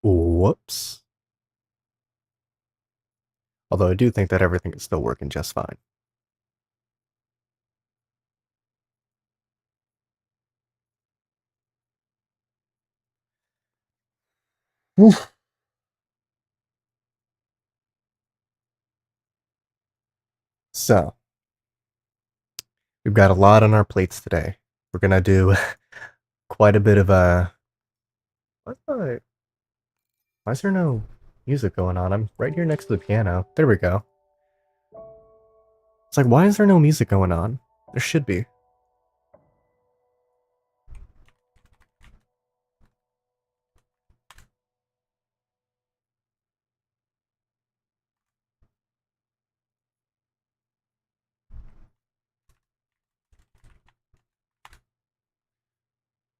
Whoops. Although I do think that everything is still working just fine. Oof. So, we've got a lot on our plates today. We're gonna do quite a bit of a. Why is there no music going on? I'm right here next to the piano. There we go. It's like, why is there no music going on? There should be.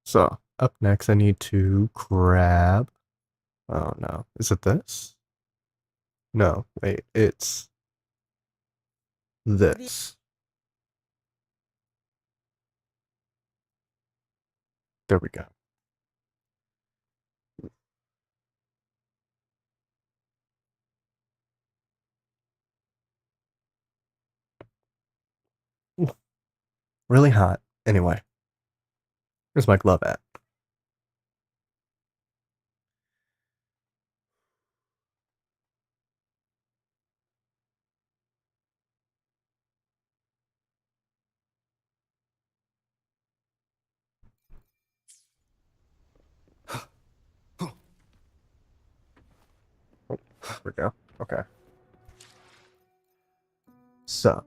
So, up next, I need to grab. Oh no. Is it this? No, wait, it's this. There we go. Ooh, really hot. Anyway, where's my glove at? There we go. Okay. So,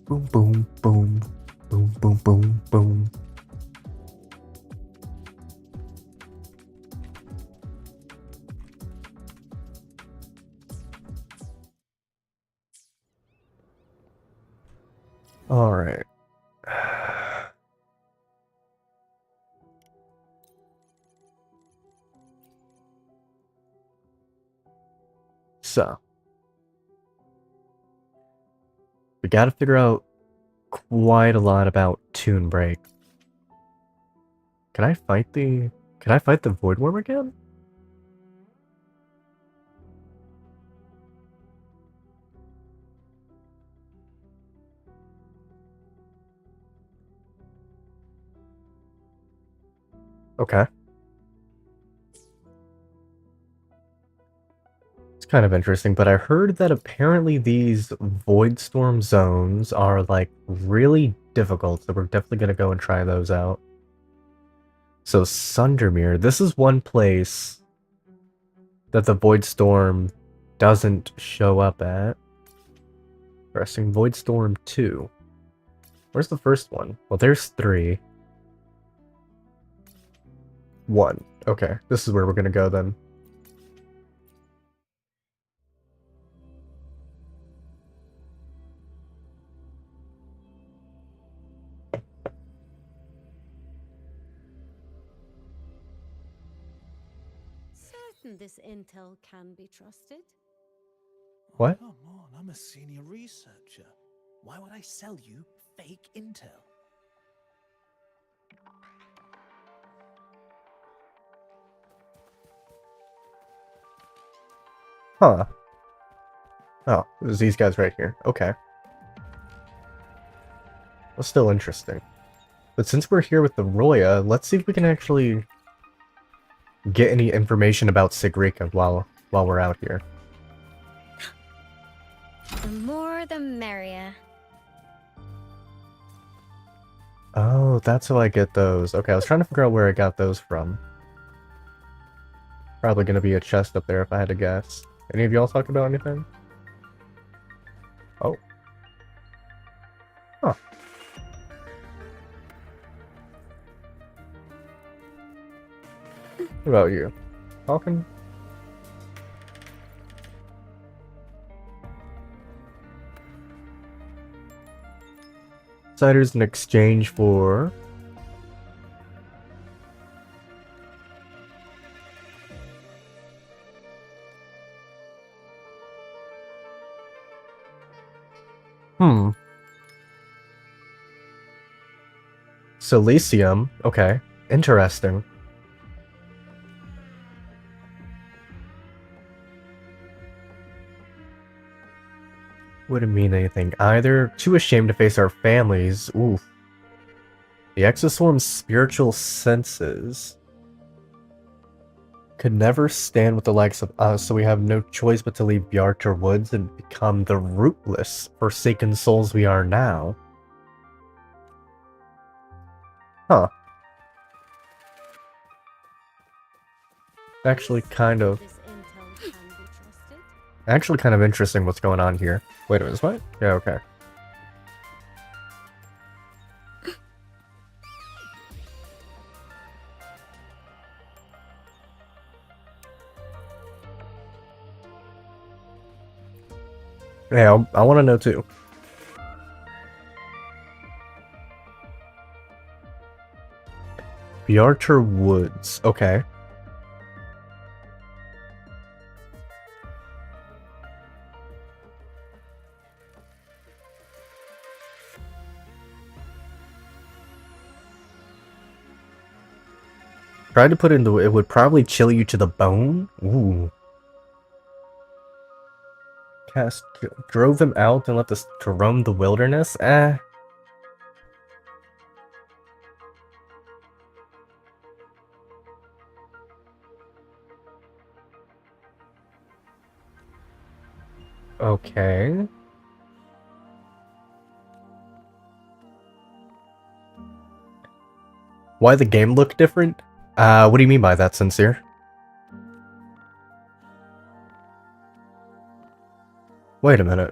boom, boom, boom, boom, boom, boom, boom. All right. So, we gotta figure out quite a lot about Tune Break. Can I fight the... Can I fight the Void Worm again? Okay. It's kind of interesting, but I heard that apparently these Void Storm zones are, like, really difficult, so we're definitely gonna go and try those out. So, Sundermere, this is one place that the Void Storm doesn't show up at. Pressing Void Storm 2. Where's the first one? Well, there's 3. 1. Okay, this is where we're gonna go then. Certain this intel can be trusted? What? Come on, I'm a senior researcher. Why would I sell you fake intel? Huh. Oh, it was these guys right here. Okay. That's still interesting. But since we're here with the Roya, let's see if we can actually get any information about Sigrika while we're out here. The more the merrier. Oh, that's how I get those. Okay, I was trying to figure out where I got those from. Probably gonna be a chest up there if I had to guess. Any of y'all talk about anything? Oh. Huh. What about you? Talking? Outsiders in exchange for... Silesium. Okay. Interesting. Wouldn't mean anything either. Too ashamed to face our families. Ooh. The Exoswarm's spiritual senses could never stand with the likes of us, so we have no choice but to leave Bjarter Woods and become the rootless, forsaken souls we are now. Huh. Actually kind of interesting what's going on here. Wait a minute, what? Yeah, okay. Yeah, I want to know too. Bjarter Woods. Okay. Tried to put it into it would probably chill you to the bone. Ooh. Cast drove him out and left us to roam the wilderness. Eh. Okay. Why the game look different? What do you mean by that, Sincere? Wait a minute.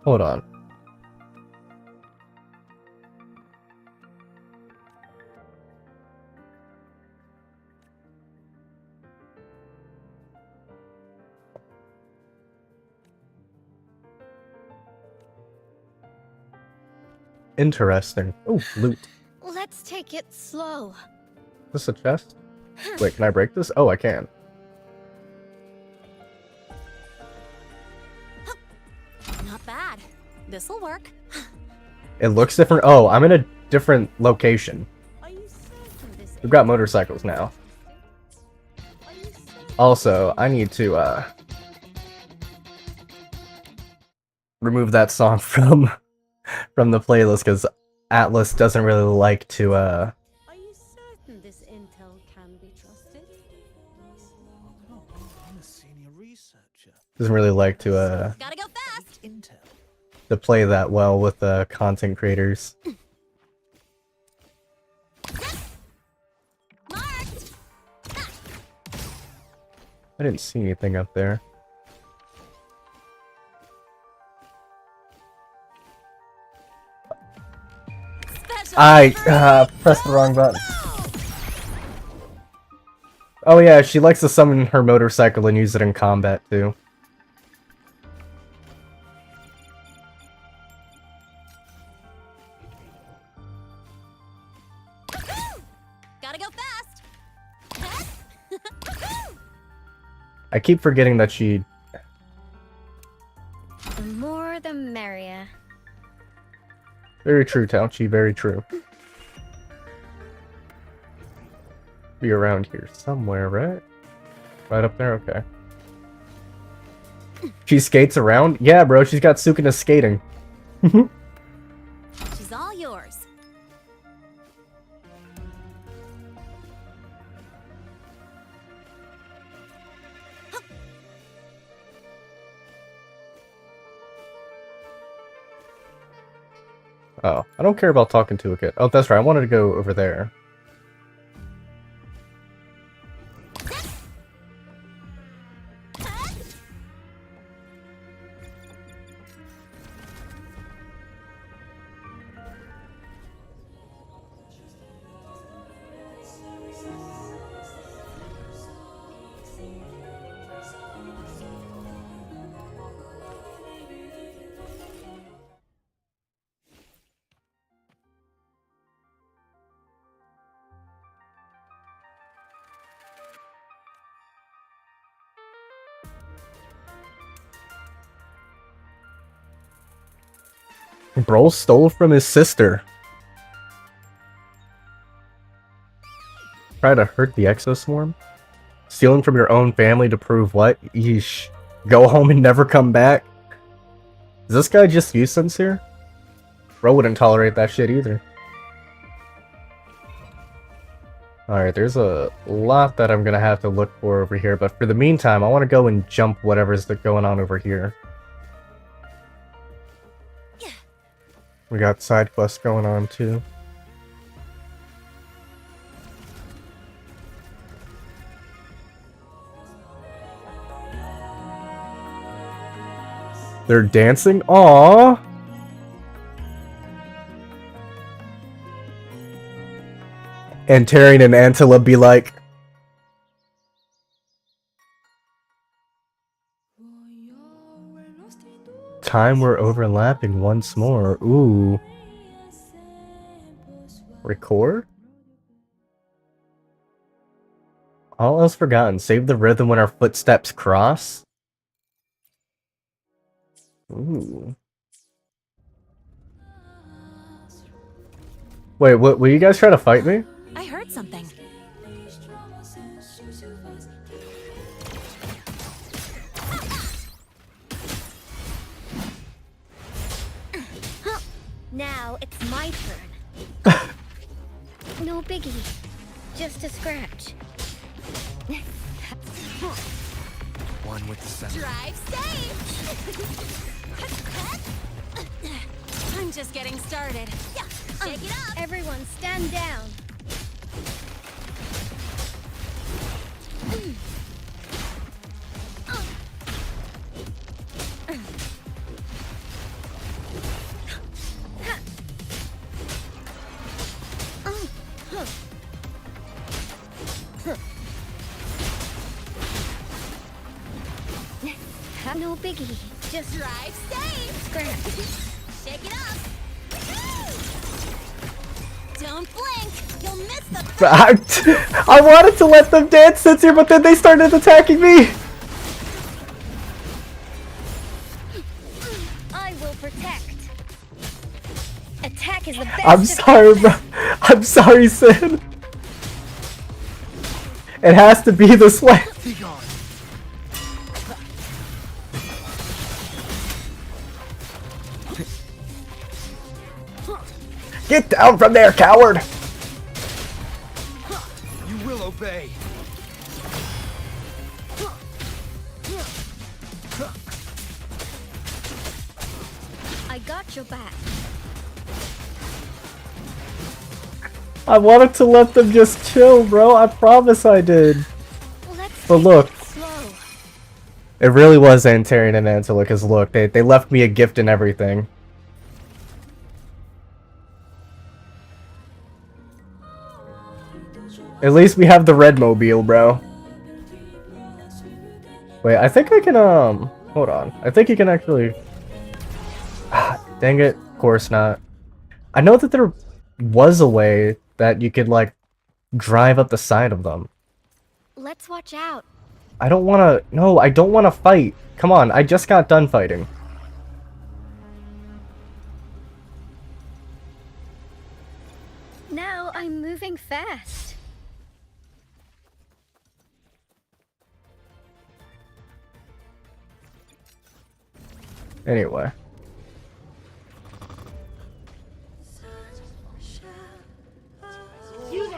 Hold on. Interesting. Oh, loot. Let's take it slow. Is this a chest? Wait, can I break this? Oh, I can. Not bad. This'll work. It looks different. Oh, I'm in a different location. We've got motorcycles now. Also, I need to, remove that song from the playlist, because Atlas doesn't really like to, Are you certain this intel can be trusted? Oh, I'm a senior researcher. doesn't really like to, Gotta go fast! Intel. to play that well with, content creators. Marked! I didn't see anything up there. I pressed the wrong button. Oh yeah, she likes to summon her motorcycle and use it in combat too. Gotta go fast! I keep forgetting that she... The more the merrier. Very true, Tauchi, very true. Be around here somewhere, right? Right up there? Okay. She skates around? Yeah, bro, she's got Sukuna skating. She's all yours. Oh, I don't care about talking to a kid. Oh, that's right, I wanted to go over there. Bro stole from his sister. Try to hurt the Exoswarm? Stealing from your own family to prove what? Yeesh. Go home and never come back? Is this guy just you sincere? Bro wouldn't tolerate that shit either. Alright, there's a lot that I'm gonna have to look for over here, but for the meantime, I want to go and jump whatever's going on over here. We got side quests going on too. They're dancing? Aww! And Tyrion and Antilla be like, time we're overlapping once more. Ooh. Record? All else forgotten. Save the rhythm when our footsteps cross. Ooh. Wait, what? Will you guys try to fight me? I heard something. Now it's my turn. No biggie. Just a scratch. One with the sound. Drive safe! I'm just getting started. Yeah, shake it up! Everyone stand down. No biggie. Just Drive safe! scratch. Shake it up! Don't blink! You'll miss the I wanted to let them dance sincere, but then they started attacking me! I will protect. Attack is the best. I'm sorry, bro. I'm sorry, Sin. It has to be this way. Be gone. Get down from there, coward! You will obey. I got your back. I wanted to let them just chill, bro. I promise I did. Let's But look, take it slow. it really was Antarian and Antilla, because look, they left me a gift and everything. At least we have the red mobile, bro. Wait, I think I can, hold on. I think you can actually... Dang it. Of course not. I know that there was a way that you could, like, drive up the side of them. Let's watch out. I don't wanna... No, I don't wanna fight. Come on, I just got done fighting. Now I'm moving fast. Anyway.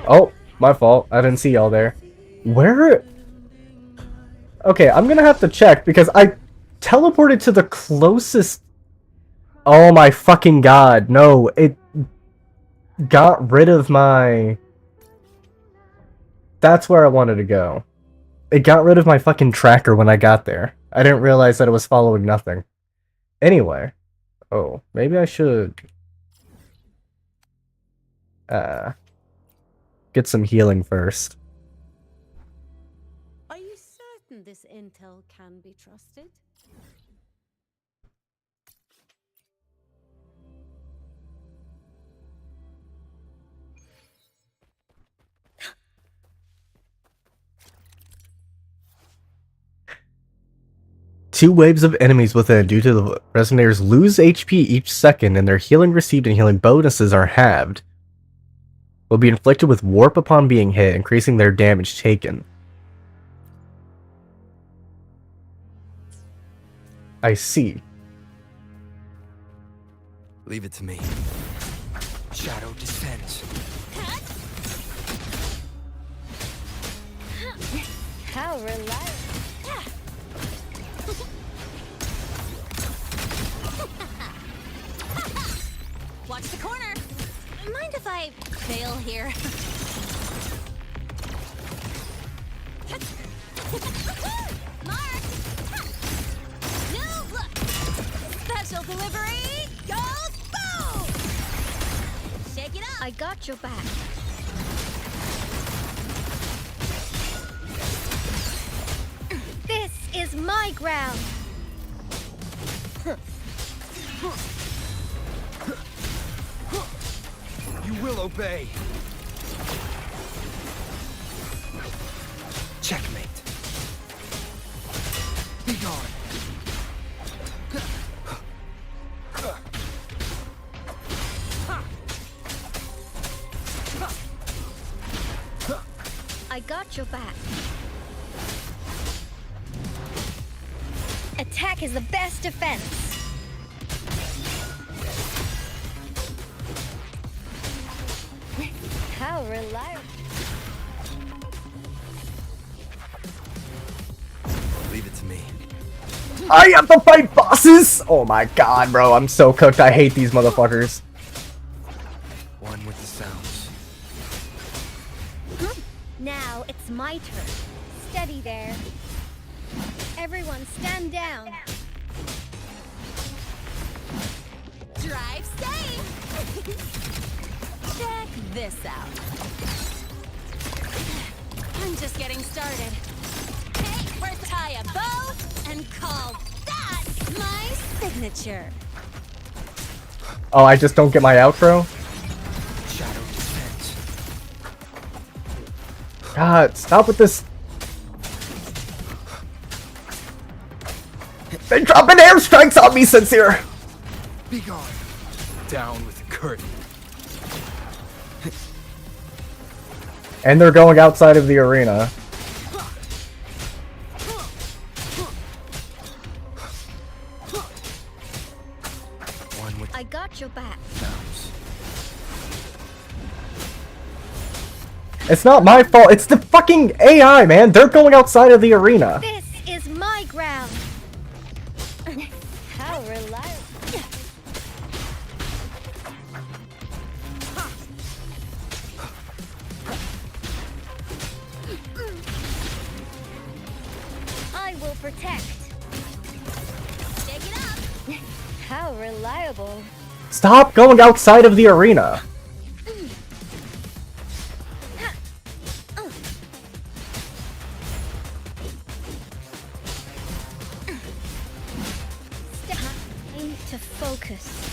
Oh, my fault. I didn't see y'all there. Where? Okay, I'm gonna have to check because I teleported to the closest... Oh my fucking god. No, it got rid of my... That's where I wanted to go. It got rid of my fucking tracker when I got there. I didn't realize that it was following nothing. Anyway. Oh, maybe I should... get some healing first. Are you certain this intel can be trusted? 2 waves of enemies within due to the resonators lose HP each second, and their healing received and healing bonuses are halved. Will be inflicted with warp upon being hit, increasing their damage taken. I see. Leave it to me. Shadow descends. How reliable. Watch the corner. Mind if I fail here? Mark! New look! Special delivery goes boom! Shake it up! I got your back. This is my ground. You will obey. Checkmate. Be gone. I got your back. Attack is the best defense. How reliable. Leave it to me. I have to fight bosses! Oh my god, bro, I'm so cooked. I hate these motherfuckers. One with the sounds. Now it's my turn. Steady there. Everyone stand down. Drive safe! Check this out. I'm just getting started. Hey, first tie a bow and call that my signature. Oh, I just don't get my outro? Shadow descends. God, stop with this. They dropping airstrikes on me, Sincere! Be gone. Down with the curtain. And they're going outside of the arena. One with I got your back. sounds. It's not my fault, it's the fucking AI, man! They're going outside of the arena! This is my ground. How reliable. I will protect. Shake it up! How reliable. Stop going outside of the arena! Time to focus.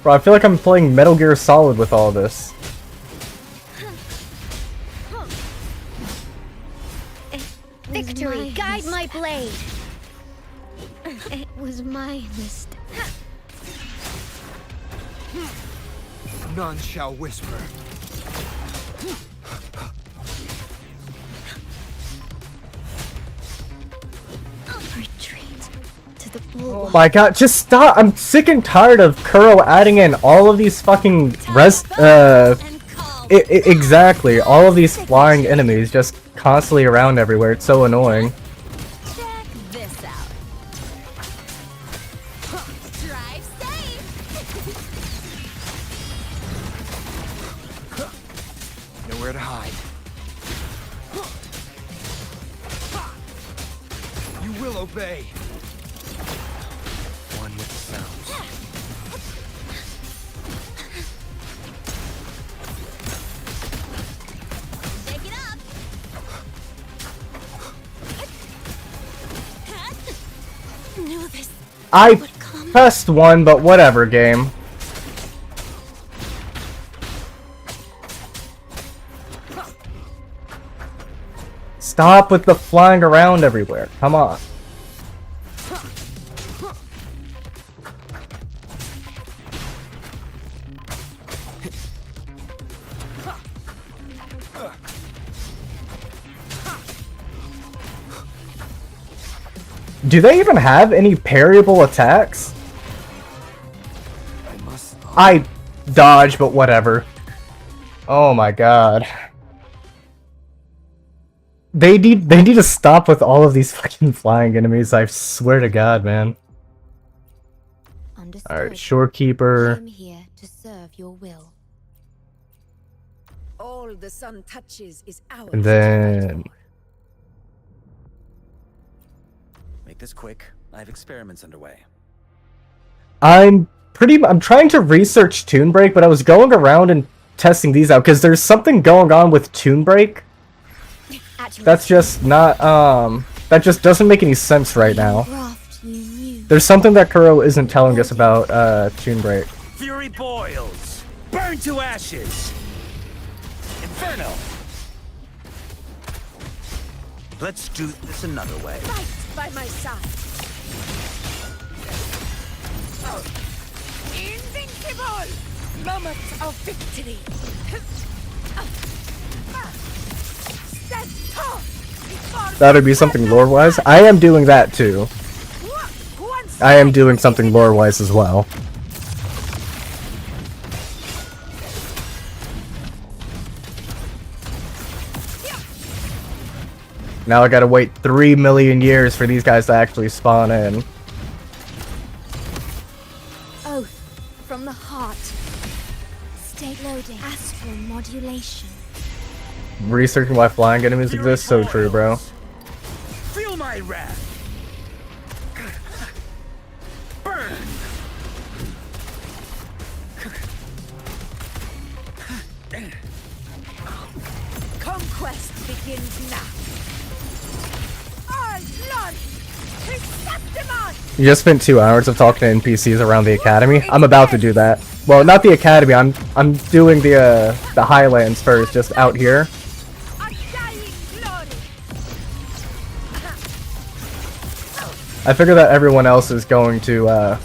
Bro, I feel like I'm playing Metal Gear Solid with all this. Victory, guide my blade. It was my mistake. None shall whisper. Retreat to the Oh blue. my god, just stop! I'm sick and tired of Kuro adding in all of these fucking exactly, all of these flying enemies just constantly around everywhere. It's so annoying. Check this out. Drive safe! Nowhere to hide. You will obey. One with the sounds. Shake it up! Knew this I would come. pressed one, but whatever, game. Stop with the flying around everywhere. Come on. Do they even have any parryable attacks? I dodge, but whatever. Oh my god. They need to stop with all of these fucking flying enemies, I swear to god, man. Alright, Shorekeeper. I'm here to serve your will. All the sun touches is ours. And then Make this quick. I have experiments underway. I'm trying to research Toon Break, but I was going around and testing these out because there's something going on with Toon Break that's just not that just doesn't make any sense right now. There's something that Kuro isn't telling us about Toon Break. Fury boils! Burn to ashes! Inferno! Let's do this another way. Fight by my side. Invincible! Moment of victory. Stand tall before That would be something lore-wise. I am doing that too. I am doing something lore-wise as well. Now I gotta wait 3 million years for these guys to actually spawn in. Oath from the heart. State loading. Astral modulation. Researching why flying enemies exist, so true, bro. Feel my wrath! Burn! conquest begins now. All blood! Perceptimon! You just spent 2 hours of talking to NPCs around the academy. I'm about to do that. Well, not the academy. I'm doing the Highlands first, just out here. Undying glory! I figure that everyone else is going to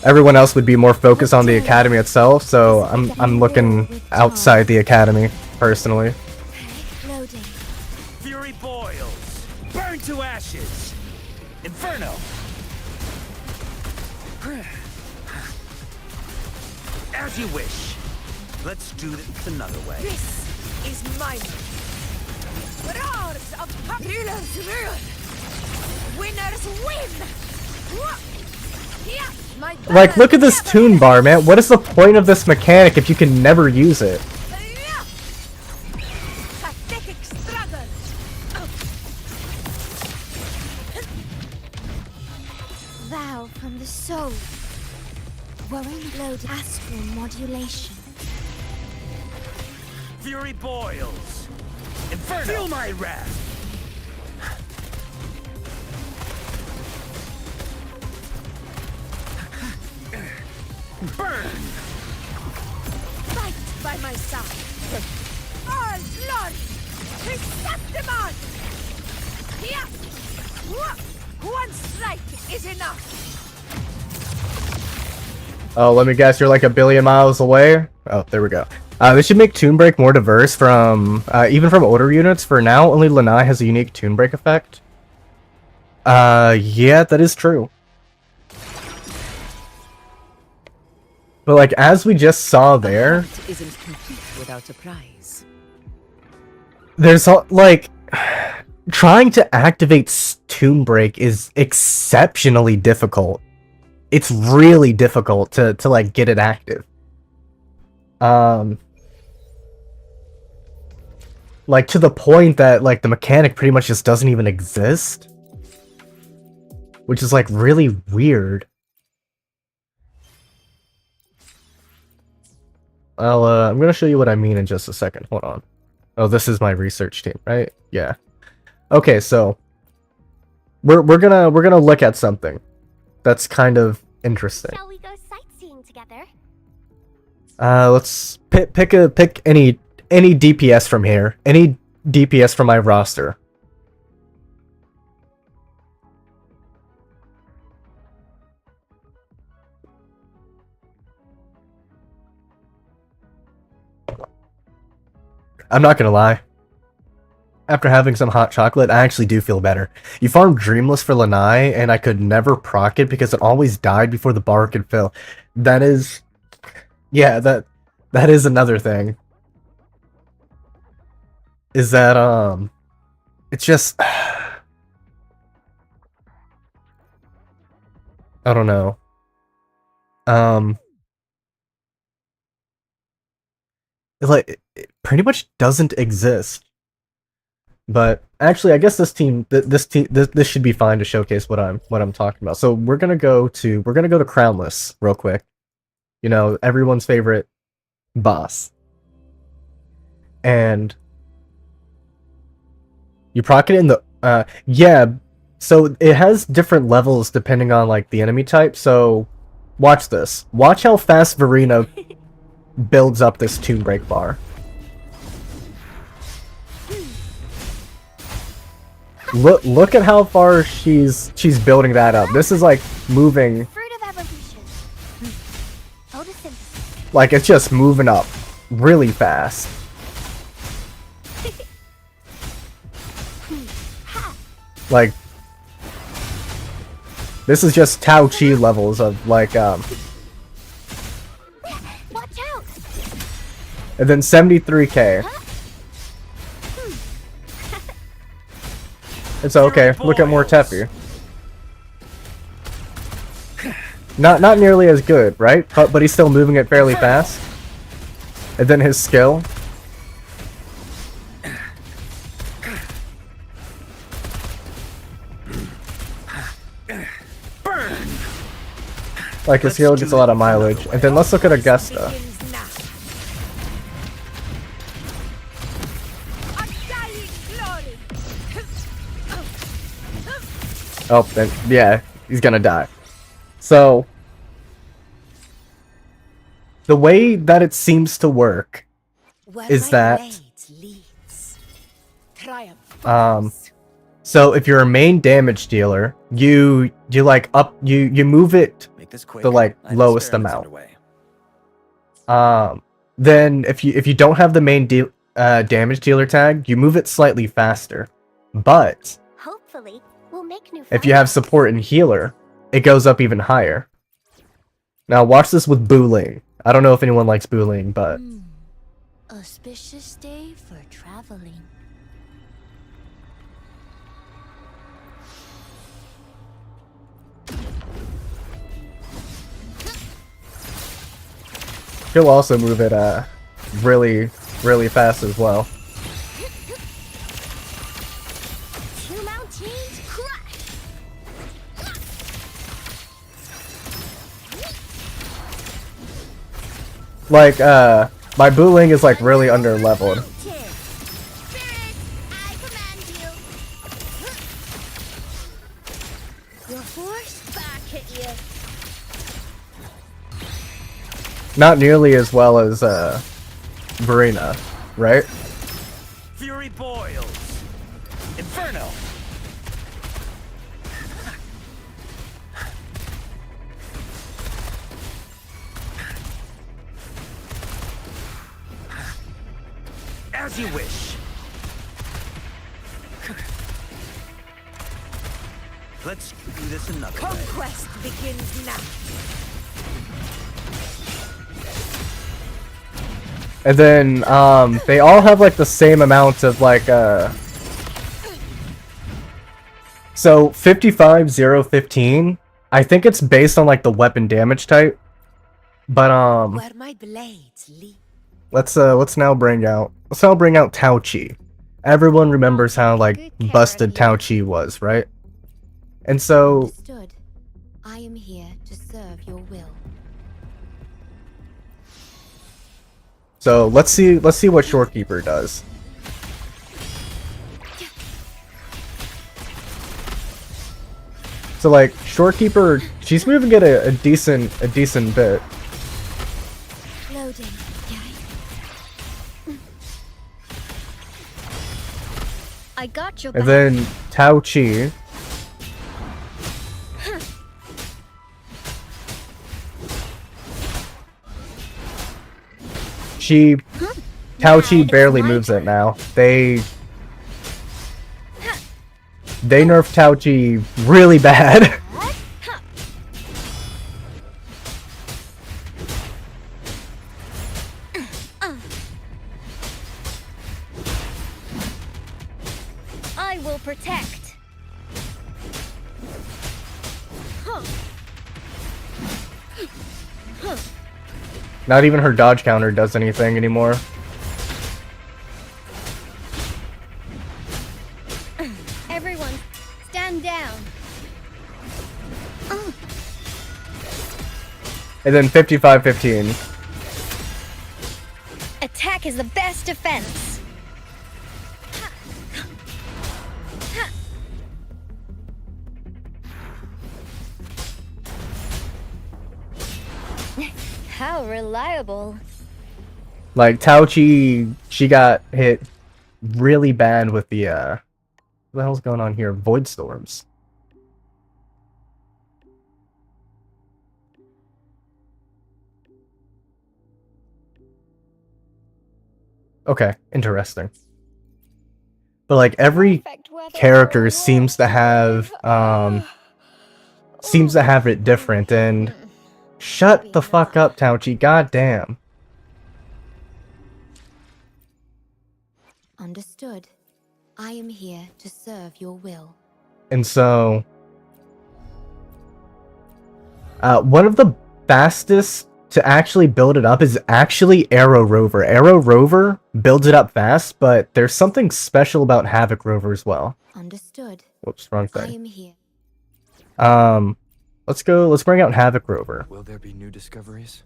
everyone else would be more focused on the academy itself, so I'm looking outside the academy personally. Loading. Fury boils! Burn to ashes! Inferno! As you wish. Let's do this another way. This is mine. Roars of populars rule. Winners win. Yeah, my Like, look at this tune bar, man. What is the point of this mechanic if you can never use it? pathetic struggle. Vow from the soul. Wuthering loaded. Astral modulation. Fury boils! Inferno! Feel my wrath! Burn! Fight by my side. All blood. Perceptimon! Yeah. One strike is enough. Oh, let me guess, you're like 1 billion miles away? Oh, there we go. They should make Toon Break more diverse from, even from older units. For now, only Lanai has a unique Toon Break effect. Yeah, that is true. But like, as we just saw there, Isn't complete without a prize. there's like, trying to activate Toon Break is exceptionally difficult. It's really difficult to like get it active. Like to the point that like the mechanic pretty much just doesn't even exist, which is like really weird. I'm gonna show you what I mean in just a second. Hold on. Oh, this is my research team, right? Yeah. Okay, so we're gonna look at something. that's kind of interesting. Shall we go sightseeing together? Let's pick any DPS from here. Any DPS from my roster. I'm not gonna lie. After having some hot chocolate, I actually do feel better. You farmed Dreamless for Lanai, and I could never proc it because it always died before the bar could fill. That is... Yeah, that is another thing. Is that, it's just... I don't know. It pretty much doesn't exist. But actually, I guess this should be fine to showcase what I'm talking about. So we're gonna go to Crownless real quick. You know, everyone's favorite boss. And you proc it in the yeah. So it has different levels depending on like the enemy type. So watch this. Watch how fast Verena builds up this Tomb Break bar. Look at how far she's building that up. This is like moving. Fruit of evolution. Photosynthesis. Like it's just moving up really fast. Like this is just Tao Chi levels of like Watch out. and then 73k. It's okay. Look at more Teppy. Not nearly as good, right? But he's still moving it fairly fast. And then his skill. Like his skill gets a lot of mileage. And then let's look at Augusta. Oh, then yeah, he's gonna die. So the way that it seems to work is that so if you're a main damage dealer, you like you move it the like lowest amount. Then if you don't have the main damage dealer tag, you move it slightly faster. But Hopefully, we'll make new if you have friends. support and healer, it goes up even higher. Now watch this with Buling. I don't know if anyone likes Buling, but Auspicious day for traveling. he'll also move it really fast as well. Two mountains crush. Like my Buling is like really under leveled. Spirit, I command you. Your force back at you. Not nearly as well as Verena, right? Fury boils. Inferno. As you wish. Let's do this another way. Conquest begins now. And then they all have like the same amount of like so 55 0 15. I think it's based on like the weapon damage type. But Where my blades leap. let's now bring out Tao Chi. Everyone remembers how like Good care busted of Tao you. Chi was, right? And so Understood. I am here to serve your will. let's see what Shorekeeper does. So like Shorekeeper, she's moving at a decent bit. Loading. I got your back. And then Tao Chi. Tao Chi barely moves it now. They nerfed Tao Chi really bad. I will protect. Not even her dodge counter does anything anymore. Everyone, stand down. And then 55-15. Attack is the best defense. How reliable. Like Tao Chi, she got hit really bad with the what the hell's going on here? Void storms. Okay, interesting. But like every character seems to have it different, and shut the fuck up, Tao Chi, goddamn. Understood. I am here to serve your will. And so one of the fastest to actually build it up is actually Arrow Rover. Arrow Rover builds it up fast, but there's something special about Havoc Rover as well. Understood. Whoops, wrong I thing. am here. Let's bring out Havoc Rover. Will there be new discoveries?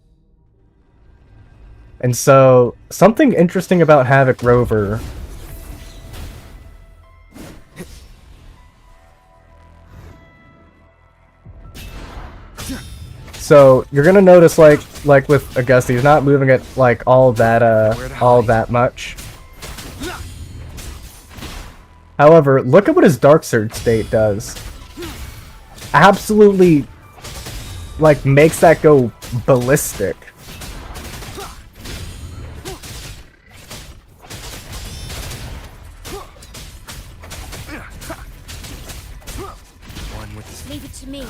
And so, something interesting about Havoc Rover. So you're gonna notice, like with Augusta, he's not moving it like all that much. However, look at what his Dark Surge state does. Absolutely, like, makes that go ballistic. Leave it to me.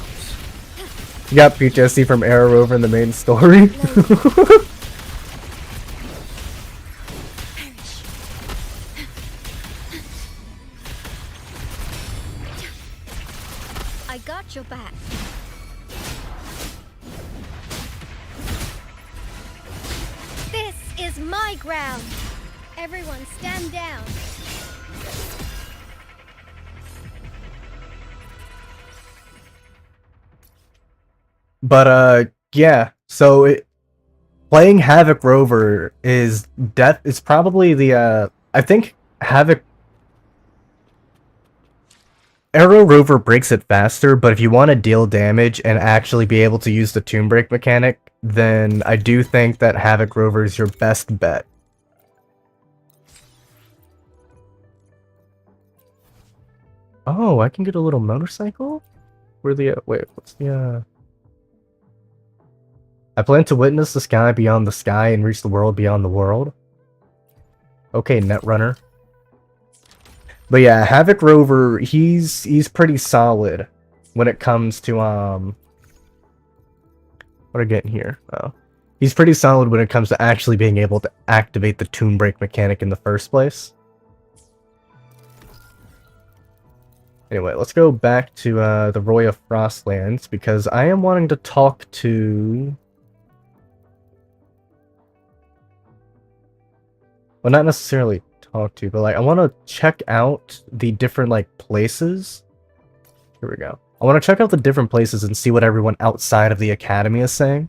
You got PTSD from Arrow Rover in the main story. I got your back. This is my ground. Everyone stand down. But yeah. So playing Havoc Rover is probably the I think Arrow Rover breaks it faster, but if you want to deal damage and actually be able to use the Tomb Break mechanic, then I do think that Havoc Rover is your best bet. Oh, I can get a little motorcycle? Wait, what's the I plan to witness the sky beyond the sky and reach the world beyond the world. Okay, Netrunner. But yeah, Havoc Rover, he's pretty solid when it comes to what are we getting here? Oh. He's pretty solid when it comes to actually being able to activate the Tomb Break mechanic in the first place. Anyway, let's go back to the Roy of Frostlands, because I am wanting to talk to... Well, not necessarily talk to, but like I want to check out the different like places. Here we go. I want to check out the different places and see what everyone outside of the academy is saying.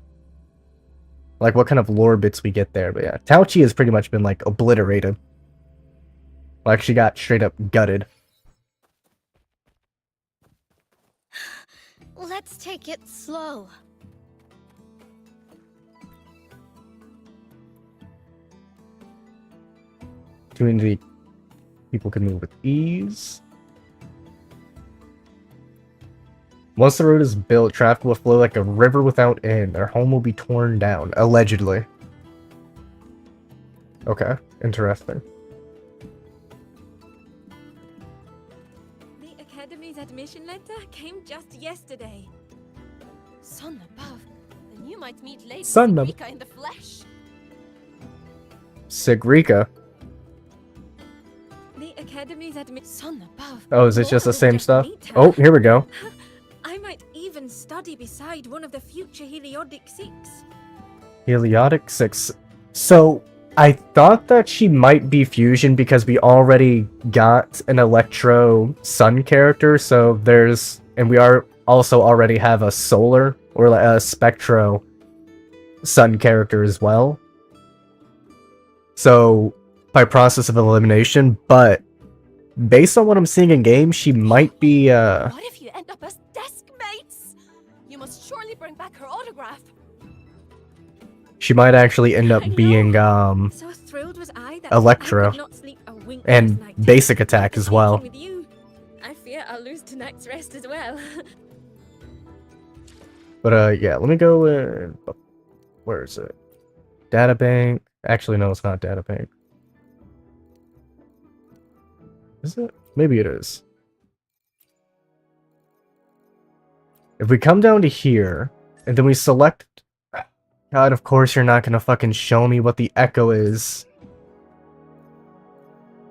Like what kind of lore bits we get there. But yeah, Tao Chi has pretty much been like obliterated. Like she got straight up gutted. Let's take it slow. Community people can move with ease. Once the road is built, traffic will flow like a river without end. Their home will be torn down, allegedly. Okay, interesting. The Academy's admission letter came just yesterday. Son above, then you might meet Lady Son of- Sigrika in the flesh. Sigrika. The Academy's admission. Son above. Oh, is it More just the than same just stuff? meet her. Oh, here we go. I might even study beside one of the future Heliodic Six. Heliotic 6. So, I thought that she might be fusion because we already got an Electro Sun character, so there's... And we are also already have a Solar, or a Spectro Sun character as well. So, by process of elimination, but based on what I'm seeing in game, she might be, What if you end up as desk mates? You must surely bring back her autograph. she might actually end up I know. being, So thrilled was I that Electro. I could not sleep a wink and last night. basic attack After as well. speaking with you. I fear I'll lose tonight's rest as well. But, yeah, let me go in... Where is it? Databank. Actually, no, it's not Databank. Is it? Maybe it is. If we come down to here, and then we select... God, of course you're not gonna fucking show me what the echo is.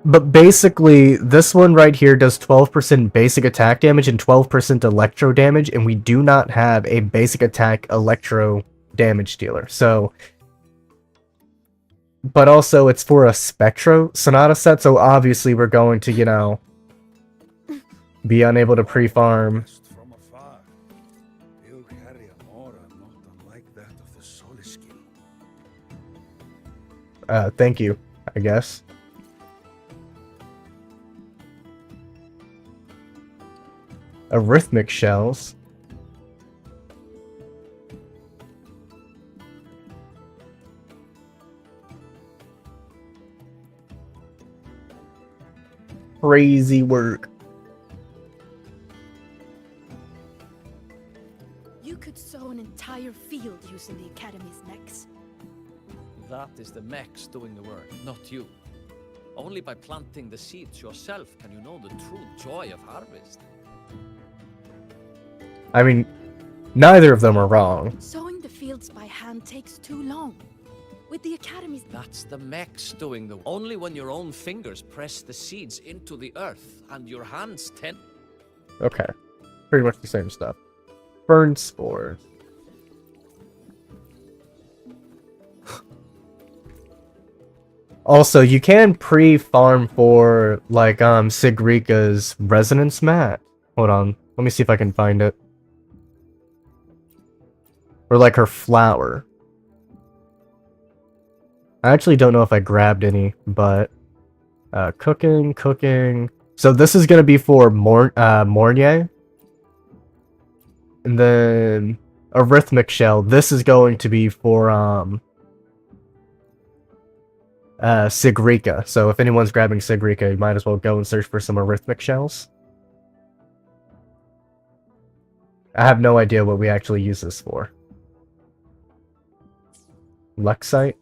But basically, this one right here does 12% basic attack damage and 12% electro damage, and we do not have a basic attack electro damage dealer. So, but also it's for a Spectro Sonata set, so obviously we're going to, you know, be unable to pre-farm. Just from afar, you carry an aura not unlike that of the Soliskin. Thank you, I guess. Arithmic shells. Crazy work. You could sow an entire field using the Academy's mechs. That is the mechs doing the work, not you. Only by planting the seeds yourself can you know the true joy of harvest. I mean, neither of them are wrong. Sowing the fields by hand takes too long. With the Academy's... That's the mechs doing the... Only when your own fingers press the seeds into the earth and your hands tend... Okay. Pretty much the same stuff. Burn spores. Also, you can pre-farm for, like, Sigrika's resonance mat. Hold on. Let me see if I can find it. Or, like, her flower. I actually don't know if I grabbed any, but... cooking. So this is going to be for Mornier. And then... Arithmic Shell. This is going to be for, Sigrika. So if anyone's grabbing Sigrika, you might as well go and search for some Arithmic Shells. I have no idea what we actually use this for. Luxite?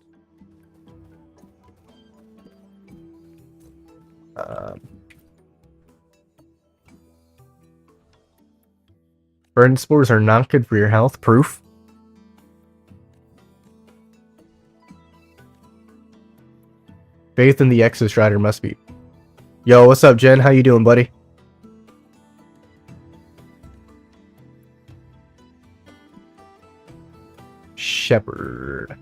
Burn spores are not good for your health. Proof? Faith in the Exostrider must be... Yo, what's up, Jen? How you doing, buddy? Shepherd.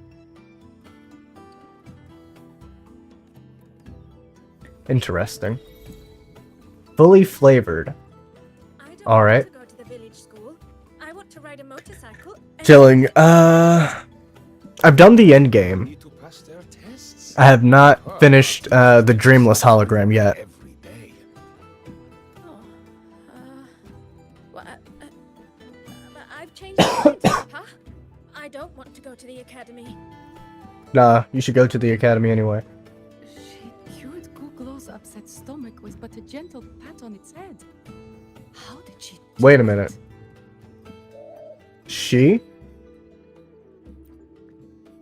Interesting. Fully flavored. I don't All right. want to go to the village school. I want to ride a motorcycle. and- Chilling. I've done the end game. Need to pass their tests. I have not finished the Dreamless hologram yet. Every day. Oh, well, changed your mind, huh? I don't want to go to the academy. Nah, you should go to the academy anyway. She cured Kuklow's upset stomach with but a gentle pat on its head. How did she do Wait a it? minute. She?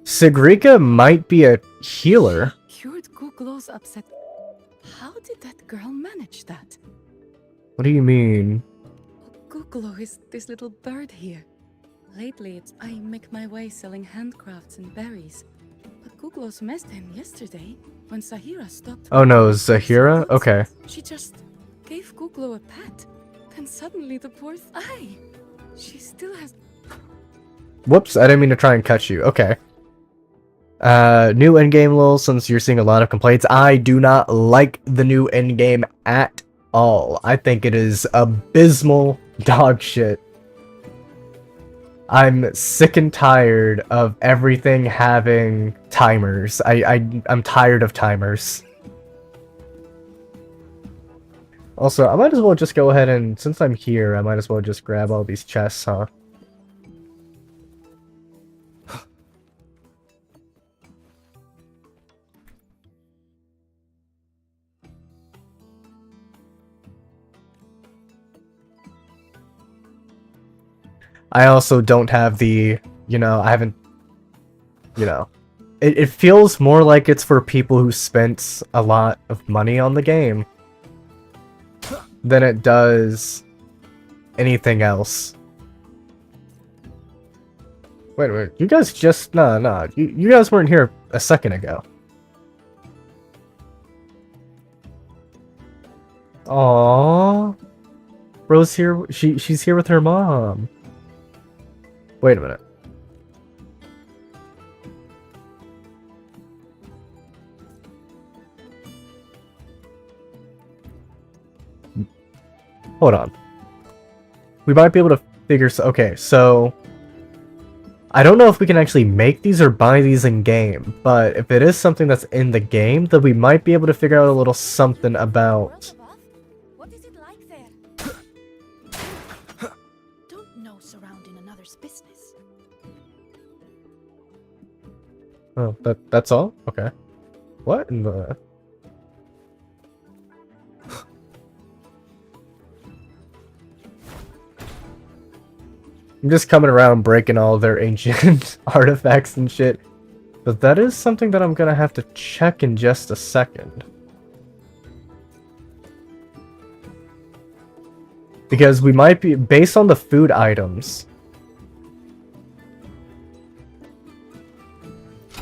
Sigrika might be a healer. Cured Kuklow's upset. How did that girl manage that? What do you mean? Kuklo is this little bird here. Lately, I make my way selling handcrafts and berries. But Kuklo's messed him yesterday when Sahira stopped. Oh no, Zahira? Okay. She just gave Kuklo a pat. Then suddenly the poor she still has. Whoops, I didn't mean to try and cut you. Okay. New endgame lol, since you're seeing a lot of complaints. I do not like the new endgame at all. I think it is abysmal dog shit. I'm sick and tired of everything having timers. I'm tired of timers. Also, I might as well just go ahead and, since I'm here, I might as well just grab all these chests, huh? I also don't have the, I haven't, it feels more like it's for people who spent a lot of money on the game than it does anything else. Wait a minute, you guys just, no, you guys weren't here a second ago. Aww. Rose here, she's here with her mom. Wait a minute. Hold on. We might be able to figure... Okay, so... I don't know if we can actually make these or buy these in-game, but if it is something that's in the game, then we might be able to figure out a little something about... What is it like there? Don't know surrounding another's business. Oh, that's all? Okay. What in the... I'm just coming around breaking all their ancient artifacts and shit. But that is something that I'm gonna have to check in just a second. Because we might be, based on the food items.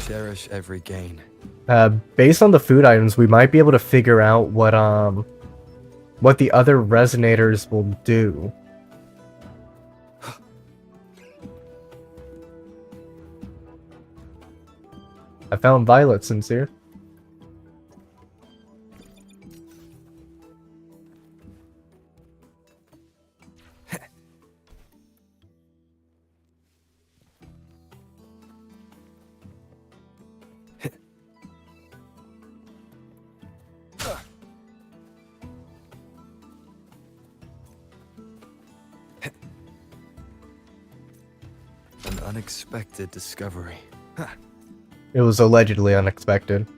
Cherish every gain. Based on the food items, we might be able to figure out what the other resonators will do. I found Violet, Sincere. An unexpected discovery. It was allegedly unexpected.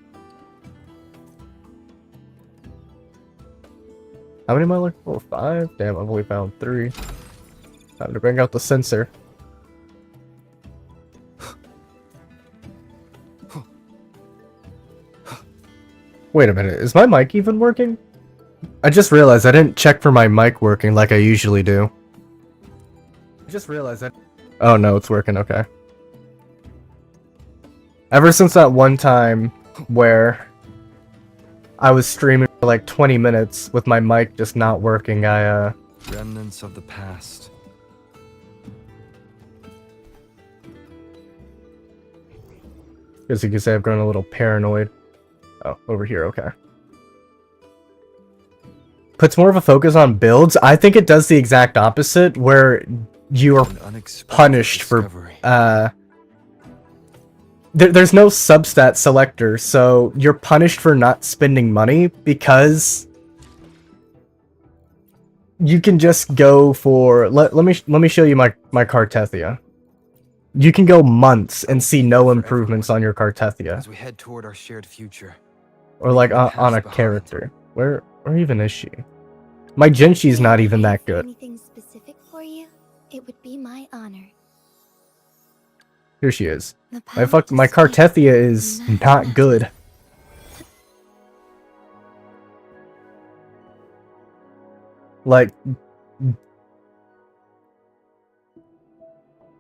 How many am I looking for? 5? Damn, I've only found 3. Time to bring out the sensor. Wait a minute, is my mic even working? I just realized I didn't check for my mic working like I usually do. I just realized that... Oh no, it's working, okay. Ever since that one time where I was streaming for like 20 minutes with my mic just not working, Remnants of the past. As you can say, I've grown a little paranoid. Oh, over here, okay. Puts more of a focus on builds. I think it does the exact opposite, where you are punished for, there's no substat selector, so you're punished for not spending money because you can just go for let me show you my Cartethia. You can go months and see no improvements on your Cartethia, As we head toward our shared future. or like leaving the on a past behind. character. Where even is she? My Genshi's not even that good. Anything specific for you? It would be my honor. Here she is. The My power to my speak, Cartethia is no matter not what. good. Like,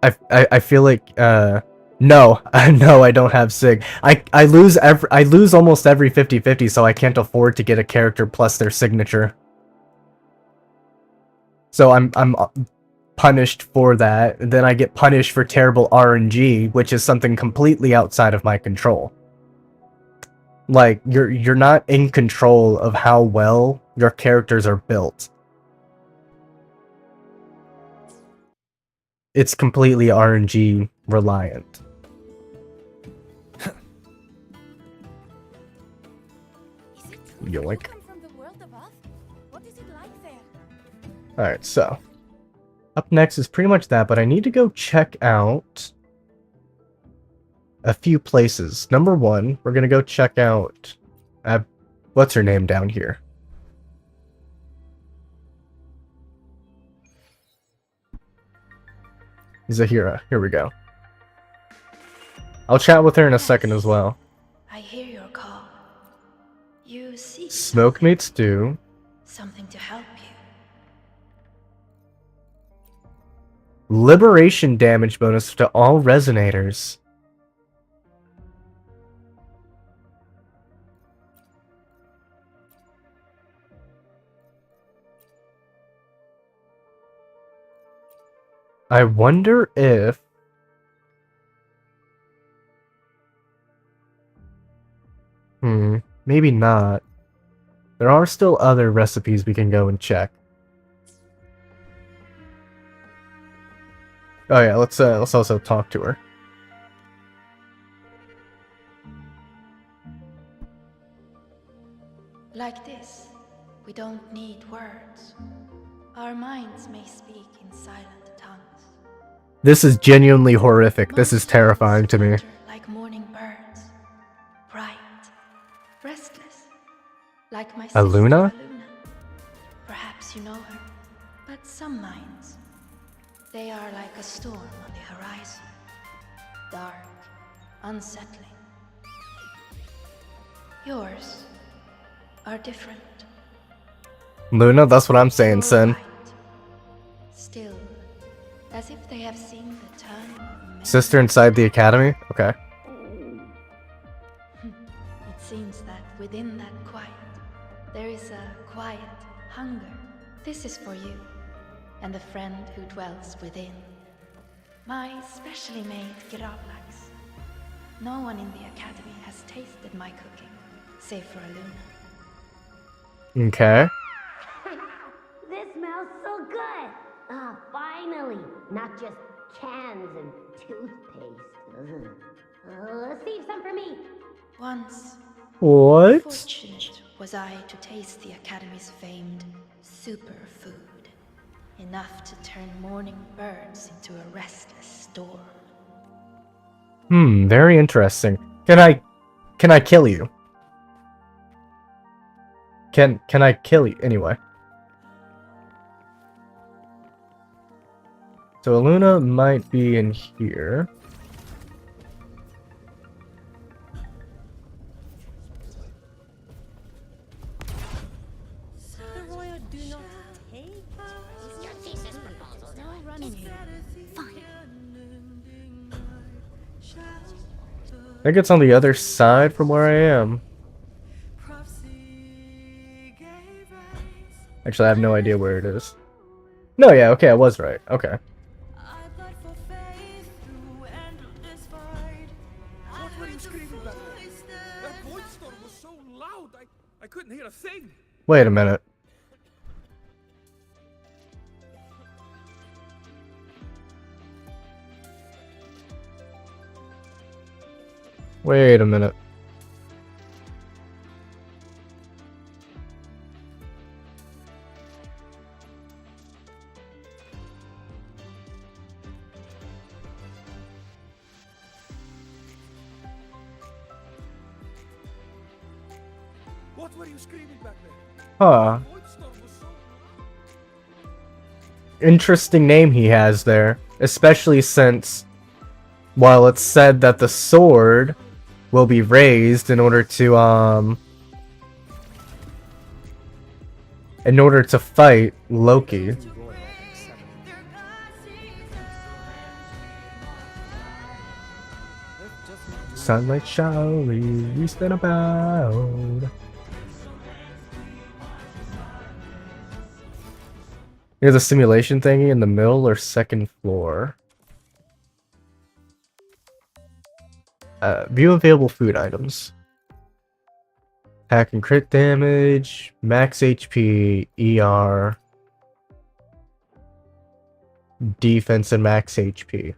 I feel like no no, I don't have Sig. I lose almost every 50-50, so I can't afford to get a character plus their signature. So I'm punished for that, and then I get punished for terrible RNG, which is something completely outside of my control. Like, you're not in control of how well your characters are built. It's completely RNG reliant. Yoink. Alright, so up next is pretty much that, but I need to go check out a few places. Number one, we're gonna go check out what's her name down here? Zahira. Here we go. I'll chat with her in a second as well. I hear your call. You seek Smoke meat stew. something to help you. Liberation damage bonus to all resonators. I wonder if... maybe not. There are still other recipes we can go and check. Oh yeah, let's also talk to her. Like this, we don't need words. Our minds may speak in silent tongues. This is genuinely horrific. This is terrifying to me. Like morning birds, bright, restless, like my sister Aluna? Perhaps you know her, but some minds, they are like a storm on the horizon, dark, unsettling. Yours are different. Luna, that's what I'm saying, Sin. Still, as if they have seen the turn of many. Sister inside the academy? Okay. It seems that within that quiet, there is a quiet hunger. This is for you, and the friend who dwells within. My specially made gravlax. No one in the academy has tasted my cooking, save for Aluna. Okay. This smells so good! Ah, finally! Not just cans and toothpaste. Save some for me! Once, What? fortunate was I to taste the Academy's famed superfood. Enough to turn morning birds into a restless storm. Very interesting. Can I kill you? Can I kill you? Anyway. So Aluna might be in here. I think it's on the other side from where I am. Actually, I have no idea where it is. No, yeah, okay, I was right. Okay. What were you screaming back there? That void storm was so loud, I couldn't hear a thing. Wait a minute. Wait a minute. What were you screaming back there? Huh. Void storm was so... Interesting name he has there. Especially since, while it's said that the sword will be raised in order to, fight Loki. Sunlight showers, we spin about. Near the simulation thingy in the middle or second floor. View available food items. Attack and crit damage, max HP, ER, defense and max HP.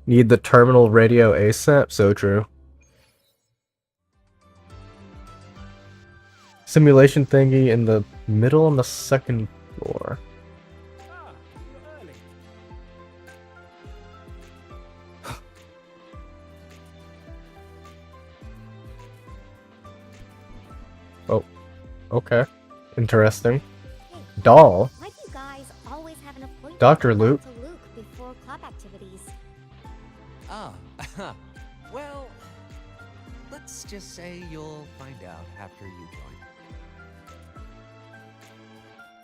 Need the terminal radio ASAP? So true. Simulation thingy in the middle on the second floor. Ah, you're early. Oh, okay. Interesting. Doll? Why do you guys always have an appointment Dr. to Luke. talk to Luke before club activities? Ah, well, let's just say you'll find out after you join.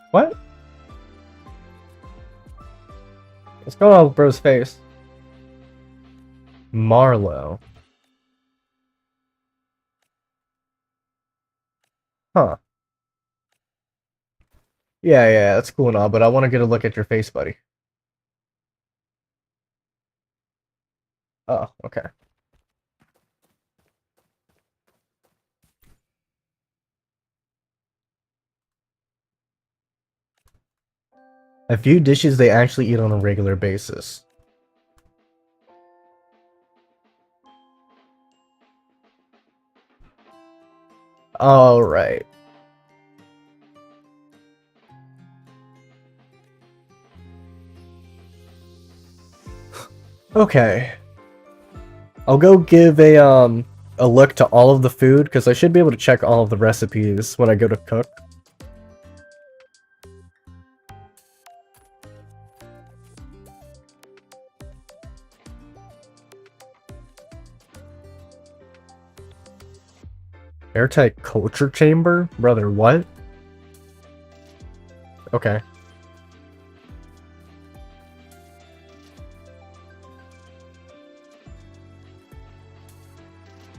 What? What's going on with bro's face? Marlowe. Huh. Yeah, that's cool and all, but I want to get a look at your face, buddy. Oh, okay. A few dishes they actually eat on a regular basis. Alright. Okay. I'll go give a look to all of the food, because I should be able to check all of the recipes when I go to cook. Airtight culture chamber? Brother, what? Okay.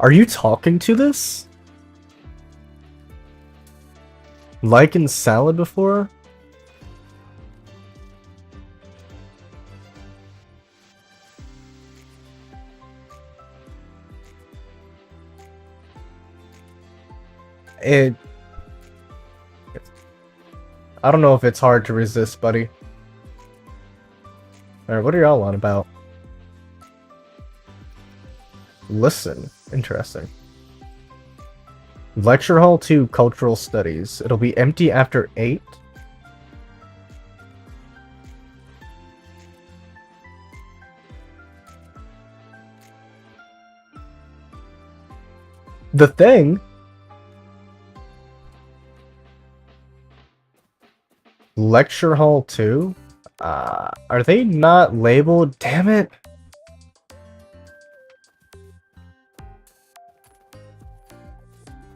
Are you talking to this? Lichen salad before? I don't know if it's hard to resist, buddy. Alright, what are y'all on about? Listen. Interesting. Lecture Hall 2 Cultural Studies. It'll be empty after 8. The thing? Lecture Hall 2? Are they not labeled? Damn it!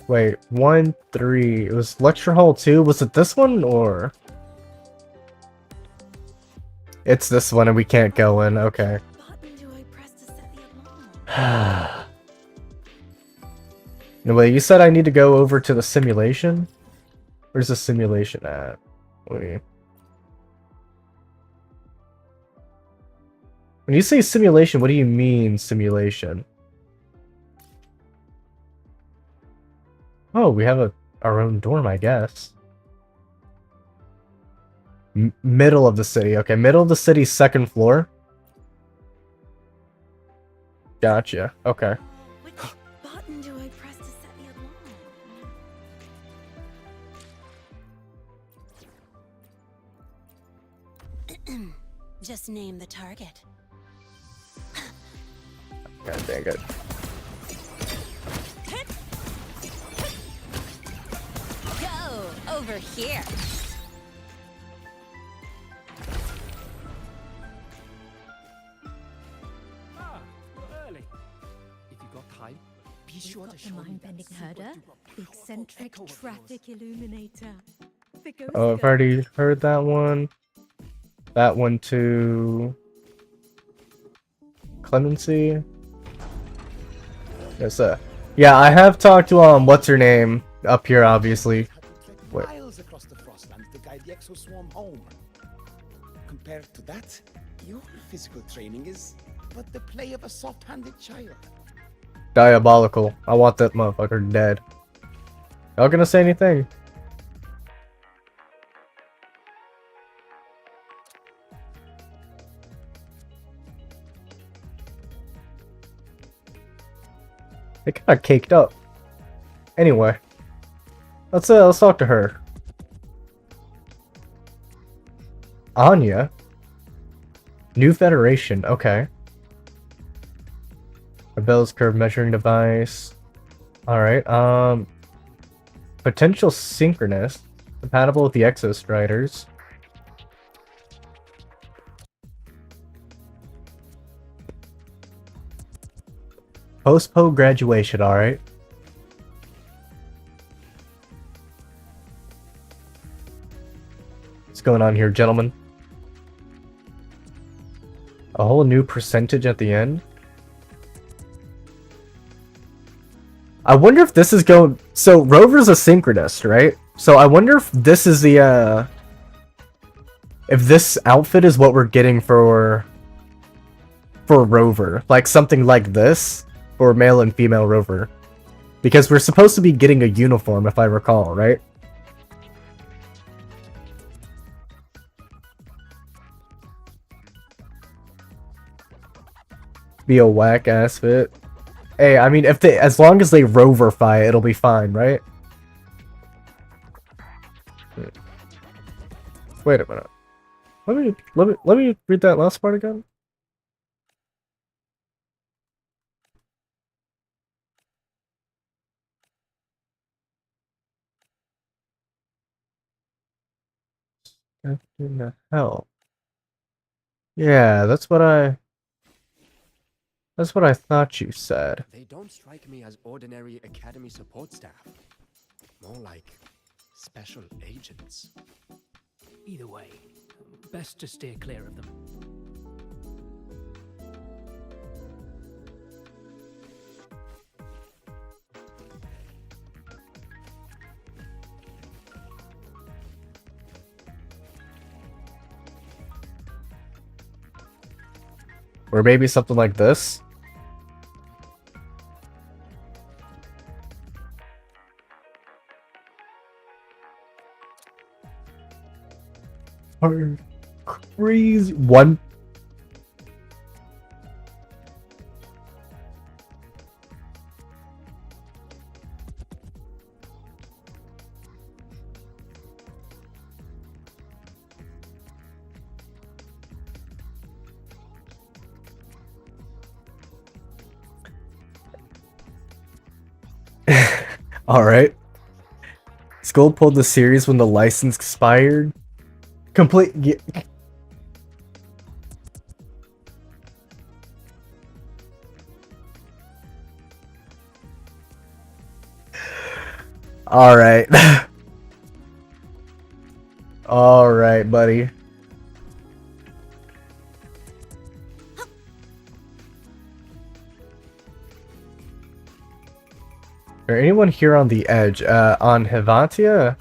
Wait, 1, 3. It was Lecture Hall 2. Was it this one, or? It's this one and we can't go in. Okay. No, wait, you said I need to go over to the simulation? Where's the simulation at? Wait. When you say simulation, what do you mean simulation? Oh, we have our own dorm, I guess. Middle of the city. Okay, middle of the city, second floor. Gotcha. Okay. Which button do I press to set the alarm? Just name the target. God dang it. Go over here. Ah, early. If you got time, be sure to show me that herder, the eccentric traffic illuminator. Oh, I've already heard that one. That one too. Clemency. Yes, sir. Yeah, I have talked to what's her name up here, obviously. Wait. Miles across the Frostlands to guide the Exo Swarm home. Compared to that, your physical training is but the play of a soft-handed child. Diabolical. I want that motherfucker dead. Y'all gonna say anything? They kinda caked up. Anyway. Let's talk to her. Anya? New Federation, okay. A Bell's curve measuring device. Alright, potential synchronous. Compatible with the Exostriders. Post-po graduation, alright. What's going on here, gentlemen? A whole new percentage at the end? I wonder if this is going... So, Rover's a synchronist, right? So, I wonder if this is the, if this outfit is what we're getting for Rover. Like, something like this for male and female Rover. Because we're supposed to be getting a uniform, if I recall, right? Be a whack-ass fit. Hey, I mean, if they, as long as they Roverify, it'll be fine, right? Wait a minute. Let me read that last part again. What in the hell? Yeah, that's what I thought you said. They don't strike me as ordinary academy support staff. More like special agents. Either way, best to steer clear of them. Or maybe something like this. Or crazy one. Alright. Skull pulled the series when the license expired. Complete. Alright. Alright, buddy. Is there anyone here on the edge? On Hivantia?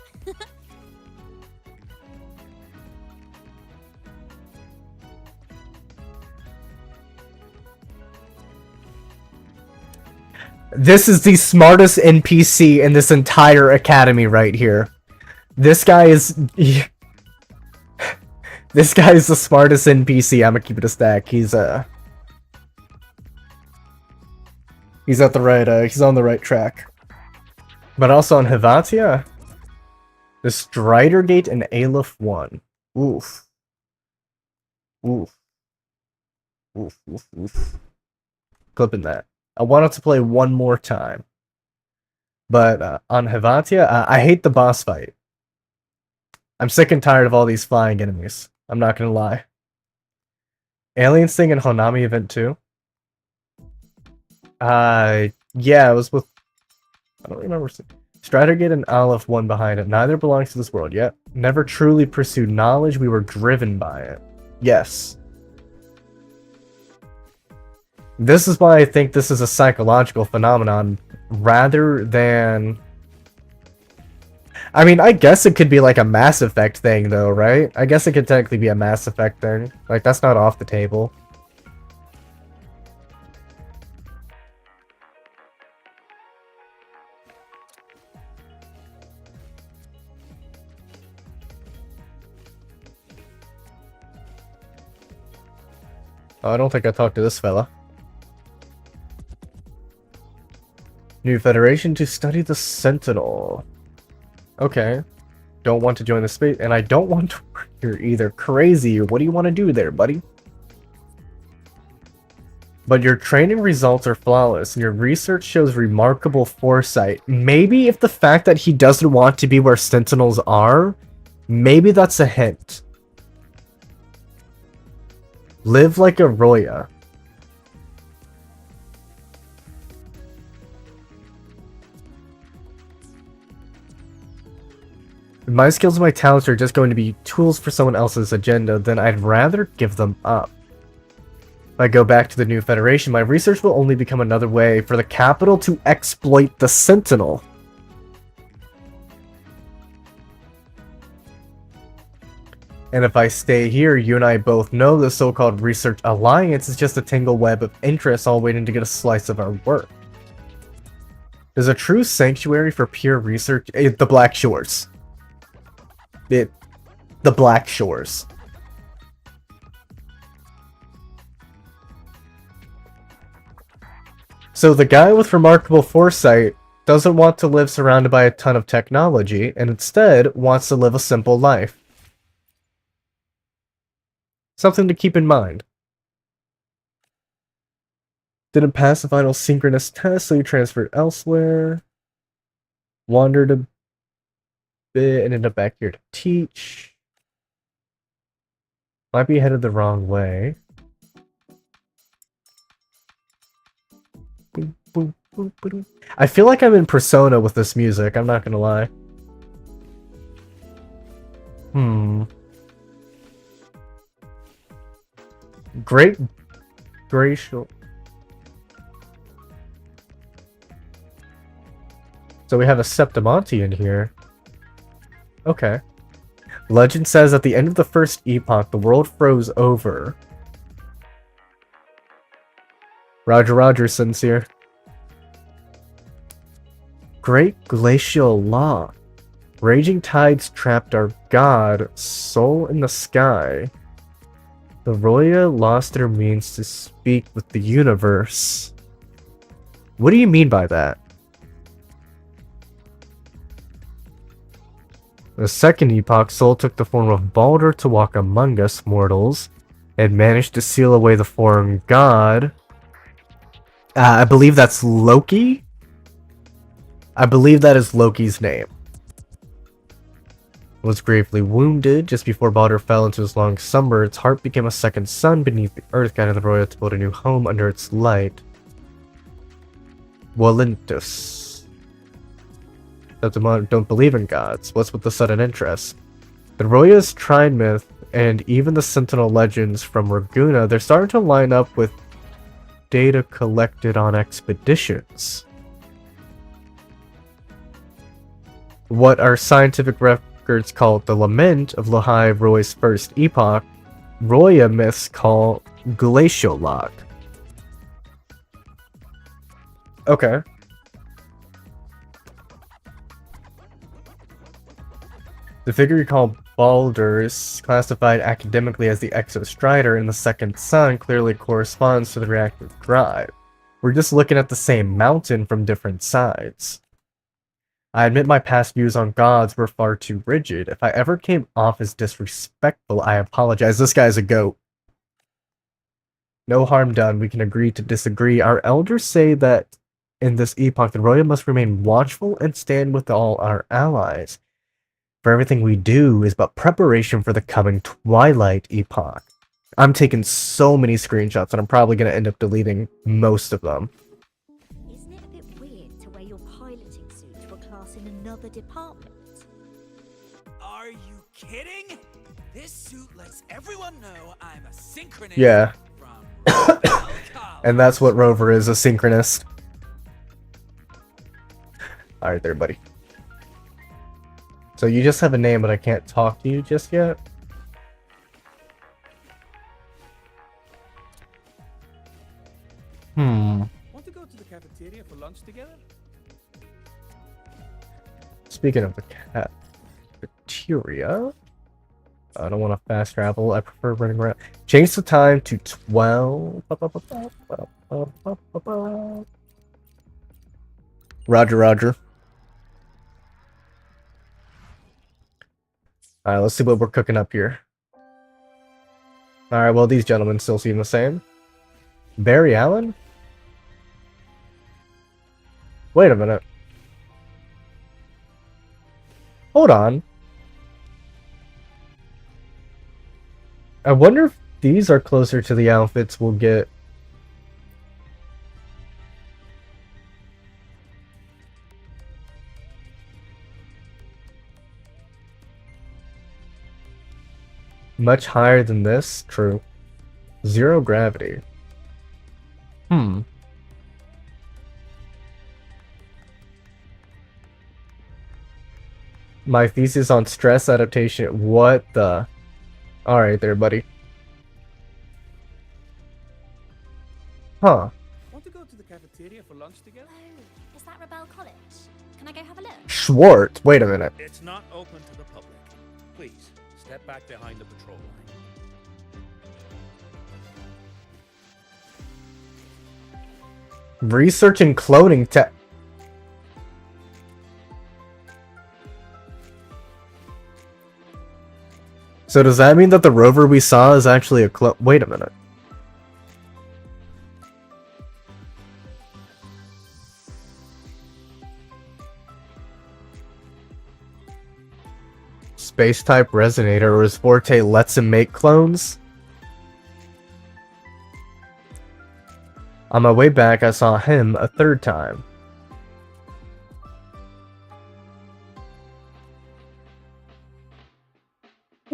This is the smartest NPC in this entire academy right here. This guy is... This guy is the smartest NPC. I'm gonna keep it a stack. He's, He's at the right, he's on the right track. But also on Hivatia, the Strider Gate and Aleph 1. Oof. Oof. Oof, oof, oof. Clipping that. I wanted to play one more time. But on Hivatia, I hate the boss fight. I'm sick and tired of all these flying enemies. I'm not gonna lie. Alien Sting and Honami event 2? Yeah, it was with... I don't remember. Stratergate and Aleph 1 behind it. Neither belongs to this world yet. Never truly pursued knowledge, we were driven by it. Yes. This is why I think this is a psychological phenomenon, rather than... I mean, I guess it could be like a Mass Effect thing, though, right? I guess it could technically be a Mass Effect thing. Like, that's not off the table. Oh, I don't think I talked to this fella. New Federation to study the Sentinel. Okay. Don't want to join the space, and I don't want to work here either. Crazy. What do you want to do there, buddy? But your training results are flawless, and your research shows remarkable foresight. Maybe if the fact that he doesn't want to be where Sentinels are, maybe that's a hint. Live like a Roya. If my skills and my talents are just going to be tools for someone else's agenda, then I'd rather give them up. If I go back to the New Federation, my research will only become another way for the capital to exploit the Sentinel. And if I stay here, you and I both know the so-called Research Alliance is just a tangled web of interests all waiting to get a slice of our work. There's a true sanctuary for pure research. The Black Shores. The Black Shores. So the guy with remarkable foresight doesn't want to live surrounded by a ton of technology, and instead wants to live a simple life. Something to keep in mind. Didn't pass the final synchronous test, so you transferred elsewhere. Wandered a bit and ended up back here to teach. Might be headed the wrong way. I feel like I'm in Persona with this music, I'm not gonna lie. Great Glacial. So we have a Septimonte in here. Okay. Legend says at the end of the first epoch, the world froze over. Roger, sincere. Great Glacial Law. Raging tides trapped our god, soul in the sky. The Roya lost their means to speak with the universe. What do you mean by that? The second epoch, Soul took the form of Baldur to walk among us mortals, and managed to seal away the foreign god. I believe that's Loki? I believe that is Loki's name. Was gravely wounded. Just before Baldur fell into his long slumber, its heart became a second sun beneath the earth, guiding the Roya to build a new home under its light. Walintus. Don't believe in gods. What's with the sudden interest? The Roya's Trine myth, and even the Sentinel legends from Raguna, they're starting to line up with data collected on expeditions. What our scientific records call the Lament of Lahai Roy's first epoch, Roya myths call Glacial Lock. Okay. The figure you call Baldur is classified academically as the Exostrider, and the second sun clearly corresponds to the reactive drive. We're just looking at the same mountain from different sides. I admit my past views on gods were far too rigid. If I ever came off as disrespectful, I apologize. This guy's a goat. No harm done. We can agree to disagree. Our elders say that in this epoch, the Royal must remain watchful and stand with all our allies. For everything we do is but preparation for the coming Twilight epoch. I'm taking so many screenshots and I'm probably going to end up deleting most of them. Isn't it a bit weird to wear your piloting suit to a class in another department? Are you kidding? This suit lets everyone know I'm a synchronist. Yeah. And that's what Rover is, a synchronist. Alright there, buddy. So you just have a name, but I can't talk to you just yet? Want to go to the cafeteria for lunch together? Speaking of the cafeteria, I don't want to fast travel. I prefer running around. Change the time to 12. Roger, roger. Alright, let's see what we're cooking up here. Alright, well, these gentlemen still seem the same. Barry Allen? Wait a minute. Hold on. I wonder if these are closer to the outfits we'll get. Much higher than this? True. Zero gravity. My thesis on stress adaptation. What the? Alright there, buddy. Huh. Want to go to the cafeteria for lunch together? Oh, is that Rebel College? Can I go have a look? Schwartz. Wait a minute. It's not open to the public. Please, step back behind the patrol line. Research and cloning tech. So does that mean that the rover we saw is actually a clone? Wait a minute. Space-type resonator, or his forte lets him make clones? On my way back, I saw him a third time.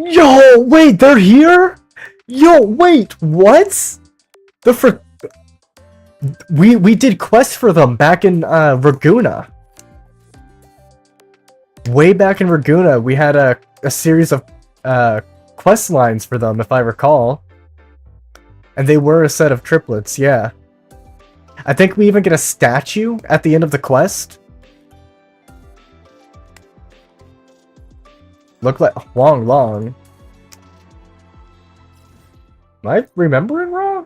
Yo, wait, they're here? Yo, wait, what? We did quests for them back in Raguna. Way back in Raguna, we had a series of quest lines for them, if I recall. And they were a set of triplets, yeah. I think we even get a statue at the end of the quest. Look like Long. Am I remembering wrong?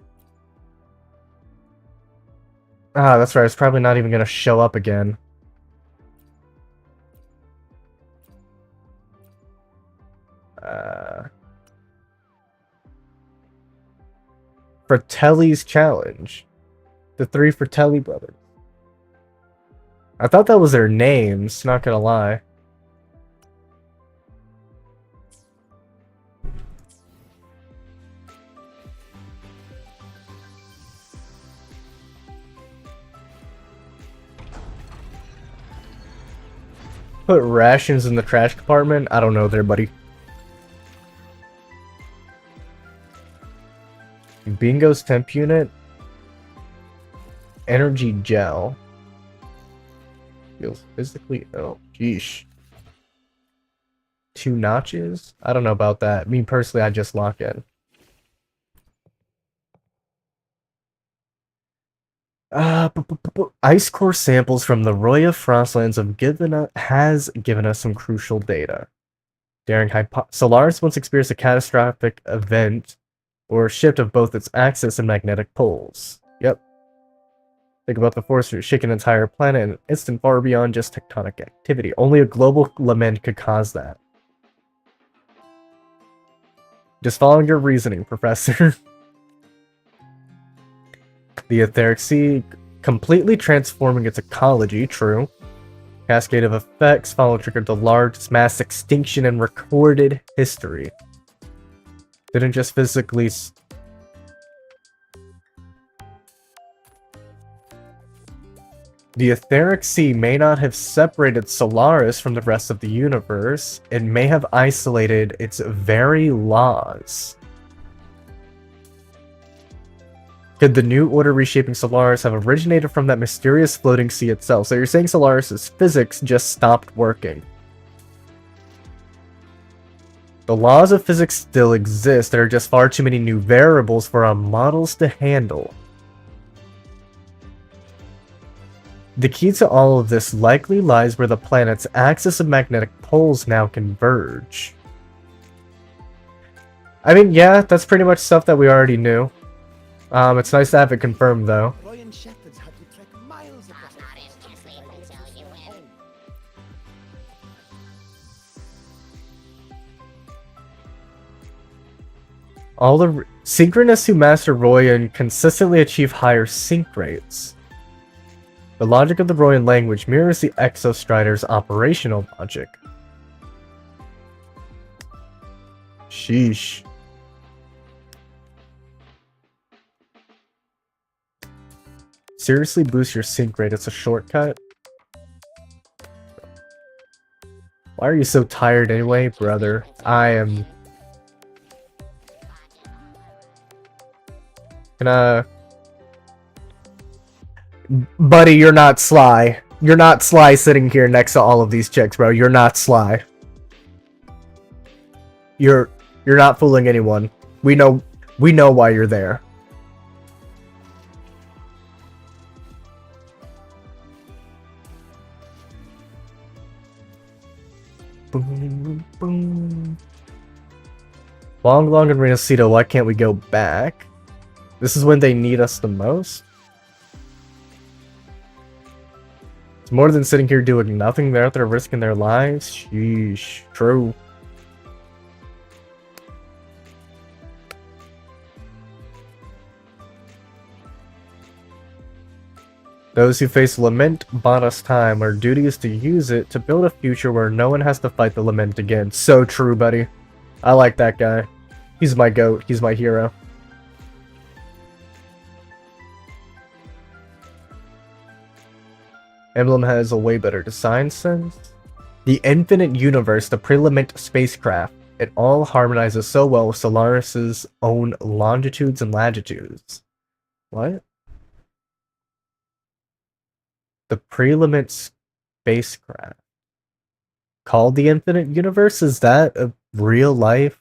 Ah, that's right. It's probably not even going to show up again. Fratelli's Challenge. The three Fratelli brothers. I thought that was their names, not gonna lie. Put rations in the trash compartment? I don't know there, buddy. Bingo's temp unit. Energy gel. Feels physically ill. Geesh. 2 notches? I don't know about that. Me personally, I just lock in. Ice core samples from the Roya Frostlands has given us some crucial data. Solaris once experienced a catastrophic event or shift of both its axis and magnetic poles. Yep. Think about the force shaking an entire planet in an instant far beyond just tectonic activity. Only a global lament could cause that. Just following your reasoning, Professor. The etheric sea completely transforming its ecology, true. Cascade of effects follow triggered the largest mass extinction in recorded history. Didn't just physically... The etheric sea may not have separated Solaris from the rest of the universe. It may have isolated its very laws. Could the new order reshaping Solaris have originated from that mysterious floating sea itself? So you're saying Solaris's physics just stopped working. The laws of physics still exist. There are just far too many new variables for our models to handle. The key to all of this likely lies where the planet's axis of magnetic poles now converge. I mean, yeah, that's pretty much stuff that we already knew. It's nice to have it confirmed, though. All the synchronists who master Royan consistently achieve higher sync rates. The logic of the Royan language mirrors the Exostrider's operational logic. Sheesh. Seriously boost your sync rate, it's a shortcut? Why are you so tired anyway, brother? I am... Buddy, you're not sly. You're not sly sitting here next to all of these chicks, bro. You're not sly. You're not fooling anyone. We know why you're there. Boom, boom. Long and Renacito, why can't we go back? This is when they need us the most? It's more than sitting here doing nothing. They're out there risking their lives. Sheesh. True. Those who face lament bought us time. Our duty is to use it to build a future where no one has to fight the lament again. So true, buddy. I like that guy. He's my goat. He's my hero. Emblem has a way better design sense. The infinite universe, the pre-lament spacecraft, it all harmonizes so well with Solaris's own longitudes and latitudes. What? The pre-lament spacecraft. Called the infinite universe? Is that a real life?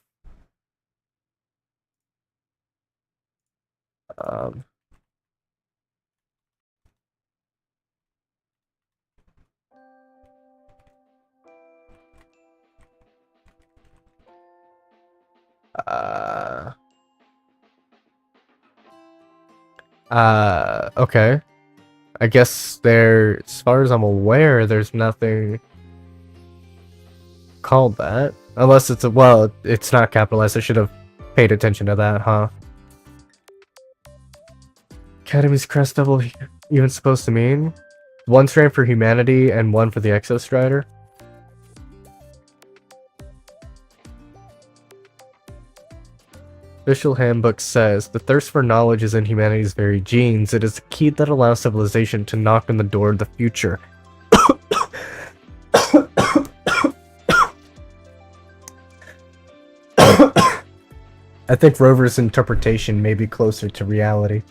Okay. I guess there, as far as I'm aware, there's nothing called that. Unless it's well, it's not capitalized. I should have paid attention to that, huh? Academy's crest double even supposed to mean? One strand for humanity and one for the Exostrider. Official handbook says, the thirst for knowledge is in humanity's very genes. It is the key that allows civilization to knock on the door of the future. I think Rover's interpretation may be closer to reality.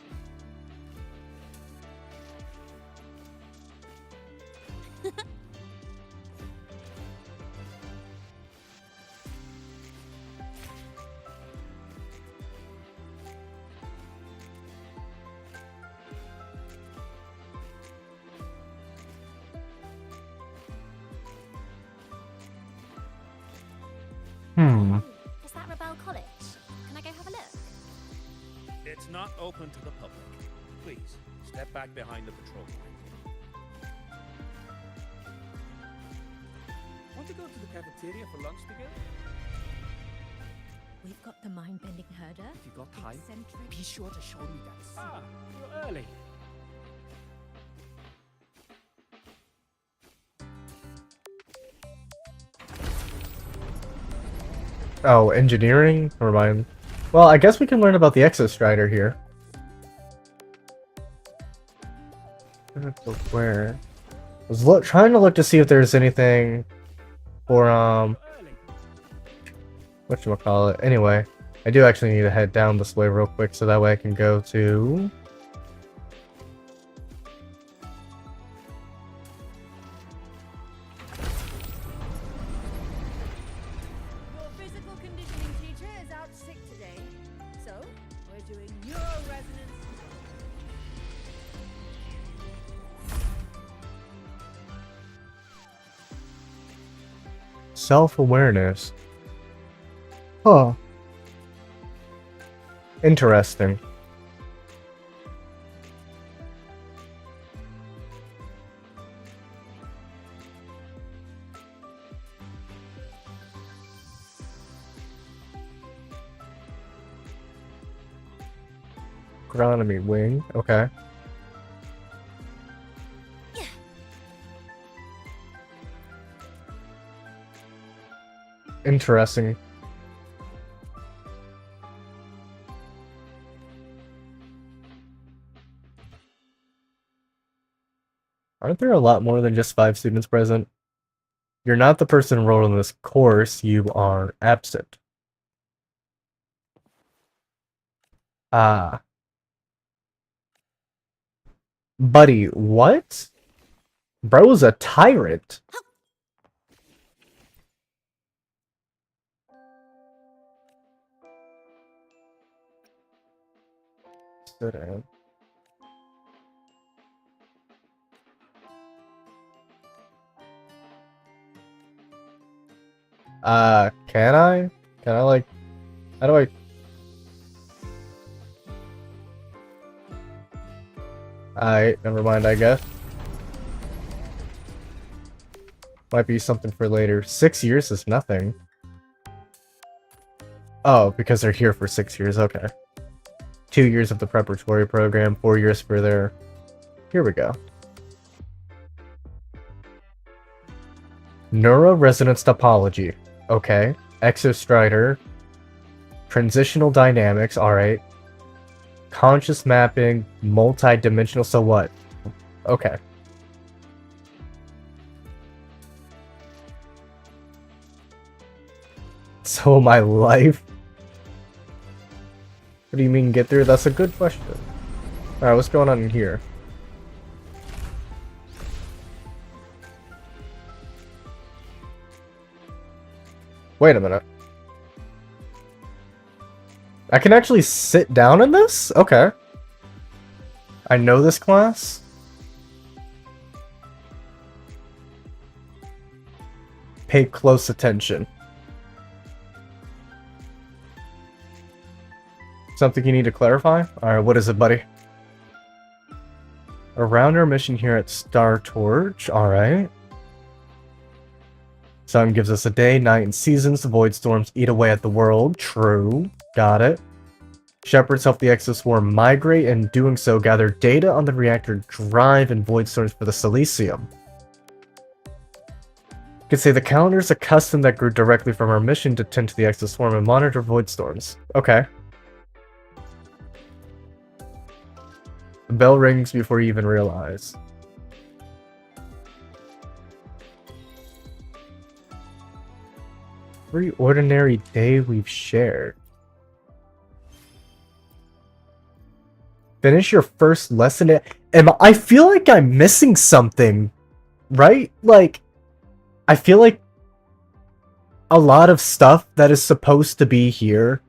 Is that Rebel College? Can I go have a look? It's not open to the public. Please, step back behind the patrol line. Want to go to the cafeteria for lunch together? We've got the mind-bending herder. If you got time, eccentric- be sure to show me that suit. Ah, you're early. Oh, engineering? Never mind. Well, I guess we can learn about the Exostrider here. Where? I was trying to look to see if there's anything for, whatchamacallit. Anyway, I do actually need to head down this way real quick so that way I can go to... Your physical conditioning teacher is out sick today, so we're doing neuroresonance. Self-awareness. Huh. Interesting. Agronomy wing, okay. Interesting. Aren't there a lot more than just 5 students present? You're not the person enrolled in this course, you are absent. Ah. Buddy, what? Bro's a tyrant. Sit down. Can I? Can I, like... How do I... Alright, never mind, I guess. Might be something for later. 6 years is nothing. Oh, because they're here for 6 years, okay. 2 years of the preparatory program, 4 years for their... Here we go. Neuroresonance topology. Okay. Exostrider. Transitional dynamics, alright. Conscious mapping, multi-dimensional, so what? Okay. So my life? What do you mean get through? That's a good question. Alright, what's going on in here? Wait a minute. I can actually sit down in this? Okay. I know this class. Pay close attention. Something you need to clarify? Alright, what is it, buddy? Around our mission here at Star Torch. Alright. Sun gives us a day, night, and seasons. The void storms eat away at the world. True. Got it. Shepherds help the exoswarm migrate, and doing so gather data on the reactor drive and void storms for the Silesium. You could say the calendar is a custom that grew directly from our mission to tend to the exoswarm and monitor void storms. Okay. The bell rings before you even realize. Every ordinary day we've shared. Finish your first lesson. I feel like I'm missing something, right? Like, I feel like a lot of stuff that is supposed to be here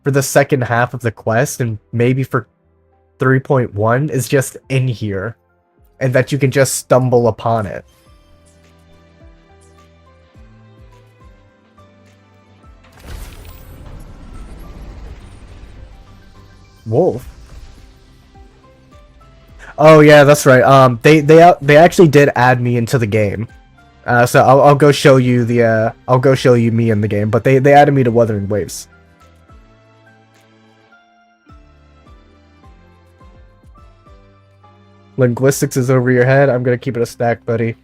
for the second half of the quest and maybe for 3.1 is just in here, and that you can just stumble upon it. Wolf. Oh yeah, that's right. They actually did add me into the game. So I'll go show you the I'll go show you me in the game. But they added me to Wuthering Waves. Linguistics is over your head. I'm gonna keep it a stack, buddy.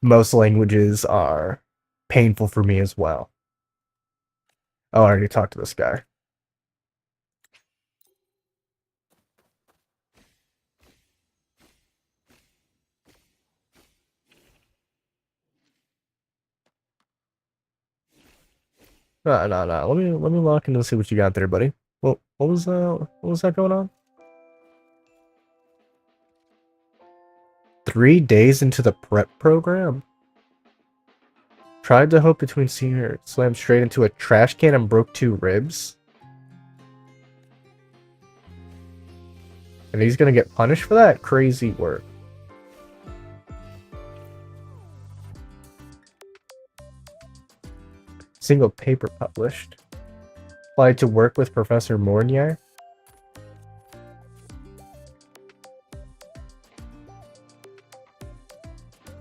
Most languages are painful for me as well. Oh, I already talked to this guy. No. Let me lock in and see what you got there, buddy. What was that going on? 3 days into the prep program? Tried to hope between senior, slammed straight into a trash can and broke 2 ribs. And he's gonna get punished for that? Crazy work. Single paper published. Applied to work with Professor Mornier.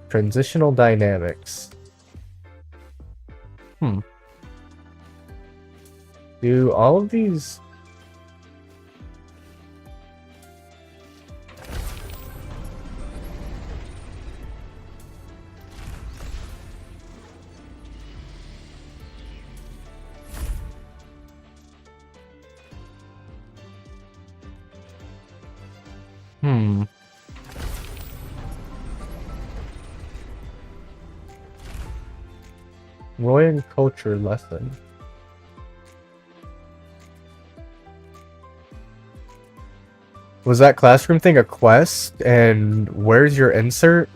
Transitional dynamics. Do all of these... Royan culture lesson. Was that classroom thing a quest? And where's your insert?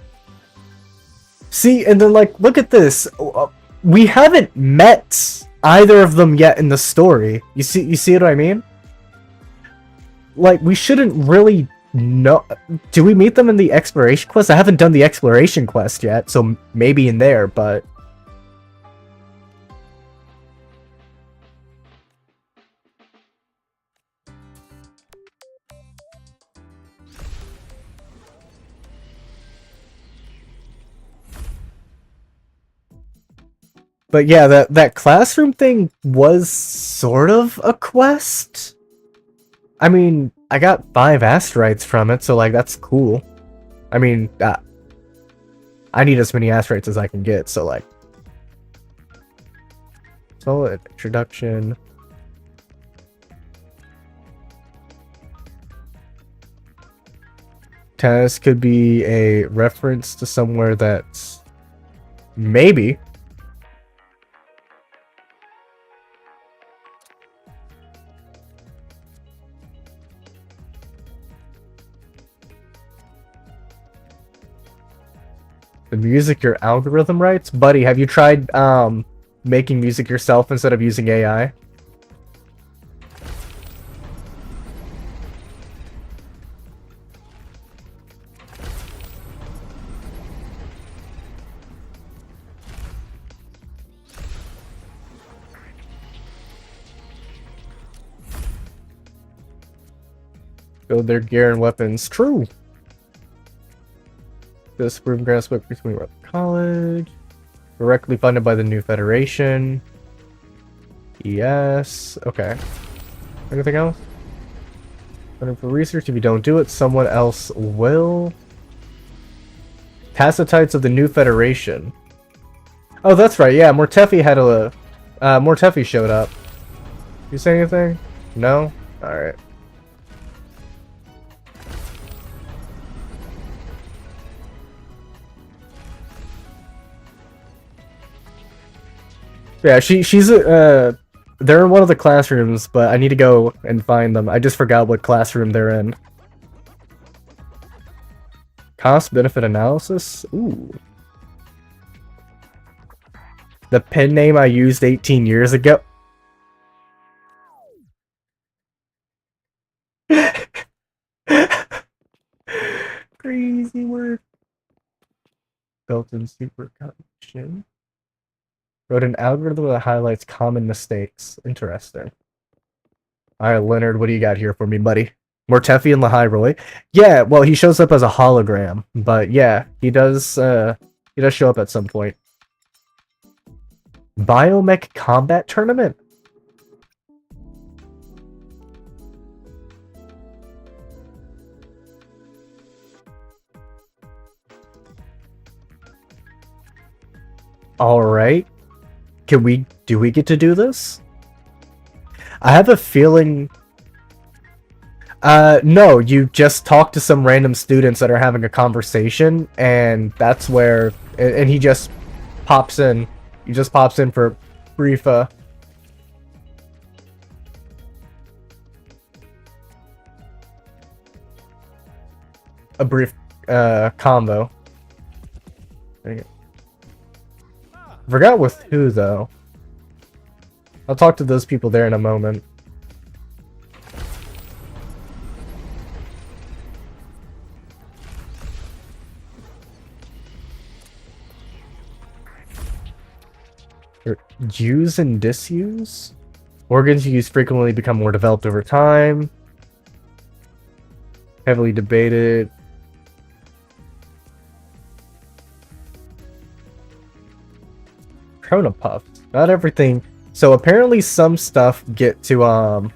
See, and then like, look at this. We haven't met either of them yet in the story. You see what I mean? Like, we shouldn't really know. Do we meet them in the exploration quest? I haven't done the exploration quest yet, so maybe in there, but... But yeah, that classroom thing was sort of a quest. I mean, I got 5 asteroids from it, so like that's cool. I mean, I need as many asteroids as I can get, so like. So introduction. Test could be a reference to somewhere that's maybe. The music your algorithm writes? Buddy, have you tried making music yourself instead of using AI? Build their gear and weapons. True. This proven ground split between college. Directly funded by the New Federation. Yes. Okay. Anything else? Funding for research. If you don't do it, someone else will. Tacitites of the New Federation. Oh, that's right. Yeah, Mortefi had a... Mortefi showed up. You say anything? No? Alright. Yeah, she's they're in one of the classrooms, but I need to go and find them. I just forgot what classroom they're in. Cost benefit analysis? Ooh. The pen name I used 18 years ago. Crazy work. Built-in supercomputation. Wrote an algorithm that highlights common mistakes. Interesting. Alright, Leonard, what do you got here for me, buddy? Mortefi and Lahiroy. Yeah, well, he shows up as a hologram, but yeah, he does show up at some point. Biomech Combat Tournament? Alright. Do we get to do this? I have a feeling... no, you just talk to some random students that are having a conversation, and that's where... And he just pops in. He just pops in for brief, a brief, convo. There you go. Forgot with who, though. I'll talk to those people there in a moment. Use and disuse? Organs used frequently become more developed over time. Heavily debated. Chronopuff. Not everything. So apparently some stuff get to,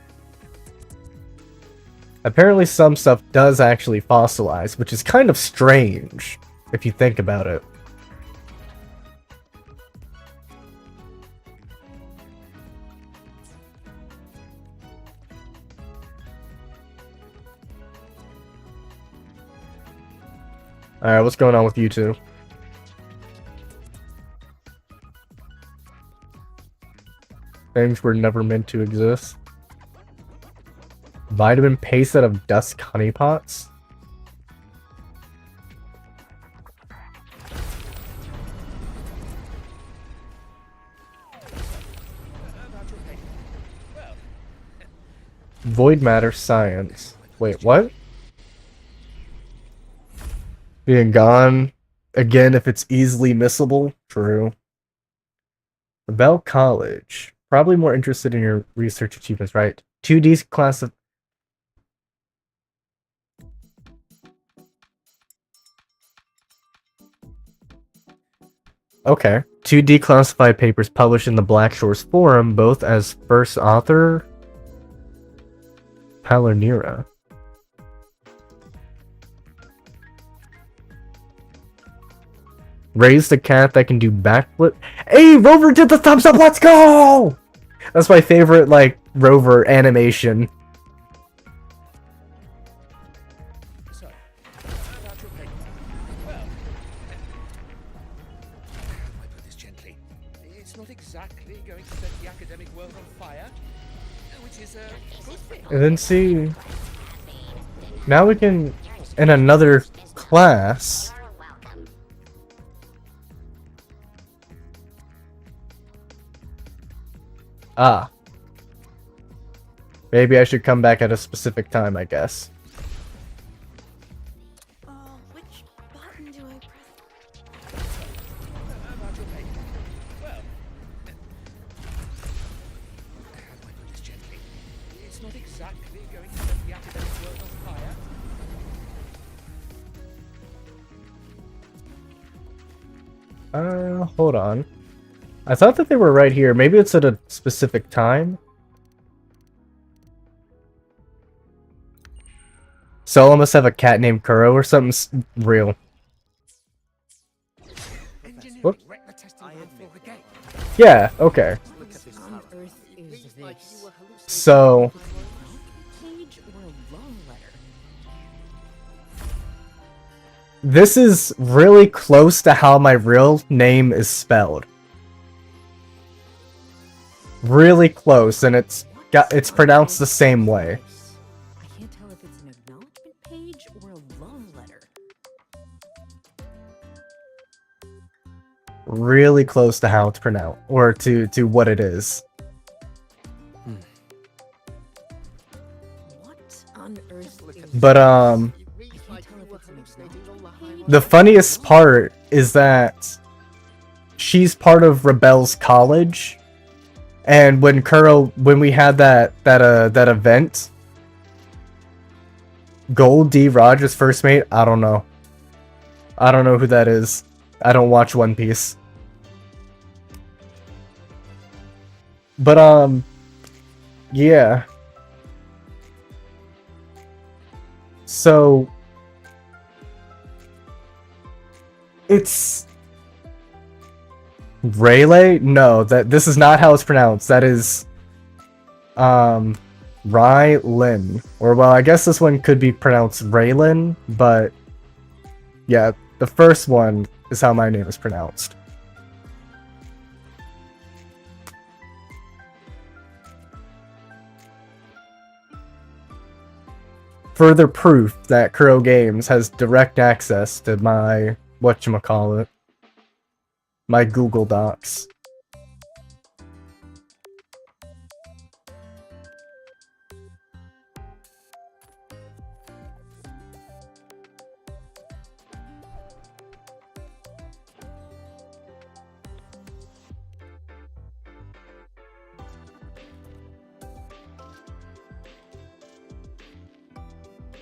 apparently some stuff does actually fossilize, which is kind of strange, if you think about it. Alright, what's going on with you two? Things were never meant to exist. Vitamin paste out of dusk honeypots? Void matter science. Wait, what? Being gone again if it's easily missable? True. Rebel College. Probably more interested in your research achievements, right? 2D's class of... Okay. 2D classified papers published in the Black Shores Forum, both as first author... Palernira. Raised a cat that can do backflip. Hey, Rover did the thumbs up, let's go! That's my favorite, like, Rover animation. So, about your paper. Well, how do I put this gently? It's not exactly going to set the academic world on fire, which is a good thing. And then see... Now we can... In another class... Ah. Maybe I should come back at a specific time, I guess. Which button do I press? About your paper. Well, how do I put this gently? It's not exactly going to set the academic world on fire. Hold on. I thought that they were right here. Maybe it's at a specific time. Solo must have a cat named Kuro or something real. Whoop. Yeah, okay. So... This is really close to how my real name is spelled. Really close, and it's pronounced the same way. I can't tell if it's an acknowledgement page or a love letter. Really close to how it's pronounced, or to what it is. What on earth is... But the funniest part is that she's part of Rebel's college. And when we had that event, Gold D. Rogers' first mate? I don't know. I don't know who that is. I don't watch One Piece. But, yeah. So, it's Rayleigh? No, this is not how it's pronounced. That is, Rylin. Or, well, I guess this one could be pronounced Raylin, but, yeah, the first one is how my name is pronounced. Further proof that Kuro Games has direct access to my whatchamacallit, my Google Docs.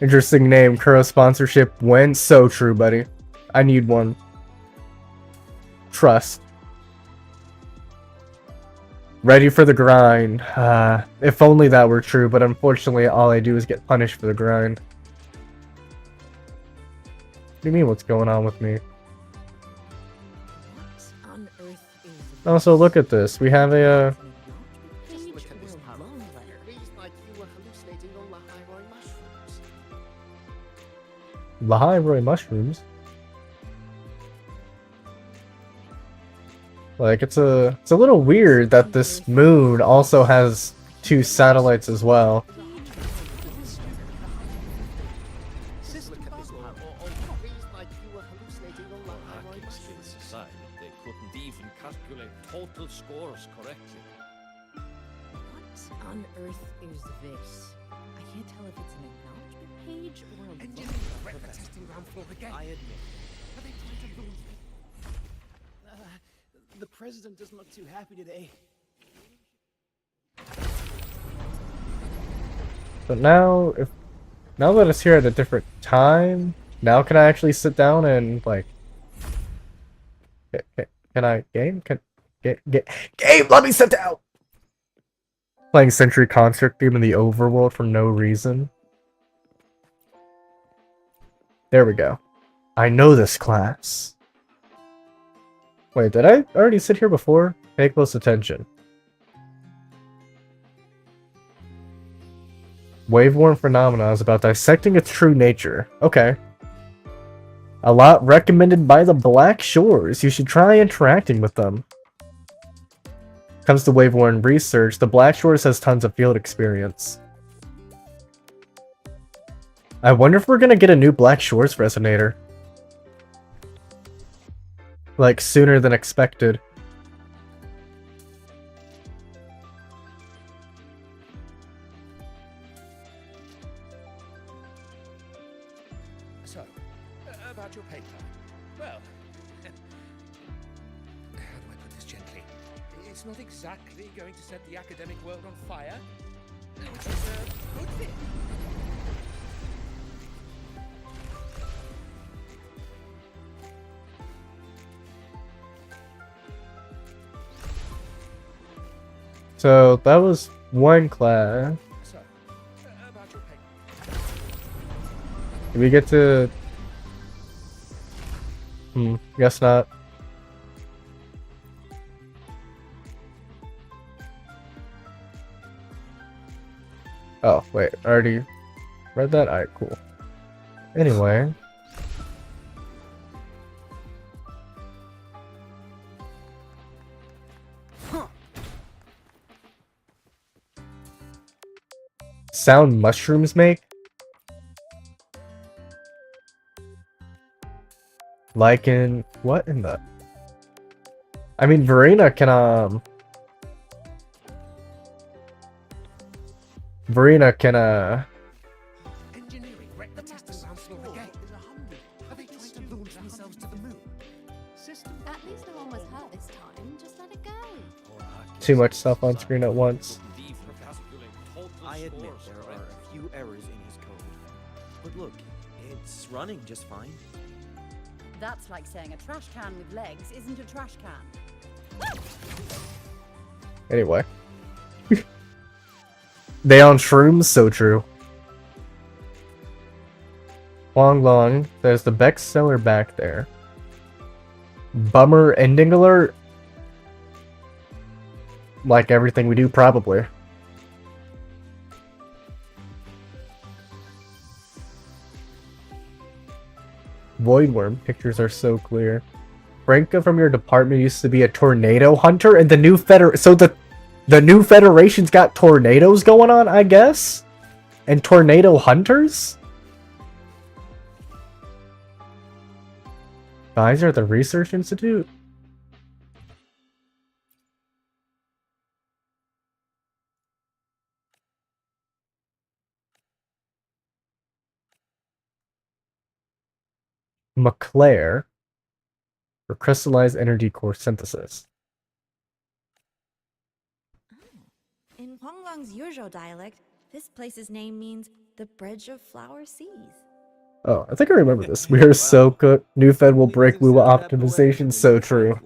Interesting name, Kuro sponsorship. When? So true, buddy. I need one. Trust. Ready for the grind. If only that were true, but unfortunately all I do is get punished for the grind. What do you mean, what's going on with me? Also, look at this. We have a, Lahai mushrooms. Like, it's a little weird that this moon also has 2 satellites as well. They couldn't even calculate total scores correctly. What on earth is this? I can't tell if it's an acknowledgement page or a Engineering wreck the testing ground floor again. I admit. Are they trying to lose me? The president doesn't look too happy today. But now that it's here at a different time, now can I actually sit down and, like, can I game? Game, let me sit down! Playing Century Construct Theme in the overworld for no reason. There we go. I know this class. Wait, did I already sit here before? Pay close attention. Wave-worn phenomena is about dissecting its true nature. Okay. A lot recommended by the Black Shores. You should try interacting with them. Comes to wave-worn research, the Black Shores has tons of field experience. I wonder if we're gonna get a new Black Shores resonator. Like, sooner than expected. So, about your paper. Well, how do I put this gently? It's not exactly going to set the academic world on fire, which is a good thing. So, that was one class. So, about your paper. Did we get to... guess not. Oh, wait, I already read that? Alright, cool. Anyway. Sound mushrooms make? Like in... what in the... I mean, Verena can, Engineering wreck the testing ground floor again. Are they trying to launch themselves to the moon? At least no one was hurt this time. Just let it go. too much stuff on screen at once. I admit there are a few errors in his code. But look, it's running just fine. That's like saying a trash can with legs isn't a trash can. Anyway. They on shrooms? So true. Long Long. There's the bestseller back there. Bummer ending alert? Like everything we do, probably. Voidworm. Pictures are so clear. Franca from your department used to be a tornado hunter, and the new so the new Federation's got tornadoes going on, I guess? And tornado hunters? Advisor at the Research Institute? McClare for crystallized energy core synthesis. In Huanglang's usual dialect, this place's name means the bridge of flower seas. Oh, I think I remember this. We are so cooked. New Fed will break Lua optimization. So true.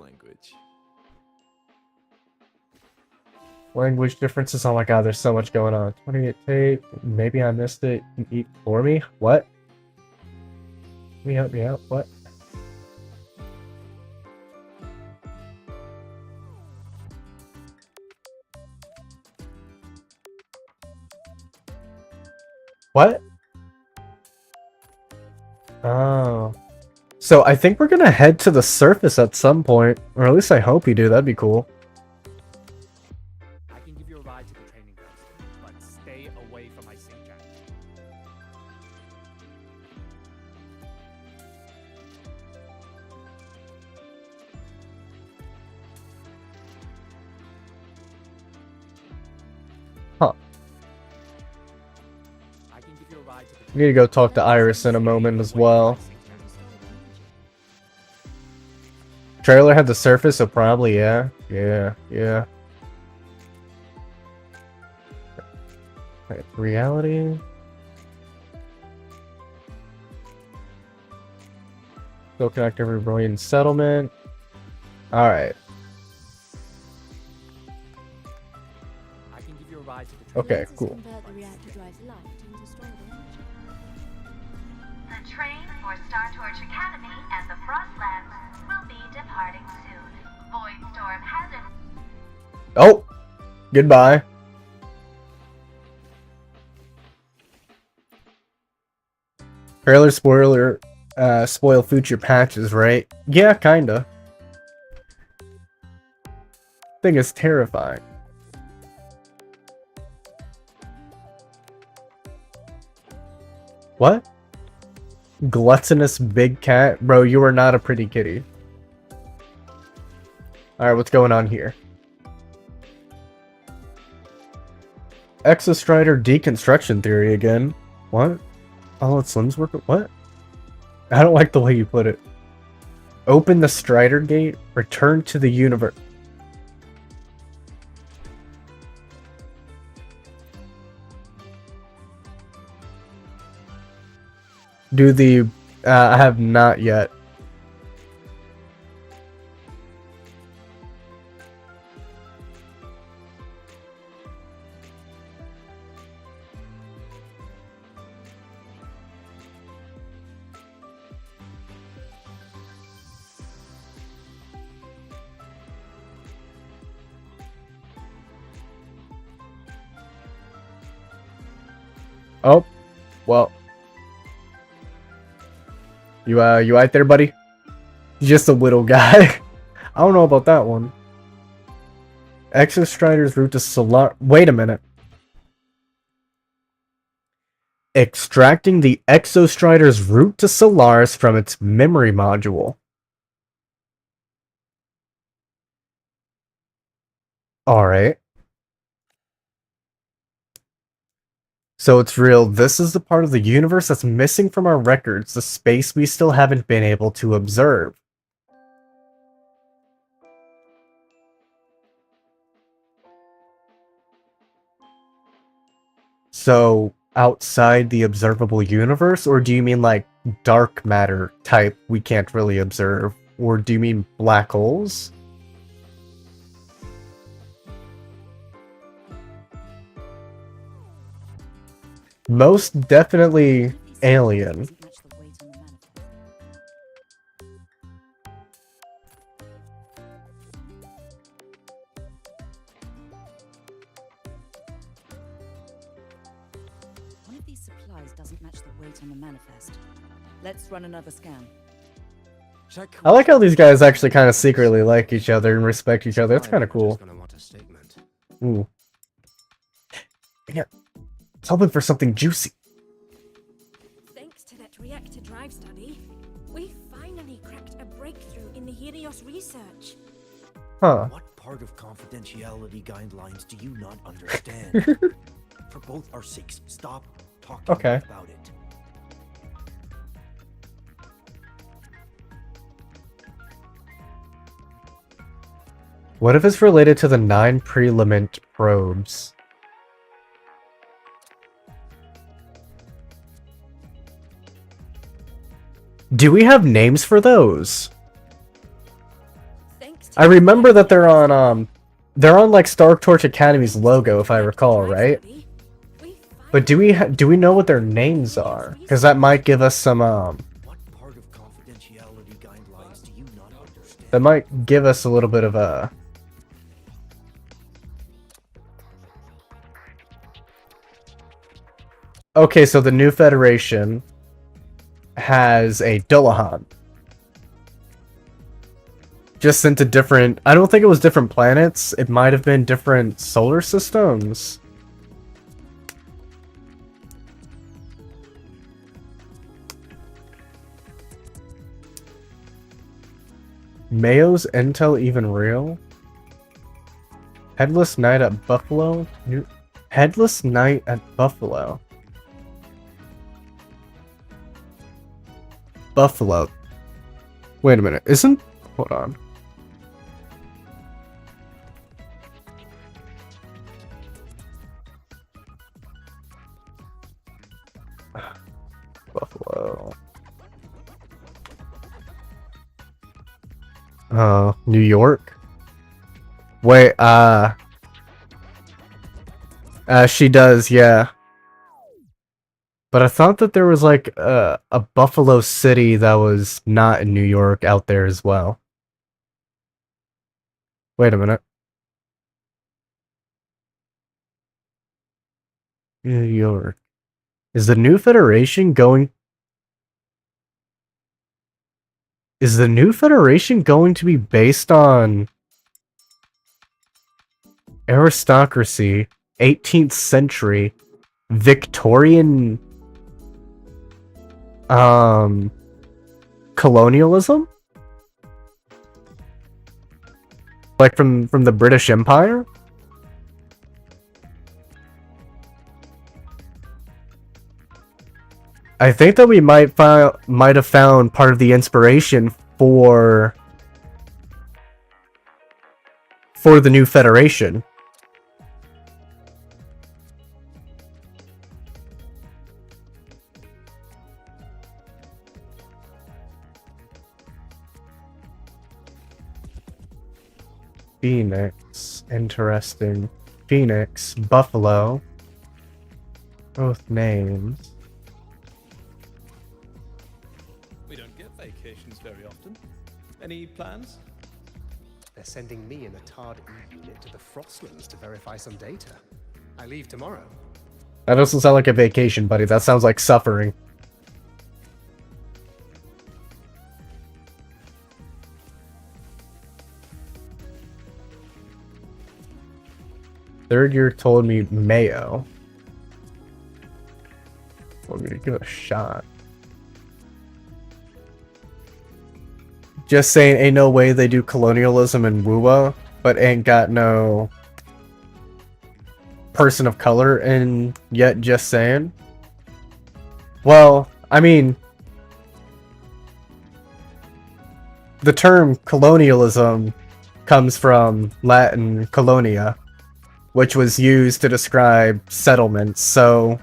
Language differences. Oh my god, there's so much going on. 28 tape. Maybe I missed it. You eat for me? What? Can you help me out? What? What? Oh. So I think we're gonna head to the surface at some point. Or at least I hope we do. That'd be cool. I can give you a ride to the training grounds, but stay away from my sink jack. Huh. I can give you a ride to the We need to go talk to Iris in a moment as well. Trailer had the surface, so probably, yeah. Yeah. Right, reality. Go connect every brilliant settlement. Alright. I can give you a ride to the Okay, cool. The train for Star Torch Academy and the Frostlands will be departing soon. Voidstorm has it. Oh! Goodbye. Trailer spoiler, spoil future patches, right? Yeah, kinda. Thing is terrifying. What? Gluttonous big cat? Bro, you are not a pretty kitty. Alright, what's going on here? Exostrider deconstruction theory again. What? All its limbs work? What? I don't like the way you put it. Open the Strider gate, return to the universe. Do the... I have not yet. Oh, well. You right there, buddy? Just a little guy. I don't know about that one. Exostrider's route to Solar... Wait a minute. Extracting the Exostrider's route to Solaris from its memory module. Alright. So it's real. This is the part of the universe that's missing from our records, the space we still haven't been able to observe. So, outside the observable universe, or do you mean like dark matter type we can't really observe? Or do you mean black holes? Most definitely alien. One of these supplies doesn't match the weight on the manifest. Let's run another scan. I like how these guys actually kind of secretly like each other and respect each other. That's kind of cool. Ooh. Yeah. It's hoping for something juicy. Thanks to that reactor drive study, we finally cracked a breakthrough in the Helios research. Huh. What part of confidentiality guidelines do you not understand? For both our sakes, stop talking about it. What if it's related to the 9 pre-lament probes? Do we have names for those? I remember that they're on like Startorch Academy's logo, if I recall, right? But do we know what their names are? Because that might give us some that might give us a little bit of a Okay, so the new Federation has a Dullahan. Just sent to different... I don't think it was different planets. It might have been different solar systems. Mayo's intel even real? Headless Knight at Buffalo? Headless Knight at Buffalo. Buffalo. Wait a minute, isn't... Hold on. Buffalo. Oh, New York? Wait, she does, yeah. But I thought that there was like a Buffalo City that was not in New York out there as well. Wait a minute. New York. Is the new Federation going... Is the new Federation going to be based on... aristocracy, 18th century, Victorian... colonialism? Like from the British Empire? I think that we might have found part of the inspiration for the new Federation. Phoenix. Interesting. Phoenix. Buffalo. Both names. We don't get vacations very often. Any plans? They're sending me and a TARD unit to the Frostlands to verify some data. I leave tomorrow. That doesn't sound like a vacation, buddy. That sounds like suffering. Third year told me Mayo. We're gonna give it a shot. Just saying, ain't no way they do colonialism in WUA, but ain't got no person of color in yet. Just saying. Well, I mean, the term colonialism comes from Latin colonia, which was used to describe settlements, so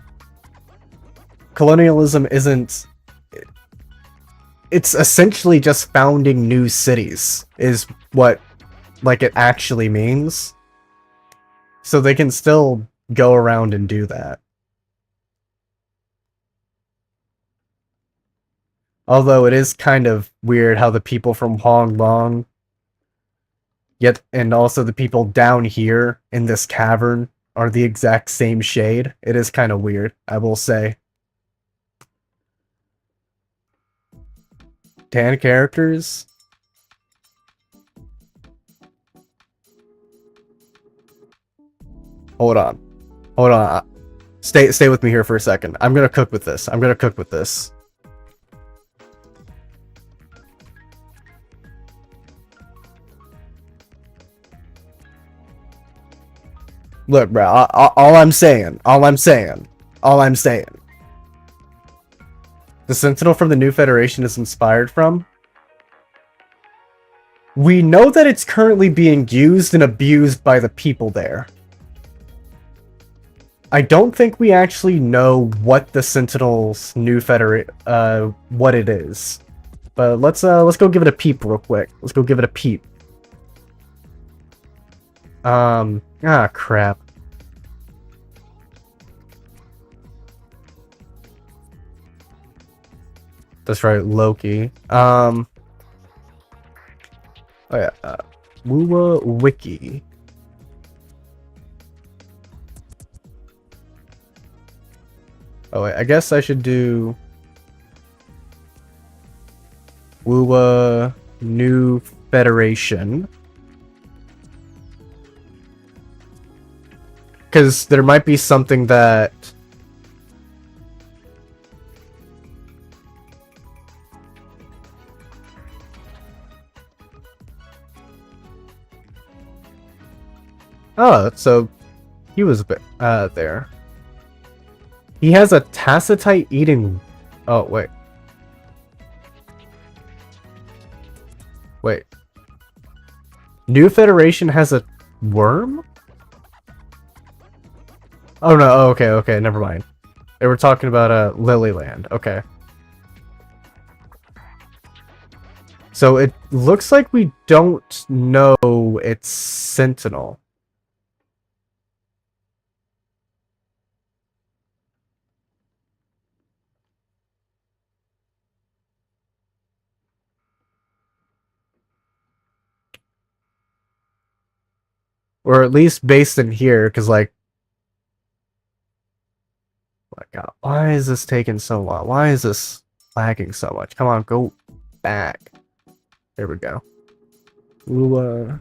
colonialism isn't... It's essentially just founding new cities, is what, like, it actually means. So they can still go around and do that. Although it is kind of weird how the people from Hong Long, and also the people down here in this cavern are the exact same shade. It is kind of weird, I will say. 10 characters? Hold on. Hold on. Stay with me here for a second. I'm gonna cook with this. I'm gonna cook with this. Look, bro, all I'm saying, the Sentinel from the New Federation is inspired from. We know that it's currently being used and abused by the people there. I don't think we actually know what the Sentinel's new what it is. But let's go give it a peep real quick. Let's go give it a peep. Crap. That's right, Loki. Oh yeah, Wuwa Wiki. Oh wait, I guess I should do Wuwa New Federation. Because there might be something that... Oh, so he was a bit there. He has a Tacitite eating... Oh, wait. Wait. New Federation has a worm? Oh no, oh, okay, never mind. They were talking about Lilyland, okay. So it looks like we don't know it's Sentinel. Or at least based in here, because like... My God, why is this taking so long? Why is this lagging so much? Come on, go back. There we go. Ooh,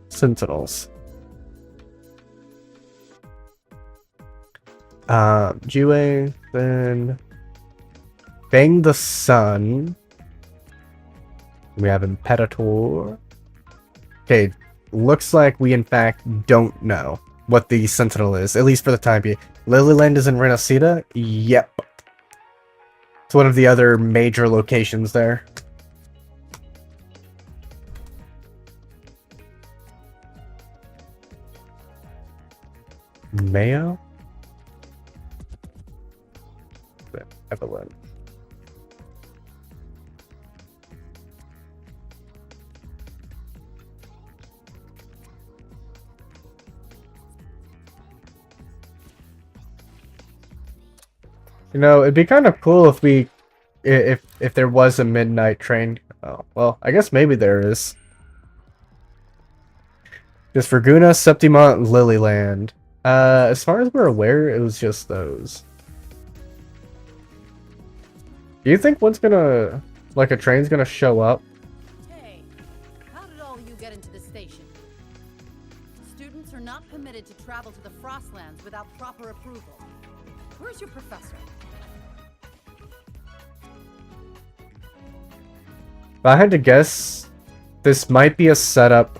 Sentinels. Jue, then... Bang the Sun. We have Imperator. Okay, looks like we in fact don't know what the Sentinel is, at least for the time being. Lilyland is in Renacida? Yep. It's one of the other major locations there. Mayo? Evelyn. You know, it'd be kind of cool if if there was a midnight train. Oh, well, I guess maybe there is. Just Verguna, Septima, and Lilyland. As far as we're aware, it was just those. Do you think one's gonna, like, a train's gonna show up? Hey, how did all of you get into the station? Students are not permitted to travel to the Frostlands without proper approval. Where's your professor? If I had to guess, this might be a setup.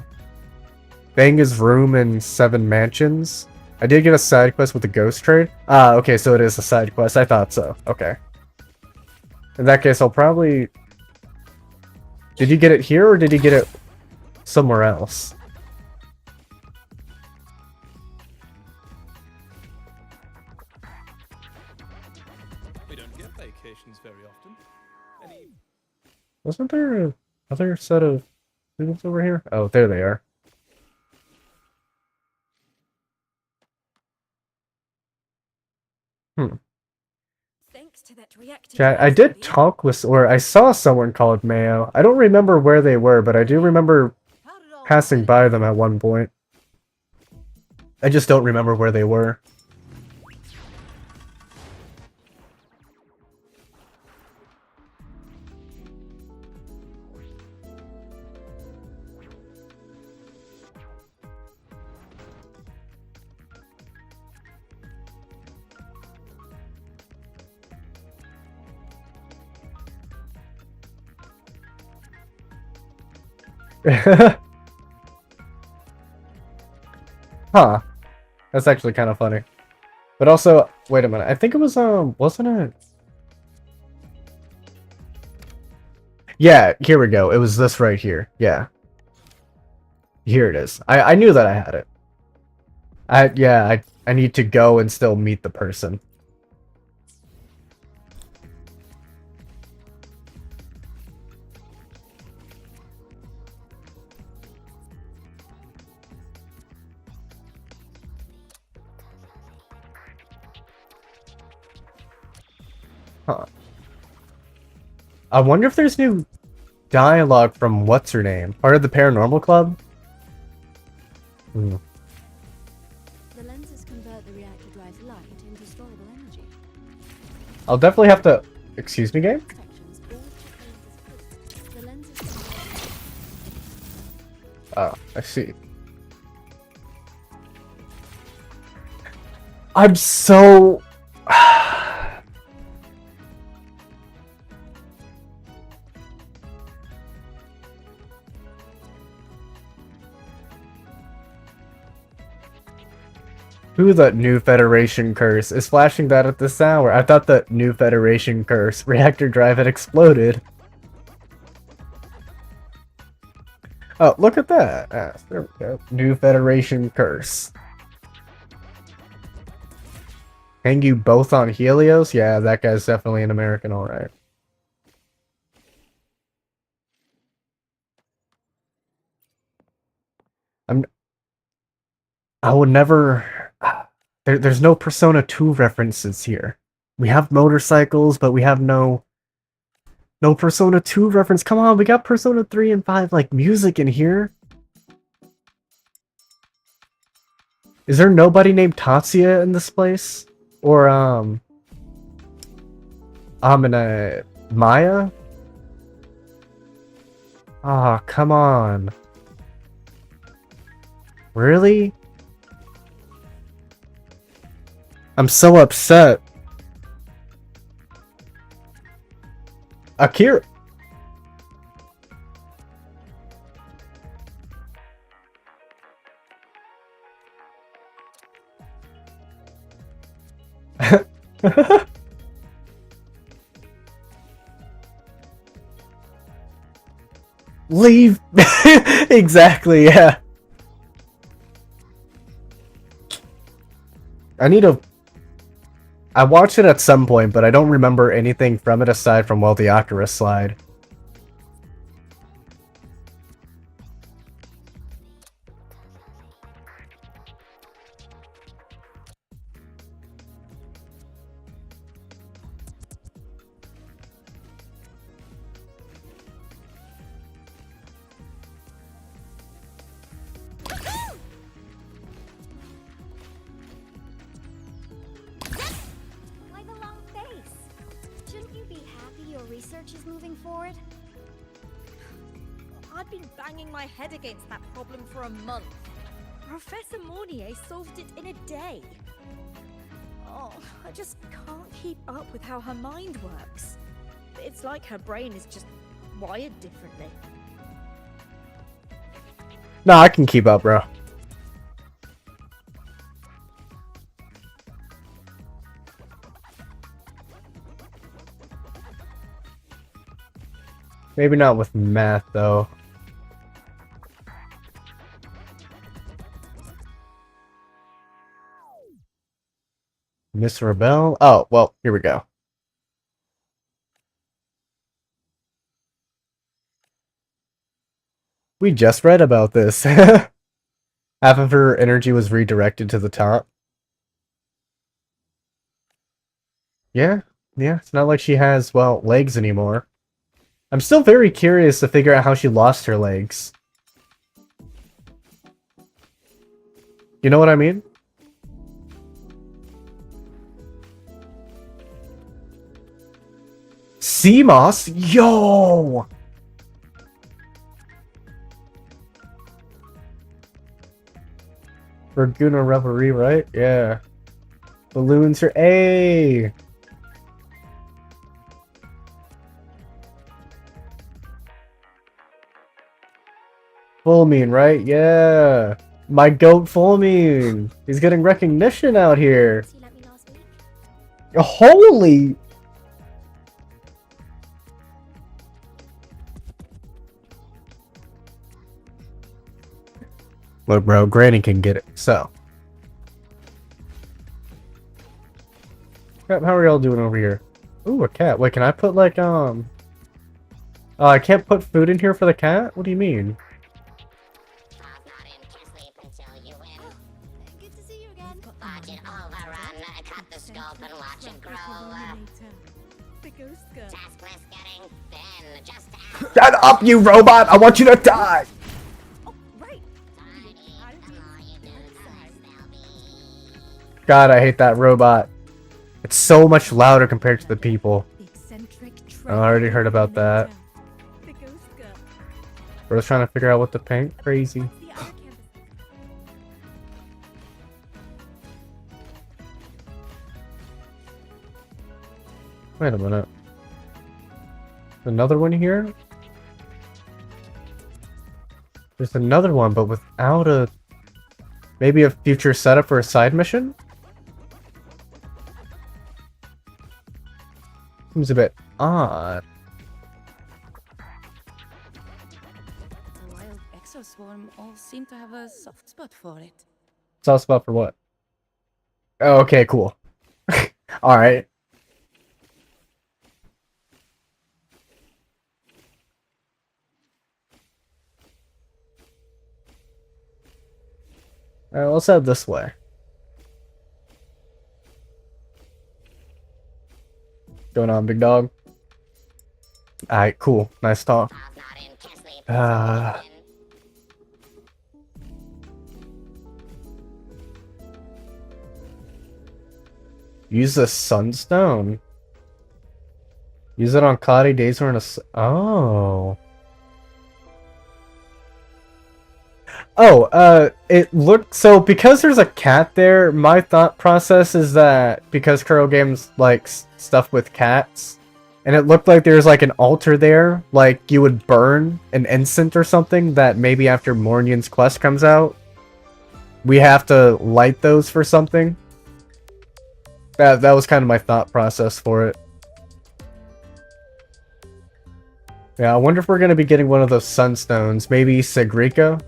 Bang his room in 7 Mansions. I did get a side quest with the ghost trade. Ah, okay, so it is a side quest. I thought so. Okay. In that case, I'll probably... Did you get it here, or did you get it somewhere else? often. Any Wasn't there another set of students over here? Oh, there they are. Hmm. Thanks to that reactor Chat, I drive did study, talk with, or I saw someone called Mayo. I don't remember where they were, but I do remember passing by them at one point. I just don't remember where they were. Huh. That's actually kind of funny. But also, wait a minute. I think it was, wasn't it? Yeah, here we go. It was this right here. Yeah. Here it is. I knew that I had it. I need to go and still meet the person. Huh. I wonder if there's new dialogue from what's her name? Part of the Paranormal Club? Hmm. The lenses convert the reactor drive's light into storable energy. I'll definitely have to... Excuse me, game? The lenses Oh, I see. I'm so... Who the New Federation curse is flashing that at this hour? I thought the New Federation curse reactor drive had exploded. Oh, look at that. Ah, there we go. New Federation curse. Hang you both on Helios? Yeah, that guy's definitely an American, alright. I would never... There's no Persona 2 references here. We have motorcycles, but we have no Persona 2 reference. Come on, we got Persona 3 and 5, like, music in here. Is there nobody named Tatsuya in this place? Or, Maya? Ah, oh, come on. Really? I'm so upset. Akira. Leave. Exactly, yeah. I watched it at some point, but I don't remember anything from it aside from, well, the Akira slide. Why the long face? Shouldn't you be happy your research is moving forward? I've been banging my head against that problem for a month. Professor Mornier solved it in a day. Oh, I just can't keep up with how her mind works. It's like her brain is just wired differently. No, I can keep up, bro. Maybe not with math, though. Miss Rebel? Oh, well, here we go. We just read about this. Half of her energy was redirected to the top. Yeah, it's not like she has, well, legs anymore. I'm still very curious to figure out how she lost her legs. You know what I mean? Sea moss? Yo! Laguna Reverie, right? Yeah. Balloons are A! Full Mean, right? Yeah! My goat Full Mean! He's getting recognition out here! Holy! Look, bro, Granny can get it, so. Crap, how are y'all doing over here? Ooh, a cat. Wait, can I put, like, Oh, I can't put food in here for the cat? What do you mean? Budget overrun. Cut the scope and watch it grow. Task list getting thin. Just Shut up, you robot! I want you to die! God, I hate that robot. It's so much louder compared to the people. I already heard about that. Bro's trying to figure out what to paint. Crazy. Wait a minute. Another one here? There's another one, but without a... Maybe a future setup for a side mission? Seems a bit odd. The wild exoswarm all seem to have a soft spot for it. Soft spot for what? Oh, okay, cool. Alright. Alright, let's head this way. Going on, big dog? Alright, cool. Nice talk. Use the sunstone. Use it on cloudy days or in a... Oh. Oh, it looked... So, because there's a cat there, my thought process is that because Kuro Games likes stuff with cats, and it looked like there's like an altar there, like you would burn an incense or something that maybe after Mornion's quest comes out, we have to light those for something. That was kind of my thought process for it. Yeah, I wonder if we're going to be getting one of those sunstones. Maybe Segrika?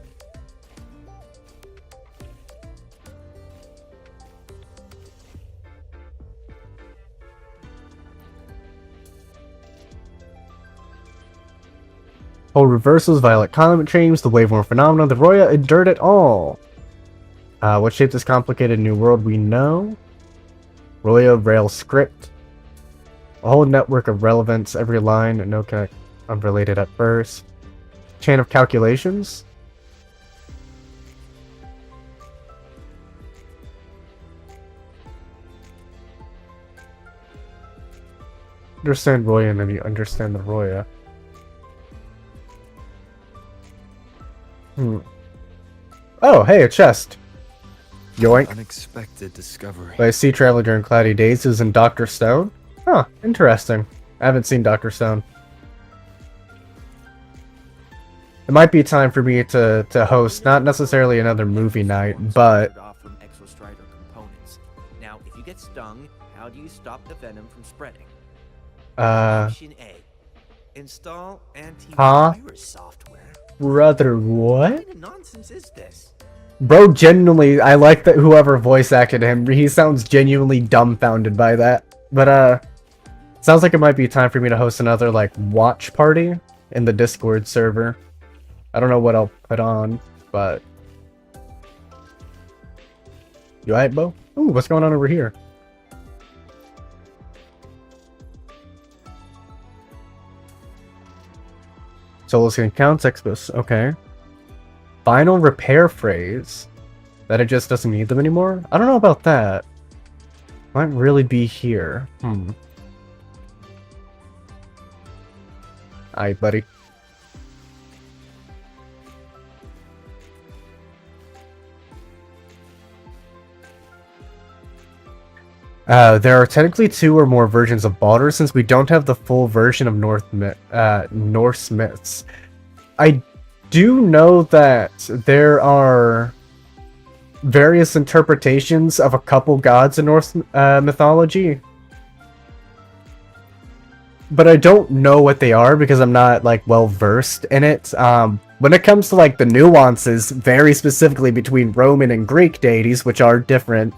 Whole reversals, violent climate change, the waveform phenomenon, the Roya endured it all. What shaped this complicated new world we know? Roya rail script. A whole network of relevance, every line, and no connect, unrelated at first. Chain of calculations? Understand Roya and then you understand the Roya. Oh, hey, a chest. Yoink. Unexpected discovery. By Sea Traveler during cloudy days is in Dr. Stone? Huh, interesting. I haven't seen Dr. Stone. It might be time for me to host, not necessarily another movie night, but... From exostrider components. Now, if you get stung, how do you stop the venom from spreading? Option A. Install antivirus software. Brother, what? What kind of nonsense is this? Bro, genuinely, I like that whoever voice acted him, he sounds genuinely dumbfounded by that. But, sounds like it might be time for me to host another, like, watch party in the Discord server. I don't know what I'll put on, but... You alright, Bo? Ooh, what's going on over here? Solos can count Expos, okay. Final repair phrase. That it just doesn't need them anymore? I don't know about that. Might really be here. Alright, buddy. There are technically 2 or more versions of Baldur since we don't have the full version of Norse myths. I do know that there are various interpretations of a couple gods in Norse mythology. But I don't know what they are because I'm not, like, well versed in it. When it comes to, like, the nuances, very specifically between Roman and Greek deities, which are different,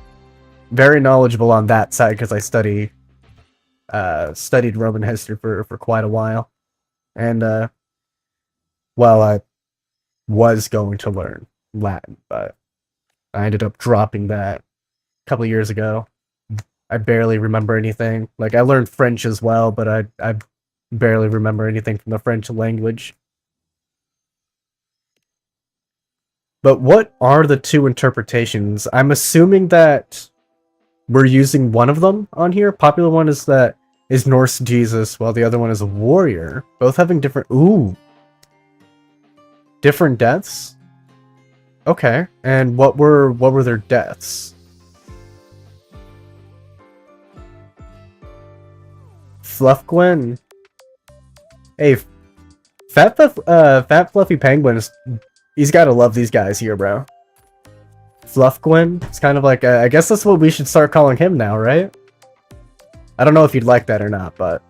very knowledgeable on that side because I studied Roman history for quite a while. And, well, I was going to learn Latin, but I ended up dropping that a couple years ago. I barely remember anything. Like, I learned French as well, but I barely remember anything from the French language. But what are the 2 interpretations? I'm assuming that we're using one of them on here. Popular one is Norse Jesus, while the other one is a warrior. Both having different... Ooh! Different deaths? Okay. And what were their deaths? Fluff Gwen. Hey, Fat Fluffy Penguins. He's gotta love these guys here, bro. Fluff Gwen. It's kind of like, I guess that's what we should start calling him now, right? I don't know if you'd like that or not, but...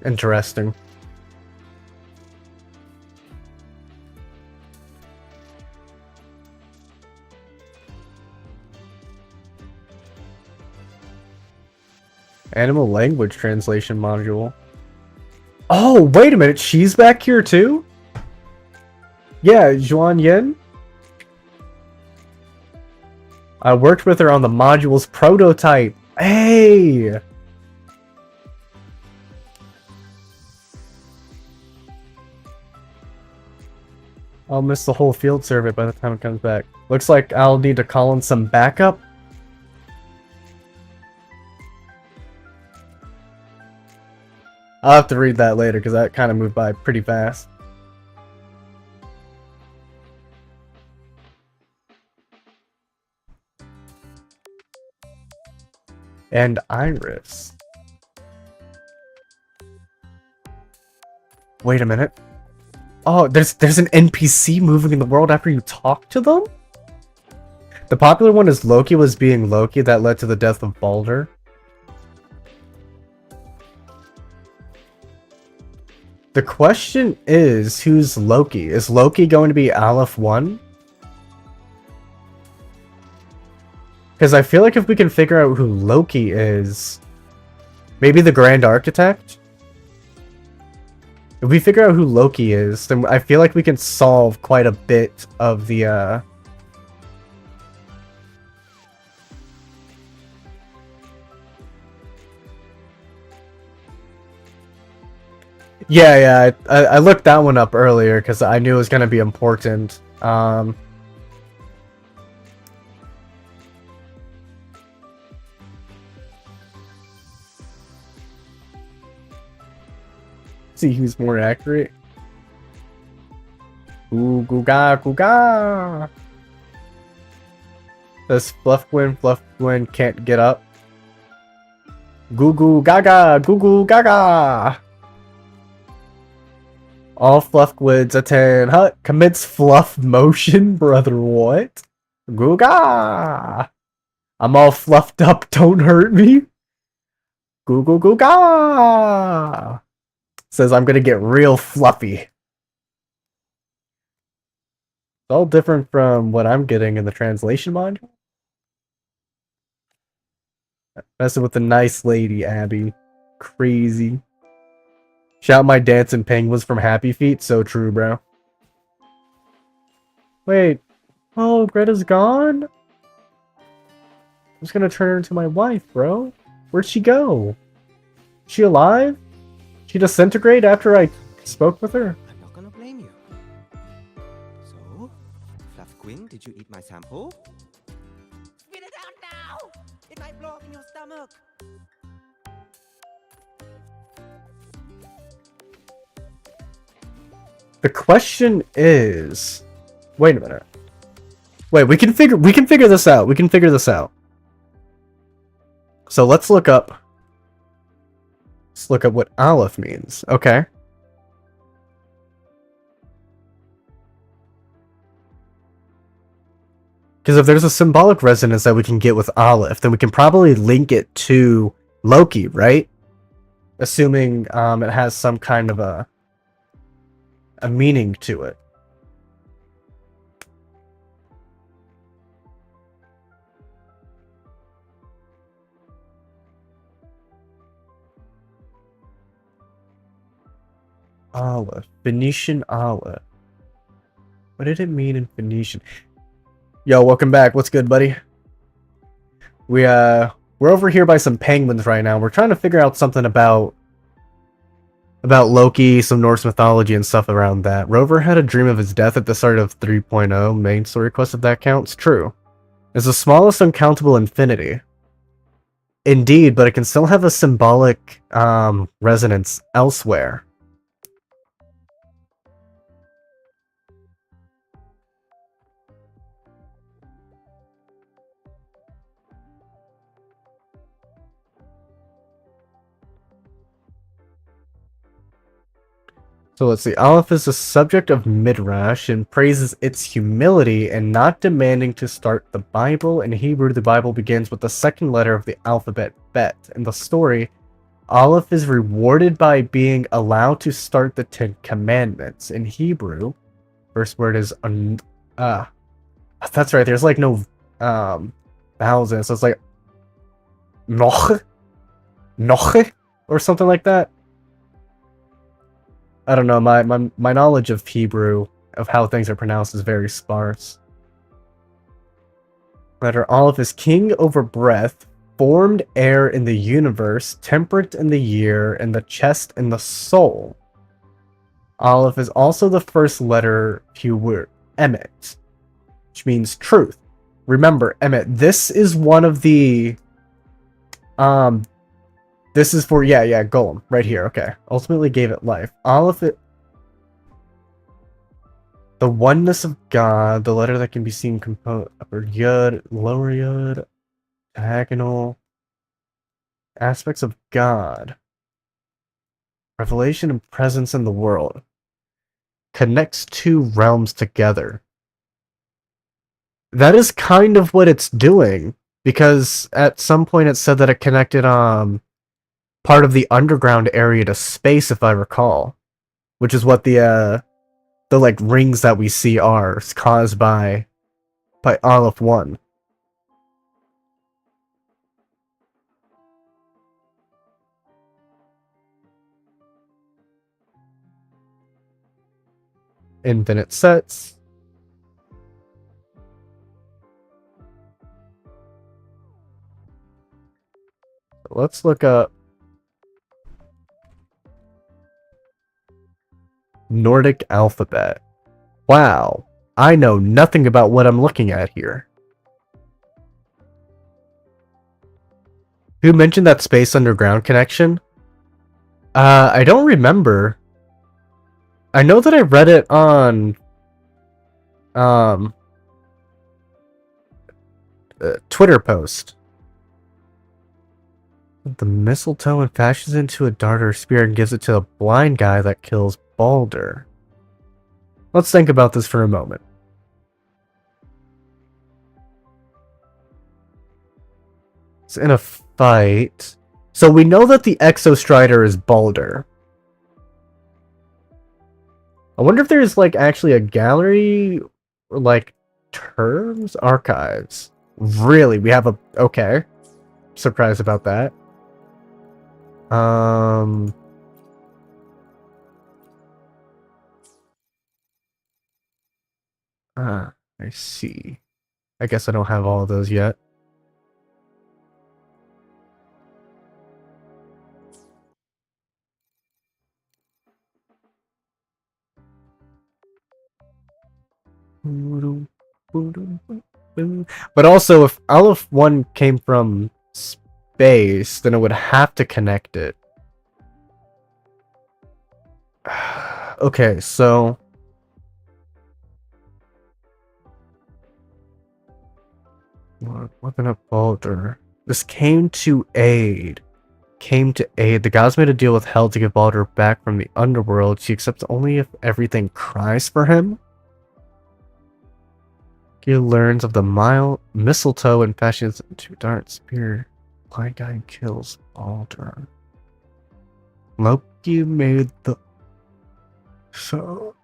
Interesting. Animal language translation module. Oh, wait a minute, she's back here too? Yeah, Zhuan Yin? I worked with her on the module's prototype. Hey! I'll miss the whole field survey by the time it comes back. Looks like I'll need to call in some backup. I'll have to read that later because that kind of moved by pretty fast. And Iris. Wait a minute. Oh, there's an NPC moving in the world after you talk to them? The popular one is Loki was being Loki that led to the death of Baldur. The question is, who's Loki? Is Loki going to be Aleph 1? Because I feel like if we can figure out who Loki is... Maybe the Grand Architect? If we figure out who Loki is, then I feel like we can solve quite a bit of the, Yeah, I looked that one up earlier because I knew it was going to be important. See who's more accurate. Ooh, googa, googa. Does Fluff Gwen can't get up? Goo goo gaga, goo goo gaga. All Fluffquids attend hut commits fluff motion, brother. What? Googa! I'm all fluffed up. Don't hurt me. Goo goo googa! Says I'm gonna get real fluffy. all different from what I'm getting in the translation module. Messing with the nice lady, Abby. Crazy. Shout my dancing penguins from Happy Feet. So true, bro. Wait. Oh, Greta's gone? I was gonna turn her into my wife, bro. Where'd she go? She alive? She disintegrate after I spoke with her? I'm not gonna blame you. So, Fluff Queen, did you eat my sample? Spit it out now! It might blow up in your stomach. The question is... Wait a minute. Wait, we can figure this out. We can figure this out. So let's look up what Aleph means. Okay. Because if there's a symbolic resonance that we can get with Aleph, then we can probably link it to Loki, right? Assuming it has some kind of a meaning to it. Aleph. Phoenician Aleph. What did it mean in Phoenician? Yo, welcome back. What's good, buddy? We're over here by some penguins right now. We're trying to figure out something about Loki, some Norse mythology and stuff around that. Rover had a dream of his death at the start of 3.0. Main story quest, if that counts. True. It's the smallest uncountable infinity. Indeed, but it can still have a symbolic resonance elsewhere. So let's see. Aleph is the subject of Midrash and praises its humility and not demanding to start the Bible. In Hebrew, the Bible begins with the second letter of the alphabet, Bet. In the story, Aleph is rewarded by being allowed to start the 10 Commandments. In Hebrew, first word is that's right. There's like no vowels in it, so it's like noch, or something like that. I don't know, my knowledge of Hebrew, of how things are pronounced, is very sparse. Letter Aleph is king over breath, formed air in the universe, temperate in the year, and the chest and the soul. Aleph is also the first letter pure, Emet, which means truth. Remember, Emet, this is one of the... This is for, yeah, Golem, right here, okay. Ultimately gave it life. Aleph, the oneness of God, the letter that can be seen composed, upper Yud, lower Yud, diagonal, aspects of God, revelation and presence in the world, connects two realms together. That is kind of what it's doing, because at some point it said that it connected, part of the underground area to space, if I recall, which is what the like rings that we see are caused by Aleph 1. Infinite sets. Let's look up Nordic alphabet. Wow, I know nothing about what I'm looking at here. Who mentioned that space underground connection? I don't remember. I know that I read it on Twitter post. The mistletoe and fashions into a dart or spear and gives it to the blind guy that kills Balder. Let's think about this for a moment. It's in a fight. So we know that the Exostrider is Balder. I wonder if there's like actually a gallery like terms archives. Really, we have a okay. Surprised about that. I see. I guess I don't have all of those yet. But also, if Aleph 1 came from space, then it would have to connect it. Okay, so... Weapon of Baldur. This came to aid. The gods made a deal with Hell to get Baldur back from the underworld. She accepts only if everything cries for him. He learns of the mistletoe and fashions into dart spear. Blind guy kills Baldur. Loki made the... So...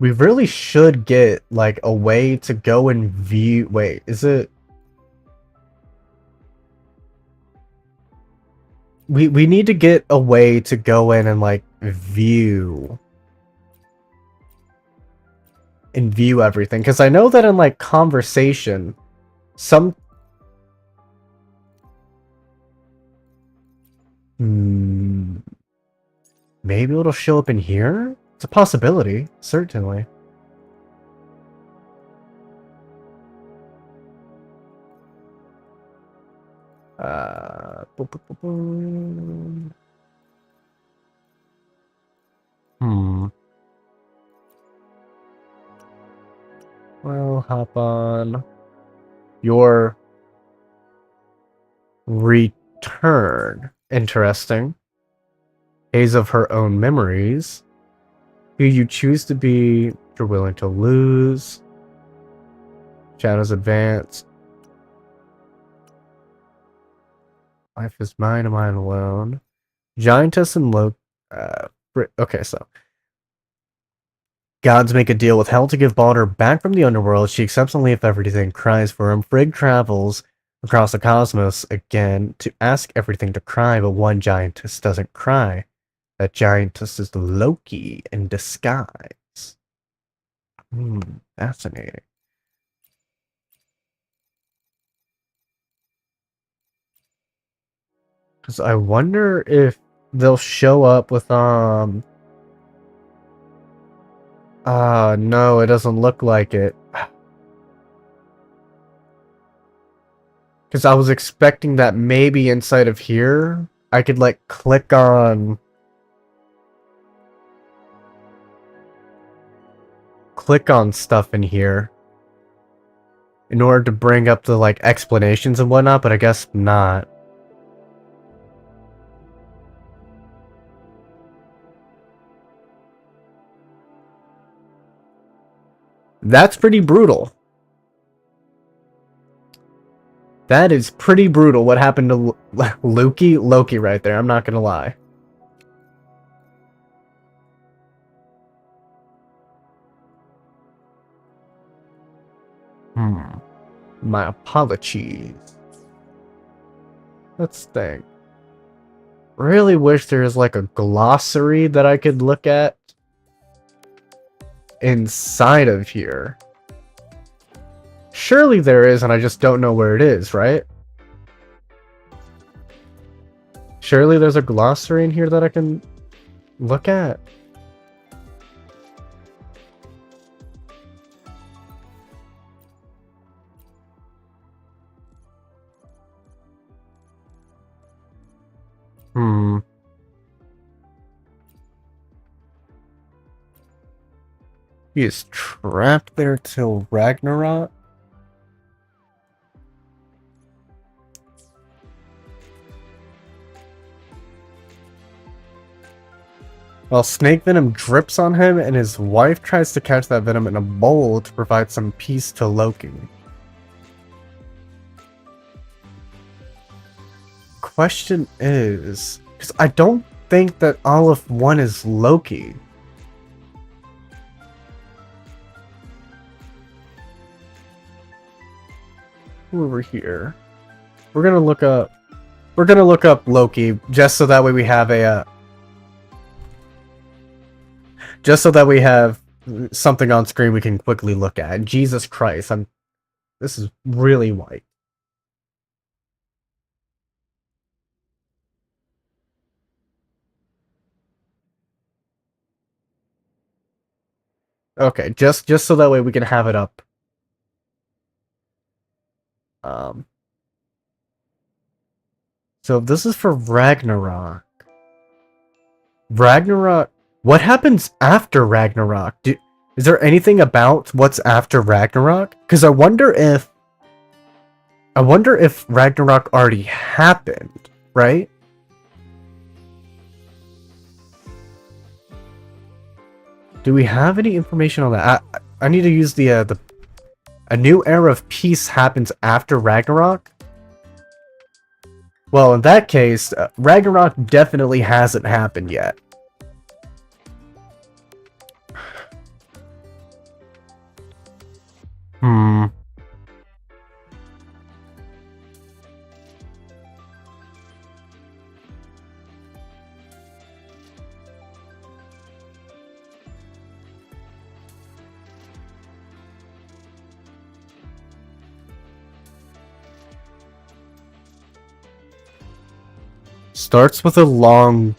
We really should get, like, a way to go and view... Wait, is it... We need to get a way to go in and, like, view... And view everything. Because I know that in, like, conversation, some... Maybe it'll show up in here? It's a possibility, certainly. Well, hop on. Your return. Interesting. Haze of her own memories. Who you choose to be, you're willing to lose. Shadows advance. Life is mine and mine alone. Giantess and okay, so. Gods make a deal with Hell to give Baldur back from the underworld. She accepts only if everything cries for him. Frigg travels across the cosmos again to ask everything to cry, but one giantess doesn't cry. That giantess is Loki in disguise. Fascinating. Because I wonder if they'll show up with, no, it doesn't look like it. Because I was expecting that maybe inside of here, I could, like, click on stuff in here in order to bring up the, like, explanations and whatnot, but I guess not. That's pretty brutal. That is pretty brutal what happened to Loki right there, I'm not gonna lie. My apologies. Let's think. Really wish there was like a glossary that I could look at inside of here. Surely there is, and I just don't know where it is, right? Surely there's a glossary in here that I can look at. He is trapped there till Ragnarok? While snake venom drips on him, and his wife tries to catch that venom in a bowl to provide some peace to Loki. Question is, because I don't think that all of one is Loki. Over here, we're gonna look up Loki just so that way we have a just so that we have something on screen we can quickly look at. Jesus Christ, this is really white. Okay, just so that way we can have it up. So this is for Ragnarok. Ragnarok. What happens after Ragnarok? Is there anything about what's after Ragnarok? Because I wonder if Ragnarok already happened, right? Do we have any information on that? I need to use a new era of peace happens after Ragnarok. Well, in that case, Ragnarok definitely hasn't happened yet. Starts with a long...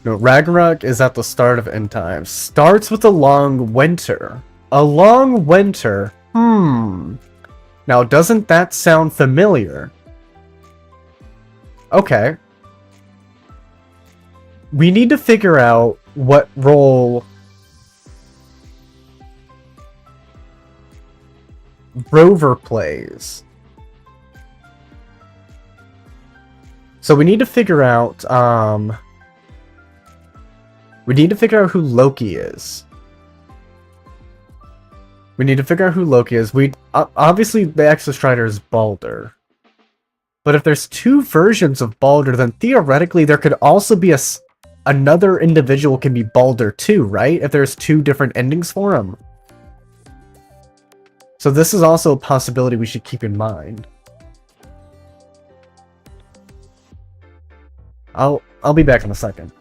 No, Ragnarok is at the start of end times. Starts with a long winter. A long winter? Now, doesn't that sound familiar? Okay. We need to figure out what role Rover plays. So we need to figure out, who Loki is. We need to figure out who Loki is. Obviously, the Exostrider is Balder. But if there's two versions of Balder, then theoretically there could also be another individual can be Balder too, right? If there's two different endings for him. So this is also a possibility we should keep in mind. I'll be back in a second.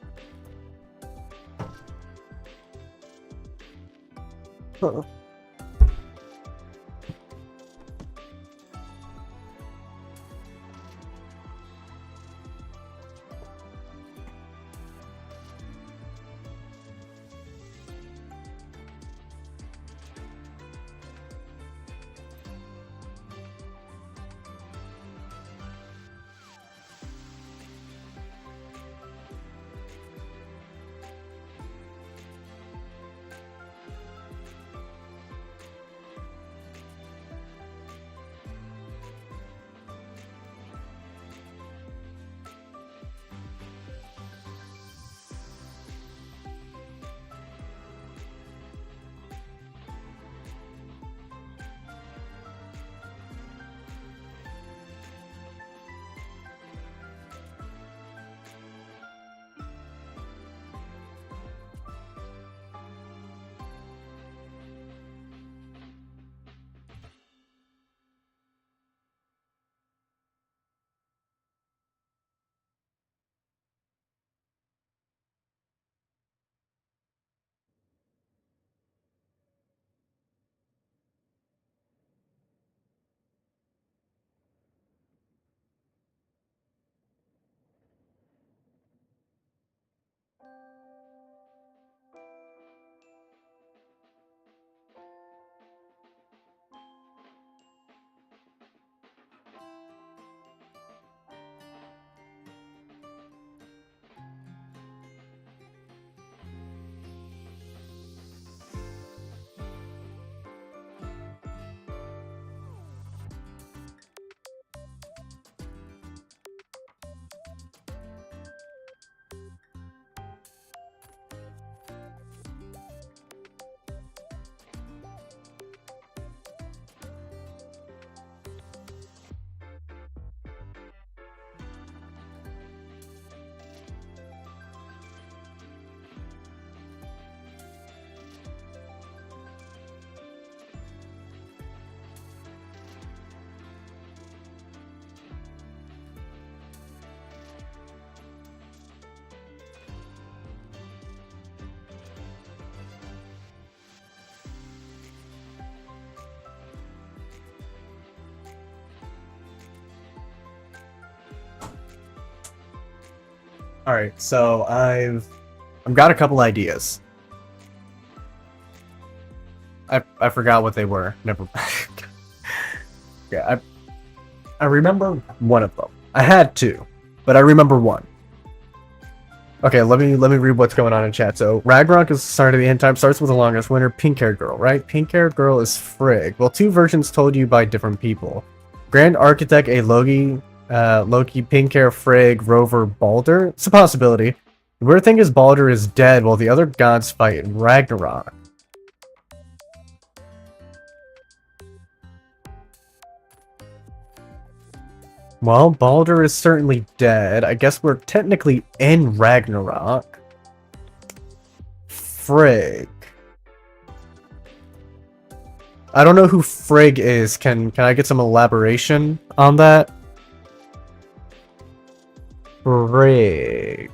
Alright, so I've got a couple ideas. I forgot what they were. Never. Yeah, I remember one of them. I had two, but I remember one. Okay, let me read what's going on in chat. So Ragnarok is the start of the end time. Starts with the longest winter. Pink-haired girl, right? Pink-haired girl is Frigg. Well, two versions told you by different people. Grand Architect, a Loki, pink-hair, Frigg, Rover, Balder. It's a possibility. The weird thing is Balder is dead while the other gods fight in Ragnarok. Well, Balder is certainly dead. I guess we're technically in Ragnarok. Frigg. I don't know who Frigg is. Can I get some elaboration on that? Frigg.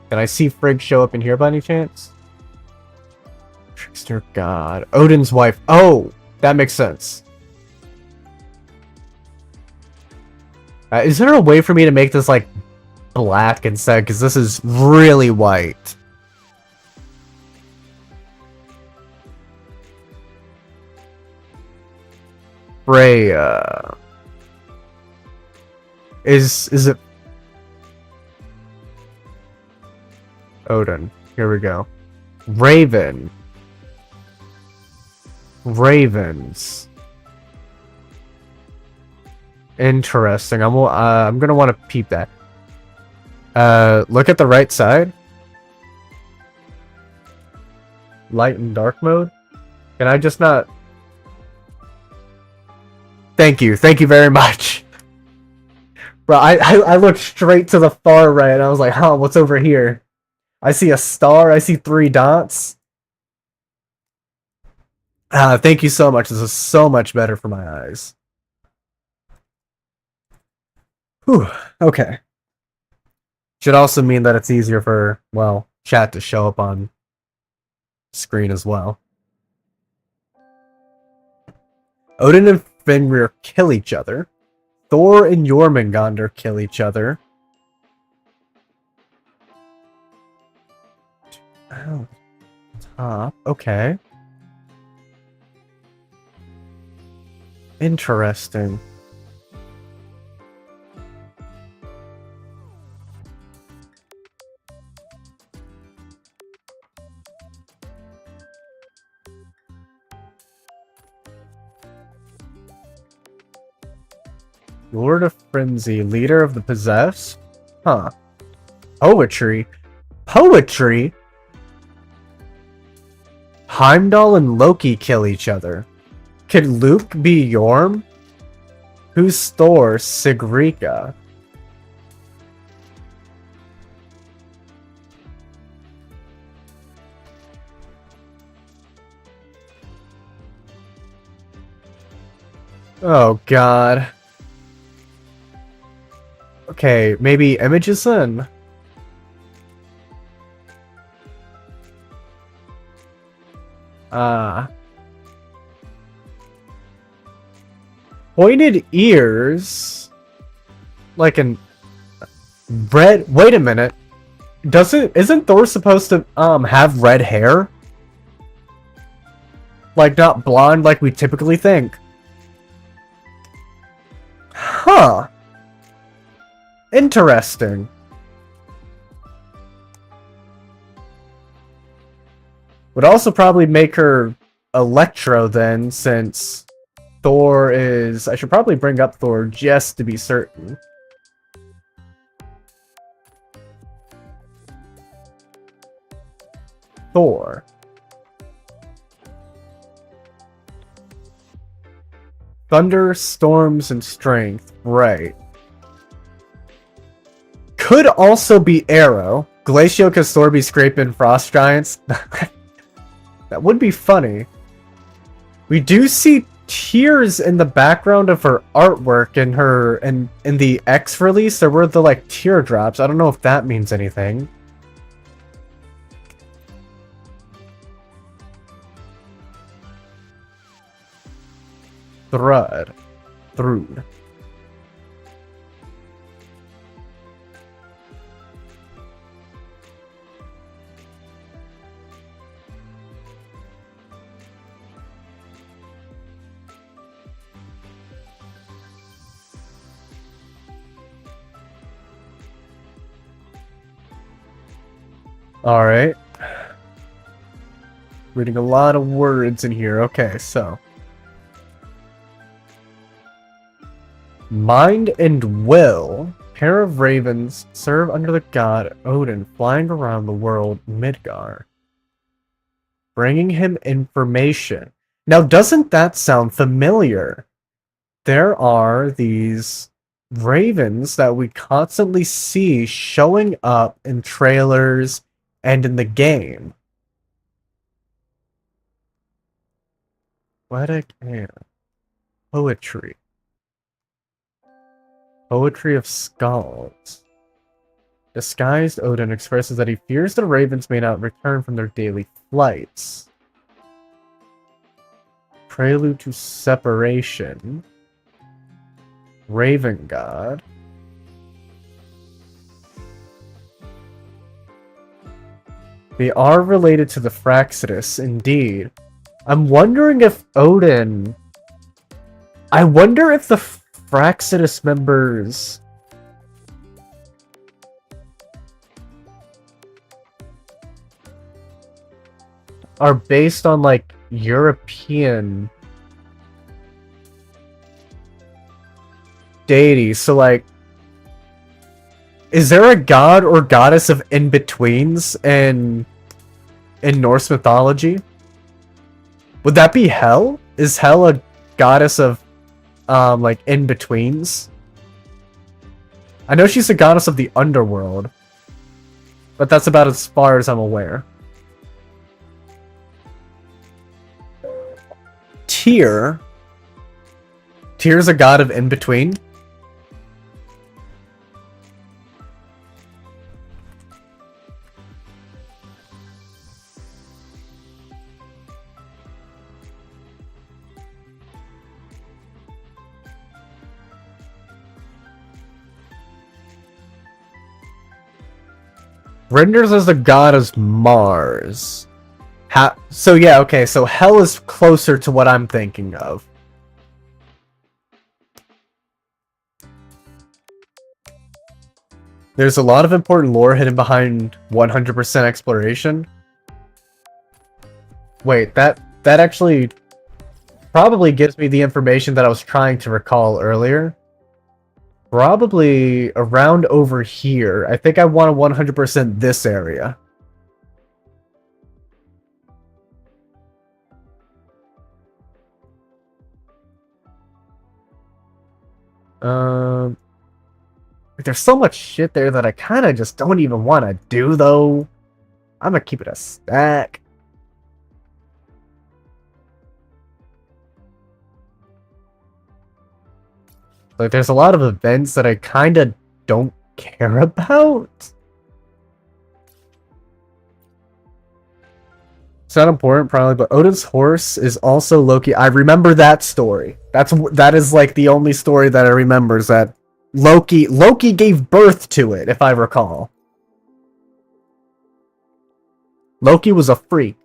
Can I see Frigg show up in here by any chance? Trickster god. Odin's wife. Oh, that makes sense. Is there a way for me to make this, like, black instead? Because this is really white. Freya. Is it... Odin. Here we go. Raven. Ravens. Interesting. I'm gonna want to peep that. Look at the right side. Light and dark mode. Can I just not? Thank you very much. Bro, I looked straight to the far right and I was like, huh, what's over here? I see a star, I see 3 dots. Thank you so much. This is so much better for my eyes. Whew, okay. Should also mean that it's easier for, well, chat to show up on screen as well. Odin and Fenrir kill each other. Thor and Jormungandr kill each other. Oh, top. Okay. Interesting. Lord of Frenzy, leader of the possessed? Huh. Poetry? Poetry? Heimdall and Loki kill each other. Could Luke be Yorm? Who's Thor? Sigrika. Oh god. Okay, maybe images then? Pointed ears? Like an red... Wait a minute. Isn't Thor supposed to, have red hair? Like, not blonde like we typically think. Huh. Interesting. Would also probably make her Electro then, since Thor is... I should probably bring up Thor just to be certain. Thor. Thunder, storms, and strength. Right. Could also be Arrow. Glacio because Thor be scraping frost giants. That would be funny. We do see tears in the background of her artwork in the X release. There were the like teardrops. I don't know if that means anything. Thrud. Alright. Reading a lot of words in here. Okay, so. Mind and will. Pair of ravens serve under the god Odin, flying around the world Midgar, bringing him information. Now, doesn't that sound familiar? There are these ravens that we constantly see showing up in trailers and in the game. Poetic air. Poetry. Poetry of Skalds. Disguised Odin expresses that he fears the ravens may not return from their daily flights. Prelude to Separation. Raven God. They are related to the Fraxidus, indeed. I'm wondering if Odin... I wonder if the Fraxidus members... are based on, like, European deities. So, like, is there a god or goddess of in-betweens in Norse mythology? Would that be Hel? Is Hel a goddess of, like, in-betweens? I know she's a goddess of the underworld, but that's about as far as I'm aware. Tyr. Tyr's a god of in-between? Renders as the god of Mars. So yeah, okay, so Hel is closer to what I'm thinking of. There's a lot of important lore hidden behind 100% exploration. Wait, that actually probably gives me the information that I was trying to recall earlier. Probably around over here. I think I want to 100% this area. There's so much shit there that I kind of just don't even want to do, though. I'm gonna keep it a stack. Like, there's a lot of events that I kind of don't care about. It's not important, probably, but Odin's horse is also Loki. I remember that story. That is like the only story that I remember, is that Loki gave birth to it, if I recall. Loki was a freak.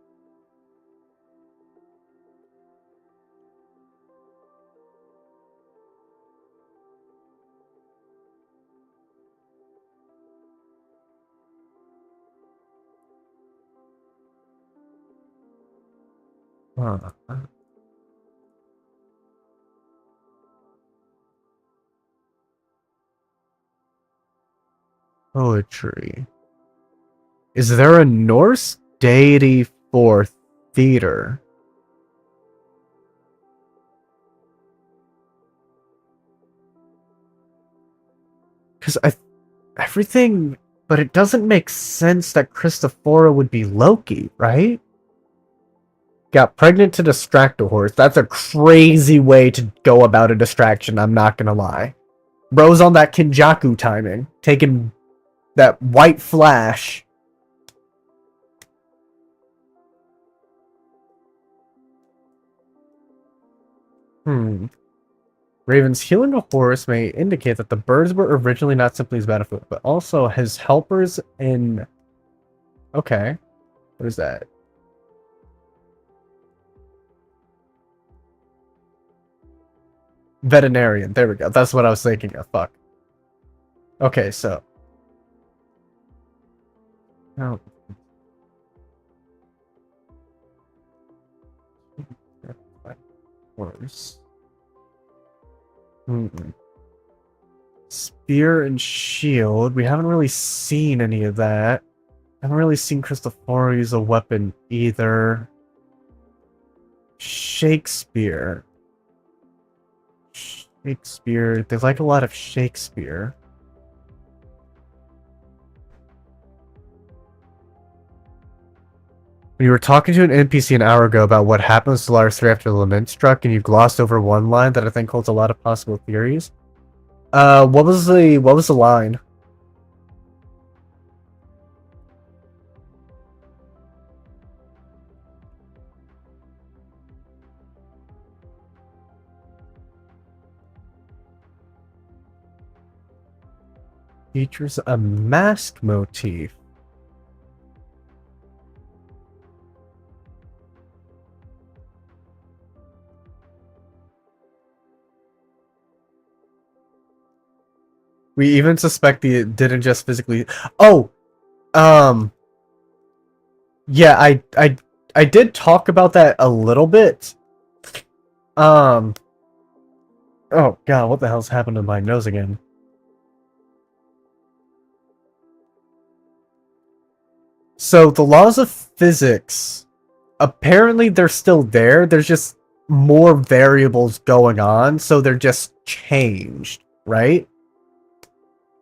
Huh. Poetry. Is there a Norse deity for theater? Because everything, but it doesn't make sense that Christophora would be Loki, right? Got pregnant to distract a horse. That's a crazy way to go about a distraction, I'm not gonna lie. Bro's on that Kinjaku timing, taking that white flash. Raven's healing a horse may indicate that the birds were originally not simply his battlefield, but also his helpers in... Okay. What is that? Veterinarian. There we go. That's what I was thinking of. Fuck. Okay, so... Oh. worse. Spear and shield. We haven't really seen any of that. Haven't really seen Christopher use a weapon either. Shakespeare. Shakespeare. They like a lot of Shakespeare. When you were talking to an NPC an hour ago about what happens to Solaris 3 after the lament struck, and you glossed over one line that I think holds a lot of possible theories. What was the line? Features a mask motif. We even suspect it didn't just physically. Oh, yeah, I did talk about that a little bit. Oh god, what the hell's happened to my nose again? So the laws of physics, apparently they're still there. There's just more variables going on, so they're just changed, right?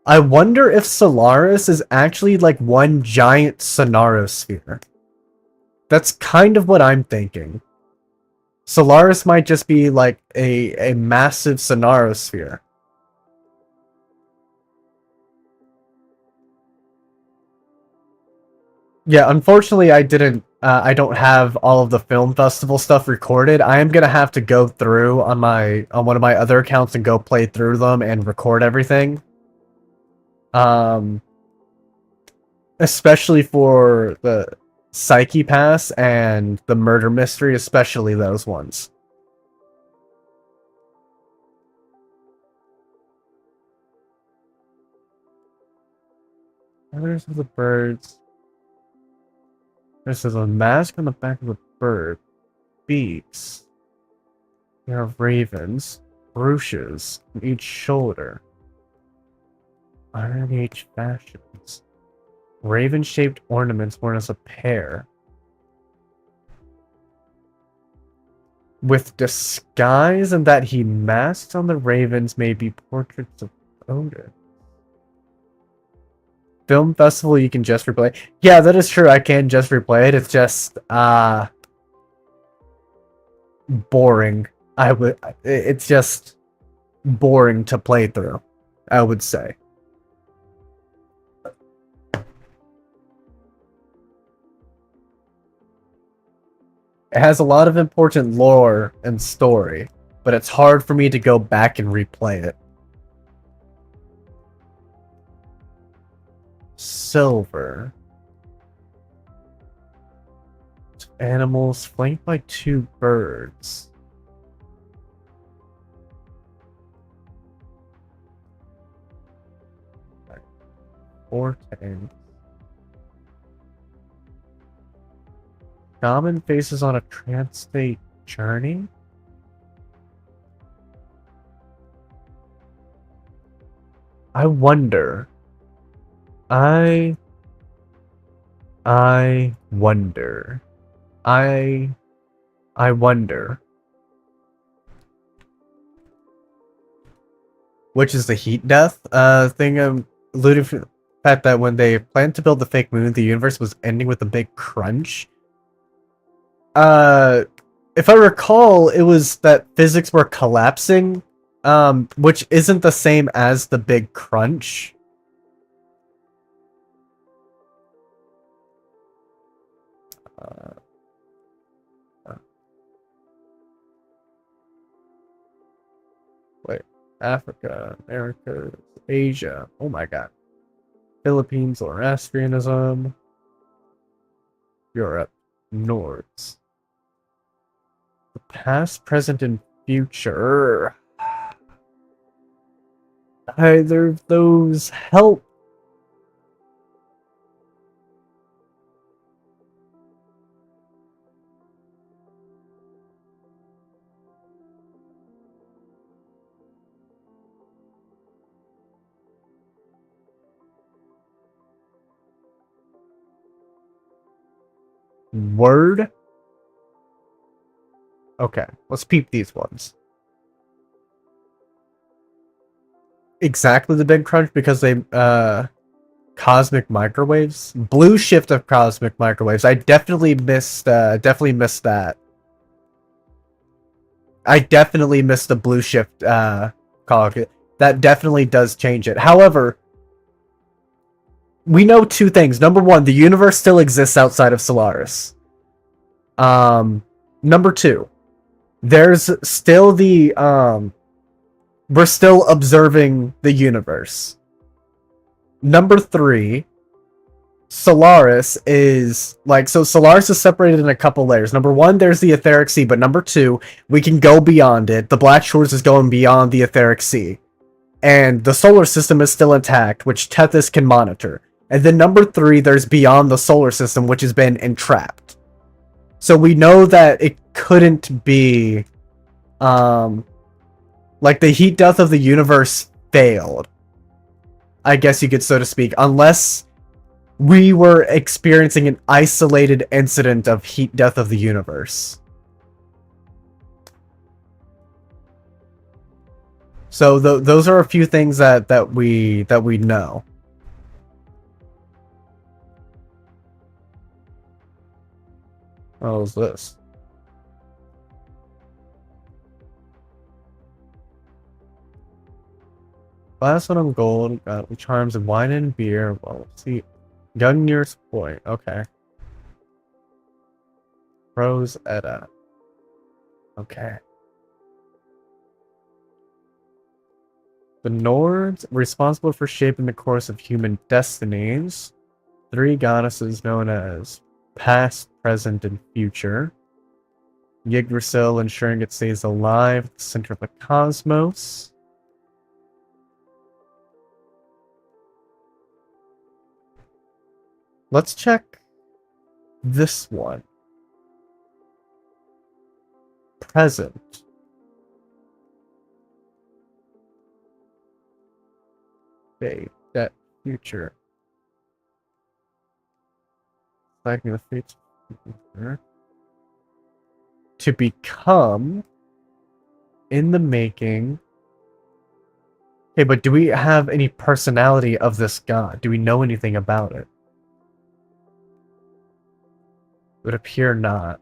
I wonder if Solaris is actually like one giant sonarosphere. That's kind of what I'm thinking. Solaris might just be like a massive sonarosphere. Yeah, unfortunately I don't have all of the film festival stuff recorded. I am gonna have to go through on one of my other accounts and go play through them and record everything. Especially for the Psyche Pass and the Murder Mystery, especially those ones. Others of the birds. This is a mask on the back of the bird. Beaks. There are ravens. Brooches on each shoulder. Iron Age fashions. Raven-shaped ornaments worn as a pair. With disguise and that he masks on the ravens may be portraits of Odin. Film festival you can just replay. Yeah, that is true. I can just replay it. It's just boring. It's just boring to play through, I would say. It has a lot of important lore and story, but it's hard for me to go back and replay it. Silver. Animals flanked by two birds. Vortex. Shaman faces on a trans-state journey? I wonder. I wonder. I wonder. Which is the heat death thing I'm alluding to the fact that when they planned to build the fake moon, the universe was ending with a big crunch. If I recall, it was that physics were collapsing, which isn't the same as the big crunch. Wait, Africa, America, Asia. Oh my god. Philippines, Zoroastrianism. Europe, Nords. The past, present, and future. Either of those help. Word? Okay, let's peep these ones. Exactly the big crunch because they, cosmic microwaves? Blue shift of cosmic microwaves. I definitely missed that. I definitely missed the blue shift, call. That definitely does change it. However, we know two things. Number one, the universe still exists outside of Solaris. Number two, there's still the, we're still observing the universe. Number three, Solaris is like, so Solaris is separated in a couple layers. Number one, there's the etheric sea, but number two, we can go beyond it. The Black Shores is going beyond the etheric sea. And the solar system is still intact, which Tethys can monitor. And then number three, there's beyond the solar system, which has been entrapped. So we know that it couldn't be, like the heat death of the universe failed, I guess you could so to speak, unless we were experiencing an isolated incident of heat death of the universe. So those are a few things that we know. What was this? Last one on gold, charms of wine and beer. Well, let's see. Young nearest point. Okay. Rose Edda. Okay. The Nords, responsible for shaping the course of human destinies. 3 goddesses known as past, present, and future. Yggdrasil ensuring it stays alive, the center of the cosmos. Let's check this one. Present. Fate. That future. Lacking the fates. To become. In the making. Okay, but do we have any personality of this god? Do we know anything about it? It would appear not.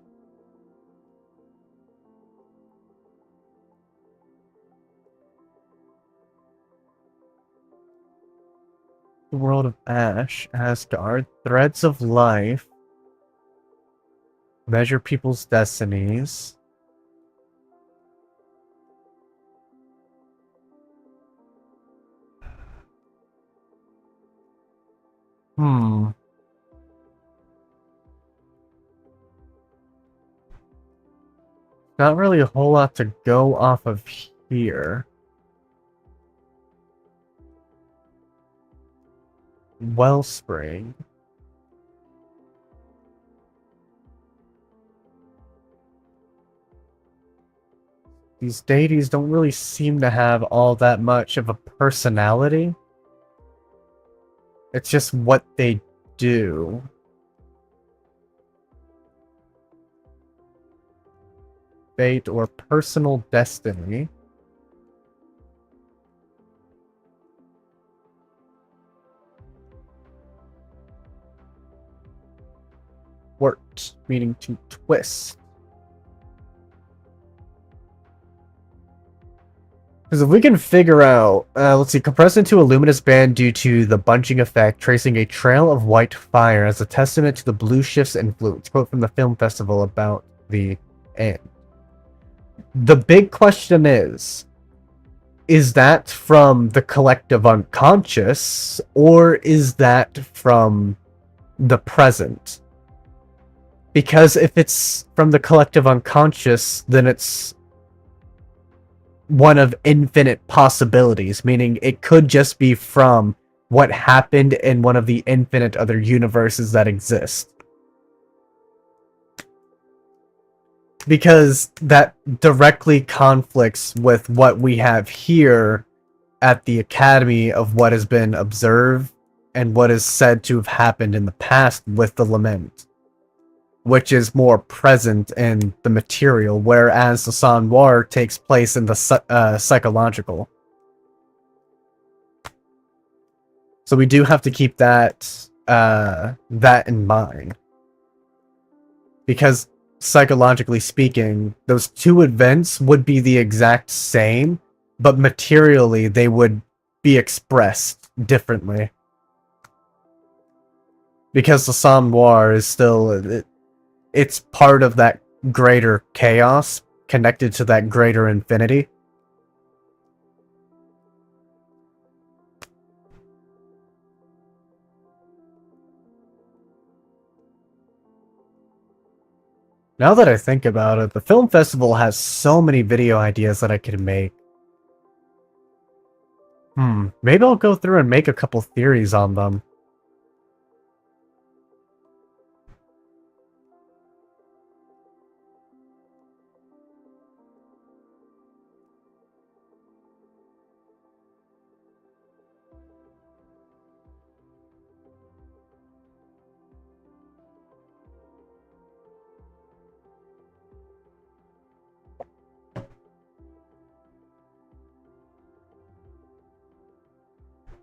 The world of Ash, Asgard, threads of life, measure people's destinies. Not really a whole lot to go off of here. Wellspring. These deities don't really seem to have all that much of a personality. It's just what they do. Fate or personal destiny. Wort, meaning to twist. Because if we can figure out, let's see, compressed into a luminous band due to the bunching effect, tracing a trail of white fire as a testament to the blue shift's influence. Quote from the film festival about the end. The big question is that from the collective unconscious, or is that from the present? Because if it's from the collective unconscious, then it's one of infinite possibilities, meaning it could just be from what happened in one of the infinite other universes that exist. Because that directly conflicts with what we have here at the Academy of what has been observed and what is said to have happened in the past with the Lament. which is more present in the material, whereas the sang noir takes place in the psychological. So we do have to keep that that in mind, because psychologically speaking, those two events would be the exact same, but materially they would be expressed differently. Because the sang noir is still, it's part of that greater chaos, connected to that greater infinity. Now that I think about it, the film festival has so many video ideas that I could make. Maybe I'll go through and make a couple theories on them.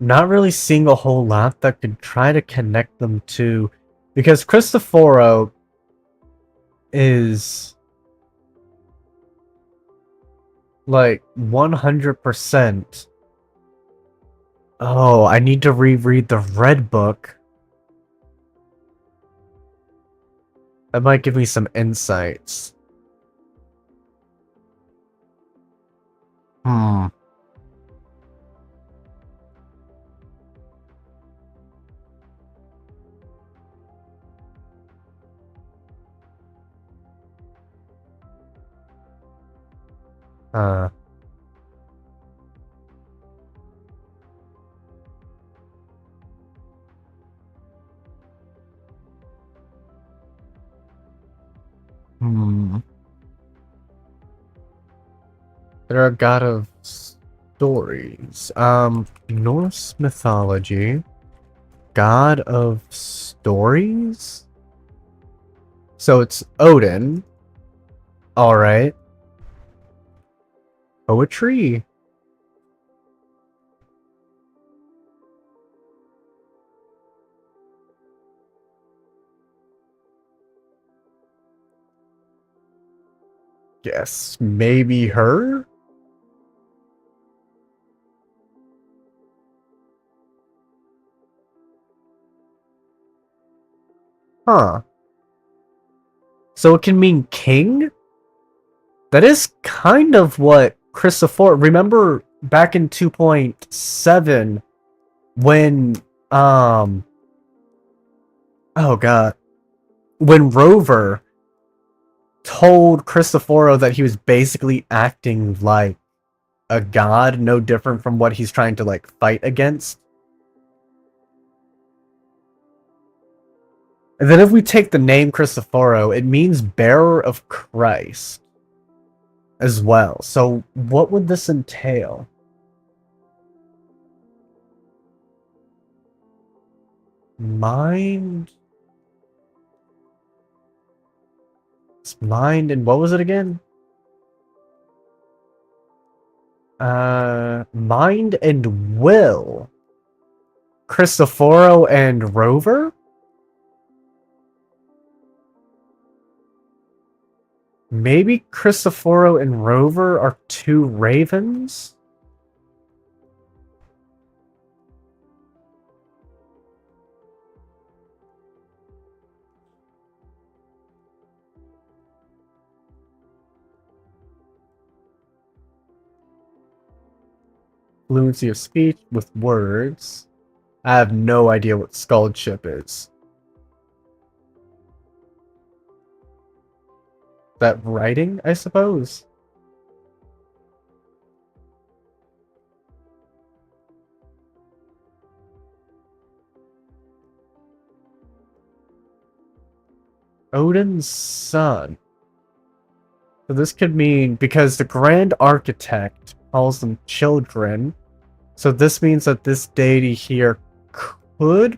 Not really seeing a whole lot that could try to connect them to, because Cristoforo is like 100%. Oh, I need to reread the Red Book. That might give me some insights. Hmm. They're a god of stories. Norse mythology. God of stories? So it's Odin. Alright. Poetry. Guess maybe her? Huh. So it can mean king? That is kind of what Christopher... Remember back in 2.7 when, oh god. When Rover told Cristoforo that he was basically acting like a god, no different from what he's trying to, like, fight against. And then if we take the name Cristoforo, it means bearer of Christ as well. So what would this entail? Mind? It's mind and what was it again? Mind and will. Cristoforo and Rover? Maybe Cristoforo and Rover are two ravens? Fluency of speech with words. I have no idea what scholarship is. That writing, I suppose? Odin's son. So this could mean, because the Grand Architect calls them children, so this means that this deity here could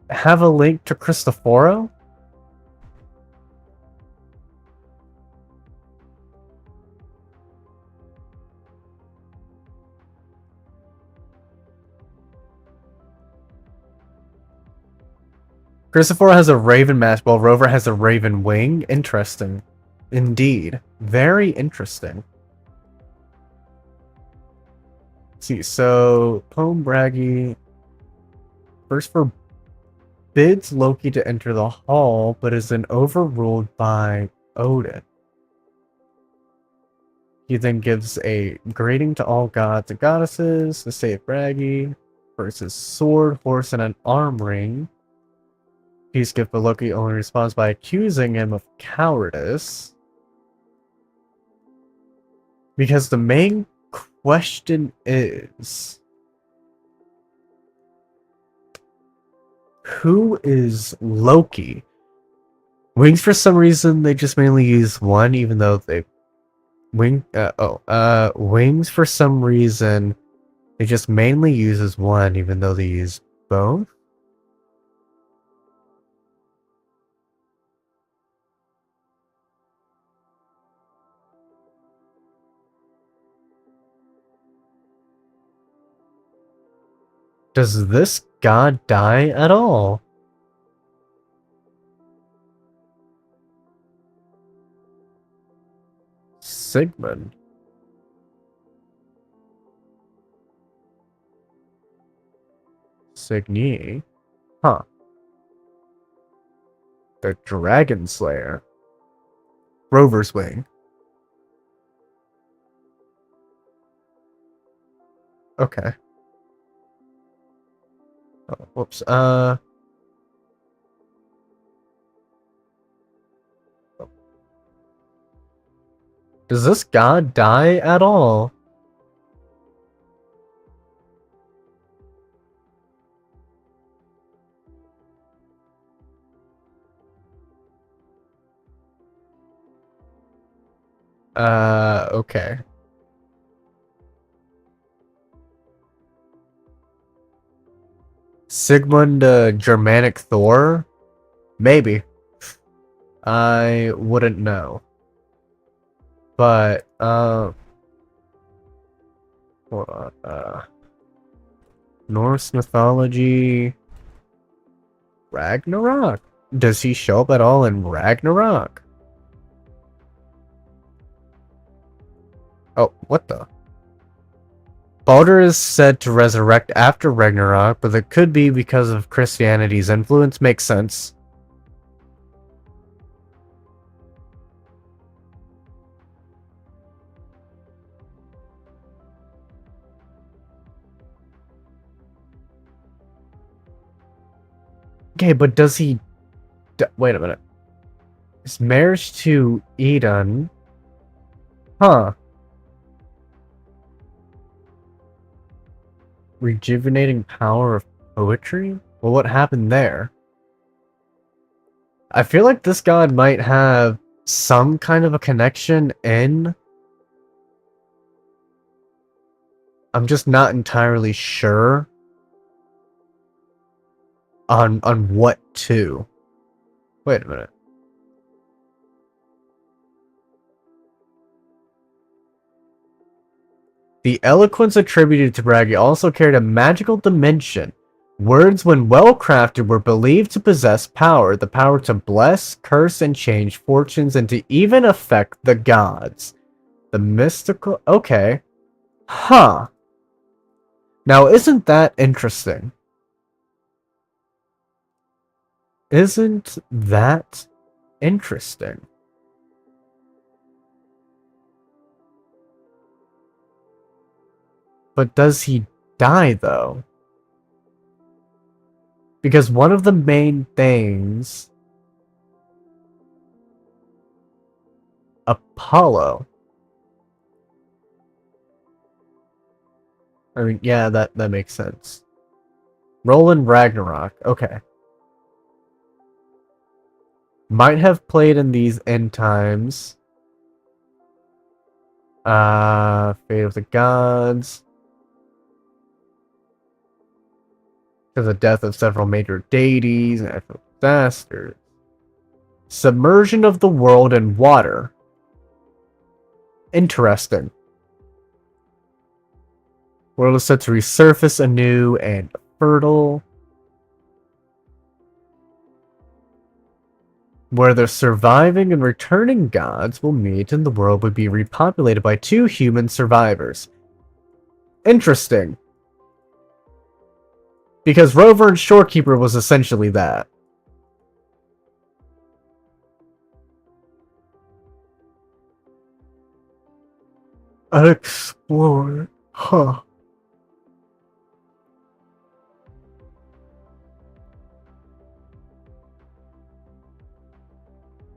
have a link to Cristoforo? Christopher has a raven mask while Rover has a raven wing. Interesting. Indeed. Very interesting. Let's see, so Poem Braggy first forbids Loki to enter the hall, but is then overruled by Odin. He then gives a greeting to all gods and goddesses to save Braggy versus sword, horse, and an arm ring. Peace gift, but Loki only responds by accusing him of cowardice. Because the main question is, who is Loki? Wings, for some reason, they just mainly use one, even though they... Wings, for some reason, they just mainly uses one, even though they use both. Does this god die at all? Sigmund. Signy. Huh. The Dragon Slayer. Rover's Wing. Okay. Oh, whoops. Does this god die at all? Okay. Sigmund, Germanic Thor? Maybe. I wouldn't know. But, hold on, Norse mythology... Ragnarok? Does he show up at all in Ragnarok? Oh, what the? Baldur is said to resurrect after Ragnarok, but it could be because of Christianity's influence. Makes sense. Okay, but does he... Wait a minute. His marriage to Idun... Huh. Rejuvenating power of poetry? Well, what happened there? I feel like this god might have some kind of a connection in... I'm just not entirely sure on what to. Wait a minute. The eloquence attributed to Bragi also carried a magical dimension. Words, when well crafted, were believed to possess power, the power to bless, curse, and change fortunes, and to even affect the gods. The mystical... Okay. Huh. Now, isn't that interesting? Isn't that interesting? But does he die, though? Because one of the main things... Apollo. I mean, yeah, that makes sense. Roland Ragnarok. Okay. Might have played in these end times. Fate of the Gods. To the death of several major deities and natural disasters. Submersion of the world in water. Interesting. World is set to resurface anew and fertile. where the surviving and returning gods will meet and the world would be repopulated by 2 human survivors. Interesting. Because Rover and Shorekeeper was essentially that. Unexplored. Huh.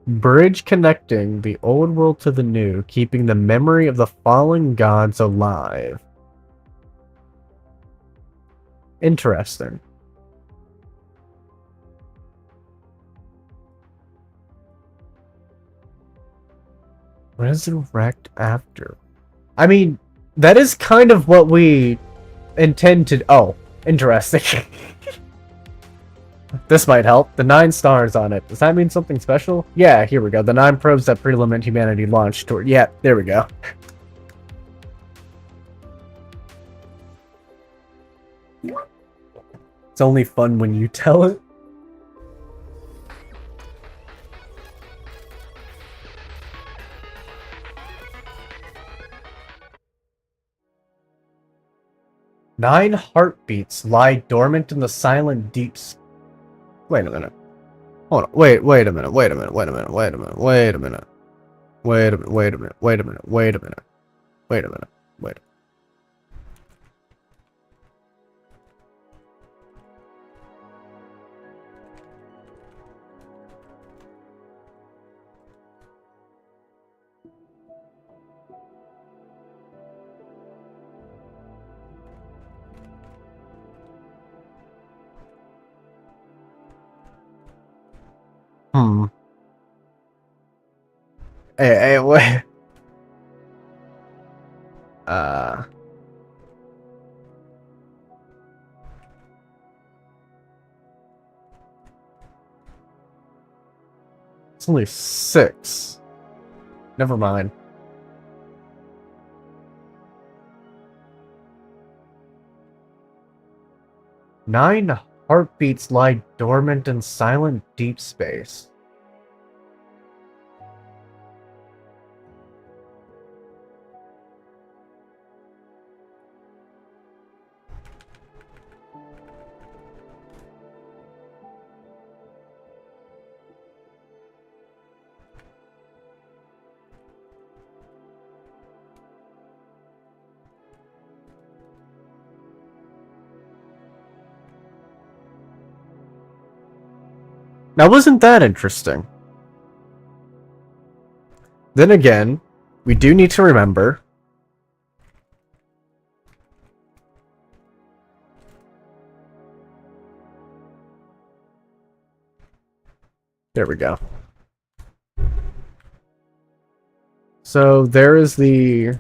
Bridge connecting the old world to the new, keeping the memory of the fallen gods alive. Interesting. Resurrect after. I mean, that is kind of what we intend to... Oh, interesting. This might help. The 9 stars on it. Does that mean something special? Yeah, here we go. The 9 probes that Prelimit Humanity launched toward... Yeah, there we go. It's only fun when you tell it. Nine heartbeats lie dormant in the silent deeps. Wait a minute. Hold on. Wait a minute. Wait a minute. Wait a minute. Wait a minute. Wait a minute. Wait a minute. Wait a minute. Wait a minute. Wait a minute. Wait a minute. Wait. Hmm. Hey, wait. It's only 6. Never mind. Nine heartbeats lie dormant in silent deep space. Now, wasn't that interesting? Then again, we do need to remember there we go. So there is the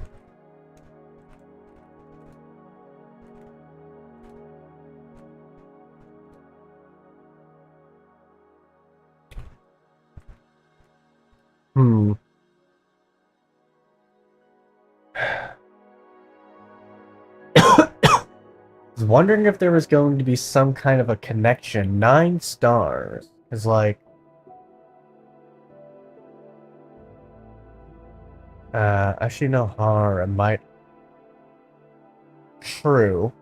I was wondering if there was going to be some kind of a connection. 9 stars is like actually no Hara might true.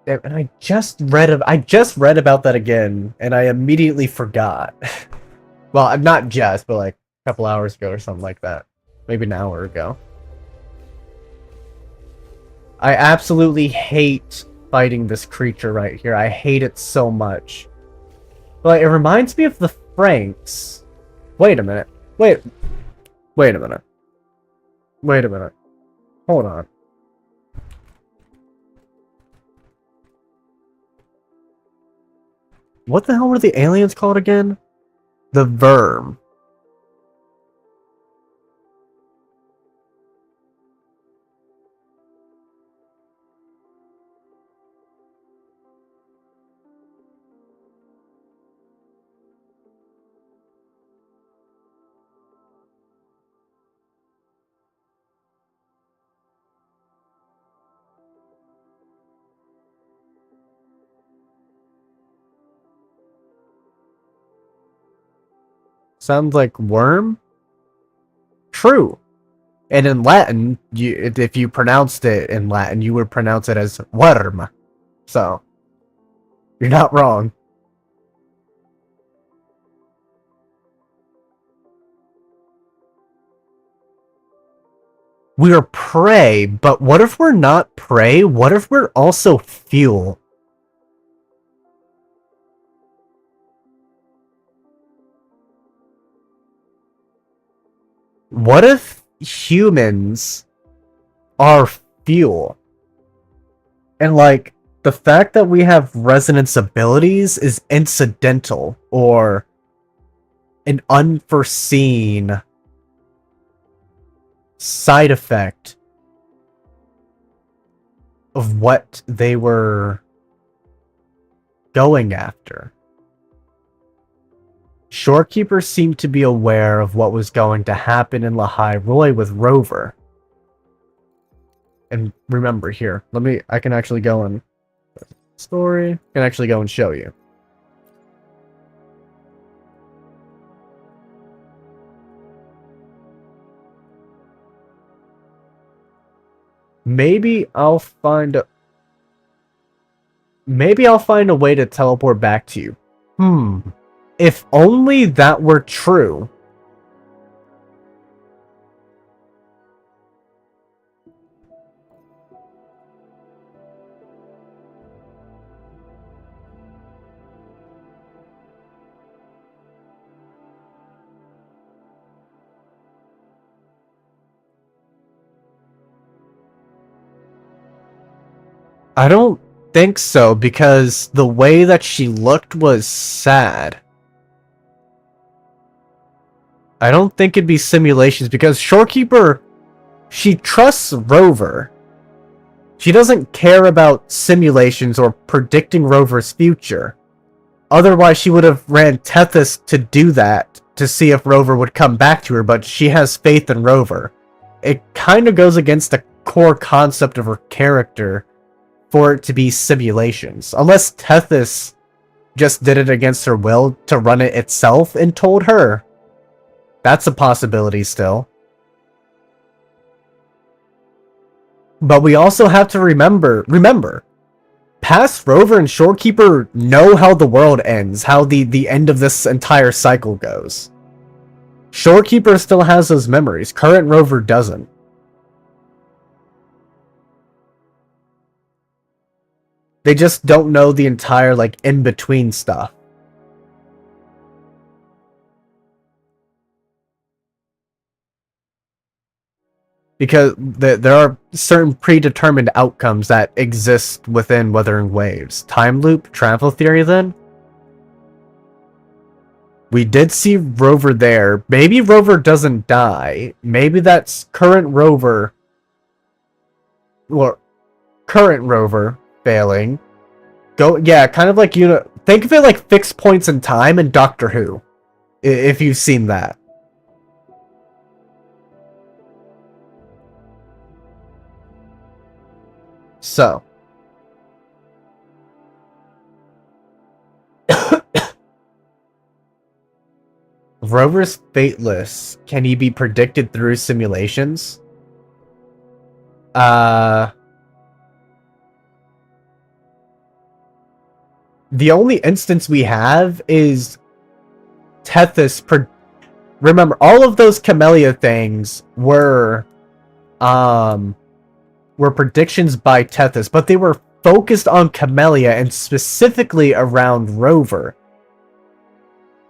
And I just read about that again and I immediately forgot. Well, not just, but like a couple hours ago or something like that. Maybe an hour ago. I absolutely hate fighting this creature right here. I hate it so much. But it reminds me of the Franks. Wait a minute. Wait a minute. Wait a minute. Hold on. What the hell were the aliens called again? The Verm. sounds like worm? True. And in Latin, if you pronounced it in Latin, you would pronounce it as worm. So, you're not wrong. We're prey, but what if we're not prey? What if we're also fuel? What if humans are fuel? And like, the fact that we have resonance abilities is incidental or an unforeseen side effect of what they were going after. Shorekeepers seemed to be aware of what was going to happen in Lahai Roy with Rover. And remember here, I can actually go and story, I can actually go and show you. Maybe I'll find a way to teleport back to you. If only that were true. I don't think so, because the way that she looked was sad. I don't think it'd be simulations, because Shorekeeper, she trusts Rover. She doesn't care about simulations or predicting Rover's future. Otherwise, she would have ran Tethys to do that, to see if Rover would come back to her, but she has faith in Rover. It kind of goes against the core concept of her character for it to be simulations. Unless Tethys just did it against her will to run it itself and told her. That's a possibility still. But we also have to remember, past Rover and Shorekeeper know how the world ends, how the end of this entire cycle goes. Shorekeeper still has those memories, current Rover doesn't. They just don't know the entire, like, in-between stuff. Because there are certain predetermined outcomes that exist within Wuthering Waves. Time loop, travel theory then? We did see Rover there. Maybe Rover doesn't die. Maybe that's current Rover... Well, current Rover failing. Yeah, kind of like, think of it like fixed points in time in Doctor Who. If you've seen that. So. Rover's fateless. Can he be predicted through simulations? The only instance we have is Tethys. Remember, all of those Camellia things were predictions by Tethys, but they were focused on Camellia and specifically around Rover.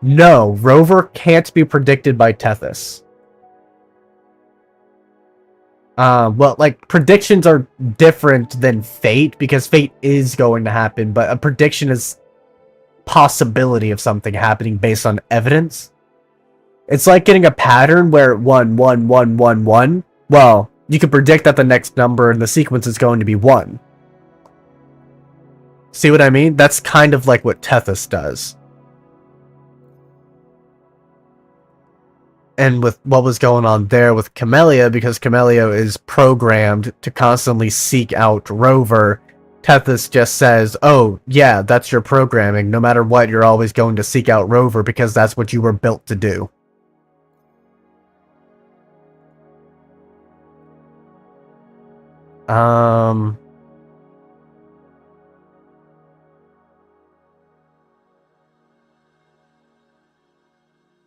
No, Rover can't be predicted by Tethys. Well, like, predictions are different than fate, because fate is going to happen, but a prediction is possibility of something happening based on evidence. It's like getting a pattern where 1, 1, 1, 1, 1. Well, you can predict that the next number in the sequence is going to be 1. See what I mean? That's kind of like what Tethys does. And with what was going on there with Camellia, because Camellia is programmed to constantly seek out Rover, Tethys just says, oh, yeah, that's your programming. No matter what, you're always going to seek out Rover because that's what you were built to do. Um...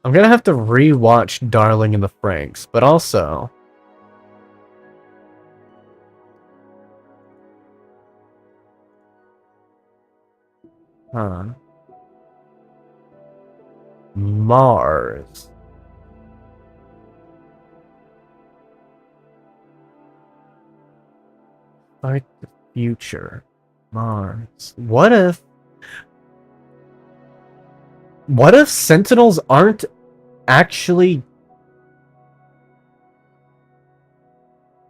I'm gonna have to rewatch Darling in the Franxx, but also... Huh. Mars. Fight the future. Mars. What if Sentinels aren't actually...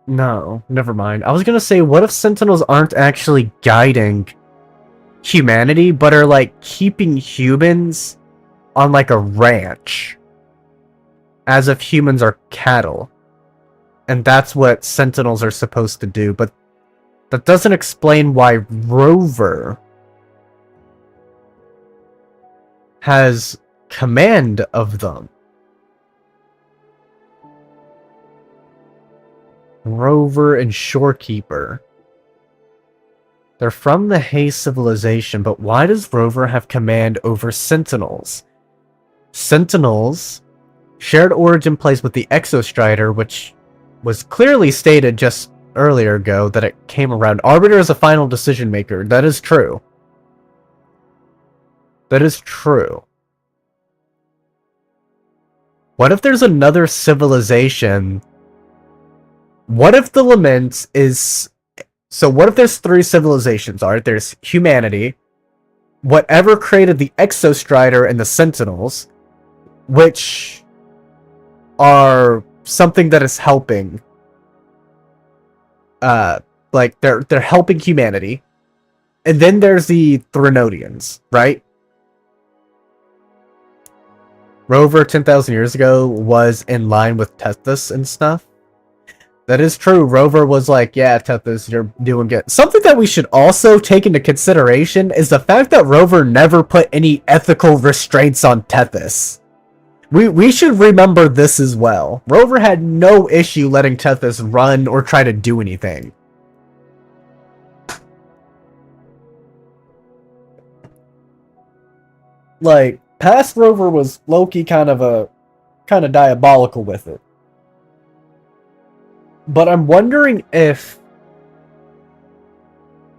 No, never mind. I was gonna say, what if Sentinels aren't actually guiding humanity, but are like keeping humans on like a ranch, as if humans are cattle, and that's what Sentinels are supposed to do, but that doesn't explain why Rover has command of them. Rover and Shorekeeper. They're from the Hay civilization, but why does Rover have command over Sentinels? Sentinels shared origin place with the Exostrider, which was clearly stated just earlier ago that it came around. Arbiter is a final decision maker. That is true. That is true. What if there's another civilization? What if the Lament is... So what if there's 3 civilizations? Alright, there's humanity, whatever created the Exostrider and the Sentinels, which are something that is helping. Like, they're helping humanity. And then there's the Threnodians, right? Rover 10,000 years ago was in line with Tethys and stuff. That is true. Rover was like, yeah, Tethys, you're doing good. Something that we should also take into consideration is the fact that Rover never put any ethical restraints on Tethys. We should remember this as well. Rover had no issue letting Tethys run or try to do anything. Like, past Rover was low-key kind of diabolical with it. But I'm wondering if...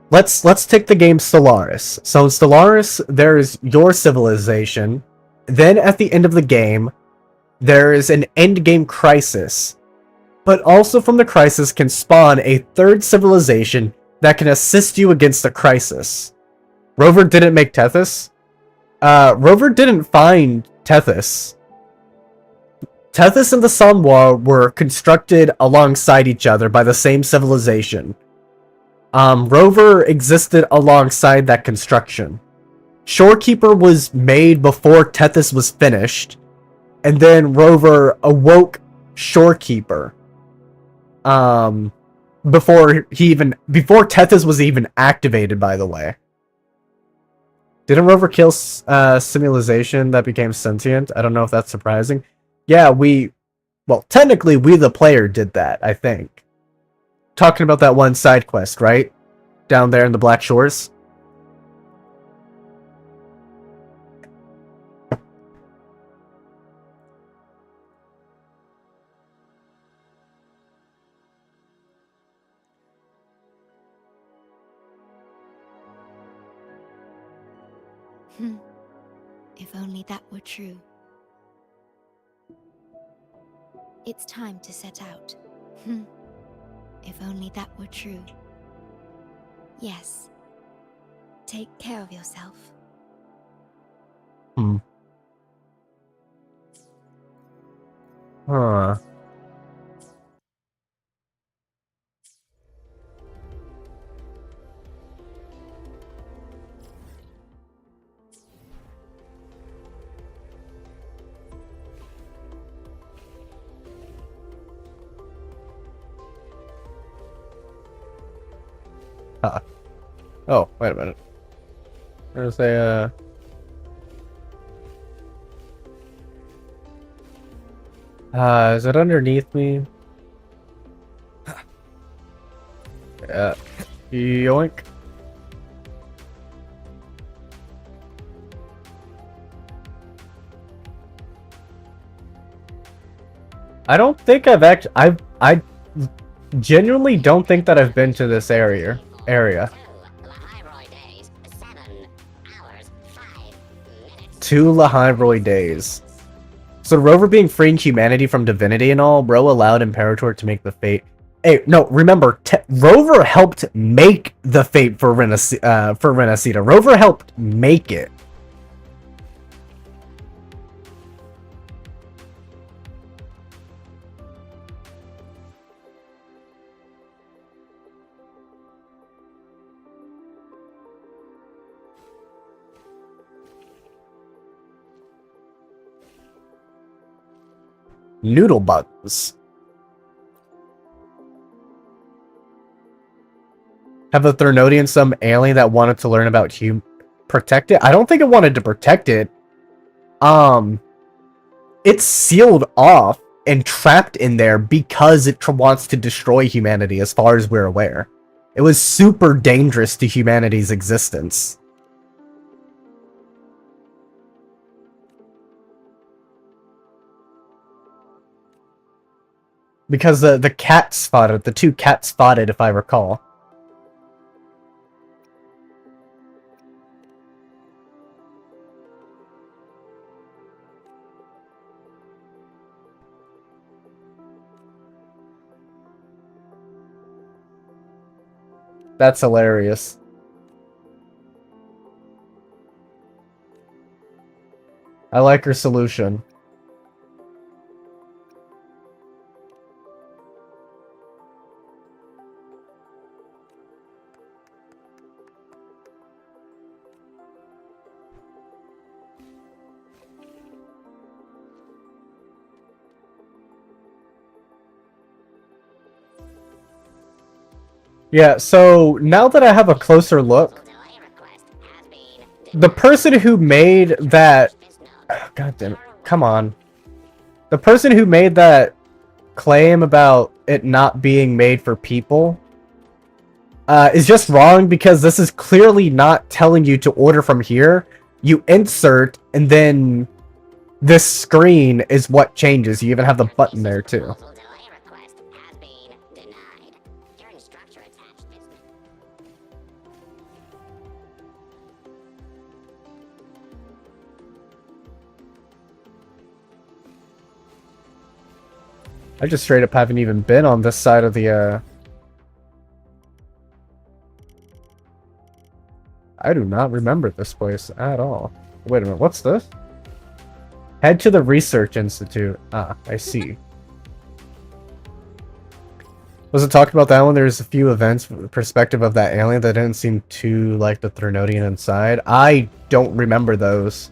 Let's take the game Stellaris. So in Stellaris, there's your civilization. Then at the end of the game, there is an endgame crisis. But also from the crisis can spawn a third civilization that can assist you against the crisis. Rover didn't make Tethys. Rover didn't find Tethys. Tethys and the Sunwa were constructed alongside each other by the same civilization. Rover existed alongside that construction. Shorekeeper was made before Tethys was finished, and then Rover awoke Shorekeeper. Before Tethys was even activated, by the way. Didn't Rover kill Simulation that became sentient? I don't know if that's surprising. Yeah, well, technically, we the player did that, I think. Talking about that one side quest, right? Down there in the Black Shores. If only that were true. It's time to set out. If only that were true. Yes. Take care of yourself. Huh. Oh, wait a minute. There's a, is it underneath me? Yoink. I don't think I genuinely don't think that I've been to this area. Two Lahiroy days. So Rover being freeing humanity from divinity and all, Ro allowed Imperator to make the fate. Hey, no, remember, Rover helped make the fate for Renacita. Rover helped make it. Noodle bugs. Have the Thernodians some alien that wanted to learn about protect it? I don't think it wanted to protect it. It's sealed off and trapped in there because it wants to destroy humanity, as far as we're aware. It was super dangerous to humanity's existence. Because the cat spotted, the two cats spotted, if I recall. That's hilarious. I like her solution. Yeah, so now that I have a closer look, the person who made that... God damn it, come on. The person who made that claim about it not being made for people is just wrong, because this is clearly not telling you to order from here. You insert, and then this screen is what changes. You even have the button there, too. I just straight up haven't even been on this side of the, I do not remember this place at all. Wait a minute, what's this? Head to the Research Institute. Ah, I see. Was it talked about that one? There's a few events from the perspective of that alien that didn't seem too like the Thernodian inside. I don't remember those.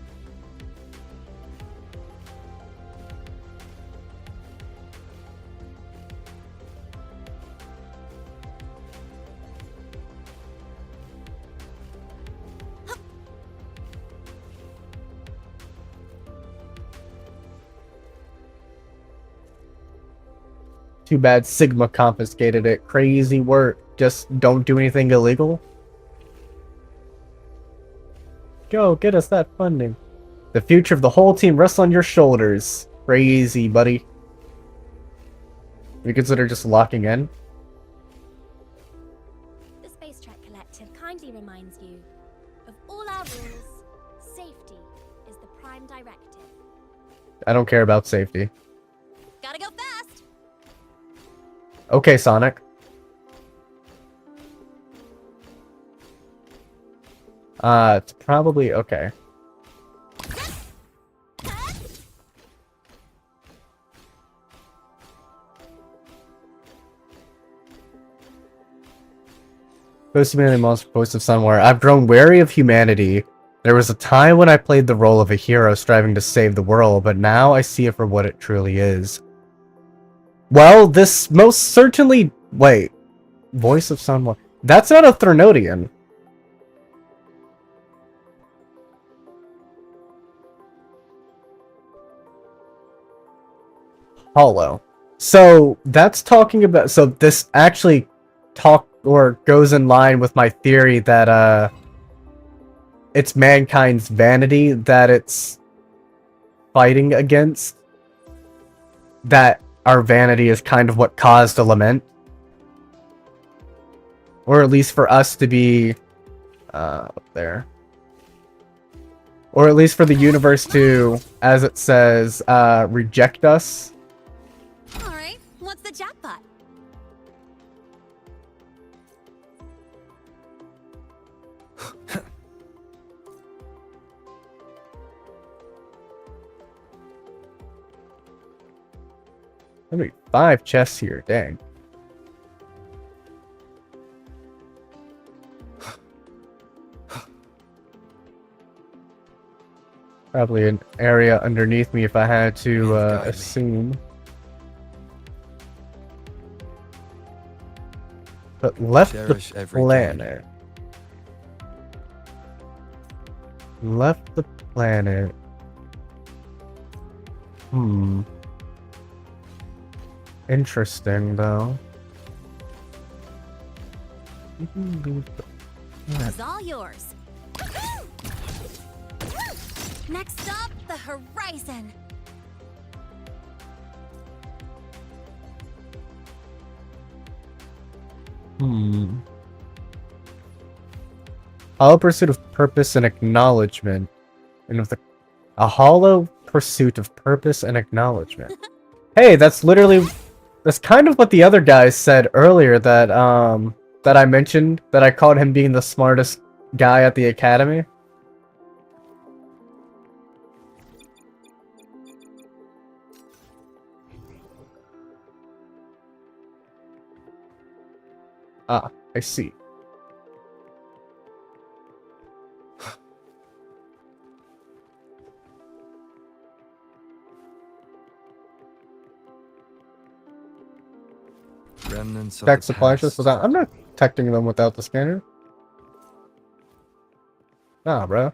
Too bad Sigma confiscated it. Crazy work. Just don't do anything illegal. Go, get us that funding. The future of the whole team rests on your shoulders. Crazy, buddy. We consider just locking in? The Space Trek Collective kindly reminds you of all our rules. Safety is the prime directive. I don't care about safety. Gotta go fast. Okay, Sonic. It's probably okay. Supposed to be the most repulsive somewhere. I've grown wary of humanity. There was a time when I played the role of a hero striving to save the world, but now I see it for what it truly is. Well, this most certainly... Wait. Voice of someone. That's not a Thernodian. Hollow. So, that's talking about... So, this actually or goes in line with my theory that it's mankind's vanity that it's fighting against. That our vanity is kind of what caused the lament. Or at least for us to be up there. Or at least for the universe to, as it says, reject us. Alright, what's the jackpot? There'll be 5 chests here, dang. Probably an area underneath me if I had to assume. But left Cherish the every planet. Left the planet. Interesting, though. It's all yours. Next up, the horizon. Hollow pursuit of purpose and acknowledgement. And with a hollow pursuit of purpose and acknowledgement. Hey, that's literally... That's kind of what the other guys said earlier that, that I mentioned. That I called him being the smartest guy at the academy. Ah, I see. Remnants of Tech the supply chest past. without. I'm not detecting them without the scanner. Nah, bro.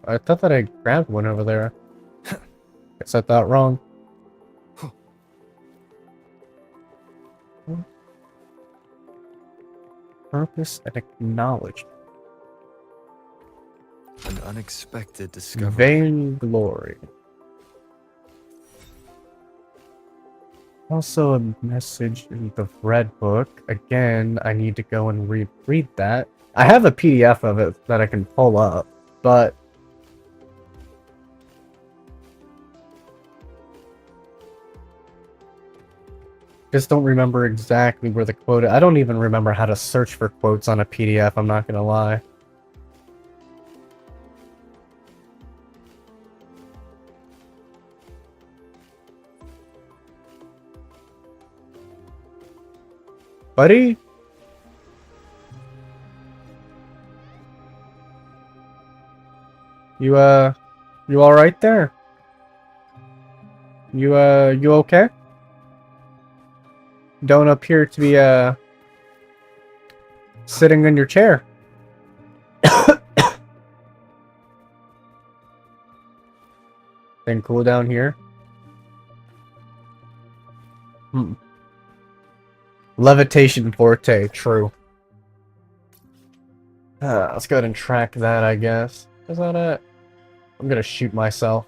I thought that I grabbed one over there. Guess I thought wrong. Purpose and acknowledgement. An unexpected discovery. Vainglory. Also a message in the red book. Again, I need to go and read that. I have a PDF of it that I can pull up, but just don't remember exactly where the quote... I don't even remember how to search for quotes on a PDF, I'm not gonna lie. Buddy? You alright there? You okay? Don't appear to be, sitting in your chair. Then cool down here. Levitation forte, true. Let's go ahead and track that, I guess. Is that it? I'm gonna shoot myself.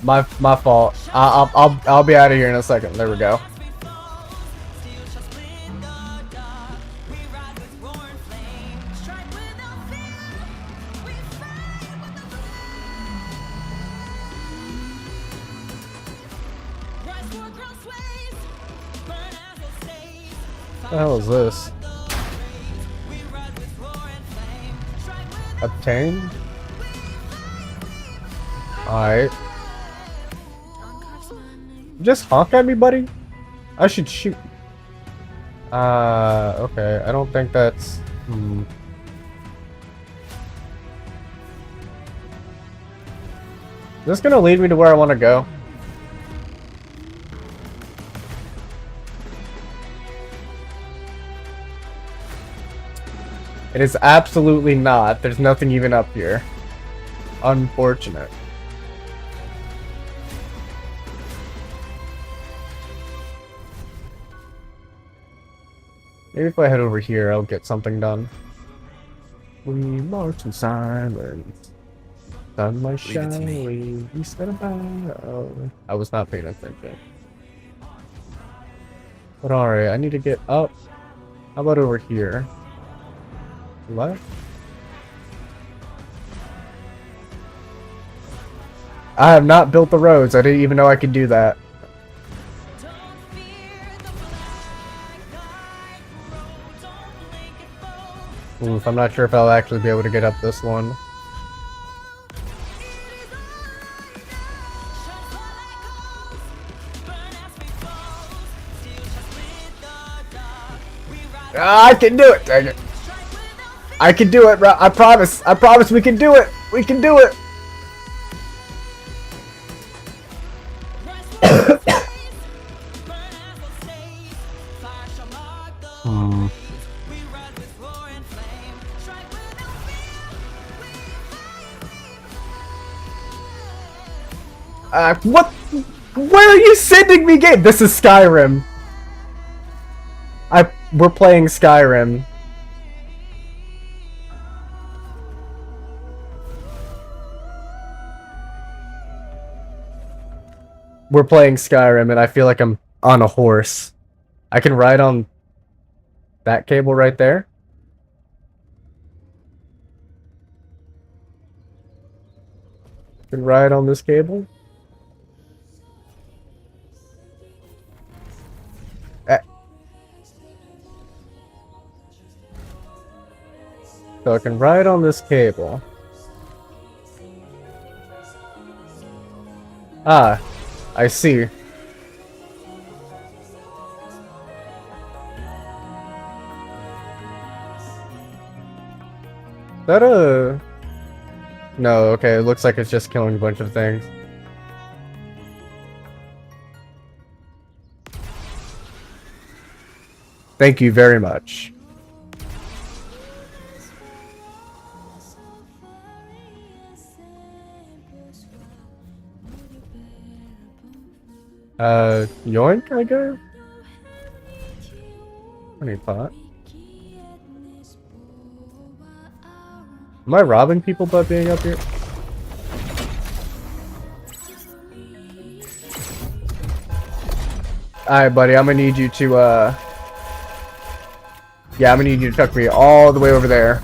My fault. I'll be out of here in a second. There we go. What the hell is this? Obtain? Alright. Just honk at me, buddy? I should shoot. Okay. I don't think that's... Is this gonna lead me to where I want to go? It is absolutely not. There's nothing even up here. Unfortunate. Maybe if I head over here, I'll get something done. We march in silence. Sunlight shining. We said about. I was not paying attention. But alright, I need to get up. How about over here? What? I have not built the roads. I didn't even know I could do that. Oof, I'm not sure if I'll actually be able to get up this one. I can do it, dang it. I can do it, bro. I promise. I promise we can do it. We can do it. What? Where are you sending me, game? This is Skyrim. We're playing Skyrim. We're playing Skyrim, and I feel like I'm on a horse. I can ride on that cable right there. I can ride on this cable. So I can ride on this cable. Ah, I see. That No, okay, it looks like it's just killing a bunch of things. Thank you very much. Yoink, I guess? Honey pot. Am I robbing people by being up here? Alright, buddy, I'm gonna need you to, yeah, I'm gonna need you to tuck me all the way over there.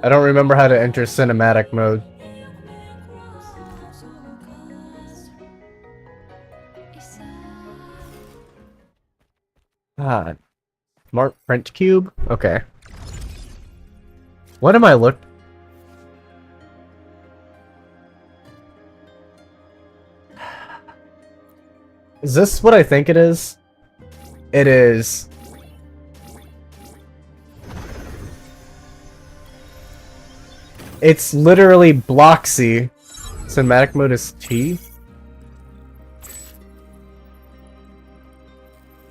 I don't remember how to enter cinematic mode. Ah, smart print cube? Okay. What am I look? Is this what I think it is? It is. It's literally Bloxy. Cinematic mode is T.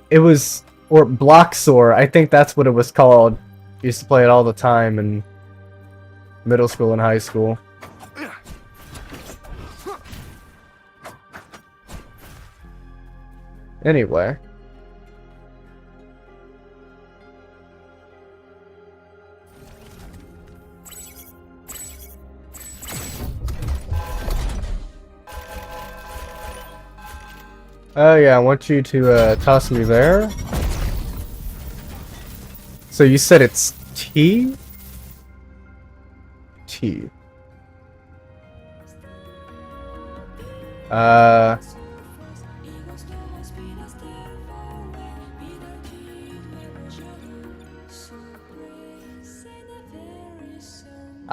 It was, or Bloxor, I think that's what it was called. Used to play it all the time in middle school and high school. Anyway. Oh yeah, I want you to toss me there. So you said it's T? T.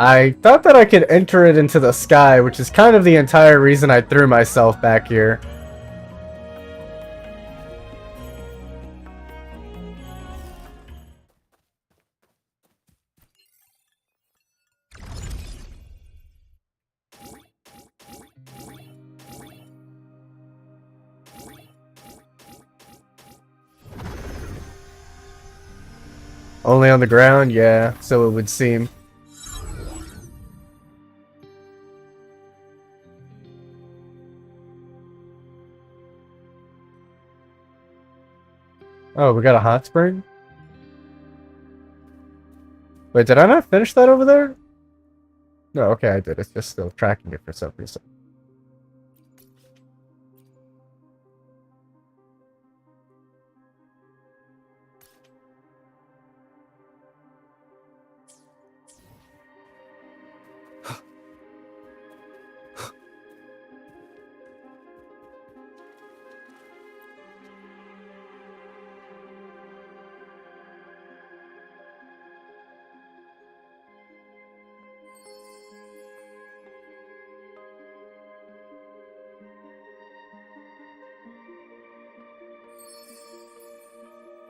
I thought that I could enter it into the sky, which is kind of the entire reason I threw myself back here. Only on the ground? Yeah, so it would seem. Oh, we got a hot spring? Wait, did I not finish that over there? No, okay, I did. It's just still tracking it for some reason.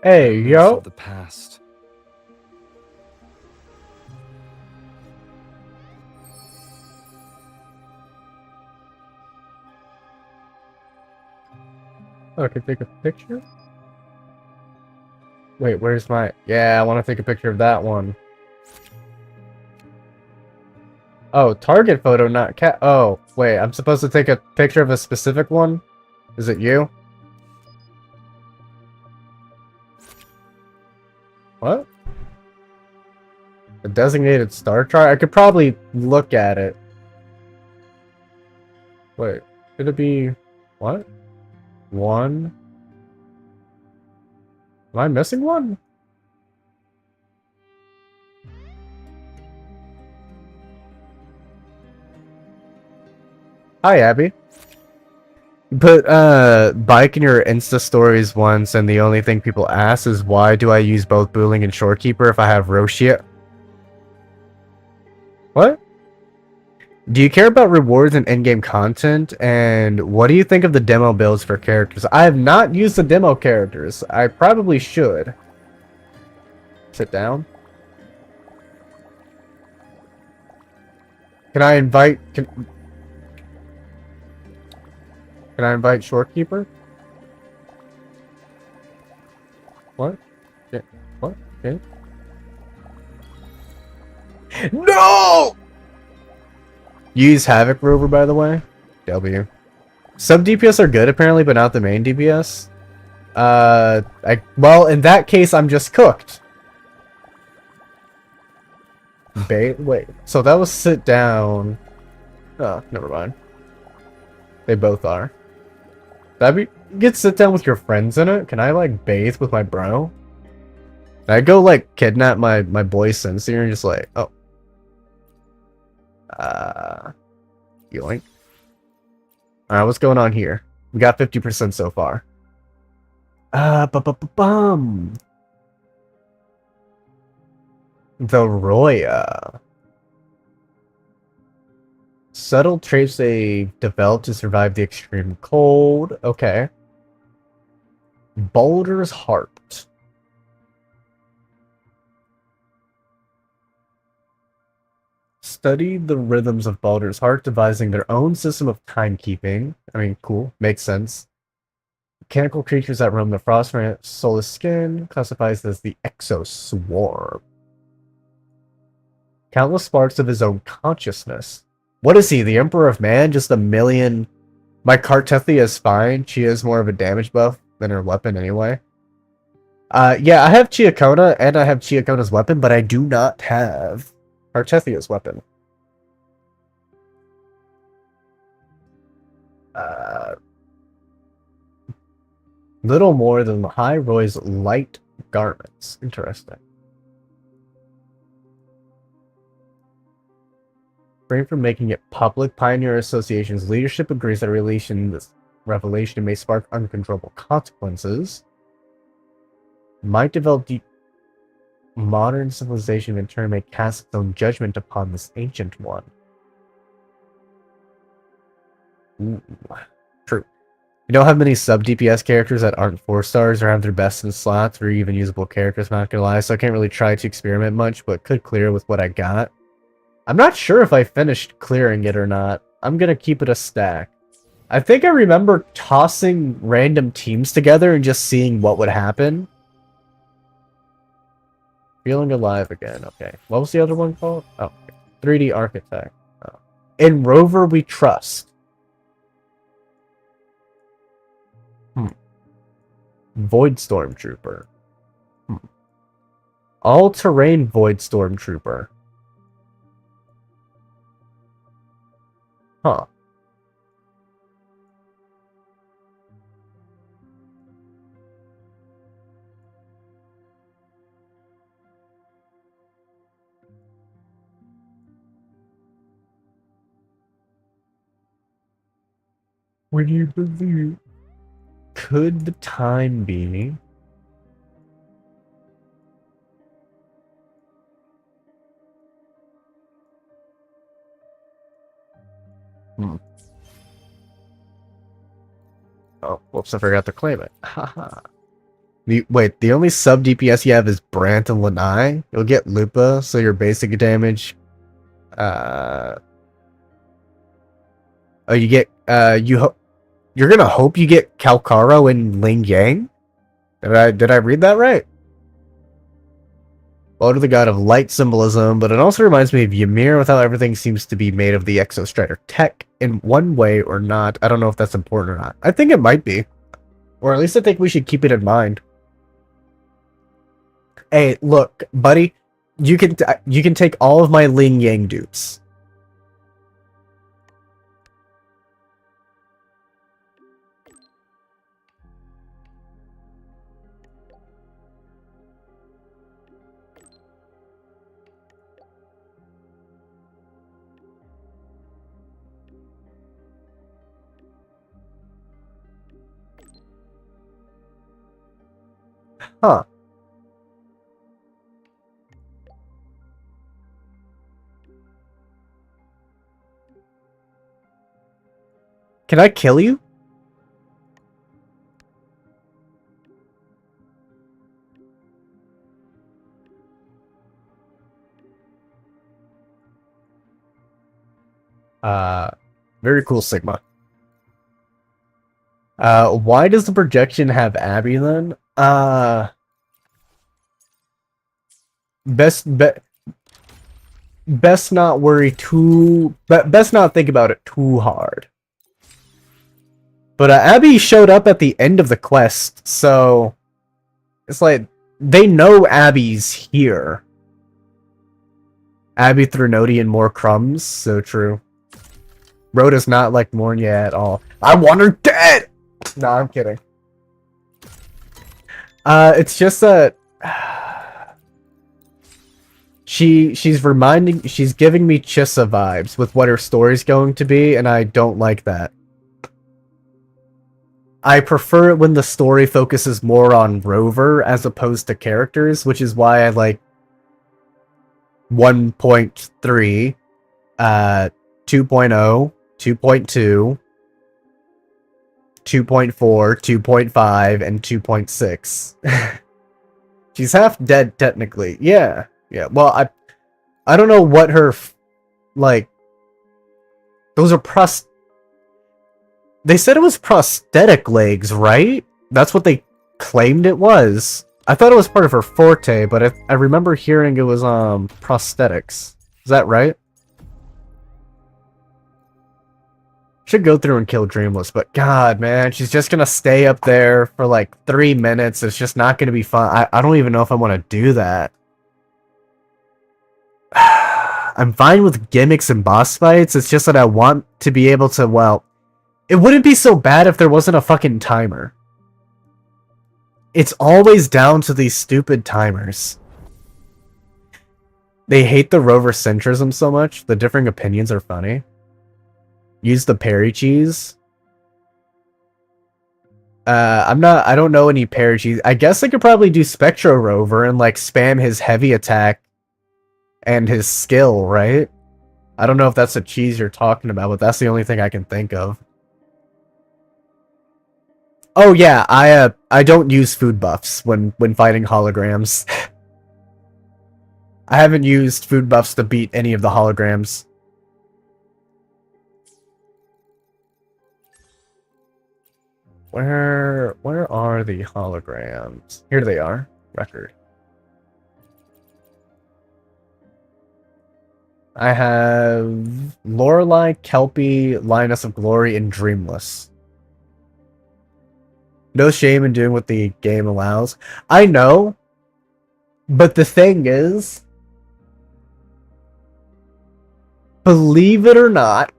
Hey, Memories yo! of the past. Oh, I can take a picture? Wait, where's my... Yeah, I want to take a picture of that one. Oh, target photo, not cat... Oh, wait, I'm supposed to take a picture of a specific one? Is it you? What? A designated star chart? I could probably look at it. Wait, could it be... What? One? Am I missing one? Hi, Abby. You put bike in your Insta stories once, and the only thing people ask is why do I use both Booling and Shorekeeper if I have Roshia? What? Do you care about rewards and in-game content? And what do you think of the demo builds for characters? I have not used the demo characters. I probably should. Sit down. Can I invite... Can I invite Shorekeeper? What? Yeah. What? Okay. No! Use Havoc Rover, by the way. W. Some DPS are good, apparently, but not the main DPS. Well, in that case, I'm just cooked. Wait. So that was sit down. Oh, never mind. They both are. That'd be... Get sit down with your friends in it? Can I, like, bathe with my bro? Can I go, like, kidnap my boy Sincere and just, like, oh. Yoink. Alright, what's going on here? We got 50% so far. Bum. The Roya. Subtle traits they develop to survive the extreme cold. Okay. Boulder's Heart. Study the rhythms of Baldur's Heart, devising their own system of timekeeping. I mean, cool. Makes sense. Mechanical creatures that roam the frost soulless skin, classifies as the Exoswarm. Countless sparks of his own consciousness. What is he, the Emperor of Man? Just a million... My Cartethia is fine. She has more of a damage buff than her weapon anyway. Yeah, I have Chiakona, and I have Chiakona's weapon, but I do not have Cartethia's weapon. Little more than the High Roy's light garments. Interesting. Refrain from making it public. Pioneer Association's leadership agrees that this revelation may spark uncontrollable consequences. Might develop modern civilization in turn may cast its own judgment upon this ancient one. Ooh, true. We don't have many sub-DPS characters that aren't 4 stars or have their best in slots or even usable characters, not gonna lie, so I can't really try to experiment much, but could clear with what I got. I'm not sure if I finished clearing it or not. I'm gonna keep it a stack. I think I remember tossing random teams together and just seeing what would happen. Feeling alive again, okay. What was the other one called? Oh, okay. 3D Architect. Oh. In Rover we trust. Void Stormtrooper. All-terrain Void Stormtrooper. Huh. Would you believe? Could the time be? Oh, whoops, I forgot to claim it. Haha. Wait, the only sub DPS you have is Brant and Lanai? You'll get Lupa, so your basic damage... Oh, you get... You're gonna hope you get Kalkaro and Ling Yang? Did I read that right? Well, to the god of light symbolism, but it also reminds me of Ymir with how everything seems to be made of the Exostrider tech in one way or not. I don't know if that's important or not. I think it might be. Or at least I think we should keep it in mind. Hey, look, buddy, you can take all of my Ling Yang dupes. Huh. Can I kill you? Very cool, Sigma. Why does the projection have Abby then? Best not worry too... Best not think about it too hard. But Abby showed up at the end of the quest, so... It's like, they know Abby's here. Abby threw Nodi and more crumbs, so true. Rhoda's not like Mornia at all. I want her dead! No, I'm kidding. It's just that... She's giving me Chissa vibes with what her story's going to be, and I don't like that. I prefer it when the story focuses more on Rover as opposed to characters, which is why I like 1.3, 2.0, 2.2, 2.4, 2.5, and 2.6. She's half dead, technically. Yeah. Yeah, well, I don't know what her, like, those are they said it was prosthetic legs, right? That's what they claimed it was. I thought it was part of her forte, but I remember hearing it was, prosthetics. Is that right? Should go through and kill Dreamless, but god, man, she's just gonna stay up there for, like, 3 minutes. It's just not gonna be fun. I don't even know if I want to do that. I'm fine with gimmicks and boss fights, it's just that I want to be able to, well... It wouldn't be so bad if there wasn't a fucking timer. It's always down to these stupid timers. They hate the rover centrism so much, the differing opinions are funny. Use the Perry cheese. I don't know any parachutes. I guess I could probably do Spectro Rover and like spam his heavy attack and his skill, right? I don't know if that's a cheese you're talking about, but that's the only thing I can think of. Oh yeah, I don't use food buffs when fighting holograms. I haven't used food buffs to beat any of the holograms. Where are the holograms? Here they are. Record. I have Lorelei, Kelpie, Lioness of Glory, and Dreamless. No shame in doing what the game allows. I know, but the thing is, believe it or not,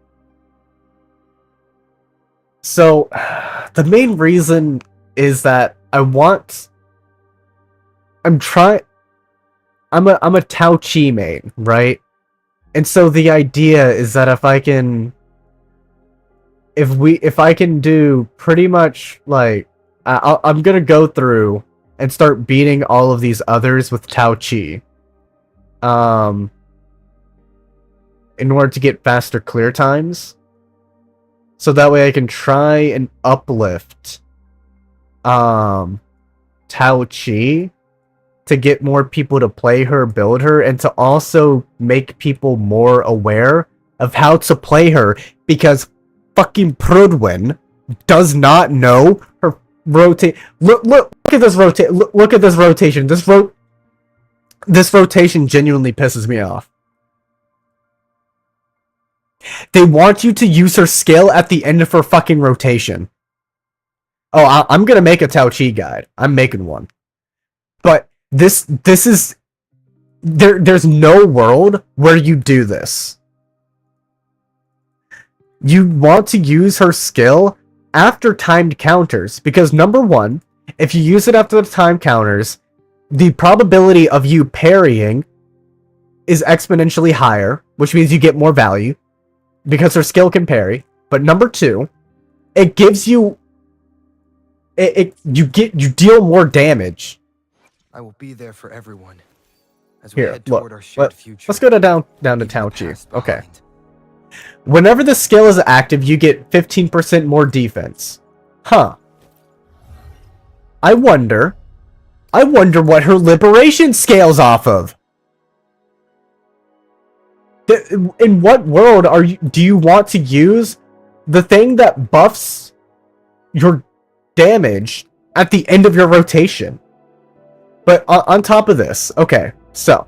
so the main reason is that I'm a Tao Chi main, right? And so the idea is that if I can do pretty much like I'm gonna go through and start beating all of these others with Tao Chi. In order to get faster clear times. So that way I can try and uplift Tao Chi to get more people to play her, build her, and to also make people more aware of how to play her, because fucking Prudwin does not know her rotate. Look at this rotate. Look at this rotation. This rotation genuinely pisses me off. They want you to use her skill at the end of her fucking rotation. Oh, I'm gonna make a Tao Chi guide. I'm making one. But this is there's no world where you do this. You want to use her skill after timed counters, because number one, if you use it after the time counters, the probability of you parrying is exponentially higher, which means you get more value because her skill can parry. But number two, it gives you you deal more damage. I will be there for everyone as we Here, head toward our shared future. Let's go down to Tao Chi. Okay. Whenever the skill is active, you get 15% more defense. Huh. I wonder what her liberation scales off of. In what world do you want to use the thing that buffs your damage at the end of your rotation? But on top of this, okay, so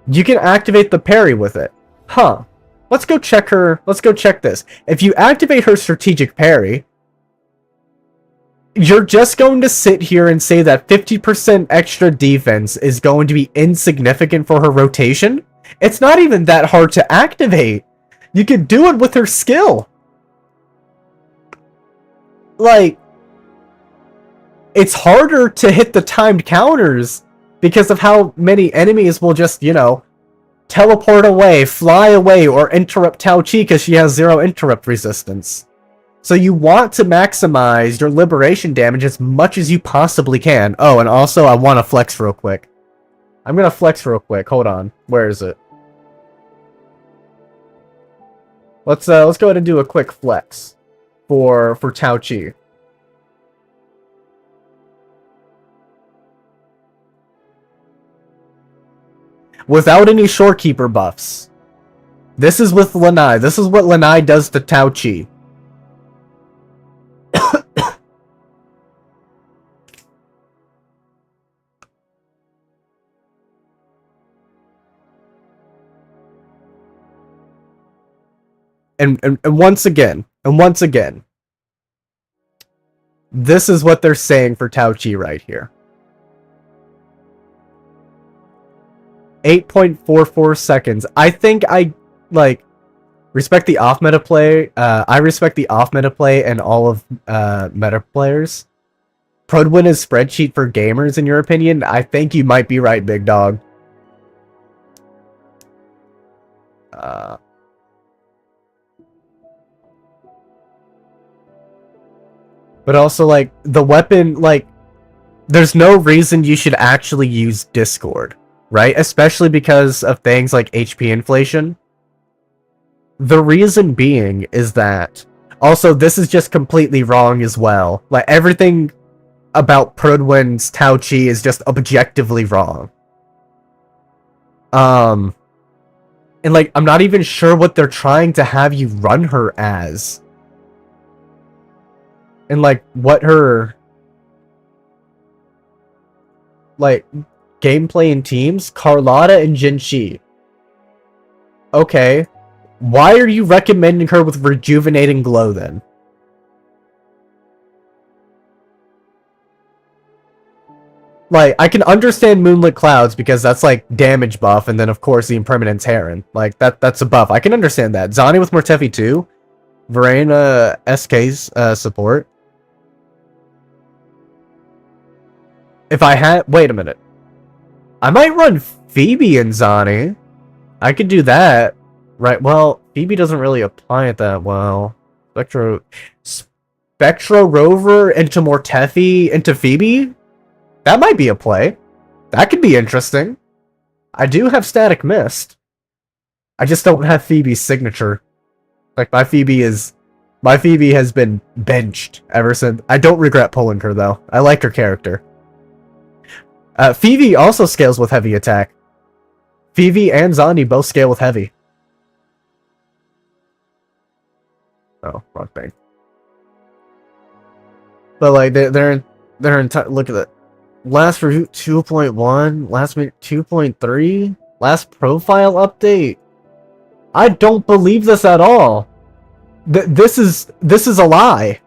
you can activate the parry with it. Huh. Let's go check this. If you activate her strategic parry, you're just going to sit here and say that 50% extra defense is going to be insignificant for her rotation? It's not even that hard to activate. You can do it with her skill. Like, it's harder to hit the timed counters because of how many enemies will just, teleport away, fly away, or interrupt Tao Chi because she has 0 interrupt resistance. So you want to maximize your liberation damage as much as you possibly can. Oh, and also I want to flex real quick. I'm gonna flex real quick. Hold on. Where is it? Let's go ahead and do a quick flex for Tao Chi. Without any Shorekeeper buffs. This is with Lanai. This is what Lanai does to Tao Chi. And once again, this is what they're saying for Tao Chi right here. 8.44 seconds. I think I respect the off meta play. I respect the off meta play and all of meta players. Prodwin is spreadsheet for gamers, in your opinion? I think you might be right, big dog. But also, like, the weapon, like, there's no reason you should actually use Discord, right? Especially because of things like HP inflation. The reason being is that, also, this is just completely wrong as well. Like, everything about Prodwin's Tao Chi is just objectively wrong. And, like, I'm not even sure what they're trying to have you run her as. And, like, what her, like, gameplay in teams? Carlotta and Jinchi. Okay. Why are you recommending her with Rejuvenating Glow, then? Like, I can understand Moonlit Clouds because that's, like, damage buff, and then, of course, the Impermanence Heron. Like, that's a buff. I can understand that. Zani with Mortefi, too. Verena SK's support. If I had... Wait a minute. I might run Phoebe and Zani. I could do that. Right, well, Phoebe doesn't really apply it that well. Spectro Rover into Mortefi into Phoebe? That might be a play. That could be interesting. I do have Static Mist. I just don't have Phoebe's signature. Like, my Phoebe has been benched ever since. I don't regret pulling her, though. I like her character. Phoebe also scales with heavy attack. Phoebe and Zani both scale with heavy. Oh, wrong thing. But, like, they're in look at that. Last review 2.1, last minute 2.3, last profile update. I don't believe this at all. This is a lie.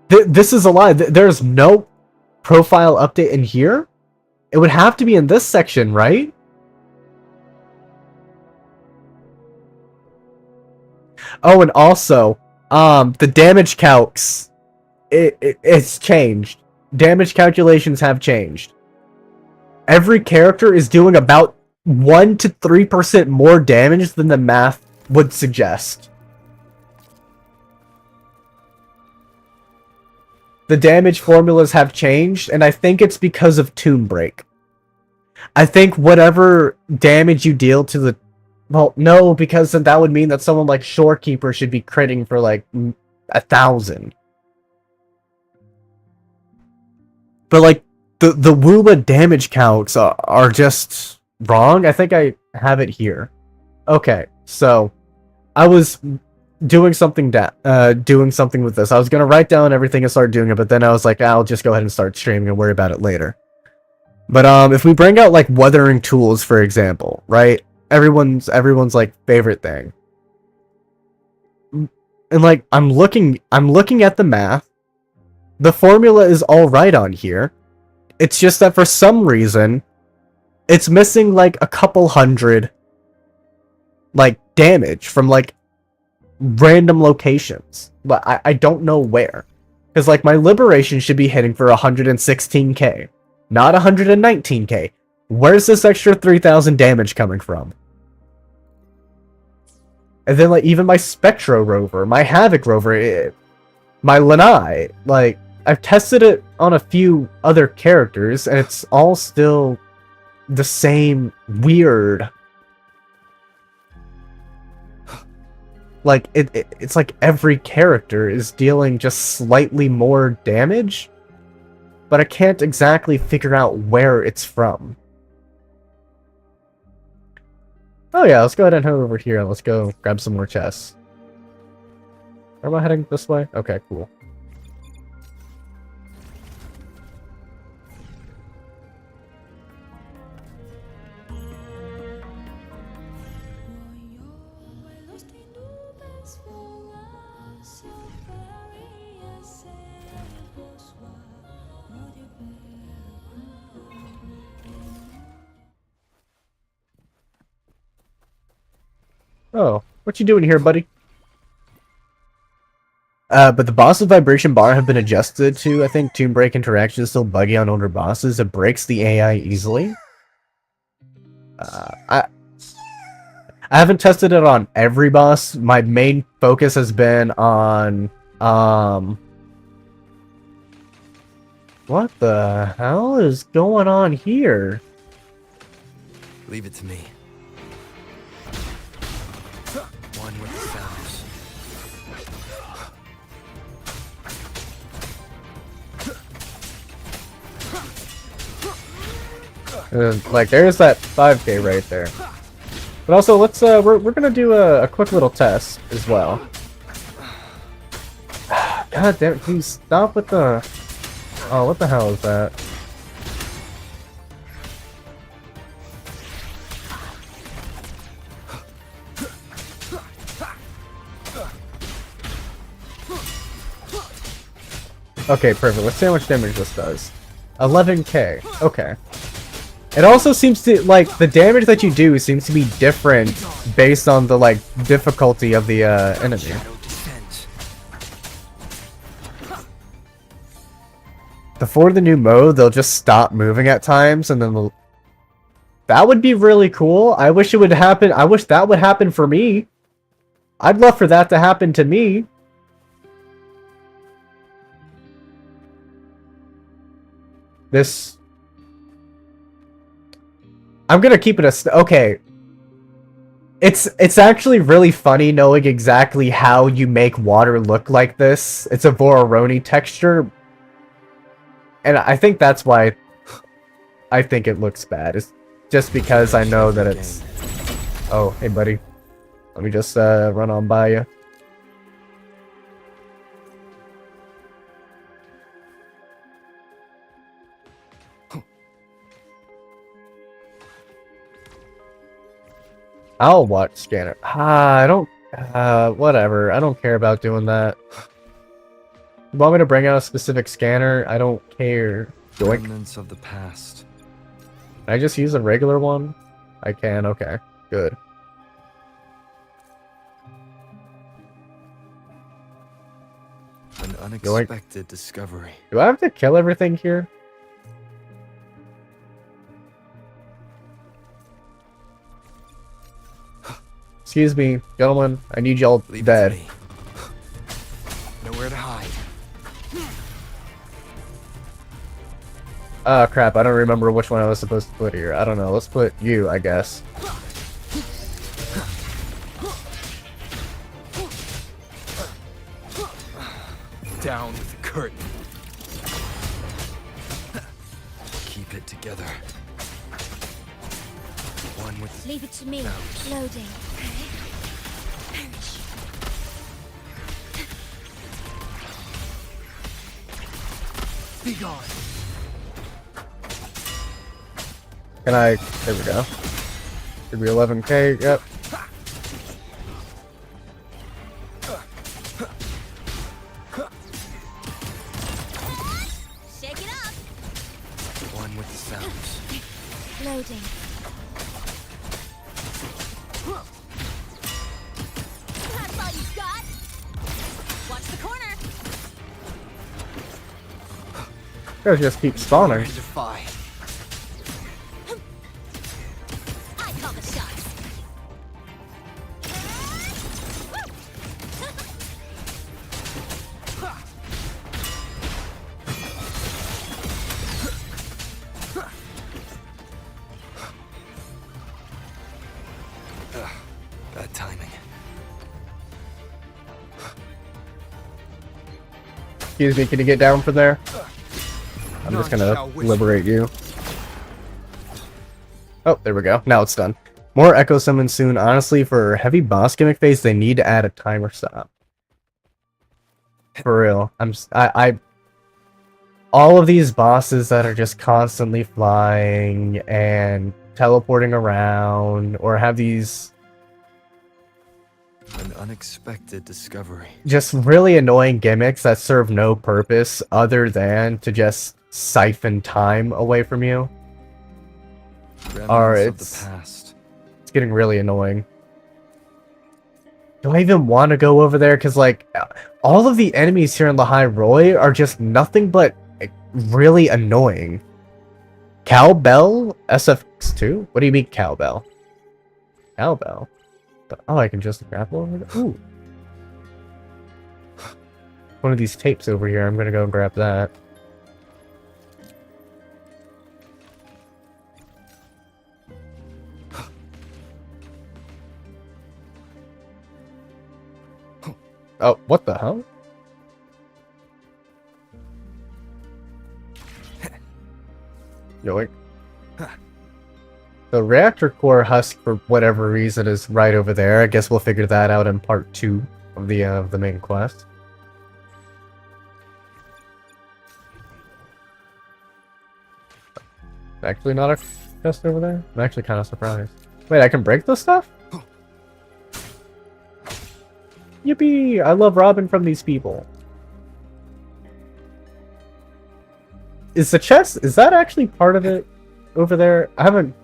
This is a lie. There's no profile update in here. It would have to be in this section, right? Oh, and also, the damage calcs, it's changed. Damage calculations have changed. Every character is doing about 1 to 3% more damage than the math would suggest. The damage formulas have changed, and I think it's because of Tomb Break. I think whatever damage you deal to the... Well, no, because then that would mean that someone like Shorekeeper should be critting for like 1,000. But like the Woola damage counts are just wrong. I think I have it here. Okay, so I was doing something with this. I was gonna write down everything and start doing it, but then I was like, I'll just go ahead and start streaming and worry about it later. But if we bring out like weathering tools, for example, right? Everyone's like favorite thing. And like I'm looking at the math. The formula is all right on here. It's just that for some reason it's missing like a couple hundred like damage from like random locations. But I don't know where. Cuz like my liberation should be hitting for 116k, not 119k. Where's this extra 3,000 damage coming from? And then, like, even my Spectro Rover, my Havoc Rover, my Lanai, like, I've tested it on a few other characters, and it's all still the same weird. Like, it's like every character is dealing just slightly more damage, but I can't exactly figure out where it's from. Oh yeah, let's go ahead and head over here. Let's go grab some more chests. Am I heading this way? Okay, cool. Oh, what you doing here, buddy? But the boss's vibration bar have been adjusted to, I think, Tomb Break interaction is still buggy on older bosses. It breaks the AI easily. I haven't tested it on every boss. My main focus has been on, What the hell is going on here? Leave it to me. One with the sounds. Like, there's that 5K right there. But also, let's we're gonna do a quick little test as well. God damn it! Can you stop with the? Oh, what the hell is that? Okay, perfect. Let's see how much damage this does. 11k. Okay. It also seems to, like, the damage that you do seems to be different based on the, like, difficulty of the, enemy. Before the new mode, they'll just stop moving at times, and then they'll... That would be really cool. I wish it would happen. I wish that would happen for me. I'd love for that to happen to me. This... I'm gonna keep it a... Okay. It's actually really funny knowing exactly how you make water look like this. It's a Voraroni texture. And I think that's why I think it looks bad. It's just because I know that it's... Oh, hey buddy. Let me just run on by you. I'll watch scanner. I don't... whatever. I don't care about doing that. You want me to bring out a specific scanner? I don't care. Doink. Remnants of the past. Can I just use a regular one? I can, okay. Good. An unexpected discovery. Do I have to kill everything here? Excuse me, gentlemen. I need y'all dead. Nowhere to hide. Ah, crap. I don't remember which one I was supposed to put here. I don't know. Let's put you, I guess. Down with the curtain. Keep it together. One with the... Leave it to me. Loading. Be gone. Can I... There we go. Should be 11k. Yep. Shake it up. One with the sounds. Loading. That's all you got. Watch the corner. Guys just keep spawning. Defy. I call the shots. Bad timing. Excuse me, can you get down from there? I'm just gonna liberate you. Oh, there we go. Now it's done. More Echo Summons soon. Honestly, for heavy boss gimmick phase, they need to add a timer stop. For real. All of these bosses that are just constantly flying and teleporting around, or have these... An unexpected discovery. just really annoying gimmicks that serve no purpose other than to just siphon time away from you. Or it's getting really annoying. Do I even want to go over there? Because, like, all of the enemies here in the High Roy are just nothing but really annoying. Cowbell? SFX2? What do you mean, Cowbell? Cowbell? Oh, I can just grapple over there? Ooh. One of these tapes over here. I'm gonna go grab that. Oh, what the hell? Yoink. The reactor core husk, for whatever reason, is right over there. I guess we'll figure that out in part 2 of the main quest. Actually not a chest over there? I'm actually kind of surprised. Wait, I can break this stuff? Yippee! I love robbing from these people. Is the chest, is that actually part of it over there? I haven't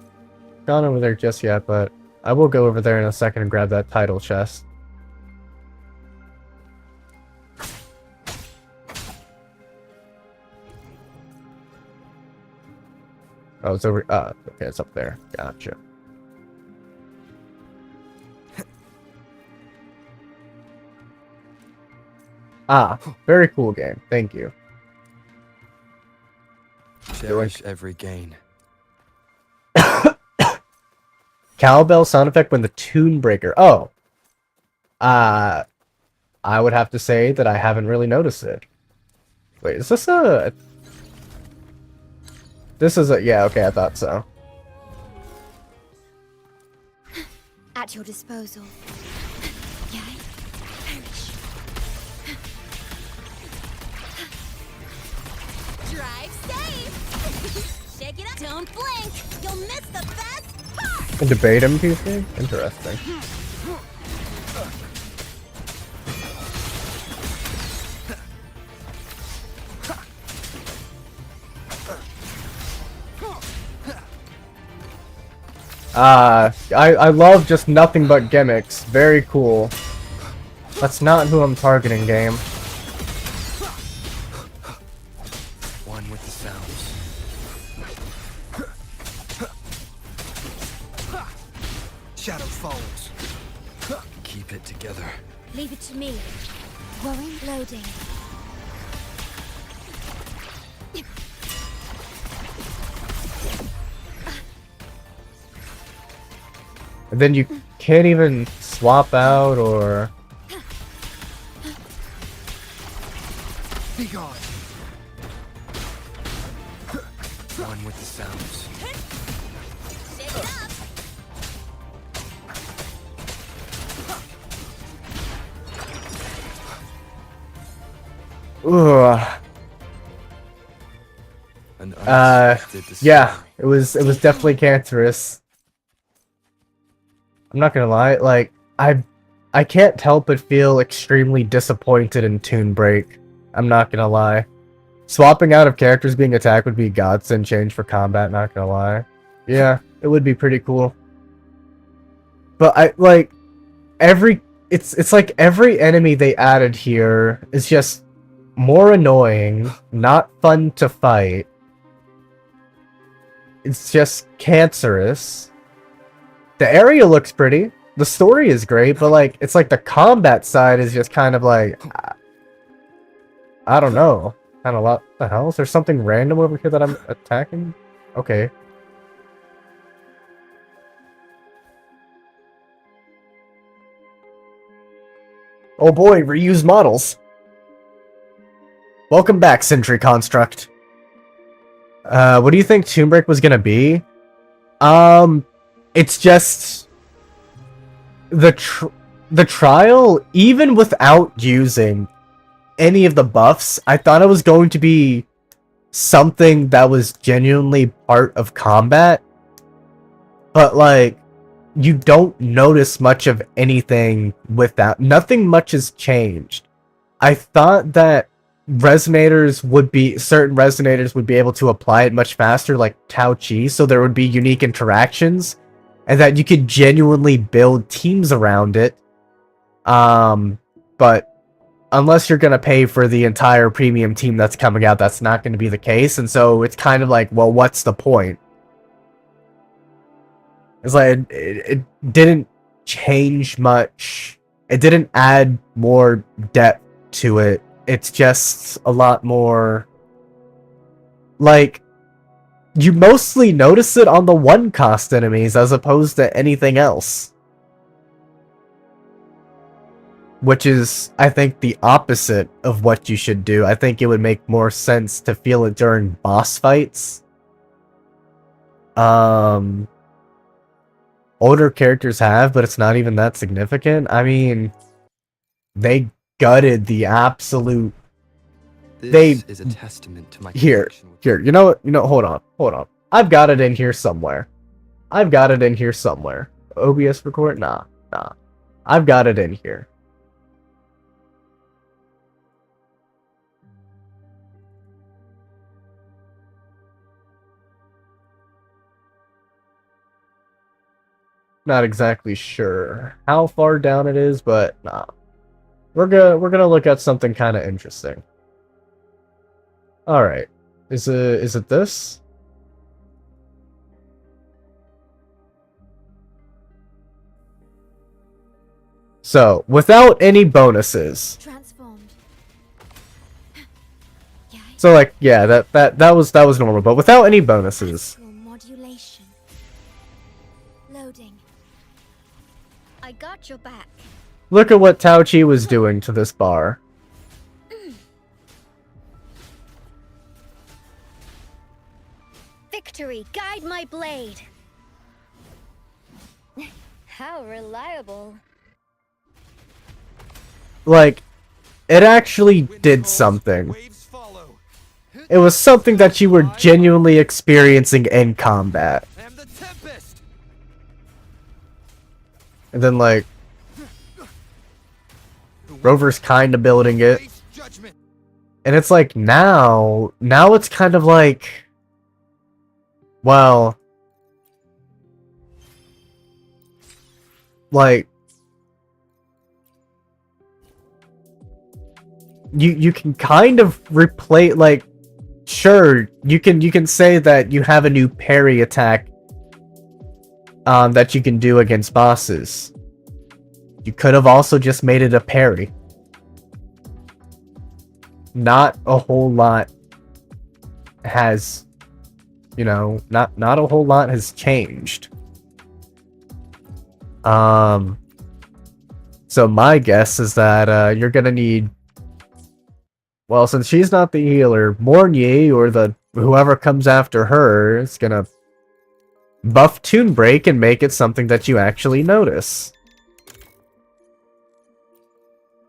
gone over there just yet, but I will go over there in a second and grab that title chest. Oh, it's over. Okay, it's up there. Gotcha. Ah, very cool game. Thank you. Cherish every gain. Cowbell sound effect when the tune breaker. Oh. I would have to say that I haven't really noticed it. Wait, is this a... This is a... Yeah, okay, I thought so. At your disposal. Drive safe. Shake it up. Don't blink. You'll miss the best part. A debate NPC? Interesting. I love just nothing but gimmicks. Very cool. That's not who I'm targeting, game. One with the sounds. Shadow falls. Keep it together. Leave it to me. Worry loading. And then you can't even swap out or... Be gone. One with the sounds. Shake it up. Ugh. Yeah, it was definitely cancerous. I'm not gonna lie, like, I can't help but feel extremely disappointed in Toon Break. I'm not gonna lie. Swapping out of characters being attacked would be godsend change for combat, not gonna lie. Yeah, it would be pretty cool. But it's like every enemy they added here is just more annoying, not fun to fight. It's just cancerous. The area looks pretty. The story is great, but like it's like the combat side is just kind of like I don't know. Kind of what the hell? Is there something random over here that I'm attacking? Okay. Oh boy, reused models. Welcome back, Sentry Construct. What do you think Tomb Break was gonna be? It's just the trial, even without using any of the buffs, I thought it was going to be something that was genuinely part of combat. But like, you don't notice much of anything with that. Nothing much has changed. I thought that certain resonators would be able to apply it much faster, like Tao Chi, so there would be unique interactions, and that you could genuinely build teams around it. But unless you're gonna pay for the entire premium team that's coming out, that's not gonna be the case, and so it's kind of like, well, what's the point? It's like, it didn't change much. It didn't add more depth to it. It's just a lot more... Like, you mostly notice it on the one-cost enemies as opposed to anything else. which is, I think, the opposite of what you should do. I think it would make more sense to feel it during boss fights. Older characters have, but it's not even that significant. I mean, they gutted the absolute. This is a testament to my here. You know what? Hold on. I've got it in here somewhere. OBS record? Nah. I've got it in here. Not exactly sure how far down it is, but nah. We're gonna look at something kind of interesting. All right, is it this? So without any bonuses. Transformed. So like yeah, that was normal, but without any bonuses. Modulation. Loading. I got your back. Look at what Tao Chi was doing to this bar. Victory, guide my blade. How reliable. Like, it actually did something. It was something that you were genuinely experiencing in combat. And then, like, Rover's kind of building it. And it's like, now it's kind of like, well, like, you can kind of replay, like, sure, you can say that you have a new parry attack that you can do against bosses. You could have also just made it a parry. Not a whole lot has, not a whole lot has changed. So my guess is that you're gonna need, well, since she's not the healer, Mornier or whoever comes after her is gonna buff Toon Break and make it something that you actually notice.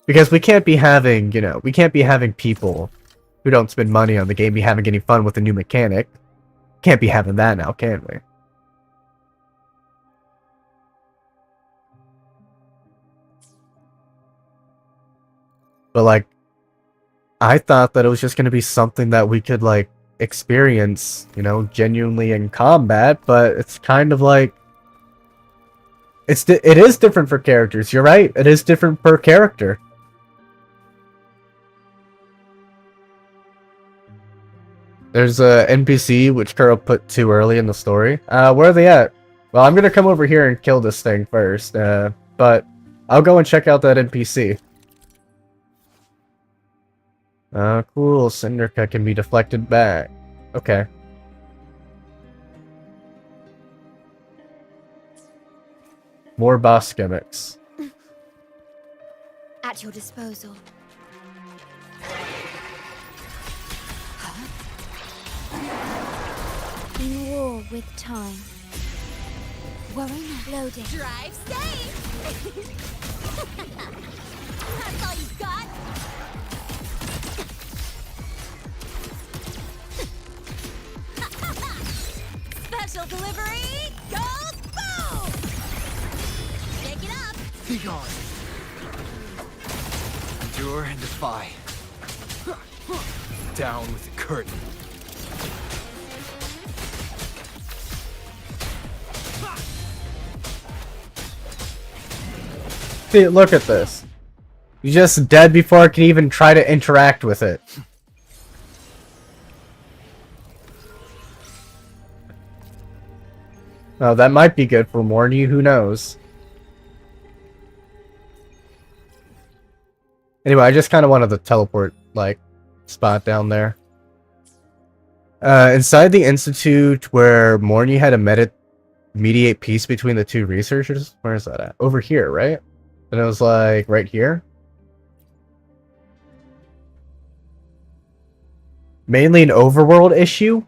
Because we can't be having people who don't spend money on the game be having any fun with a new mechanic. Can't be having that now, can we? But like, I thought that it was just going to be something that we could like experience, genuinely in combat, but it's kind of like it is different for characters. You're right. It is different per character. There's a NPC which Kuro put too early in the story. Where are they at? Well, I'm gonna come over here and kill this thing first. But I'll go and check out that NPC. Cool. Cinderka can be deflected back. Okay. More boss gimmicks. At your disposal. In war with time. Worry not. Loading. Drive safe! That's all you got? Special delivery goes boom! Shake it up! Be gone. Endure and defy. Down with the curtain. See, look at this. You're just dead before I can even try to interact with it. Oh, that might be good for Morny, who knows? Anyway, I just kind of wanted the teleport, like, spot down there. Inside the Institute where Morny had to mediate peace between the two researchers? Where is that at? Over here, right? And it was like, right here? mainly an overworld issue.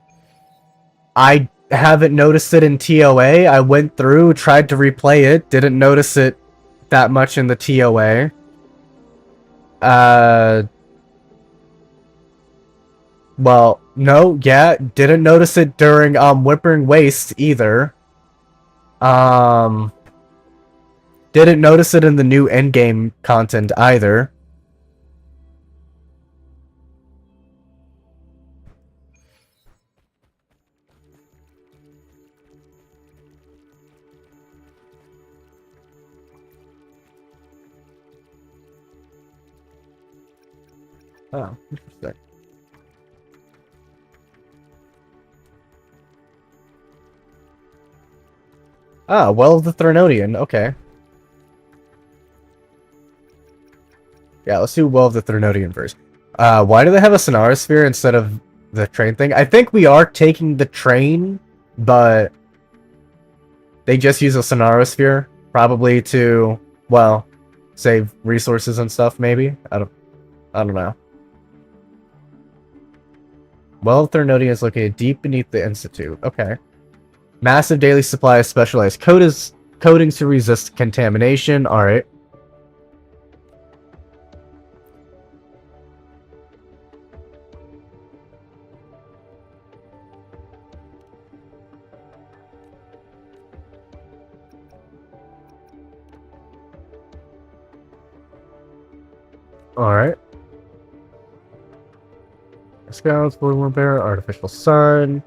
I haven't noticed it in TOA. I went through, tried to replay it, didn't notice it that much in the TOA. Well, no, yeah, didn't notice it during Whimpering Waste either. Didn't notice it in the new endgame content either. Oh, interesting. Ah, Well of the Threnodian, okay. Yeah, let's do Well of the Threnodian first. Why do they have a Sonarosphere instead of the train thing? I think we are taking the train, but they just use a Sonarosphere, probably to, well, save resources and stuff, maybe? I don't know. Well, Threnodian is located deep beneath the Institute. Okay. Massive daily supply of specialized coatings to resist contamination. Alright. Alright. Scouts, Boardworm Bear, Artificial Sun.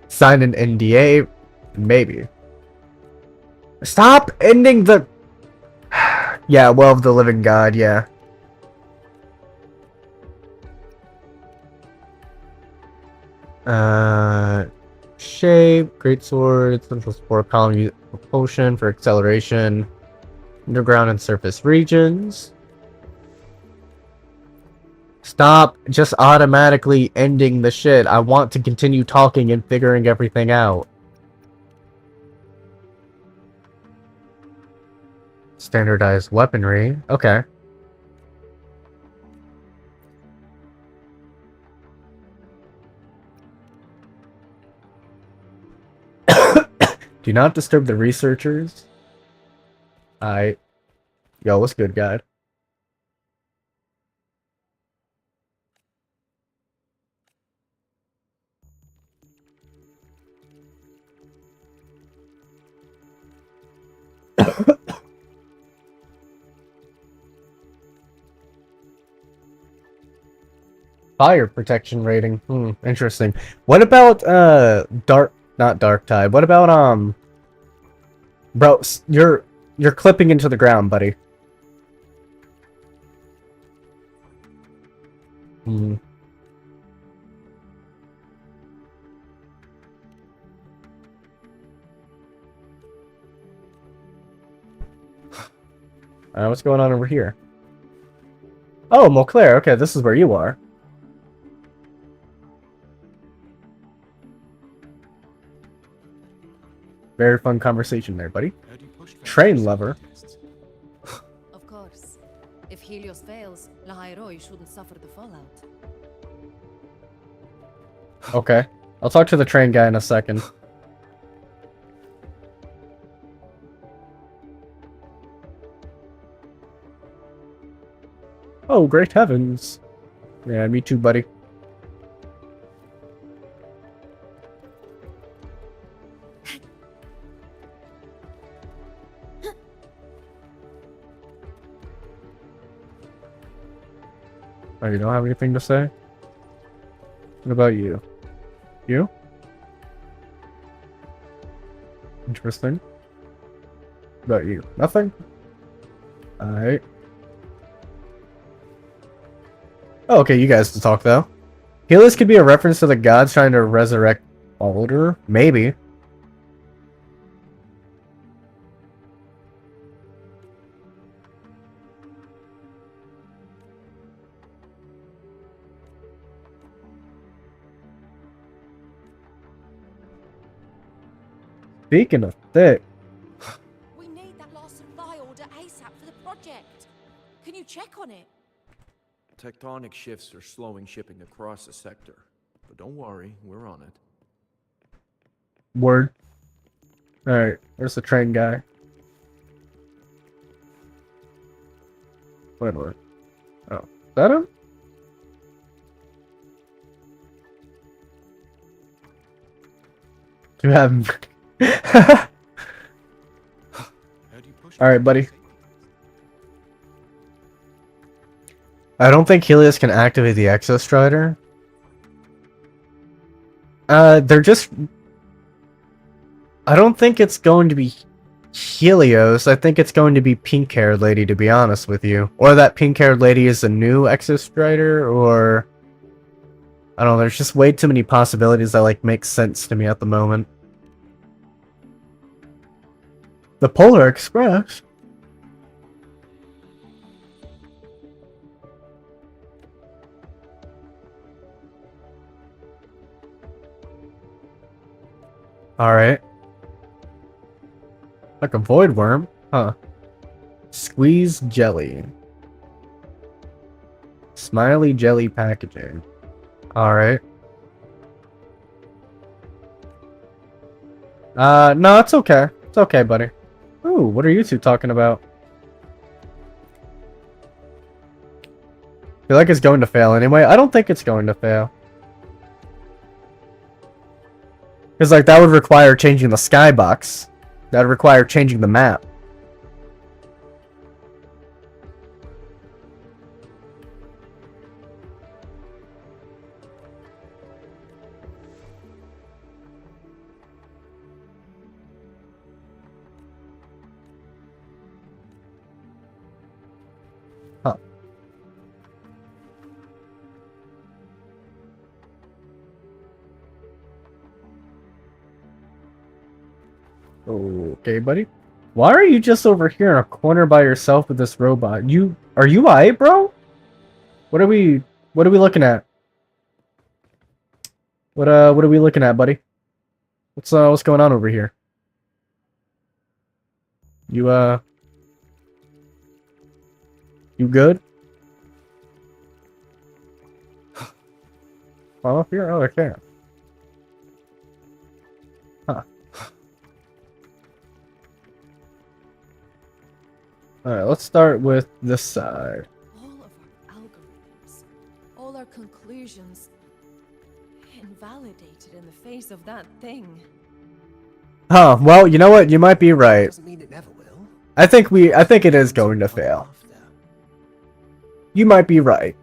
Sign an NDA. Maybe. Stop ending the... Yeah, Well of the Living God, yeah. Shape, Great Sword, Central Spore Column Propulsion for acceleration. Underground and surface regions. Stop just automatically ending the shit. I want to continue talking and figuring everything out. Standardized weaponry. Okay. Do not disturb the researchers. Yo, what's good, guy? Fire protection rating. Interesting. What about not Dark Tide. What about bro, you're clipping into the ground, buddy. What's going on over here? Oh, Montclair. Okay, this is where you are. Very fun conversation there, buddy. Train lover. Of course. If Helios fails, Lahairoi shouldn't suffer the fallout. Okay. I'll talk to the train guy in a second. Oh, great heavens. Yeah, me too, buddy. Oh, you don't have anything to say? What about you? You? Interesting. What about you? Nothing? Alright. Oh, okay, you guys to talk, though. Helios could be a reference to the gods trying to resurrect Baldur? Maybe. Speaking of thick. We need that last supply order ASAP for the project. Can you check on it? tectonic shifts are slowing shipping across the sector. But don't worry, we're on it. Word. Alright, where's the train guy? Wait. Oh, is that him? You have. Alright, buddy. I don't think Helios can activate the Exostrider. They're just... I don't think it's going to be Helios. I think it's going to be pink-haired lady, to be honest with you. Or that pink-haired lady is a new Exostrider, or... I don't know, there's just way too many possibilities that, like, make sense to me at the moment. The Polar Express? Alright. Like a void worm? Huh. Squeeze jelly. Smiley jelly packaging. Alright. No, it's okay. It's okay, buddy. Ooh, what are you two talking about? I feel like it's going to fail anyway. I don't think it's going to fail. Because, like, that would require changing the skybox. That would require changing the map. Huh. Okay, buddy. Why are you just over here in a corner by yourself with this robot? Are you alright, bro? What are we looking at? What are we looking at, buddy? What's going on over here? You good? Fall up here? Oh, okay. Huh. Alright, let's start with this side. All of our algorithms, all our conclusions, invalidated in the face of that thing. Huh, well, you know what? You might be right. Doesn't mean it never will. I think it is going to fail. You might be right.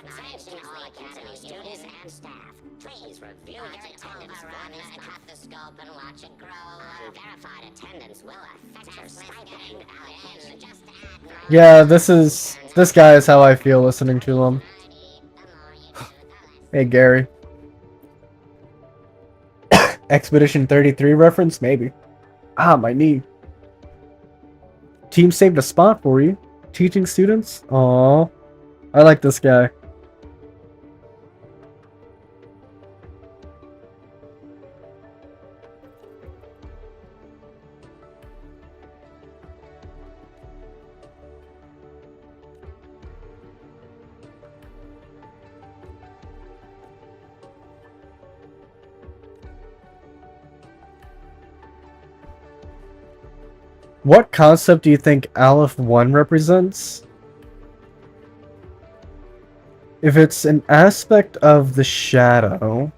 Attention all Academy students and staff. Please review your attendance book, cut the scope and watch it grow. Verified attendance will affect your stipend. And just add... Yeah, this guy is how I feel listening to him. Hey, Gary. Expedition 33 reference? Maybe. Ah, my knee. Team saved a spot for you. Teaching students? Aww. I like this guy. What concept do you think Aleph 1 represents? If it's an aspect of the shadow,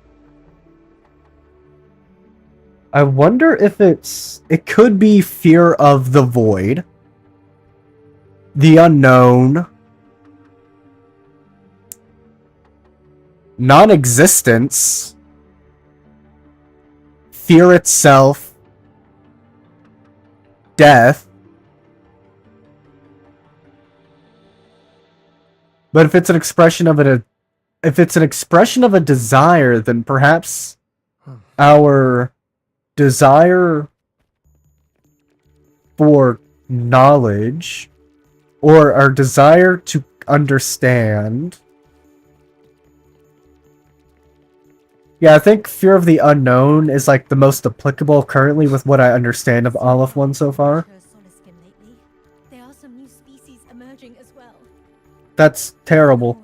I wonder if it could be fear of the void, the unknown, non-existence, fear itself, death. But if it's an expression of a desire, then perhaps our desire for knowledge or our desire to understand. Yeah, I think fear of the unknown is like the most applicable currently with what I understand of Aleph 1 so far. are some new species emerging as well. That's terrible.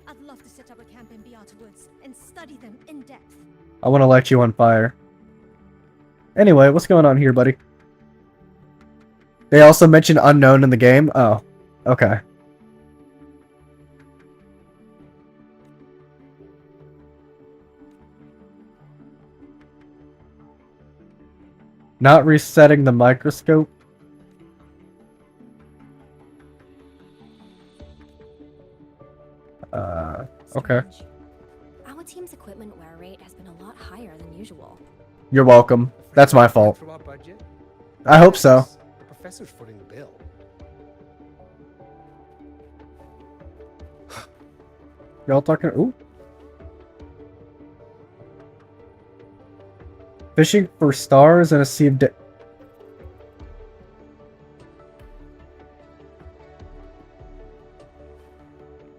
I'd love to set up a camp in Beata Woods and study them in depth. I want to light you on fire. Anyway, what's going on here, buddy? They also mentioned unknown in the game? Oh, okay. Not resetting the microscope? Okay. Our team's equipment wear rate has been a lot higher than usual. You're welcome. That's my fault. Through our budget? I hope so. The professor's footing the bill. Y'all talking? Ooh. Fishing for stars in a sea of What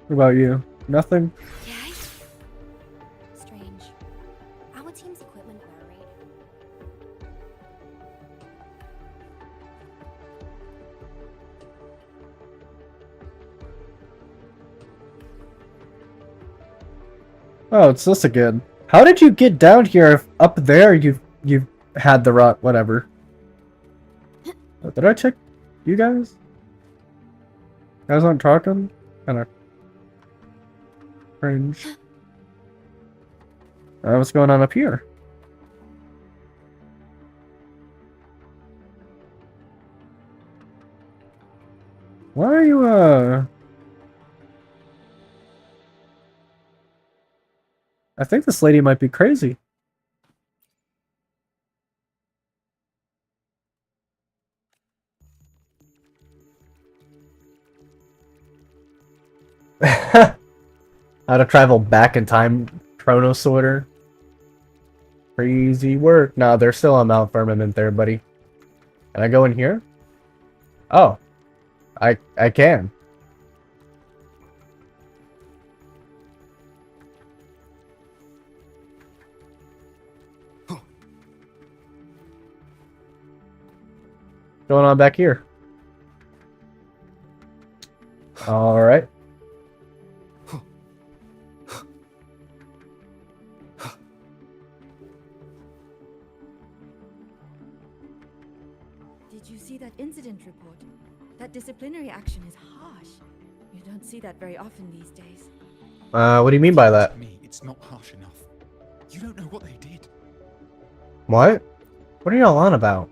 about you? Nothing? Okay. Strange. Our team's equipment wear rate. Oh, it's this again. How did you get down here if up there you had the rock? Whatever. Did I check you guys? Guys aren't talking? Kinda cringe. What's going on up here? Why are you, I think this lady might be crazy. How to travel back in time, Chrono Sorter. Crazy work. No, they're still on Mount Firmament there, buddy. Can I go in here? Oh. I can. Going on back here? All right. Did you see that incident report? That disciplinary action is harsh. You don't see that very often these days. What do you mean by that? Me, it's not harsh enough. You don't know what they did. What? What are y'all on about?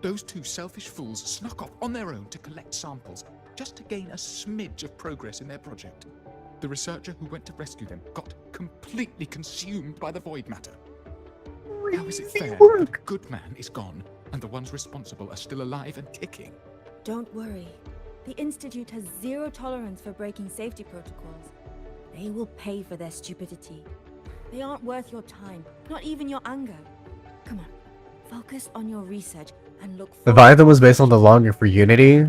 Those two selfish fools snuck off on their own to collect samples, just to gain a smidge of progress in their project. The researcher who went to rescue them got completely consumed by the void matter. How is it fair that a good man is gone, and the ones responsible are still alive and kicking? Don't worry. The Institute has zero tolerance for breaking safety protocols. They will pay for their stupidity. They aren't worth your time, not even your anger. Come on, focus on your research and look The forward. Leviathan was based on the longing for unity,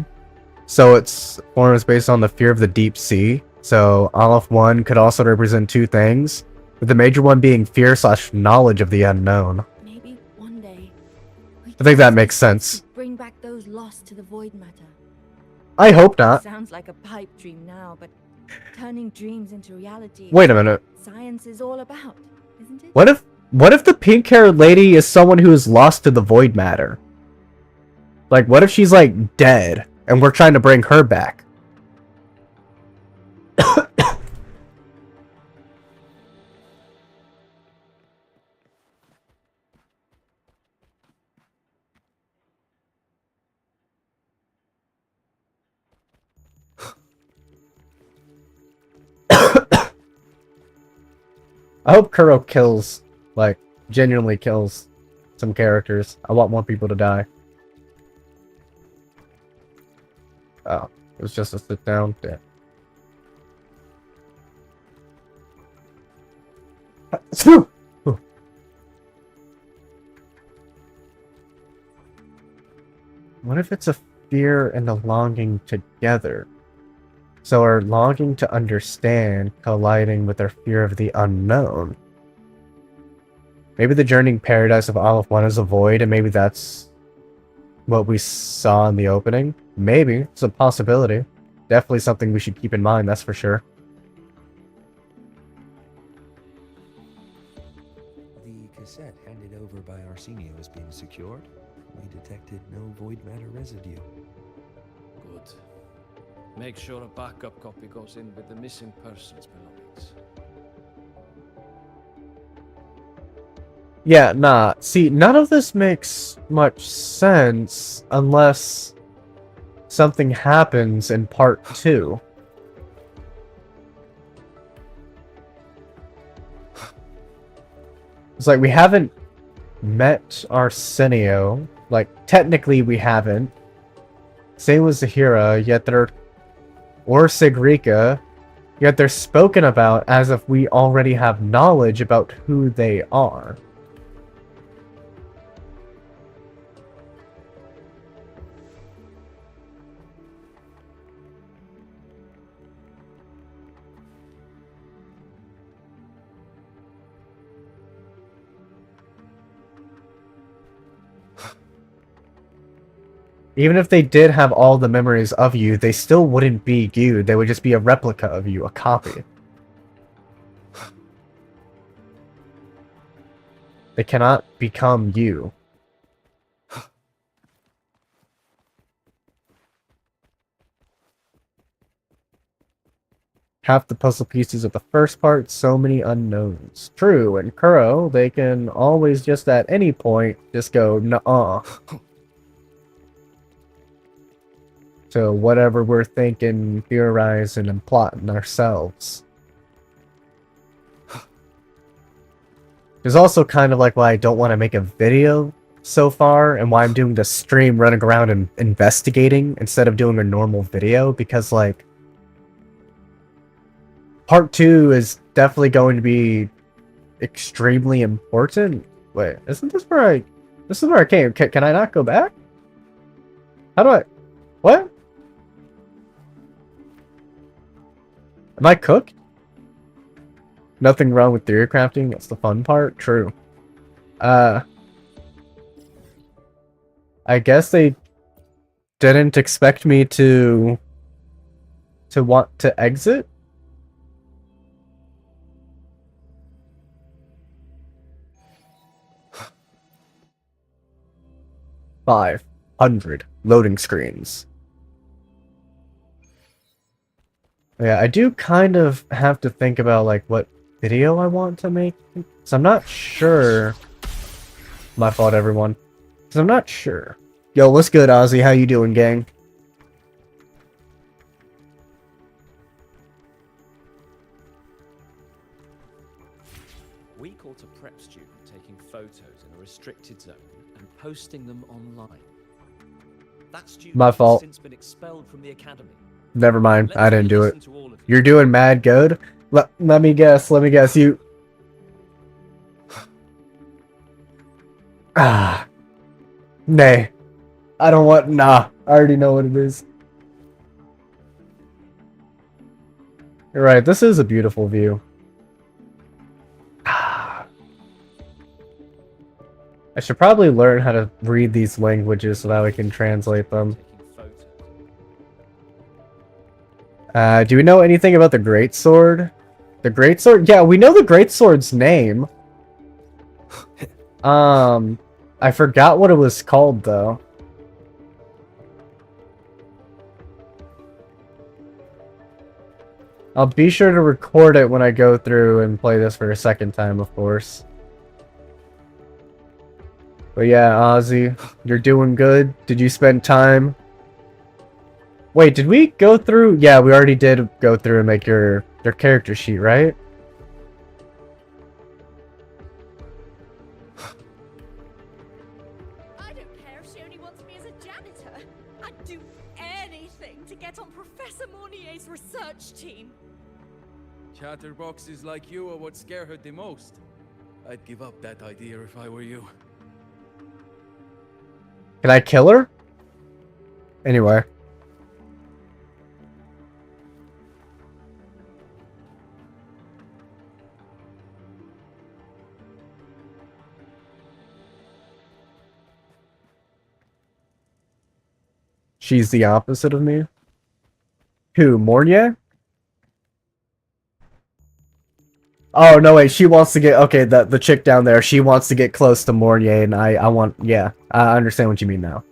so its form is based on the fear of the deep sea. So Aleph 1 could also represent two things, with the major one being fear / knowledge of the unknown. Maybe one day I think that makes sense. bring back those lost to the void matter. I hope not. Sounds like a pipe dream now, but turning dreams into reality. Wait a minute. Science is all about, isn't it? What if the pink-haired lady is someone who is lost to the void matter? Like, what if she's, like, dead, and we're trying to bring her back? I hope Kuro kills, like, genuinely kills some characters. I want more people to die. Oh, it was just a sit down. Yeah. What if it's a fear and a longing together? So our longing to understand colliding with our fear of the unknown. Maybe the journeying paradise of Aleph 1 is a void, and maybe that's what we saw in the opening? Maybe. It's a possibility. Definitely something we should keep in mind, that's for sure. The cassette handed over by Arsenio is being secured. We detected no void matter residue. Good. Make sure a backup copy goes in with the missing person's belongings. Yeah, nah. See, none of this makes much sense unless something happens in part 2. It's like we haven't met Arsenio. Like, technically we haven't. Same with Zahira, yet they're... Or Sigrika, yet they're spoken about as if we already have knowledge about who they are. Even if they did have all the memories of you, they still wouldn't be you. They would just be a replica of you, a copy. They cannot become you. Half the puzzle pieces of the first part, so many unknowns. True, in Kuro, they can always just at any point just go, nuh-uh. So whatever we're thinking, theorizing, and plotting ourselves. There's also kind of like why I don't want to make a video so far, and why I'm doing the stream running around and investigating instead of doing a normal video, because like part 2 is definitely going to be extremely important. Wait, isn't this where I... This is where I came. Can I not go back? How do I... What? Am I cooked? Nothing wrong with theory crafting. That's the fun part. True. I guess they didn't expect me to want to exit. $500 loading screens. Yeah, I do kind of have to think about like what video I want to make. So I'm not sure. My fault, everyone. Because I'm not sure. Yo, what's good, Ozzy? How you doing, gang? We caught a prep student taking photos in a restricted zone and posting them online. That student My fault. has since been expelled from the academy. Never mind. I didn't do it. You're doing mad good. Let me guess. Let me guess. You... Ah. Nay. I don't want... Nah. I already know what it is. You're right. This is a beautiful view. I should probably learn how to read these languages so that we can translate them. Do we know anything about the Greatsword? The Greatsword? Yeah, we know the Greatsword's name. I forgot what it was called, though. I'll be sure to record it when I go through and play this for a second time, of course. But yeah, Ozzy, you're doing good. Did you spend time? Wait, did we go through? Yeah, we already did go through and make your character sheet, right? I don't care if she only wants me as a janitor. I'd do anything to get on Professor Mornier's research team. Chatterboxes like you are what scare her the most. I'd give up that idea if I were you. Can I kill her? Anyway. She's the opposite of me. Who, Mornier? Oh, no, wait, she wants to get... Okay, the chick down there, she wants to get close to Mornier, and I want... Yeah, I understand what you mean now.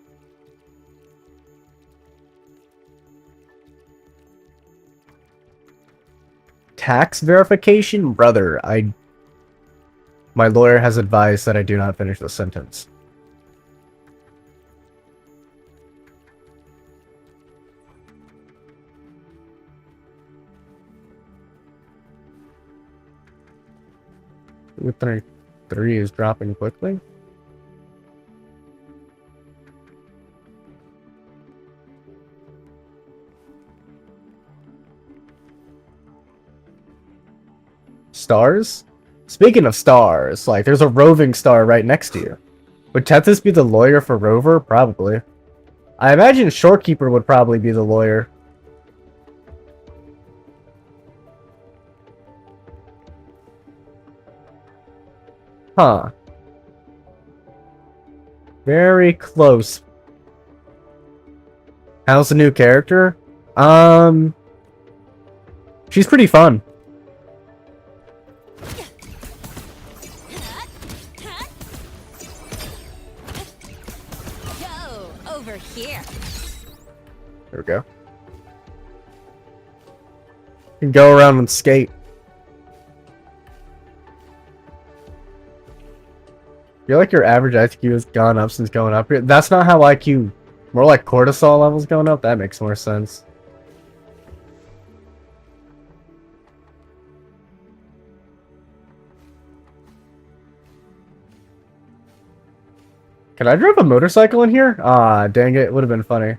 Tax verification? Brother, my lawyer has advised that I do not finish the sentence. Wuthering 3 is dropping quickly. Stars? Speaking of stars, like, there's a roving star right next to you. Would Tethys be the lawyer for Rover? Probably. I imagine Shorekeeper would probably be the lawyer. Huh. Very close. How's the new character? She's pretty fun. Go over here. There we go. You can go around and skate. I feel like your average IQ has gone up since going up here. That's not how IQ... More like cortisol levels going up? That makes more sense. Can I drive a motorcycle in here? Ah, dang it. It would have been funny.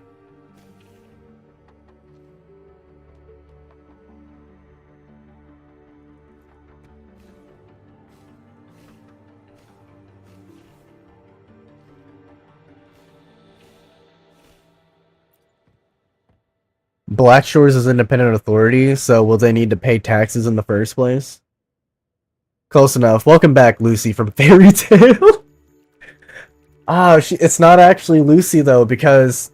Black Shores is independent authority, so will they need to pay taxes in the first place? Close enough. Welcome back, Lucy from Fairy Tail. It's not actually Lucy though, because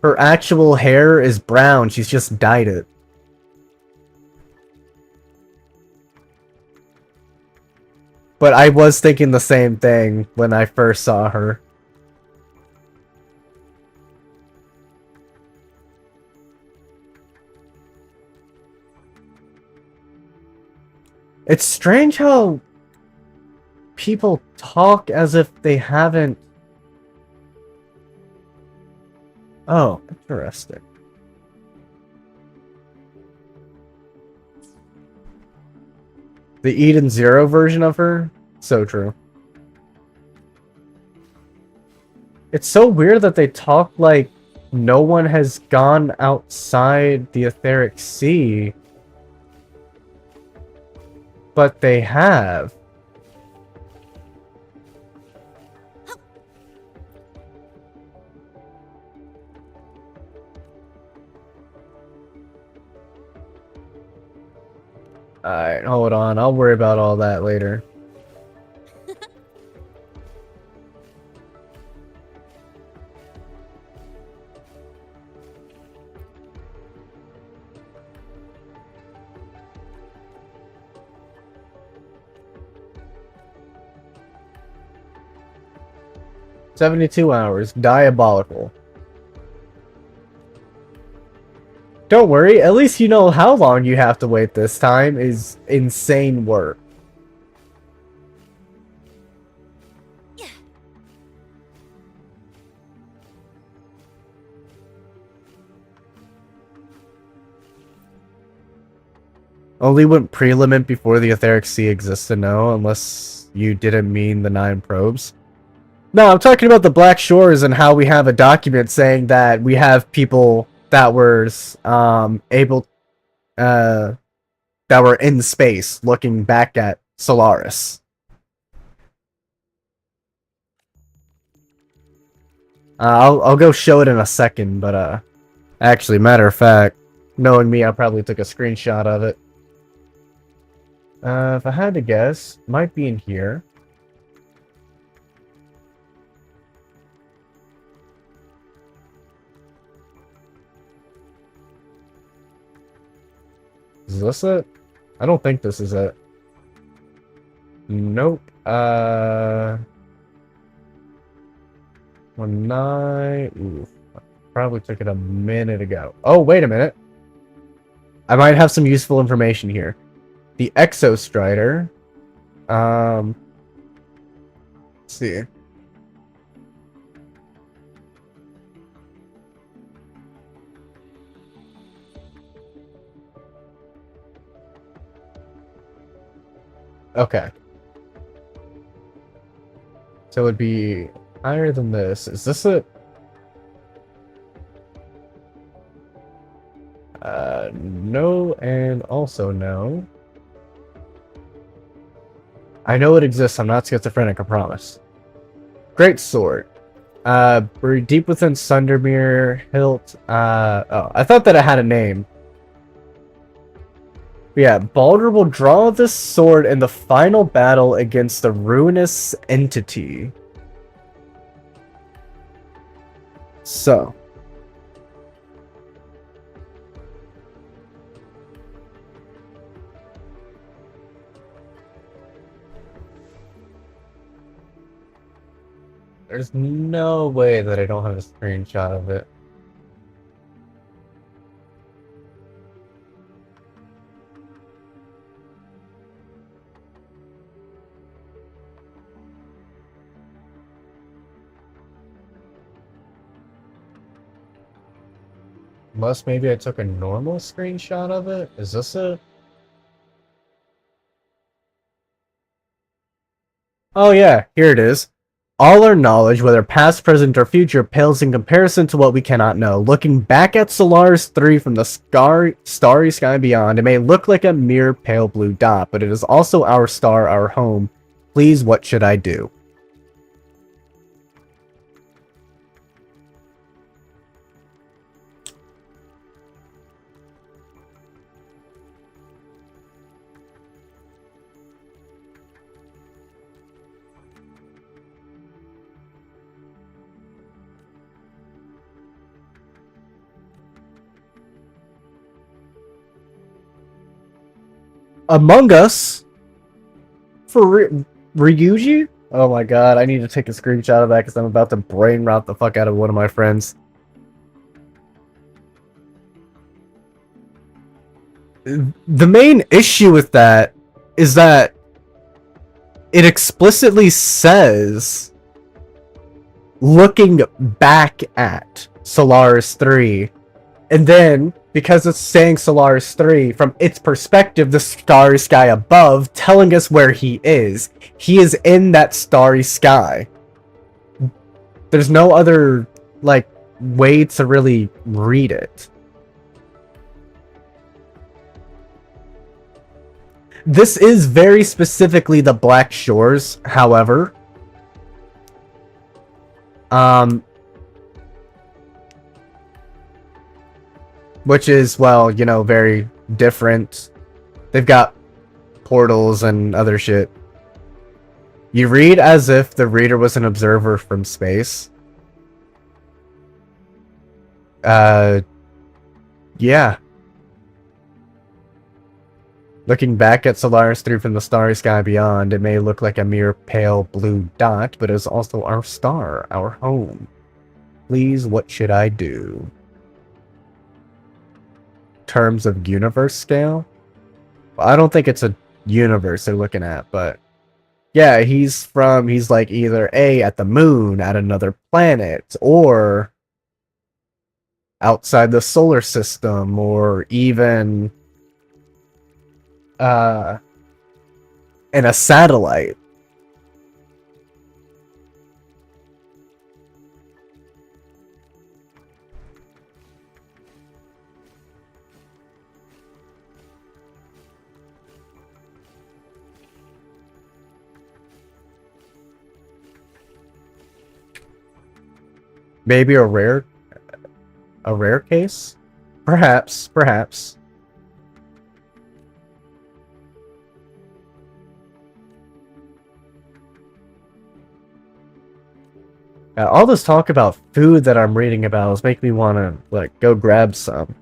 her actual hair is brown. She's just dyed it. But I was thinking the same thing when I first saw her. It's strange how people talk as if they haven't... Oh, interesting. The Eden Zero version of her? So true. It's so weird that they talk like no one has gone outside the Etheric Sea. But they have. Alright, hold on. I'll worry about all that later. "72 hours. Diabolical." Don't worry, at least you know how long you have to wait this time is insane work. Only went prelimit before the Etheric Sea existed, no, unless you didn't mean the 9 probes. No, I'm talking about the Black Shores and how we have a document saying that we have people that were that were in space looking back at Solaris. I'll go show it in a second, but actually, matter of fact, knowing me, I probably took a screenshot of it. If I had to guess, might be in here. Is this it? I don't think this is it. Nope. 19. Ooh, probably took it a minute ago. Oh, wait a minute. I might have some useful information here. The Exostrider. Let's see. Okay. So it would be higher than this. Is this it? No, and also no. I know it exists. I'm not schizophrenic, I promise. Great sword. Buried deep within Sundermere hilt. Oh, I thought that it had a name. Yeah, Baldur will draw this sword in the final battle against the ruinous entity. So. There's no way that I don't have a screenshot of it. Unless maybe I took a normal screenshot of it? Is this it? Oh yeah, here it is. All our knowledge, whether past, present, or future, pales in comparison to what we cannot know. Looking back at Solaris 3 from the starry sky beyond, it may look like a mere pale blue dot, but it is also our star, our home. Please, what should I do? Among Us? For Ryuji? Oh my god, I need to take a screenshot of that because I'm about to brain rot the fuck out of one of my friends. The main issue with that is that it explicitly says looking back at Solaris 3. And then, because it's saying Solaris 3, from its perspective, the starry sky above, telling us where he is. He is in that starry sky. There's no other, like, way to really read it. This is very specifically the Black Shores, however. Which is, well, you know, very different. They've got portals and other shit. You read as if the reader was an observer from space. Yeah. Looking back at Solaris 3 from the starry sky beyond, it may look like a mere pale blue dot, but it is also our star, our home. Please, what should I do? Terms of universe scale? Well, I don't think it's a universe they're looking at, but yeah, he's like either A, at the moon, at another planet, or outside the solar system, or even in a satellite. Maybe a rare case? Perhaps. All this talk about food that I'm reading about is making me want to, like, go grab some.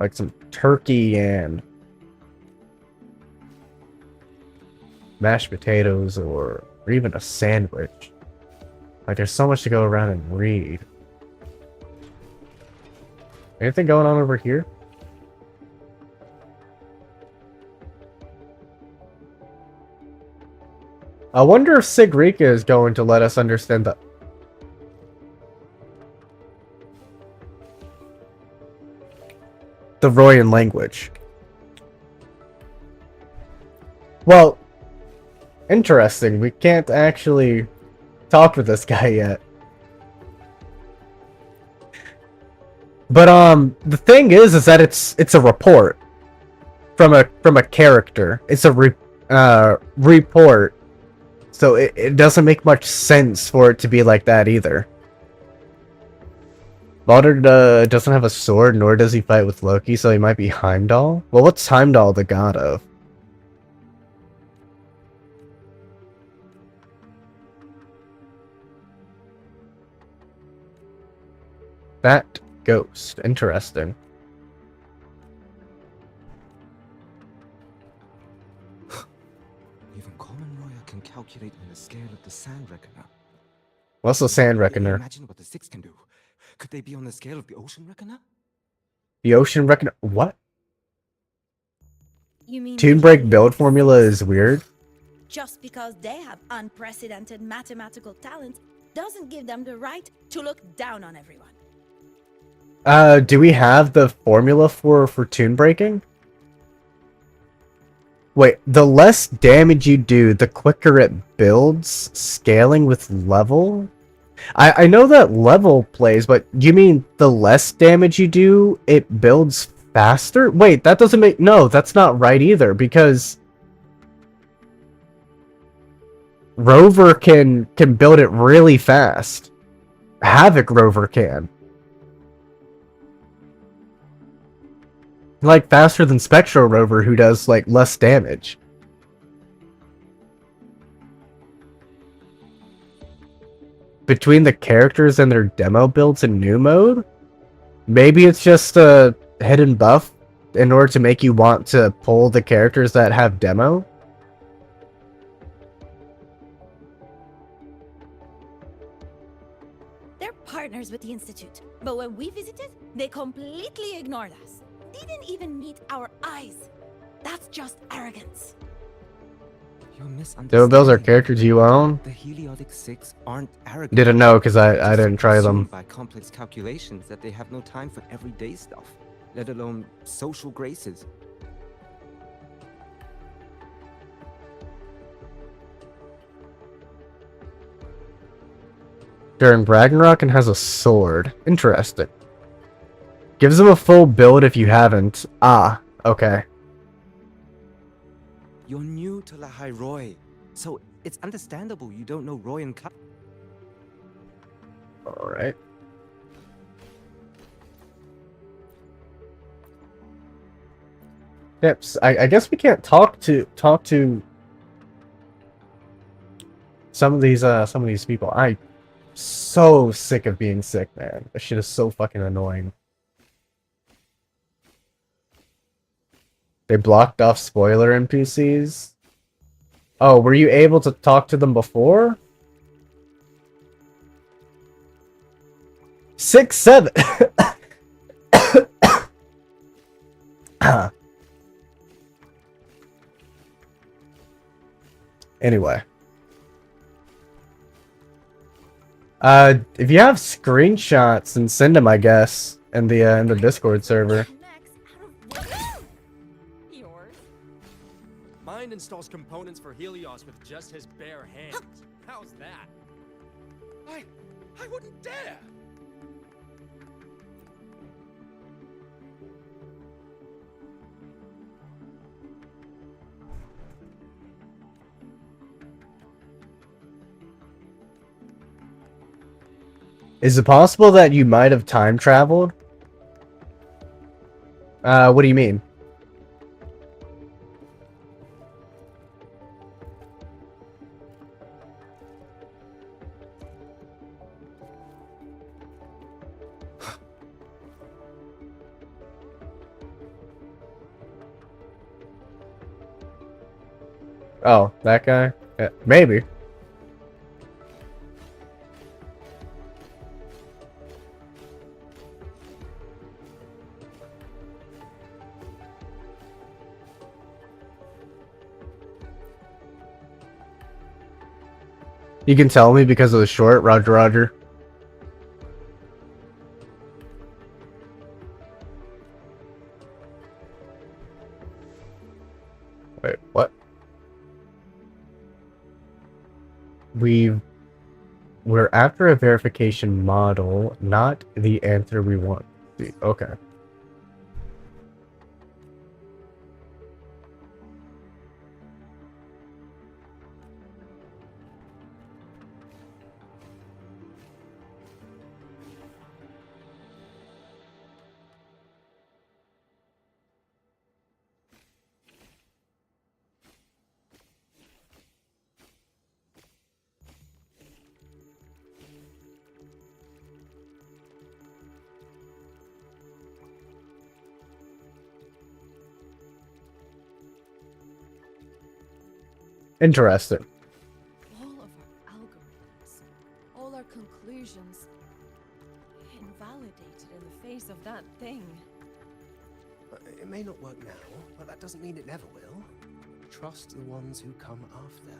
Like some turkey and mashed potatoes or even a sandwich. Like, there's so much to go around and read. Anything going on over here? I wonder if Sigrika is going to let us understand the Royan language. Well, interesting. We can't actually talk with this guy yet. But the thing is that it's a report from a character. It's a report. So it doesn't make much sense for it to be like that either. Baldur doesn't have a sword, nor does he fight with Loki, so he might be Heimdall. Well, what's Heimdall the god of? That ghost. Interesting. Even common Roya can calculate on the scale of the Sand Reckoner. What's the Sand Reckoner? Imagine what the Six can do. Could they be on the scale of the Ocean Reckoner? The Ocean Reckoner. What? You mean Toonbreak build formula is weird. just because they have unprecedented mathematical talent doesn't give them the right to look down on everyone. Do we have the formula for toon breaking? Wait, the less damage you do, the quicker it builds, scaling with level? I know that level plays, but you mean the less damage you do, it builds faster? Wait, that doesn't make... No, that's not right either, because... Rover can build it really fast. Havoc Rover can. Like, faster than Spectro Rover, who does, like, less damage. Between the characters and their demo builds in new mode? Maybe it's just a hidden buff in order to make you want to pull the characters that have demo? They're partners with the Institute, but when we visited, they completely ignored us. Didn't even meet our eyes. That's just arrogance. You're misunderstanding. Demo builds are characters you own? The Heliotic Six aren't arrogant. Didn't know, because I didn't try them. By complex calculations that they have no time for everyday stuff, let alone social graces. During Ragnarok and has a sword. Interesting. Gives them a full build if you haven't. Ah, okay. You're new to Lahai Roy, so it's understandable you don't know Roy and Cut. Alright. Yep, I guess we can't talk to some of these people. I'm so sick of being sick, man. This shit is so fucking annoying. They blocked off spoiler NPCs. Oh, were you able to talk to them before? 6, 7. Anyway. If you have screenshots, then send them, I guess, in the Discord server. Mine installs components for Helios with just his bare hands. How's that? I wouldn't dare! Is it possible that you might have time traveled? What do you mean? Oh, that guy? Yeah, maybe. You can tell me because of the short, Roger Roger. Wait, what? We're after a verification model, not the answer we want. See, okay. Interesting. All of our algorithms, all our conclusions, invalidated in the face of that thing. It may not work now, but that doesn't mean it never will. Trust the ones who come after.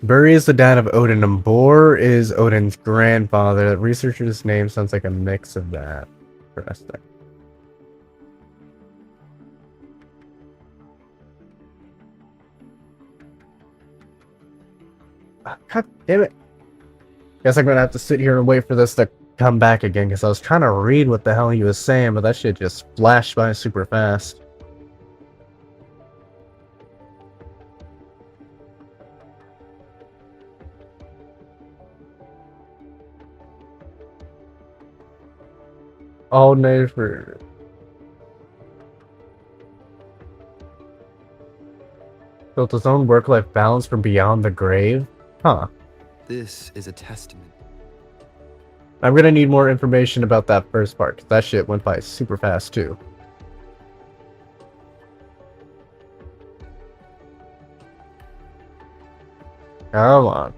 Buri is the dad of Odin, and Bor is Odin's grandfather. The researcher's name sounds like a mix of that. Interesting. God damn it. Guess I'm gonna have to sit here and wait for this to come back again, because I was trying to read what the hell he was saying, but that shit just flashed by super fast. All night for... Built his own work-life balance from beyond the grave? Huh. This is a testament. I'm gonna need more information about that first part, because that shit went by super fast too. Come on.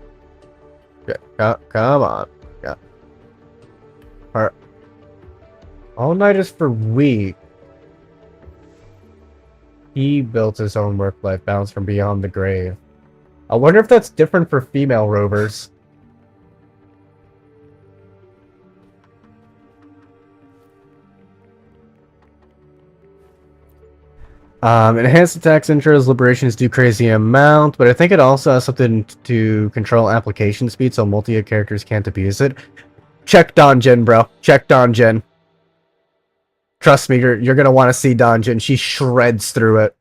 Come on. Yeah. All night is for weak. He built his own work-life balance from beyond the grave. I wonder if that's different for female rovers. Enhanced attacks intros, liberations do crazy amount, but I think it also has something to control application speed so multi-characters can't abuse it. Check Donjin, bro. Check Donjin. Trust me, you're gonna want to see Donjin. She shreds through it.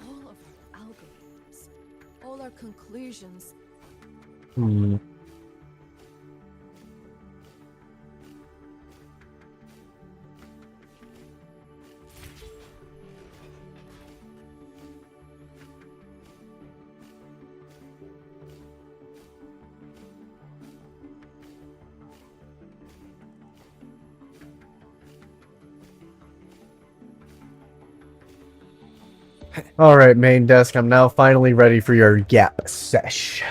All of our algorithms, all our conclusions. Hmm. Alright, main desk, I'm now finally ready for your Yap sesh.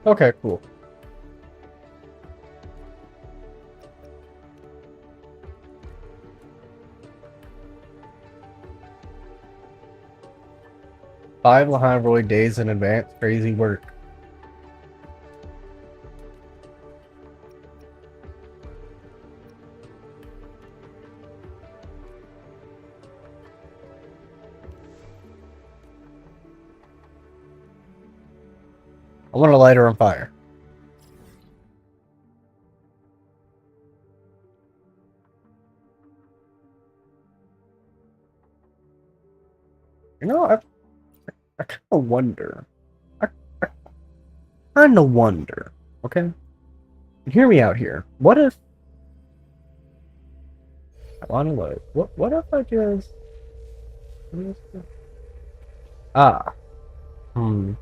Okay, cool. Five Laharoy days in advance, crazy work. want to light her on fire. You know, I kind of wonder. I kind of wonder. Okay, hear me out here. What if I want to look? What if I just ah hmm.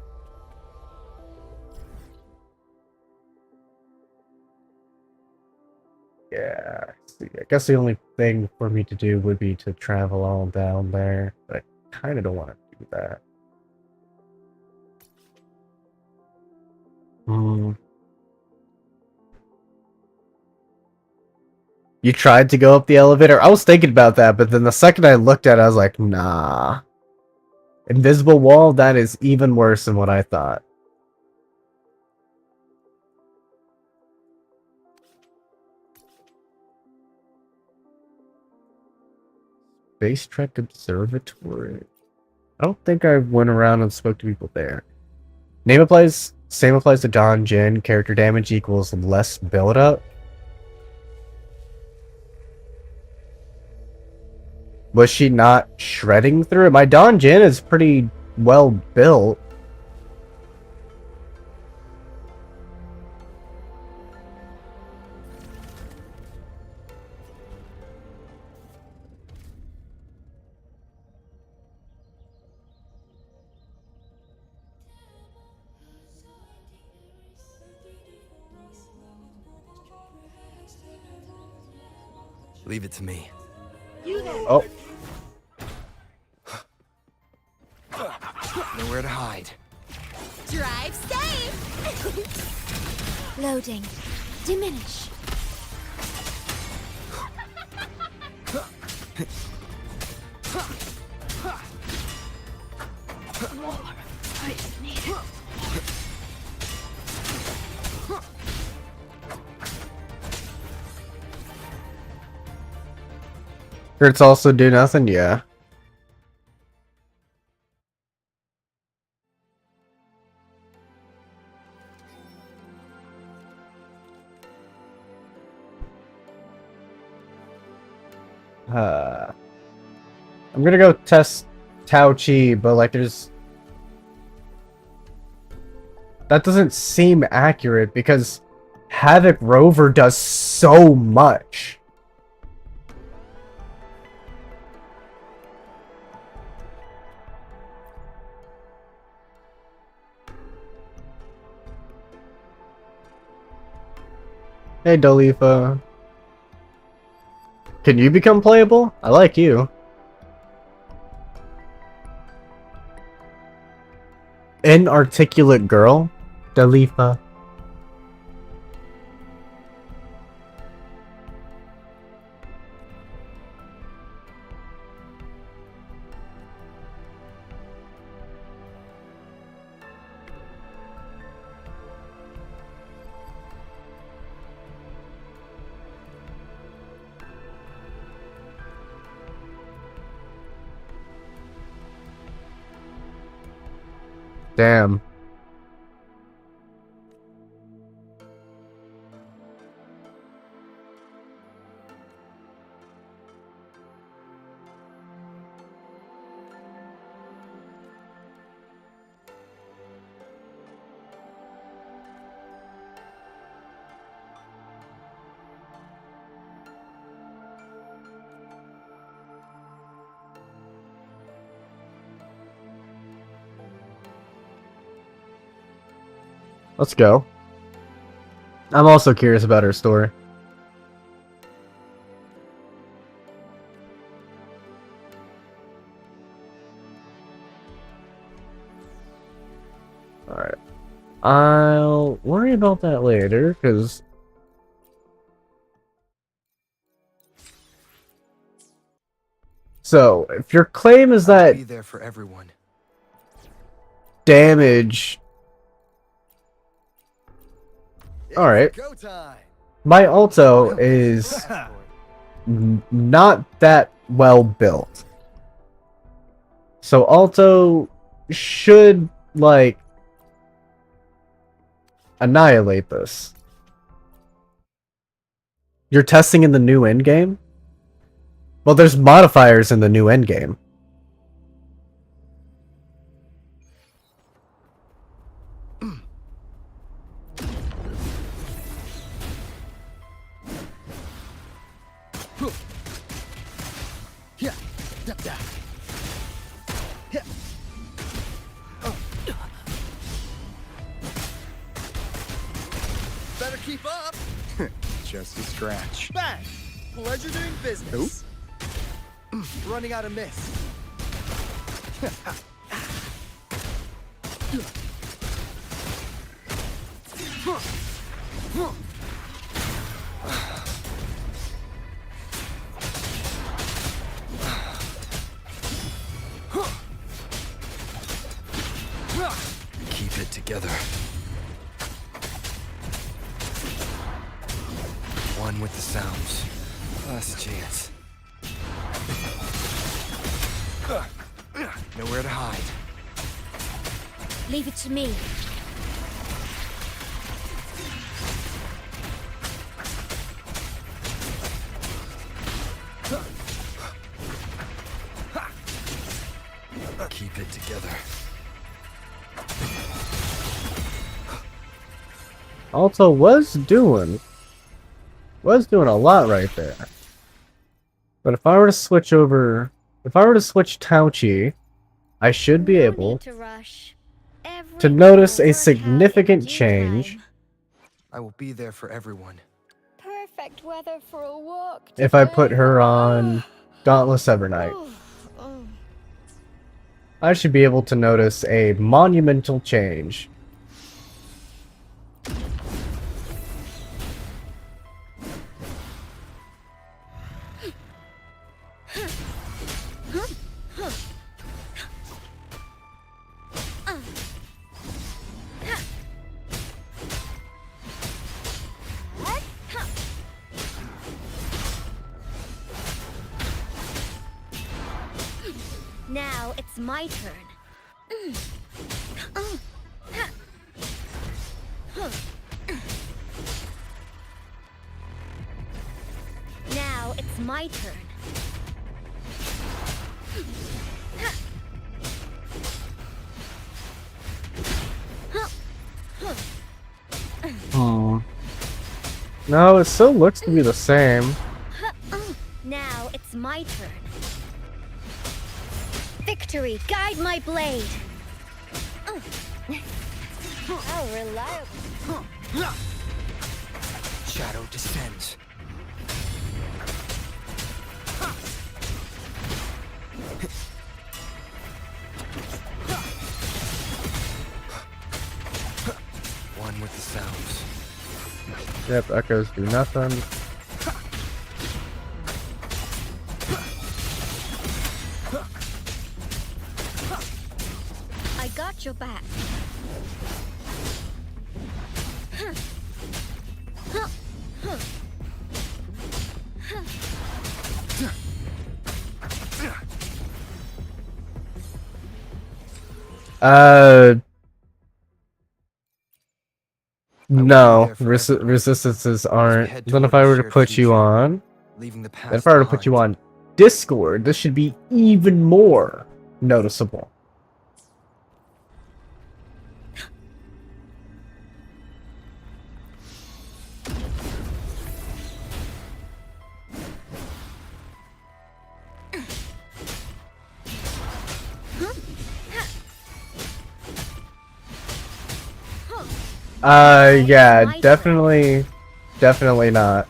Yeah, see, I guess the only thing for me to do would be to travel all down there, but I kind of don't want to do that. Hmm. You tried to go up the elevator? I was thinking about that, but then the second I looked at it, I was like, nah. Invisible wall? That is even worse than what I thought. Space Trek Observatory. I don't think I went around and spoke to people there. Same applies to Don Jin. Character damage equals less build-up. Was she not shredding through it? My Don Jin is pretty well built. Leave it to me. Oh. Nowhere to hide. Drive safe! Loading. Diminish. More ice needed. It's also do nothing, yeah. I'm gonna go test Tao Chi, but like that doesn't seem accurate because Havoc Rover does so much. Hey, Dolifa. Can you become playable? I like you. Inarticulate girl? Dolifa. Damn. Let's go. I'm also curious about her story. Alright. I'll worry about that later, because... So, if your claim is that... I'll be there for everyone. Damage... Alright. My Alto is... not that well built. So Alto should, like... annihilate this. You're testing in the new endgame? Well, there's modifiers in the new endgame. Better keep up. Just a scratch. Bang! Pleasure doing business. Running out of miss. Keep it together. One with the sounds. Last chance. Nowhere to hide. Leave it to me. Keep it together. Also, was doing a lot right there. But if I were to switch over, if I were to switch Tauchi, I should be able to notice a significant change I will be there for everyone. Perfect weather for a walk. if I put her on Dauntless Evernight. I should be able to notice a monumental change. Now it's my turn. Now it's my turn. Oh. No, it still looks to be the same. Now it's my turn. Victory, guide my blade. How reliable. Shadow descends. One with the sounds. Yep, echoes do nothing. I got your back. No, resistances aren't. Then if I were to put you on, if I were to put you on Discord, this should be even more noticeable. Yeah, definitely not.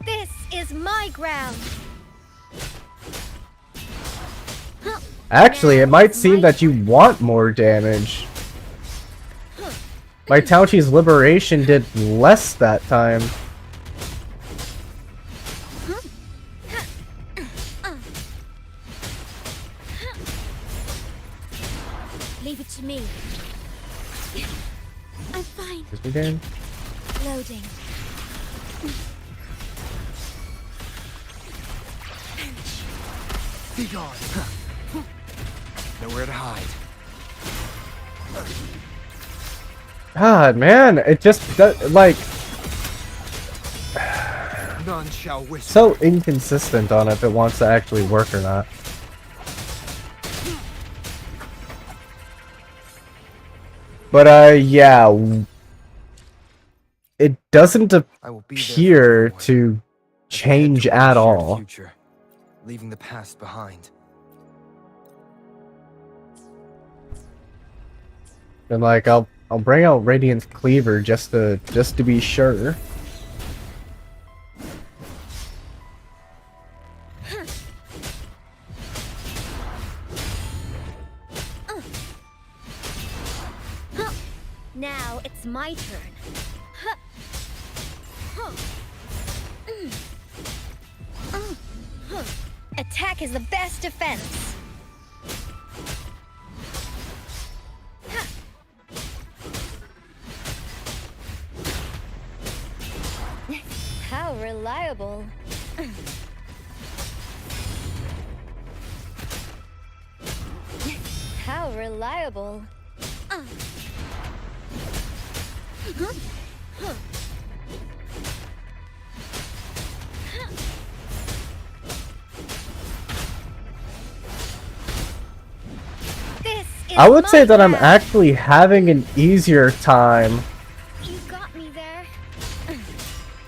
This is my ground. Actually, it might seem that you want more damage. My Tauchi's Liberation did less that time. Leave it to me. I'm fine. Is we game? Loading. Be gone. Nowhere to hide. God, man, it just like None shall whisper. so inconsistent on if it wants to actually work or not. But yeah, it doesn't appear to change at all. Future, leaving the past behind. And like I'll bring out Radiant's Cleaver just to be sure. Now it's my turn. Attack is the best defense. How reliable. How reliable. I would say that I'm actually having an easier time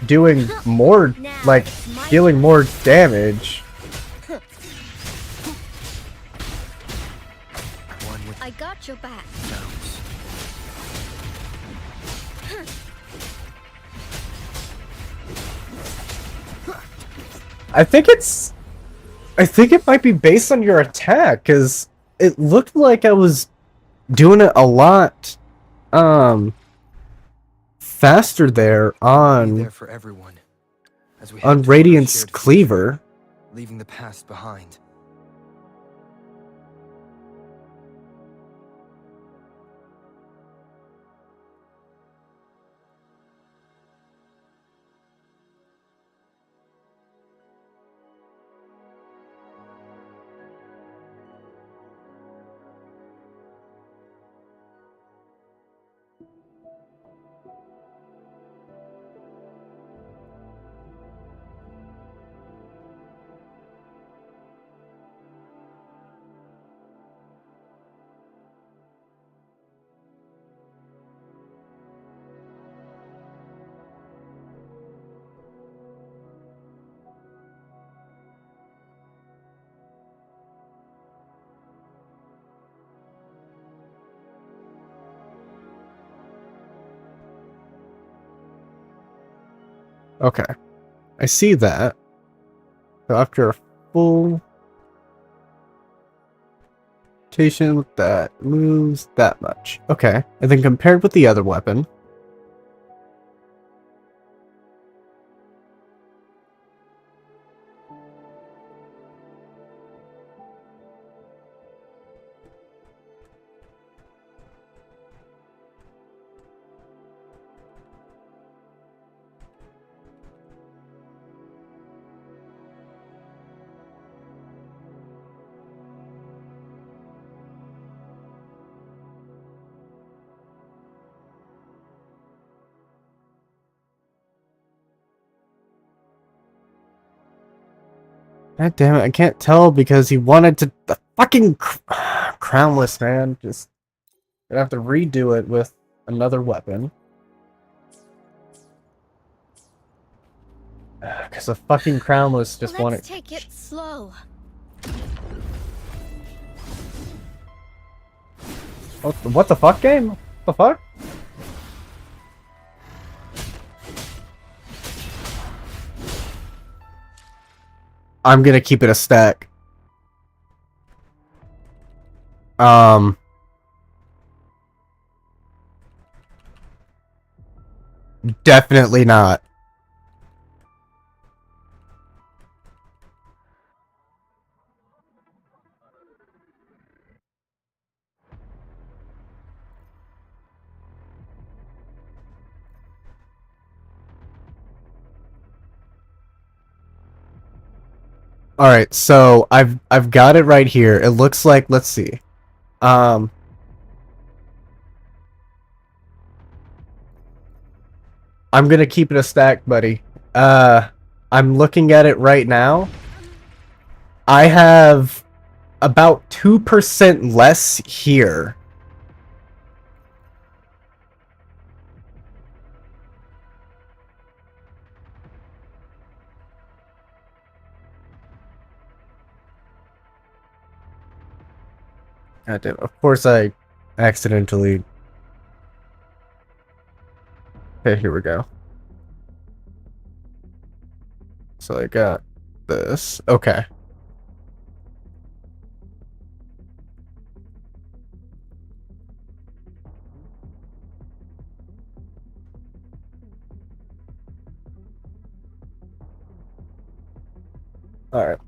doing more, like, dealing more damage. I got your back. I think it might be based on your attack, because it looked like I was doing it a lot, faster there on For everyone, as we on head toward our Radiant's shared Cleaver. future, leaving the past behind. Okay, I see that. So after a full rotation, that moves that much. Okay, and then compared with the other weapon. God damn it, I can't tell because he wanted to the fucking crownless, man. Just gonna have to redo it with another weapon. Because the fucking crownless just wanted. Let's take it slow. What the fuck, game? What the fuck? I'm gonna keep it a stack. Definitely not. All right, so I've got it right here. It looks like, let's see. I'm gonna keep it a stack, buddy. I'm looking at it right now. I have about 2% less here. God damn, of course I accidentally... Okay, here we go. So I got this. Okay. Alright.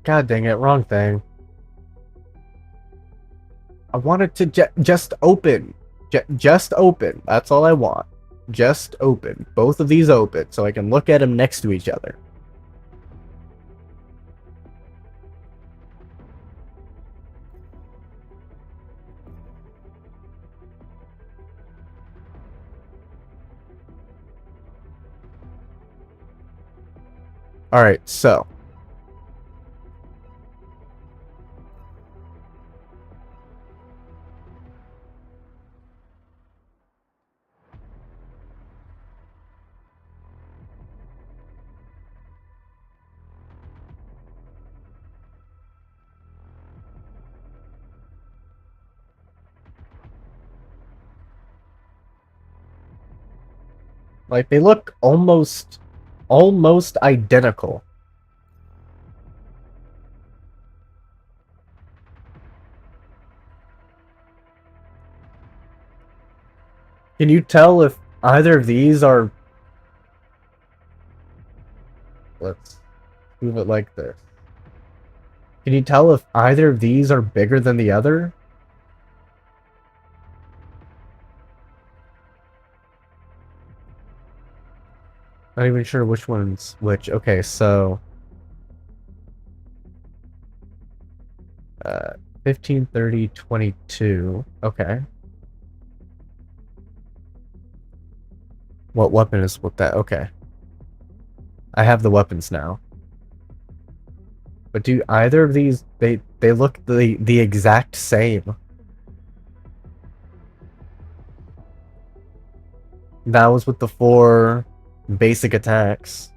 God dang it, wrong thing. I want it to just open. Just open. That's all I want. Just open. Both of these open, so I can look at them next to each other. Alright, so. Like, they look almost identical. Can you tell if either of these are... Let's move it like this. Can you tell if either of these are bigger than the other? Not even sure which one's which. Okay, so... 15, 30, 22. Okay. What weapon is with that? Okay. I have the weapons now. But do either of these... They look the exact same. That was with the 4 basic attacks.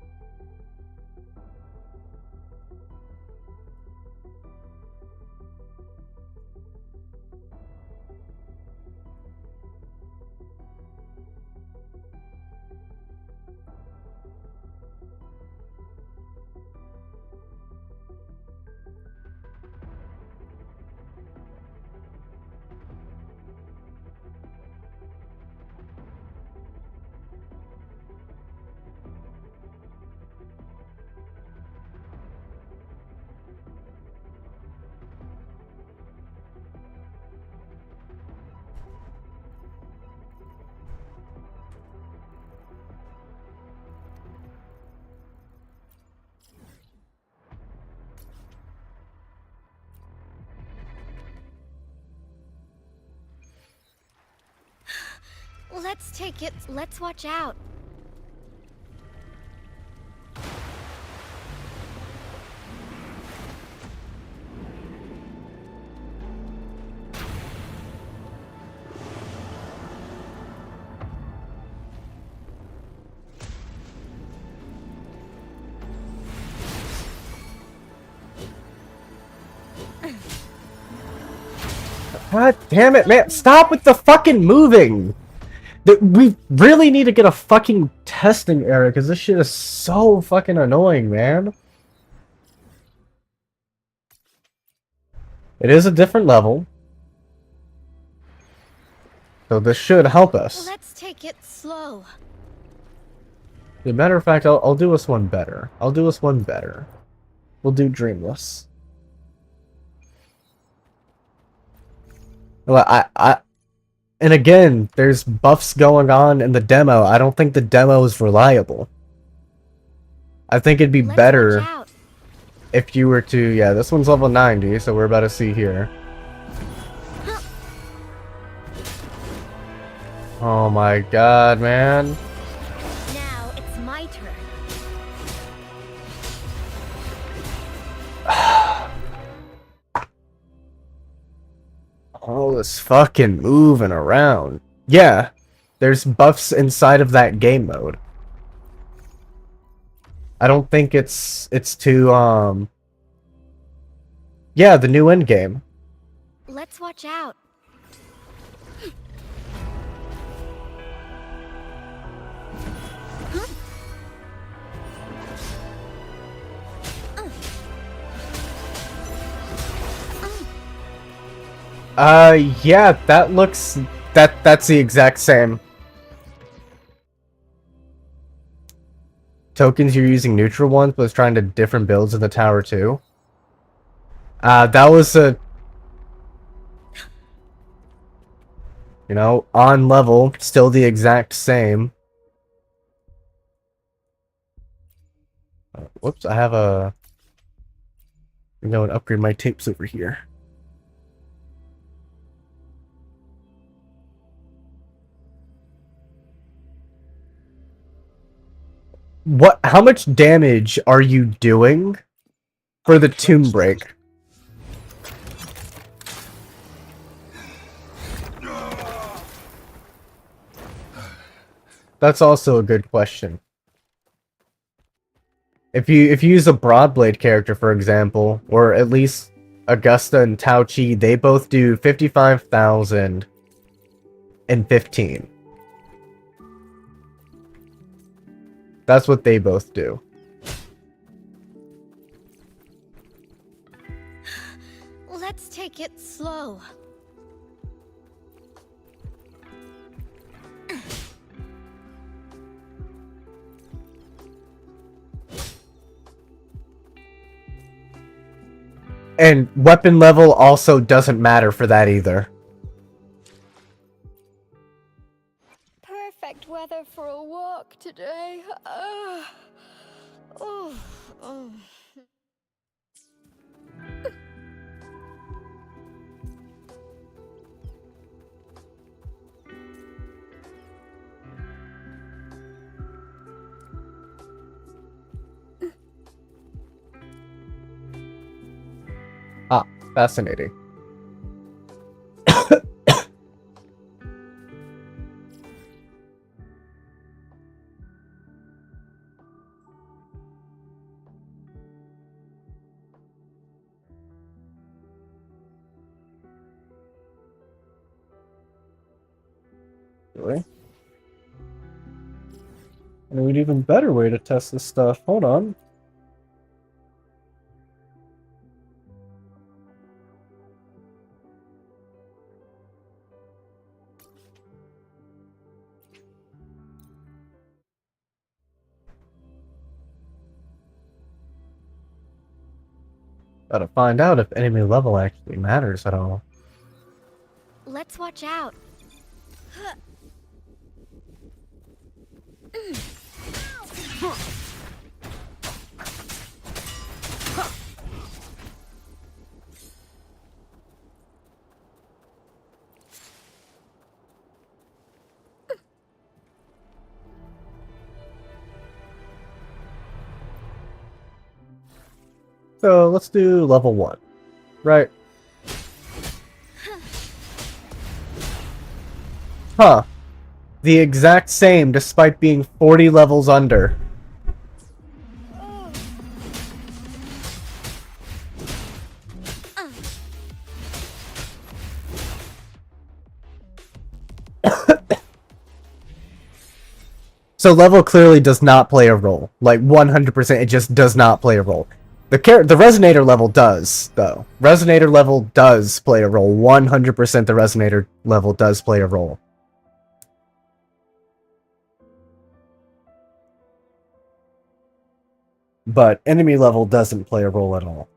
Let's take it. Let's watch out. God damn it, man! Stop with the fucking moving! We really need to get a fucking testing area, because this shit is so fucking annoying, man. It is a different level. So this should help us. Let's take it slow. As a matter of fact, I'll do us one better. I'll do us one better. We'll do Dreamless. Well, and again, there's buffs going on in the demo. I don't think the demo is reliable. I think it'd be better if you were to... Yeah, this one's level 90, so we're about to see here. Oh my god, man. Now it's my turn. All this fucking moving around. Yeah, there's buffs inside of that game mode. I don't think it's too, yeah, the new end game. Let's watch out. Yeah, that looks... That's the exact same. Tokens, you're using neutral ones, but it's trying to different builds in the tower too. That was a... You know, on level, still the exact same. Whoops, I have a... I'm going to upgrade my tapes over here. What? How much damage are you doing for the tomb break? That's also a good question. If you use a Broadblade character, for example, or at least Augusta and Tao Chi, they both do 55,000 and 15. That's what they both do. Let's take it slow. And weapon level also doesn't matter for that either. Perfect weather for a walk today. Oh. Ah, fascinating. Really? I know an even better way to test this stuff. Hold on. Gotta find out if enemy level actually matters at all. Let's watch out. So let's do level 1. Right. Huh. The exact same despite being 40 levels under. So level clearly does not play a role. Like 100%, it just does not play a role. The Resonator level does, though. Resonator level does play a role. 100% the Resonator level does play a role. But enemy level doesn't play a role at all.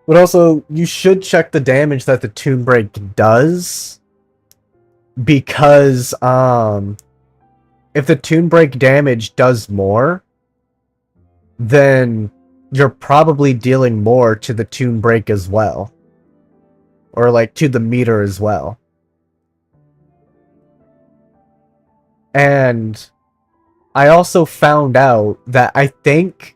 But also, you should check the damage that the Tomb Break does. Because, if the Tomb Break damage does more, then you're probably dealing more to the Tomb Break as well. Or, like, to the meter as well. And I also found out that I think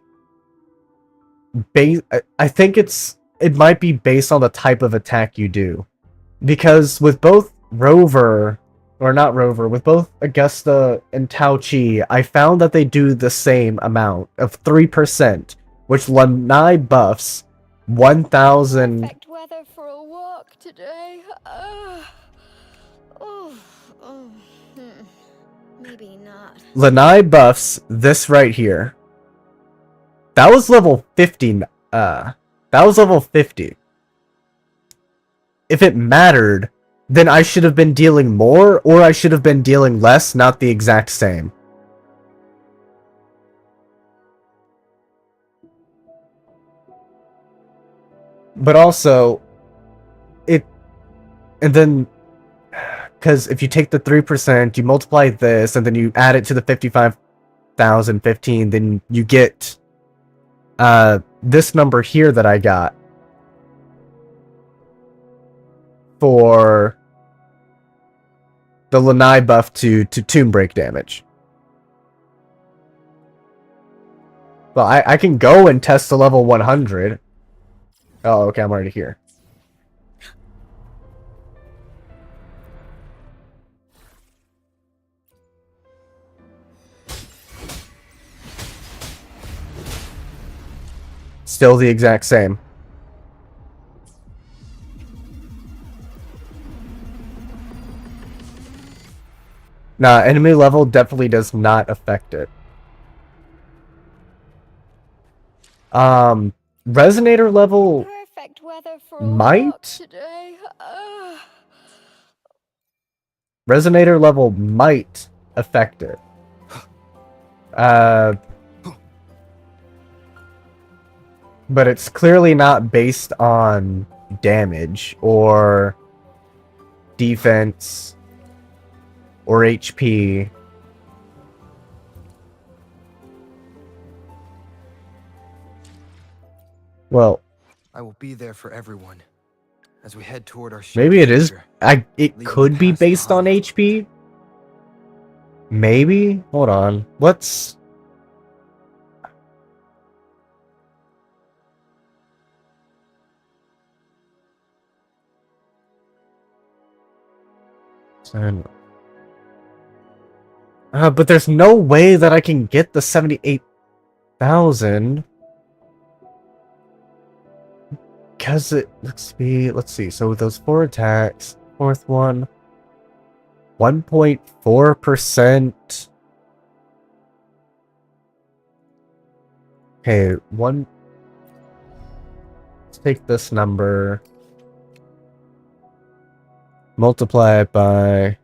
it might be based on the type of attack you do. Because with both with both Augusta and Tao Chi, I found that they do the same amount of 3%, which Lanai buffs 1,000. Perfect weather for a walk today. Maybe not. Lanai buffs this right here. That was level 50. That was level 50. If it mattered, then I should have been dealing more, or I should have been dealing less, not the exact same. But also, because if you take the 3%, you multiply this, and then you add it to the 55,015, then you get this number here that I got for the Lanai buff to Tomb Break damage. Well, I can go and test the level 100. Oh, okay, I'm already here. Still the exact same. Nah, enemy level definitely does not affect it. Resonator level Perfect weather for a might? walk today. Resonator level might affect it. But it's clearly not based on damage or defense or HP. Well, I will be there for everyone as we head toward our maybe it is. future. It could be based on HP. Maybe. Hold on. Let's. But there's no way that I can get the 78,000. Because it, let's see. So with those 4 attacks, fourth one, 1.4%. Okay, let's take this number, multiply it by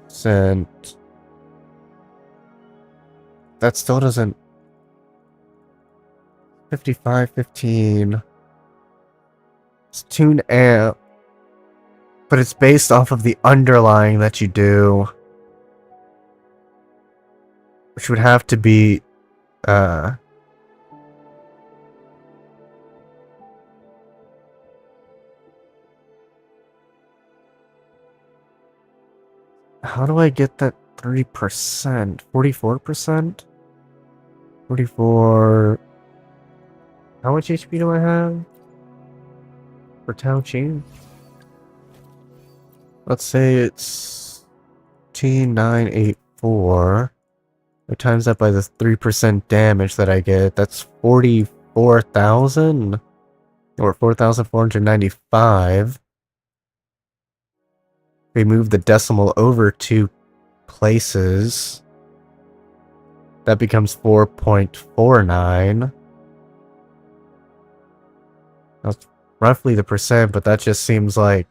%. That still doesn't. 5515. It's tune amp, but it's based off of the underlying that you do, which would have to be how do I get that 3%? 44%? 44. How much HP do I have for Tao Chi? Let's say it's T984. I times that by the 3% damage that I get. That's 44,000 or 4,495. We move the decimal over 2 places. That becomes 4.49. That's roughly the percent, but that just seems like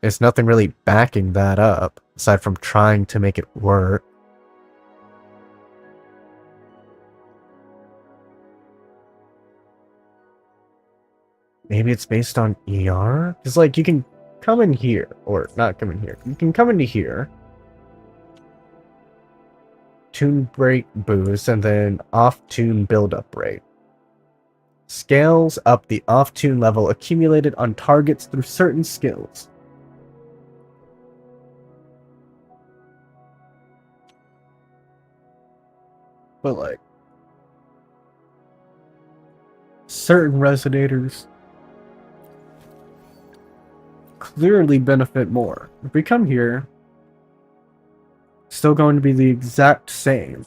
there's nothing really backing that up, aside from trying to make it work. Maybe it's based on ER? Because, like, you can come in here, or not come in here. You can come into here, tune break boost, and then off-tune build-up rate. Scales up the off-tune level accumulated on targets through certain skills. But, like, certain resonators clearly benefit more. If we come here, still going to be the exact same.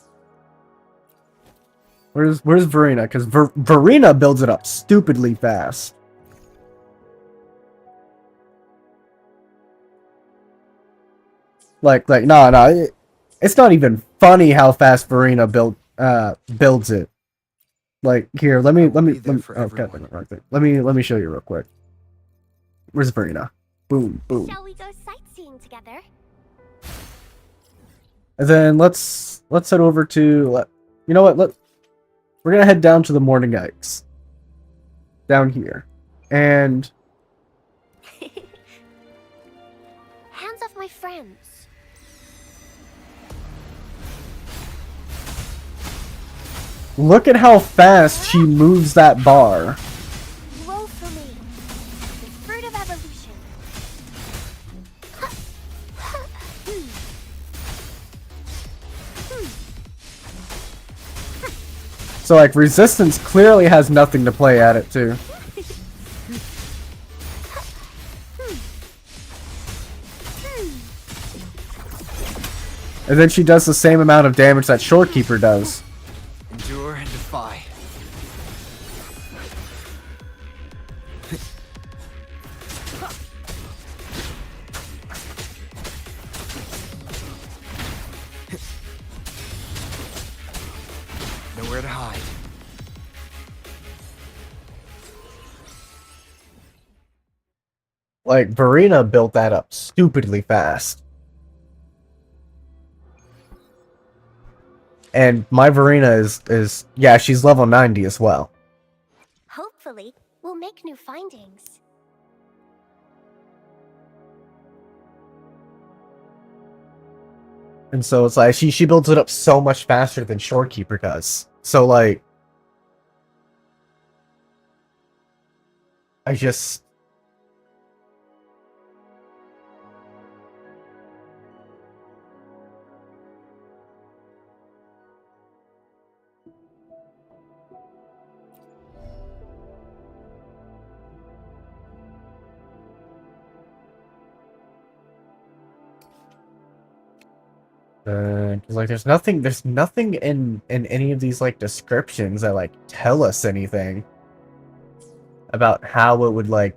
Where's Verena? Because Verena builds it up stupidly fast. No, it's not even funny how fast Verena builds it. Like, here, let me oh, God, let me show you real quick. Where's Verena? Boom, boom. Shall we go sightseeing together? And then let's head over to, you know what? We're gonna head down to the Morning Eggs. Down here. And Hands off my friends. look at how fast she moves that bar. Roll for me. The fruit of evolution. So, like, resistance clearly has nothing to play at it, too. And then she does the same amount of damage that Shorekeeper does. Endure and defy. Nowhere to hide. Like, Verena built that up stupidly fast. And my Verena is yeah, she's level 90 as well. Hopefully, we'll make new findings. And so it's like she builds it up so much faster than Shorekeeper does. So like I just like there's nothing in any of these like descriptions that like tell us anything about how it would like,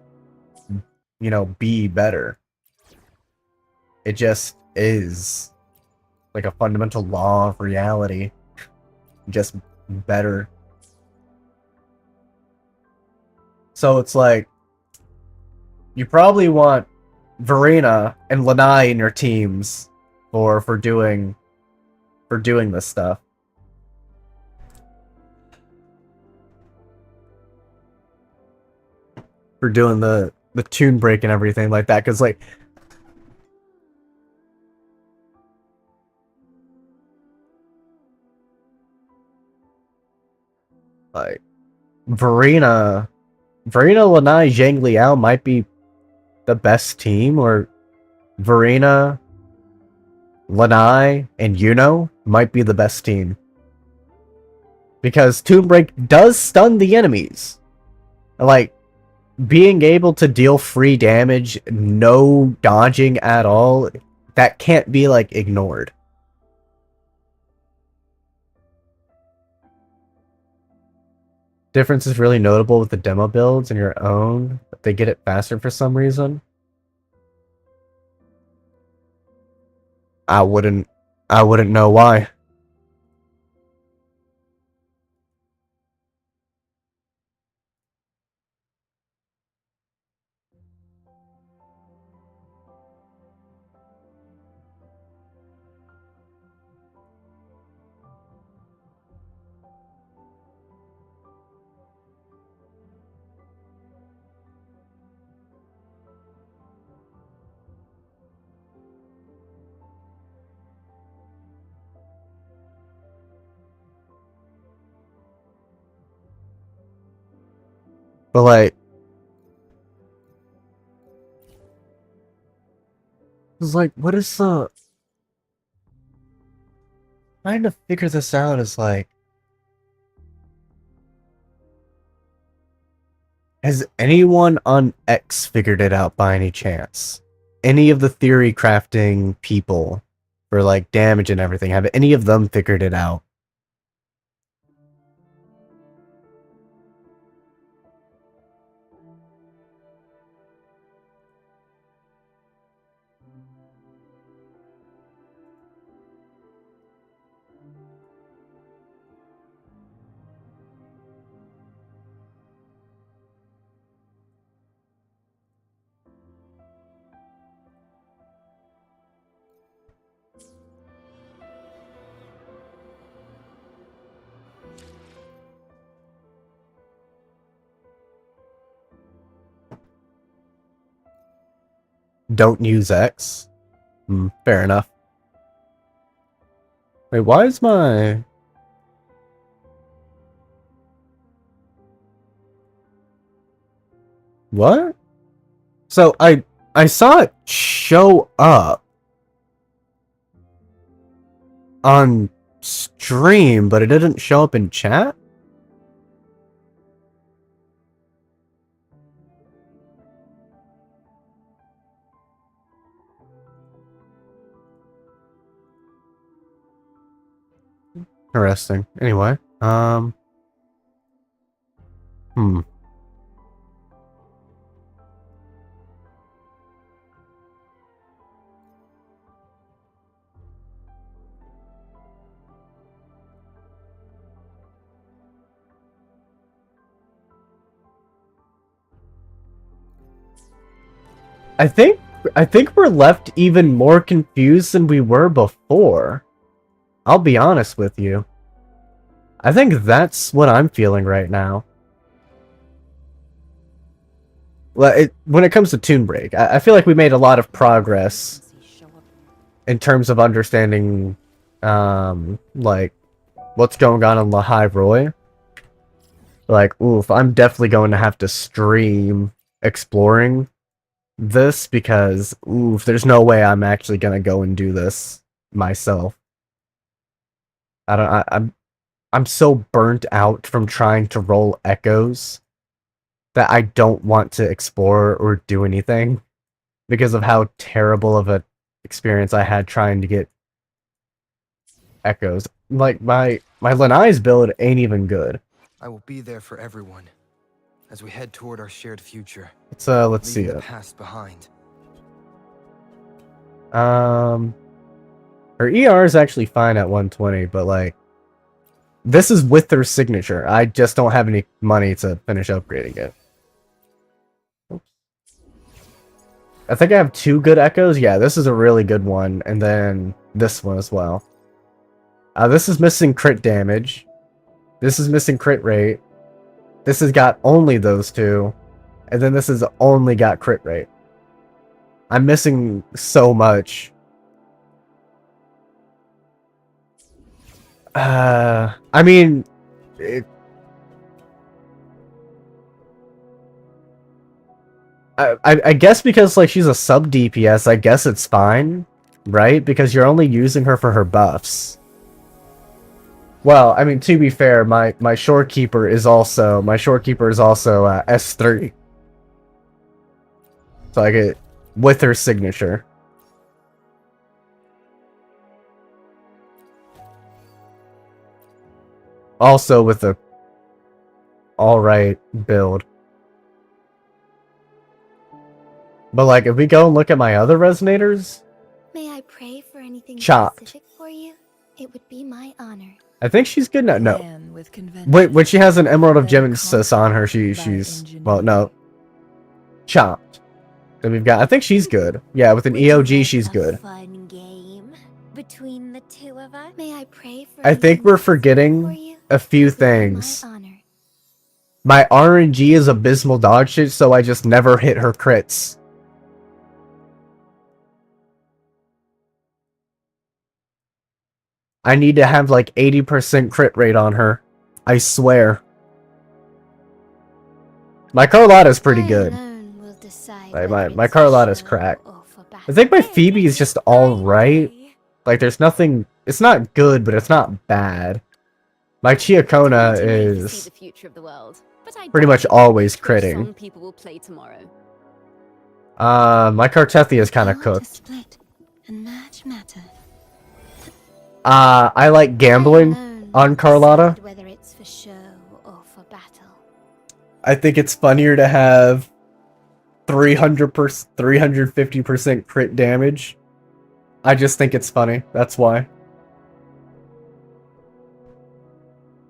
you know, be better. It just is like a fundamental law of reality, just better. So it's like you probably want Verena and Lanai in your teams for doing this stuff. For doing the tune break and everything like that, because like Verena, Lanai, Zhang Liao might be the best team, or Verena, Lanai, and Yuno might be the best team. Because Tune Break does stun the enemies. Like, being able to deal free damage, no dodging at all, that can't be, like, ignored. Difference is really notable with the demo builds and your own. They get it faster for some reason. I wouldn't know why. But like, it's like, what is the... Trying to figure this out is like... Has anyone on X figured it out by any chance? Any of the theory crafting people for like damage and everything, have any of them figured it out? Don't use X? Fair enough. Wait, why is my... What? So I saw it show up on stream, but it didn't show up in chat? Interesting. Anyway, I think we're left even more confused than we were before. I'll be honest with you. I think that's what I'm feeling right now. Well, when it comes to Toon Break, I feel like we made a lot of progress in terms of understanding, like, what's going on in Lahai Roy. Like, oof, I'm definitely going to have to stream exploring this because, oof, there's no way I'm actually gonna go and do this myself. I'm so burnt out from trying to roll echoes that I don't want to explore or do anything because of how terrible of an experience I had trying to get echoes. Like, my Lanai's build ain't even good. I will be there for everyone as we head toward our shared future. Let's see leaving the it. past behind. Her ER is actually fine at 120, but like, this is with her signature. I just don't have any money to finish upgrading it. Oops. I think I have 2 good echoes. Yeah, this is a really good one, and then this one as well. This is missing crit damage. This is missing crit rate. This has got only those 2. And then this has only got crit rate. I'm missing so much. I mean... I guess because, like, she's a sub DPS, I guess it's fine. Right? Because you're only using her for her buffs. Well, I mean, to be fair, my shorekeeper is also S3. So I get with her signature. Also with a alright build. But like, if we go and look at my other resonators, May I pray for anything chopped. specific for you? It would be my honor. I think she's good now. No. Wait, when she has an Emerald of Genesis on her, she's well, no. Chopped. Then we've got, I think she's good. Yeah, with an EOG, she's good. Fun game between the 2 of us. May I pray for I think we're forgetting a few things. My RNG is abysmal dog shit, so I just never hit her crits. I need to have like 80% crit rate on her. I swear. My Carlotta's pretty I good. alone will decide Like, whether my it's for Carlotta's show cracked. or for battle. I think my Phoebe is just alright. Like, there's nothing... It's not good, but it's not bad. My Chiacona See is the future of the world, but I pretty doubt much it's always which critting. song people will play tomorrow. My Cartethia is kind of cooked. Split and match matter. I like gambling on Carlotta. Whether it's for show or for battle. I think it's funnier to have 300%, 350% crit damage. I just think it's funny. That's why.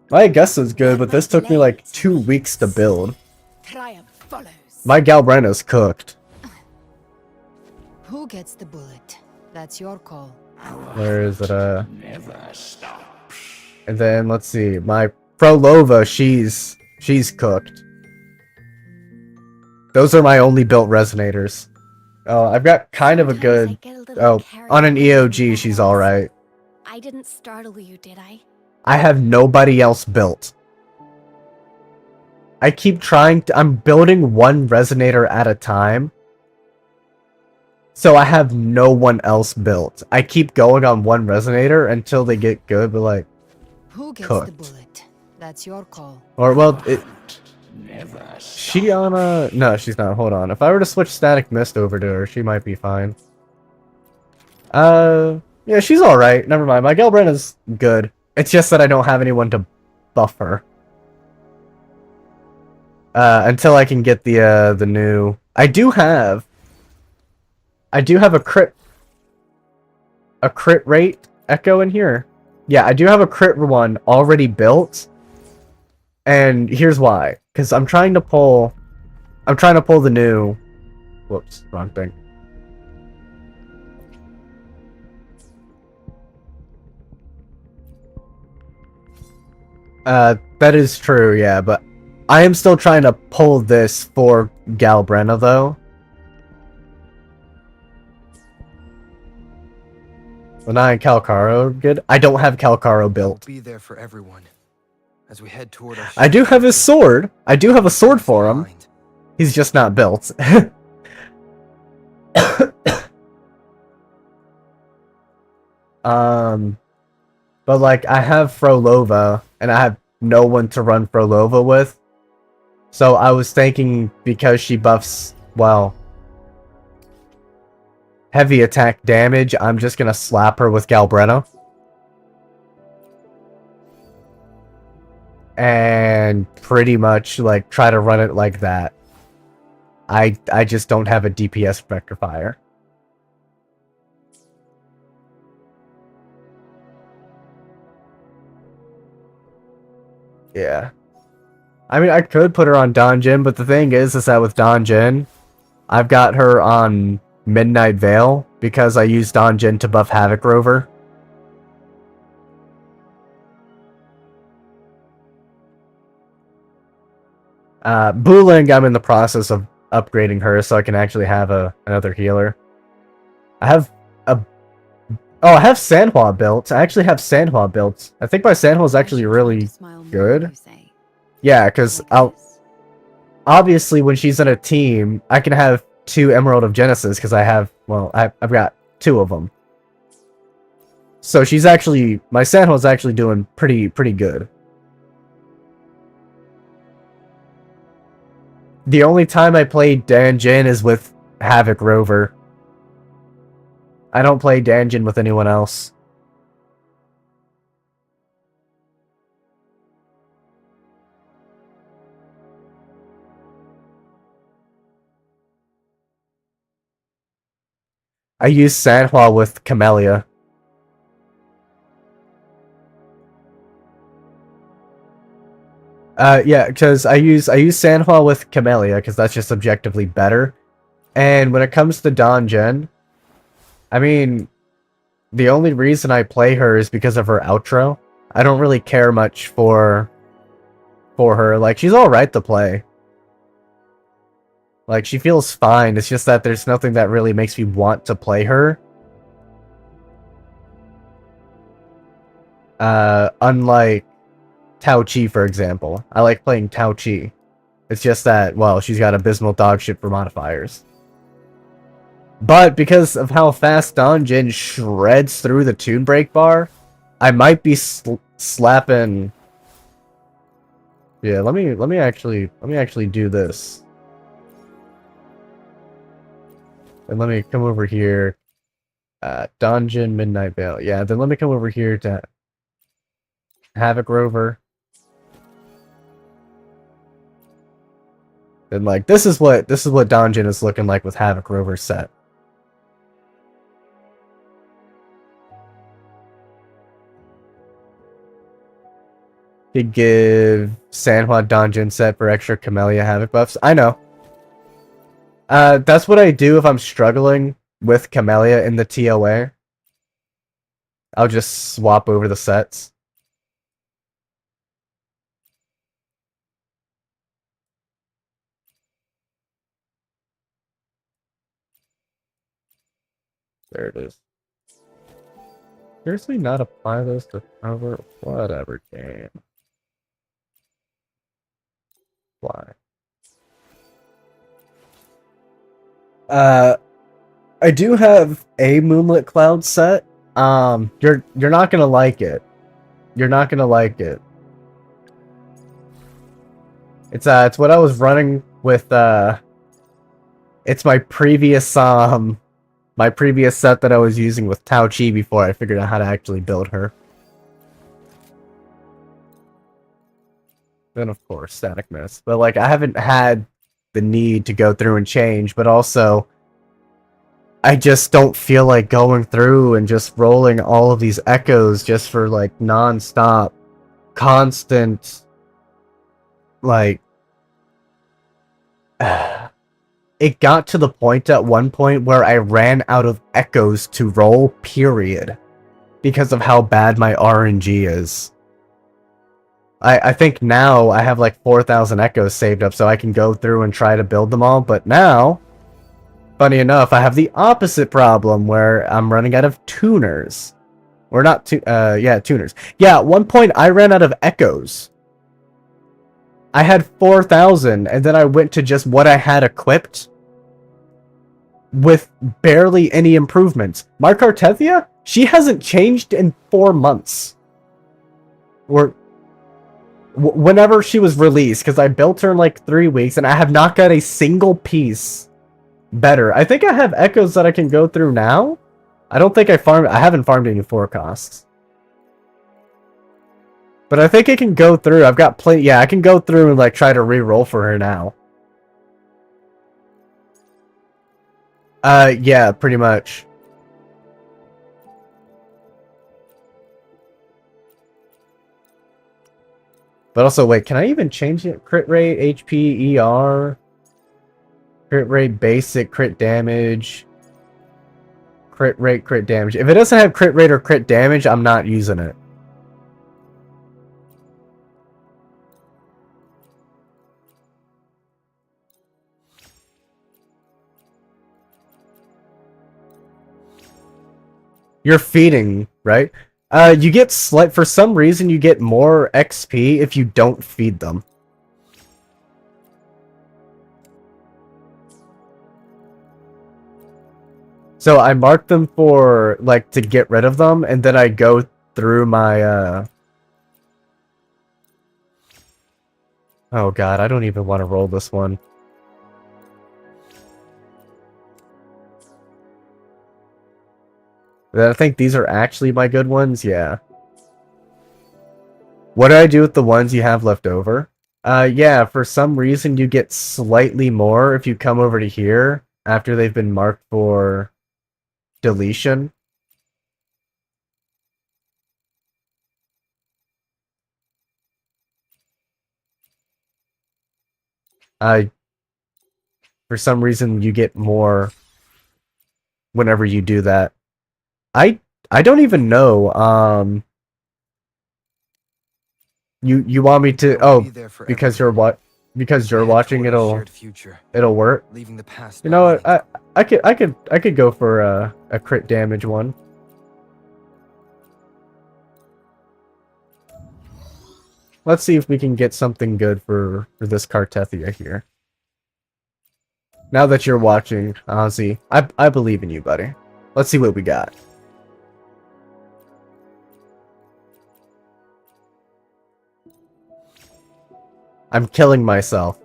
My guess is good, but this took me like 2 weeks to build. Triumph follows. My Galbrenna's cooked. Who gets the bullet? That's your call. Where is it? Never stops. And then let's see. My Frolova, she's cooked. Those are my only built resonators. Oh, I've got kind of a good... Oh, on an EOG, she's alright. I didn't startle you, did I? I have nobody else built. I keep trying to... I'm building one resonator at a time. So I have no one else built. I keep going on one resonator until they get good, but like... Who gets cooked. the bullet? That's your call. Or, well, it... She on a... No, she's not. Hold on. If I were to switch Static Mist over to her, she might be fine. Yeah, she's alright. Never mind. My Galbrenna's good. It's just that I don't have anyone to buff her. Until I can get the new... I do have a crit rate echo in here. Yeah, I do have a crit one already built. And here's why. Because I'm trying to pull the new... Whoops, wrong thing. That is true, yeah, but I am still trying to pull this for Galbrenna, though. Lanai and Calcaro are good. I don't have Calcaro built. Be there for everyone as we head toward our I do have his sword. I do have a sword for him. He's just not built. But like I have Frolova and I have no one to run Frolova with. So I was thinking because she buffs, well, heavy attack damage, I'm just gonna slap her with Galbrenna. And pretty much like try to run it like that. I just don't have a DPS rectifier. Yeah. I mean, I could put her on Donjin, but the thing is that with Donjin, I've got her on Midnight Veil because I use Donjin to buff Havoc Rover. Booling, I'm in the process of upgrading her so I can actually have another healer. I have I have Sanhua built. I actually have Sanhua built. I think my Sanhua is actually really good. Yeah, because obviously when she's in a team, I can have 2 Emerald of Genesis because I have, well, I've got 2 of them. So she's actually, my Sanhua's actually doing pretty good. The only time I play Danjin is with Havoc Rover. I don't play Danjin with anyone else. I use Sanhua with Camellia. Yeah, because I use Sanhua with Camellia because that's just objectively better. And when it comes to Donjin, I mean, the only reason I play her is because of her outro. I don't really care much for her. Like, she's alright to play. Like, she feels fine. It's just that there's nothing that really makes me want to play her. Unlike Tao Chi, for example. I like playing Tao Chi. It's just that, well, she's got abysmal dog shit for modifiers. But because of how fast Donjin shreds through the tune break bar, I might be slapping. Yeah, let me actually do this. And let me come over here. Donjin Midnight Veil. Yeah, then let me come over here to Havoc Rover. And like this is what Donjin is looking like with Havoc Rover set. Could give Sanhua Donjin set for extra Camellia Havoc buffs. I know. That's what I do if I'm struggling with Camellia in the TOA. I'll just swap over the sets. There it is. Seriously, not apply this to cover whatever game. Why? I do have a Moonlit Cloud set. You're not gonna like it. You're not gonna like it. It's what I was running with. It's my previous set that I was using with Tao Chi before I figured out how to actually build her. Then of course Static Miss, but like I haven't had the need to go through and change, but also I just don't feel like going through and just rolling all of these echoes just for like non-stop, constant, like it got to the point at one point where I ran out of echoes to roll, period, because of how bad my RNG is. I think now I have like 4,000 echoes saved up so I can go through and try to build them all, but now, funny enough, I have the opposite problem where I'm running out of tuners. Or not tuners. Yeah, at one point I ran out of echoes. I had 4,000 and then I went to just what I had equipped with barely any improvements. My Cartethia, she hasn't changed in 4 months. Or whenever she was released, because I built her in like 3 weeks and I have not got a single piece better. I think I have echoes that I can go through now. I don't think I haven't farmed any forecasts. But I think I can go through. I've got plenty. Yeah, I can go through and like try to re-roll for her now. Yeah, pretty much. But also, wait, can I even change it? Crit rate, HP, ER, crit rate, basic, crit damage, crit rate, crit damage. If it doesn't have crit rate or crit damage, I'm not using it. You're feeding, right? You get for some reason you get more XP if you don't feed them. So I mark them for like to get rid of them, and then I go through my oh god, I don't even want to roll this one. I think these are actually my good ones, yeah. What do I do with the ones you have left over? Yeah, for some reason you get slightly more if you come over to here after they've been marked for deletion. For some reason you get more whenever you do that. I don't even know. You want me to? Oh, because you're watching, it'll work. Leaving the past you know what? I could go for a crit damage one. let's see if we can get something good for this Cartethia here. Now that you're watching, Ozzy, I believe in you, buddy. Let's see what we got. I'm killing myself.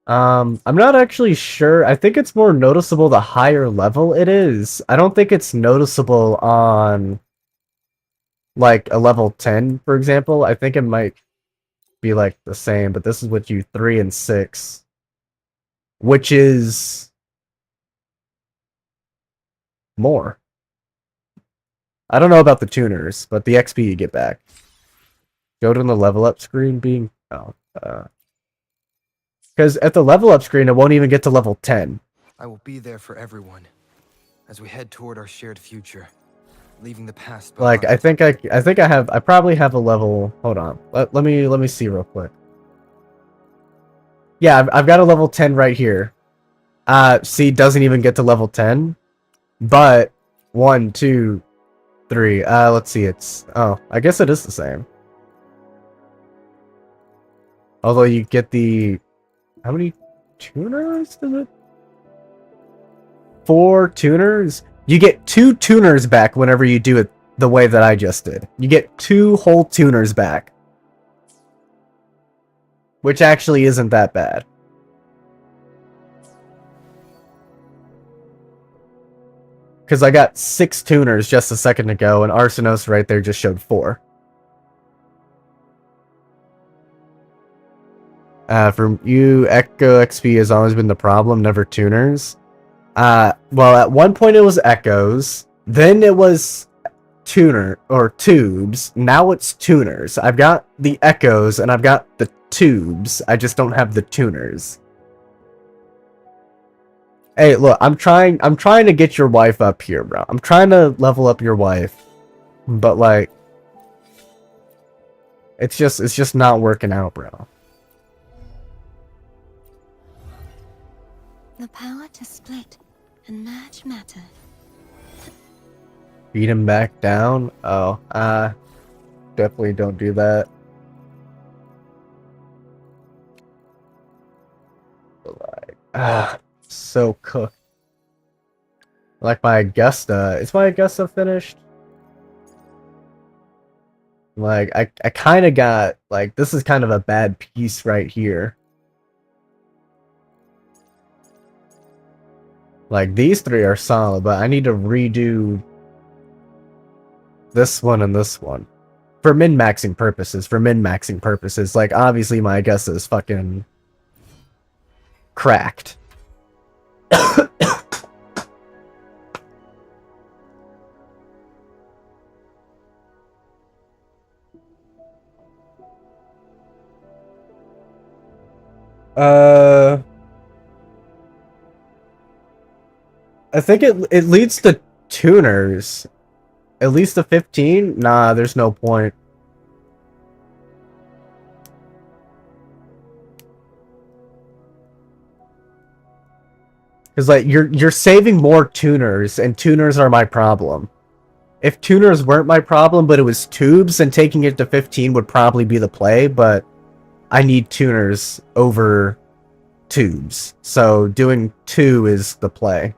I'm not actually sure. I think it's more noticeable the higher level it is. I don't think it's noticeable on, like, a level 10, for example. I think it might be, like, the same, but this is with you 3 and 6. Which is more. I don't know about the tuners, but the XP you get back. Go to the level up screen being... Oh, because at the level up screen, it won't even get to level 10. I will be there for everyone as we head toward our shared future, leaving the past behind. Like, I probably have a level... Hold on. Let me see real quick. Yeah, I've got a level 10 right here. See, doesn't even get to level 10. But, 1, 2, 3. Let's see, it's... Oh, I guess it is the same. Although you get the... How many tuners does it? 4 tuners? You get 2 tuners back whenever you do it the way that I just did. You get 2 whole tuners back. Which actually isn't that bad. Because I got 6 tuners just a second ago, and Arsenos right there just showed 4. For you, Echo XP has always been the problem, never tuners. Well, at one point it was Echoes, then it was tuner, or tubes, now it's tuners. I've got the Echoes, and I've got the tubes, I just don't have the tuners. Hey, look, I'm trying to get your wife up here, bro. I'm trying to level up your wife. But, like, it's just not working out, bro. The power to split and merge matter. Beat him back down? Oh, definitely don't do that. Like, so cooked. Like my Augusta. Is my Augusta finished? Like, I kind of got, like, this is kind of a bad piece right here. Like, these 3 are solid, but I need to redo this one and this one. For min-maxing purposes. Like, obviously my Augusta is fucking cracked. I think it leads to tuners. At least to 15? Nah, there's no point. Cause like you're saving more tuners, and tuners are my problem. If tuners weren't my problem, but it was tubes, then taking it to 15 would probably be the play, but I need tuners over tubes. So doing 2 is the play.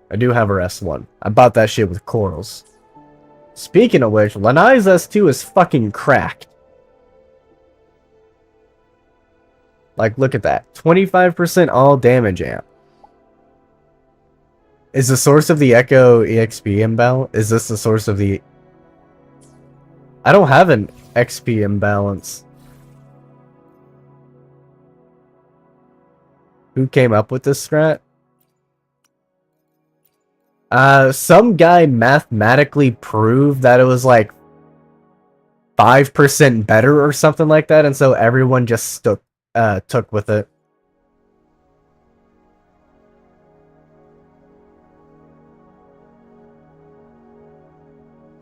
I do have her S1. I bought that shit with corals. Speaking of which, Lanai's S2 is fucking cracked. Like, look at that. 25% all damage amp. Is the source of the Echo EXP imbalance? Is this the source of the... I don't have an XP imbalance. Who came up with this strat? Some guy mathematically proved that it was like 5% better or something like that, and so everyone just took with it.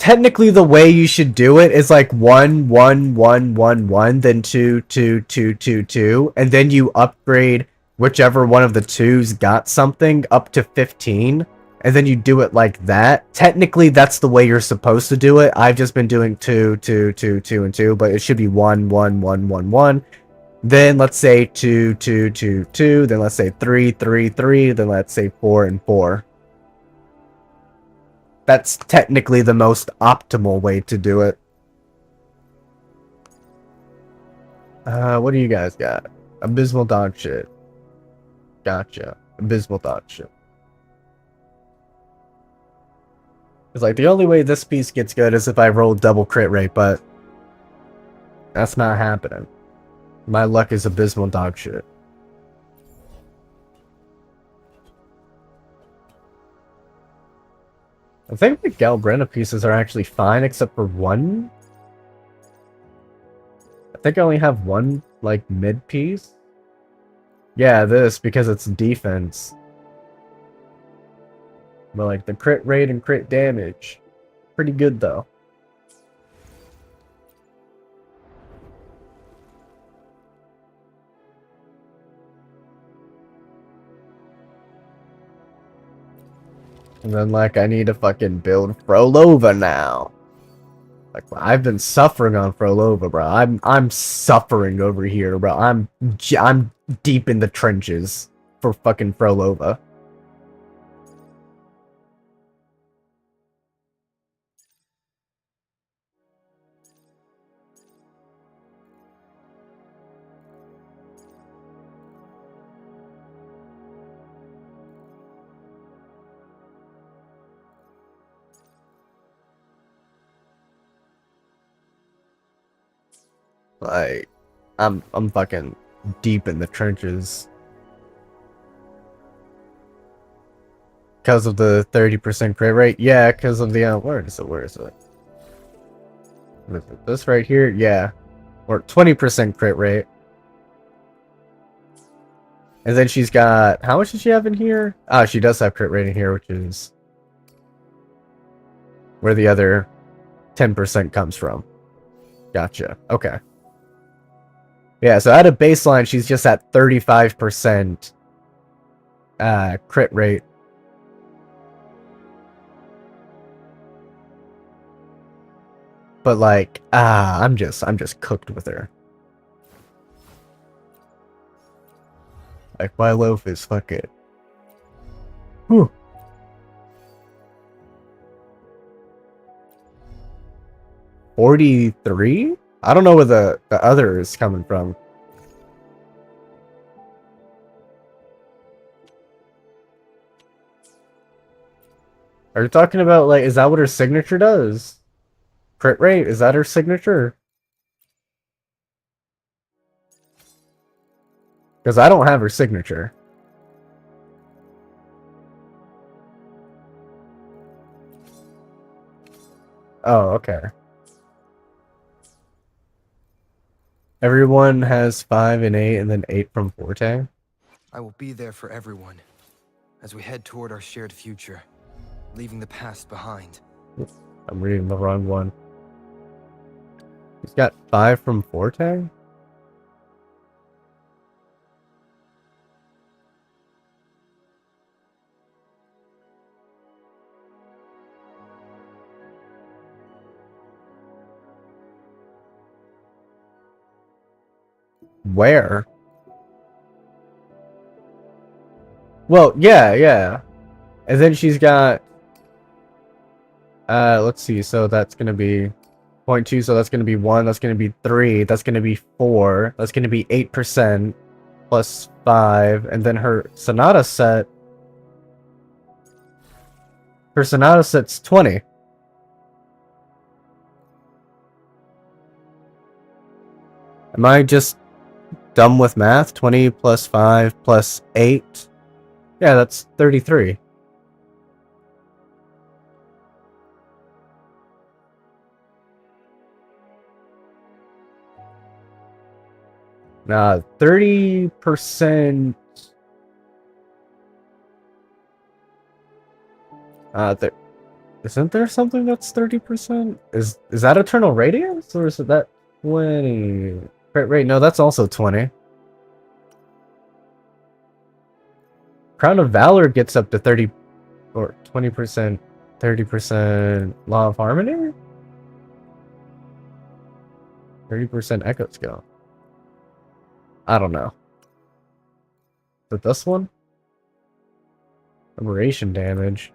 technically the way you should do it is like 1, 1, 1, 1, 1, then 2, 2, 2, 2, 2, and then you upgrade whichever one of the twos got something up to 15, and then you do it like that. Technically, that's the way you're supposed to do it. I've just been doing 2, 2, 2, 2, and 2, but it should be 1, 1, 1, 1, 1. Then let's say 2, 2, 2, 2, then let's say 3, 3, 3, then let's say 4 and 4. That's technically the most optimal way to do it. What do you guys got? Abysmal dog shit. Gotcha. Abysmal dog shit. It's like the only way this piece gets good is if I roll double crit rate, but that's not happening. My luck is abysmal dog shit. I think the Galbrena pieces are actually fine, except for one. I think I only have one, like, mid piece. Yeah, this, because it's defense. But, like, the crit rate and crit damage. Pretty good, though. And then, like, I need to fucking build Frolova now. Like, I've been suffering on Frolova, bro. I'm suffering over here, bro. I'm deep in the trenches for fucking Frolova. Like, I'm fucking deep in the trenches. Because of the 30% crit rate? Yeah, because of the, where is it? What is it? This right here? Yeah. Or 20% crit rate. And then she's got, how much does she have in here? Ah, she does have crit rate in here, which is where the other 10% comes from. Gotcha. Okay. Yeah, so at a baseline, she's just at 35% crit rate. But like, I'm just cooked with her. Like, my loaf is fucking... Whew. $43? I don't know where the other is coming from. Are you talking about, like, is that what her signature does? Crit rate? Is that her signature? Because I don't have her signature. Oh, okay. Everyone has 5 and 8, and then 8 from Forte. I will be there for everyone as we head toward our shared future, leaving the past behind. I'm reading the wrong one. He's got 5 from Forte? Where? Well, yeah. And then she's got... let's see, so that's gonna be 0.2, so that's gonna be 1, that's gonna be 3, that's gonna be 4, that's gonna be 8% plus 5, and then her Sonata set... Her Sonata set's 20. Am I just dumb with math? 20 plus 5 plus 8? Yeah, that's 33. Nah, 30%... 30% Isn't there something that's 30%? Is that eternal radiance, or is it that 20? Wait, no, that's also 20. Crown of Valor gets up to 30 or 20%, 30% Law of Harmony? 30% Echo Skill. I don't know. Is it this one? Aberration damage.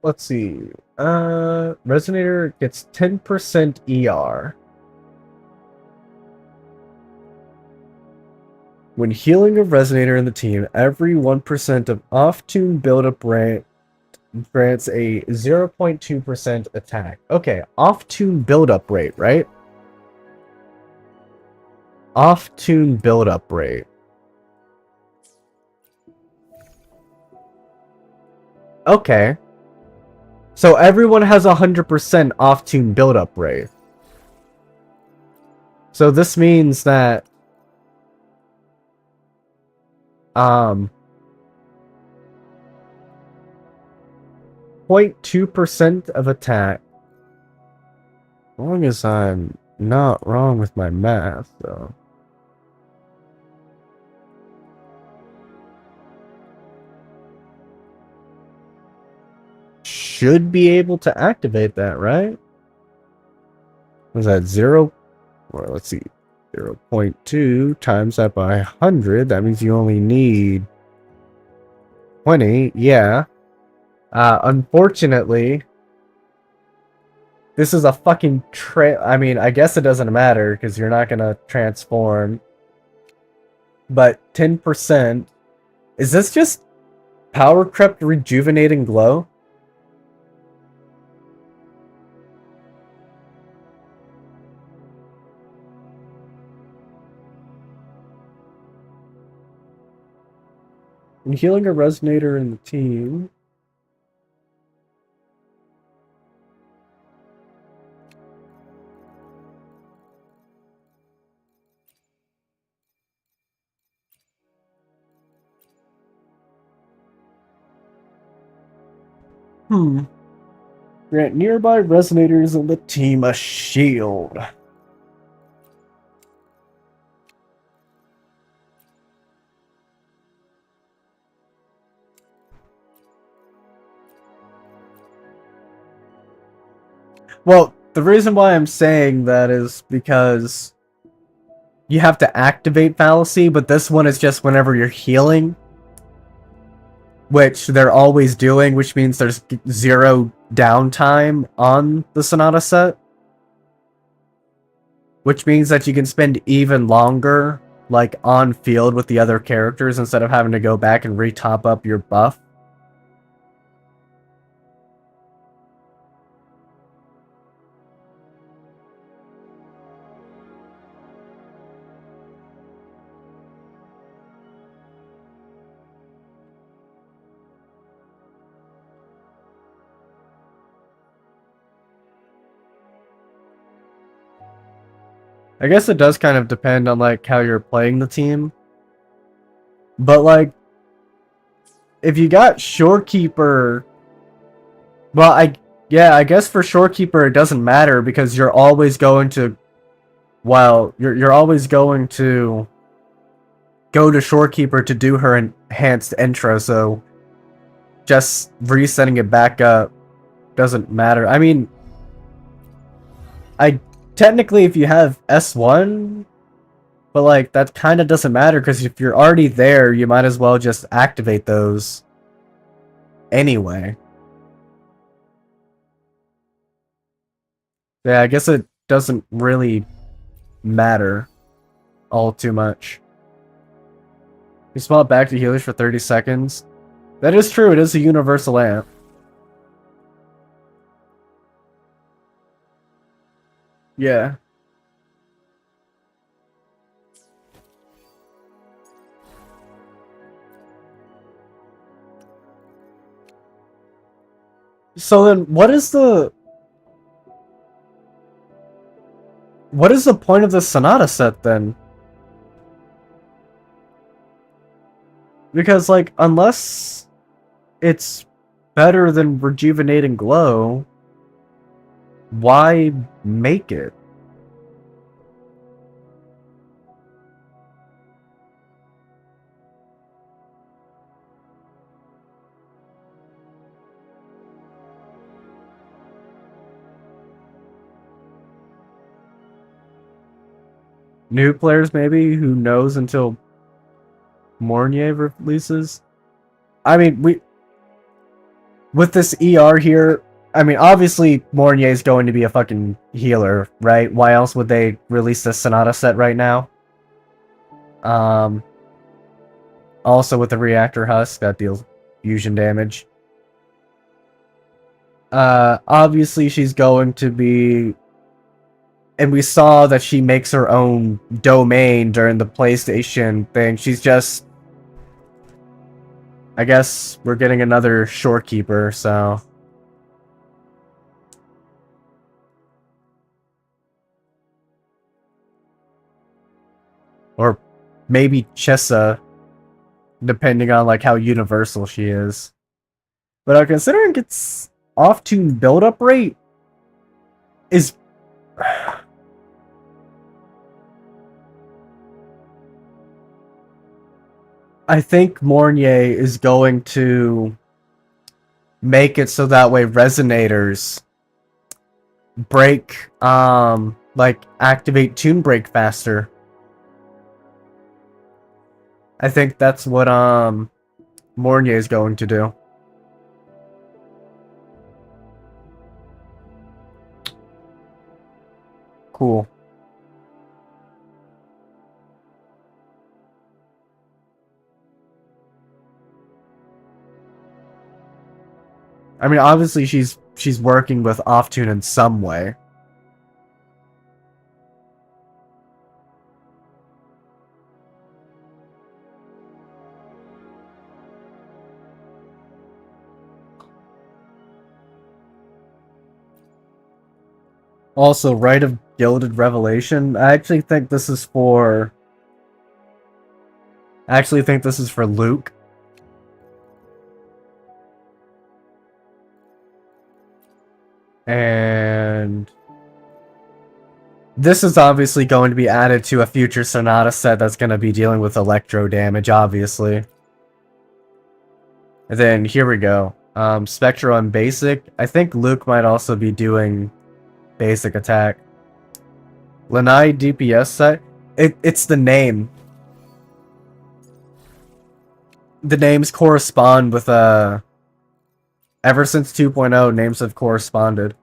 Let's see. Resonator gets 10% ER. When healing a Resonator in the team, every 1% of off-tune buildup rate grants a 0.2% attack. Okay, off-tune buildup rate, right? Off-tune buildup rate. Okay. So everyone has 100% off-tune buildup rate. So this means that 0.2% of attack. As long as I'm not wrong with my math, though. Should be able to activate that, right? Was that 0? Well, let's see. 0.2 times that by 100. That means you only need 20. Yeah. Unfortunately, this is a fucking I mean, I guess it doesn't matter because you're not gonna transform. But 10%. Is this just Power Crept Rejuvenating Glow? And healing a Resonator in the team. Grant nearby Resonators in the team a shield. Well, the reason why I'm saying that is because you have to activate Fallacy, but this one is just whenever you're healing. Which they're always doing, which means there's 0 downtime on the Sonata set. Which means that you can spend even longer, like, on field with the other characters instead of having to go back and re-top up your buff. I guess it does kind of depend on, like, how you're playing the team. But, like, if you got Shorekeeper... Well, I guess for Shorekeeper it doesn't matter because you're always going to... Well, you're always going to go to Shorekeeper to do her enhanced intro, so just resetting it back up doesn't matter. I mean, technically, if you have S1, but, like, that kind of doesn't matter, because if you're already there, you might as well just activate those anyway. Yeah, I guess it doesn't really matter all too much. You swap back to healers for 30 seconds. That is true, it is a universal amp. Yeah. So then, what is the point of the Sonata set, then? Because, like, unless it's better than Rejuvenating Glow, why make it? New players, maybe, who knows until Mornier releases? I mean, with this ER here, I mean, obviously Mornier is going to be a fucking healer, right? Why else would they release this Sonata set right now? Also with the reactor husk, that deals fusion damage. Obviously she's going to be... And we saw that she makes her own domain during the PlayStation thing. She's just... I guess we're getting another shorekeeper, so... Or maybe Chessa, depending on like how universal she is. But considering its off-tune build-up rate is... I think Mornier is going to make it so that way resonators break, like, activate tune break faster. I think that's what, Mornier is going to do. Cool. I mean, obviously she's working with off-tune in some way. Also, Rite of Gilded Revelation. I actually think this is for... Luke. And... this is obviously going to be added to a future Sonata set that's going to be dealing with electro damage, obviously. And then, here we go. Spectro and Basic. I think Luke might also be doing basic attack. Lanai DPS set. It's the name. The names correspond with, ever since 2.0, names have corresponded.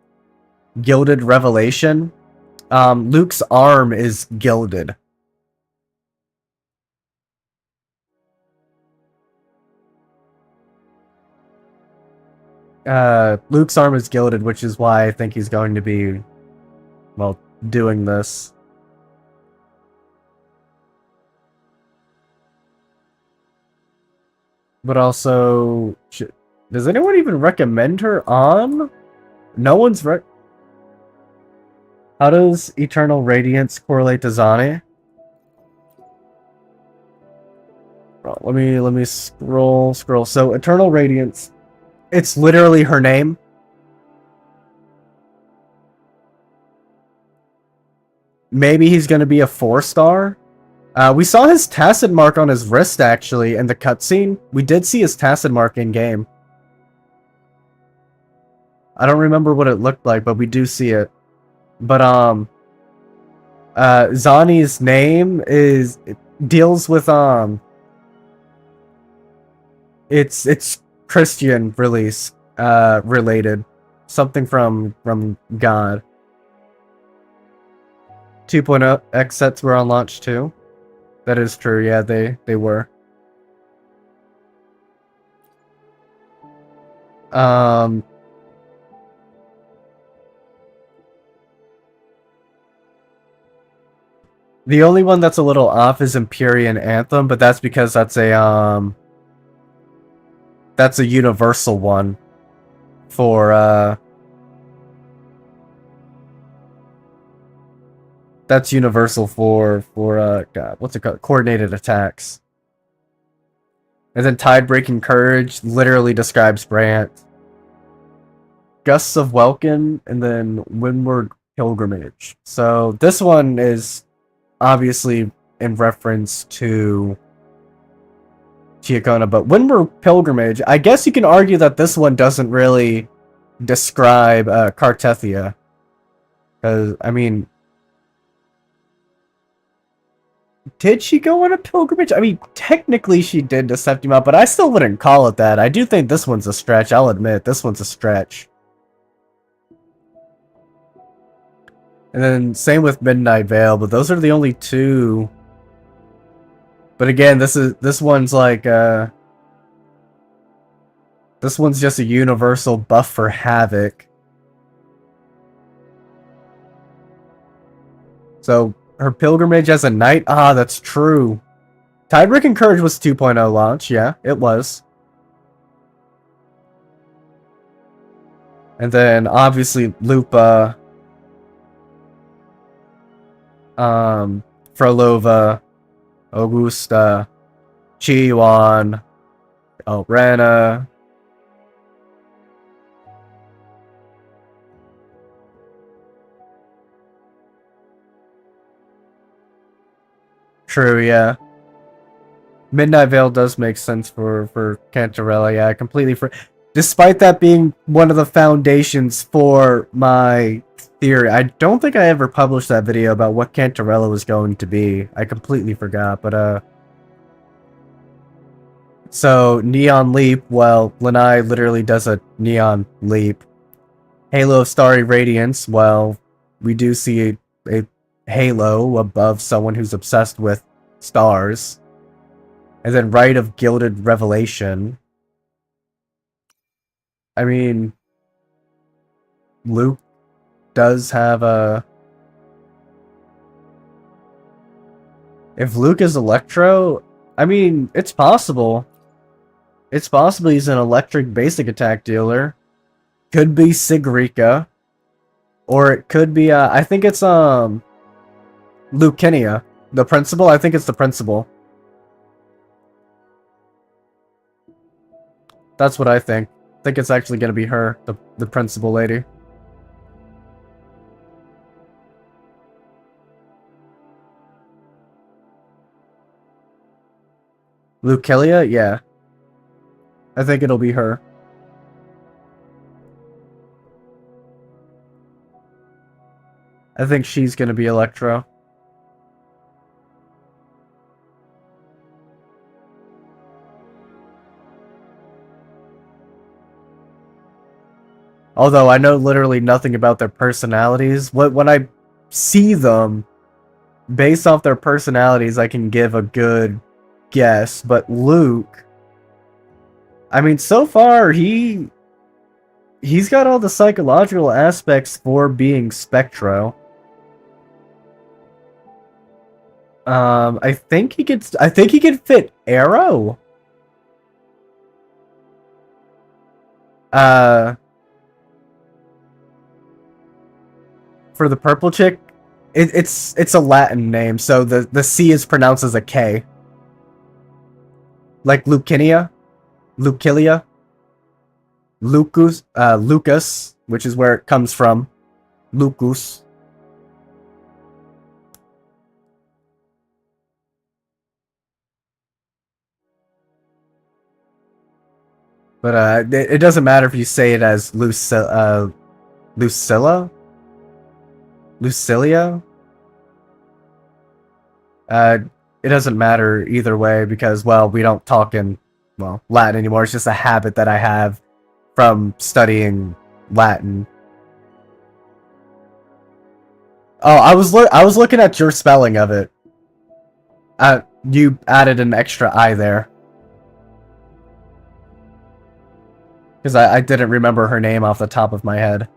Gilded Revelation. Luke's arm is gilded. Luke's arm is gilded, which is why I think he's going to be, well, doing this. But also, does anyone even recommend her on? No one's How does Eternal Radiance correlate to Zani? Let me scroll. So Eternal Radiance, it's literally her name. Maybe he's gonna be a 4-star. We saw his Tacit mark on his wrist actually in the cutscene. We did see his Tacit mark in game. I don't remember what it looked like, but we do see it. But Zani's name deals with it's Christian release related. Something from God. 2.0 X sets were on launch too. That is true, yeah, they were. The only one that's a little off is Empyrean Anthem, but that's because that's a universal one for that's universal for God, what's it called? Coordinated attacks. And then Tide-Breaking Courage literally describes Brant. Gusts of Welkin, and then Windward Pilgrimage. So this one is obviously in reference to Chiacona, but Windward Pilgrimage, I guess you can argue that this one doesn't really describe Cartethia. Because, I mean, did she go on a pilgrimage? I mean, technically she did to Septima, but I still wouldn't call it that. I do think this one's a stretch, I'll admit. This one's a stretch. And then same with Midnight Veil, but those are the only two. But again, this one's like this one's just a universal buff for Havoc. So her pilgrimage as a knight, that's true. Tide-Breaking Courage was 2.0 launch, yeah, it was. And then obviously Lupa, Frolova, Augusta, Chiwan, Elrena. True, yeah. Midnight Veil does make sense for Cantarella, yeah, completely for. Despite that being one of the foundations for my theory, I don't think I ever published that video about what Cantarella was going to be. I completely forgot, but so Neon Leap, well, Lanai literally does a Neon Leap. Halo of Starry Radiance, well, we do see a halo above someone who's obsessed with stars. And then Rite of Gilded Revelation. I mean, Luke does have a... If Luke is Electro, I mean, it's possible. It's possible he's an electric basic attack dealer. Could be Sigrika. Or it could be, I think it's, Lucinia. The principal? I think it's the principal. That's what I think. I think it's actually gonna be her, the principal lady. Lucilia? Yeah. I think it'll be her. I think she's gonna be Electro. Although I know literally nothing about their personalities. When I see them, based off their personalities, I can give a good guess. But Luke, I mean, so far he's got all the psychological aspects for being Spectro. I think he could fit Arrow. For the purple chick, it's a Latin name, so the C is pronounced as a K. Like Lucinia, Lucilia, Lucas, which is where it comes from. Lucus. But it doesn't matter if you say it as Lucilla? Lucilia? It doesn't matter either way because, well, we don't talk in, well, Latin anymore. It's just a habit that I have from studying Latin. Oh, I was looking at your spelling of it. You added an extra I there. Because I didn't remember her name off the top of my head.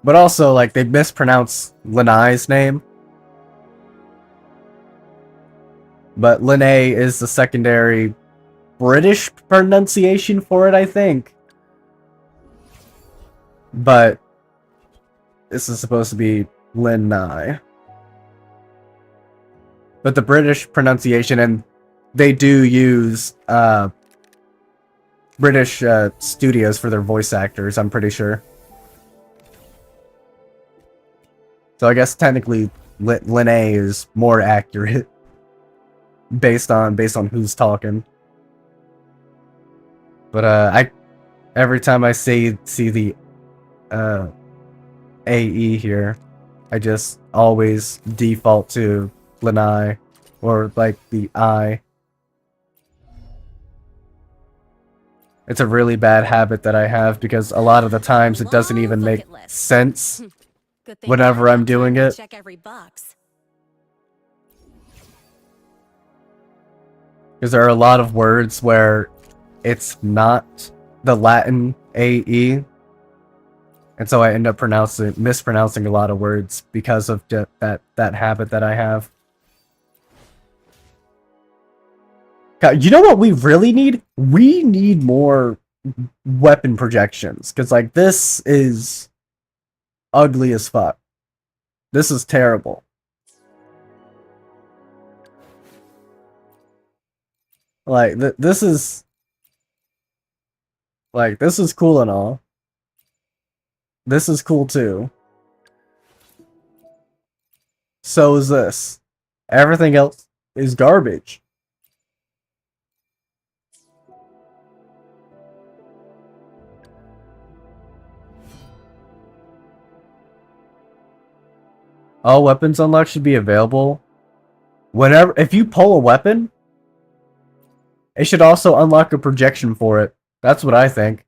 But also, like, they mispronounced Lanai's name. But Lene is the secondary British pronunciation for it, I think. But this is supposed to be Lin Nai. But the British pronunciation, and they do use British studios for their voice actors, I'm pretty sure. So I guess technically Linnae is more accurate based on who's talking. But every time I see the AE here, I just always default to Linnae or like the I. It's a really bad habit that I have because a lot of the times it doesn't even make sense whenever I'm doing it. Check every box. Because there are a lot of words where it's not the Latin AE. And so I end up mispronouncing a lot of words because of that habit that I have. God, you know what we really need? We need more weapon projections. Because, like, this is ugly as fuck. This is terrible. Like, this is... Like, this is cool and all. This is cool too. So is this. Everything else is garbage. All weapons unlocked should be available whenever. If you pull a weapon, it should also unlock a projection for it. That's what I think.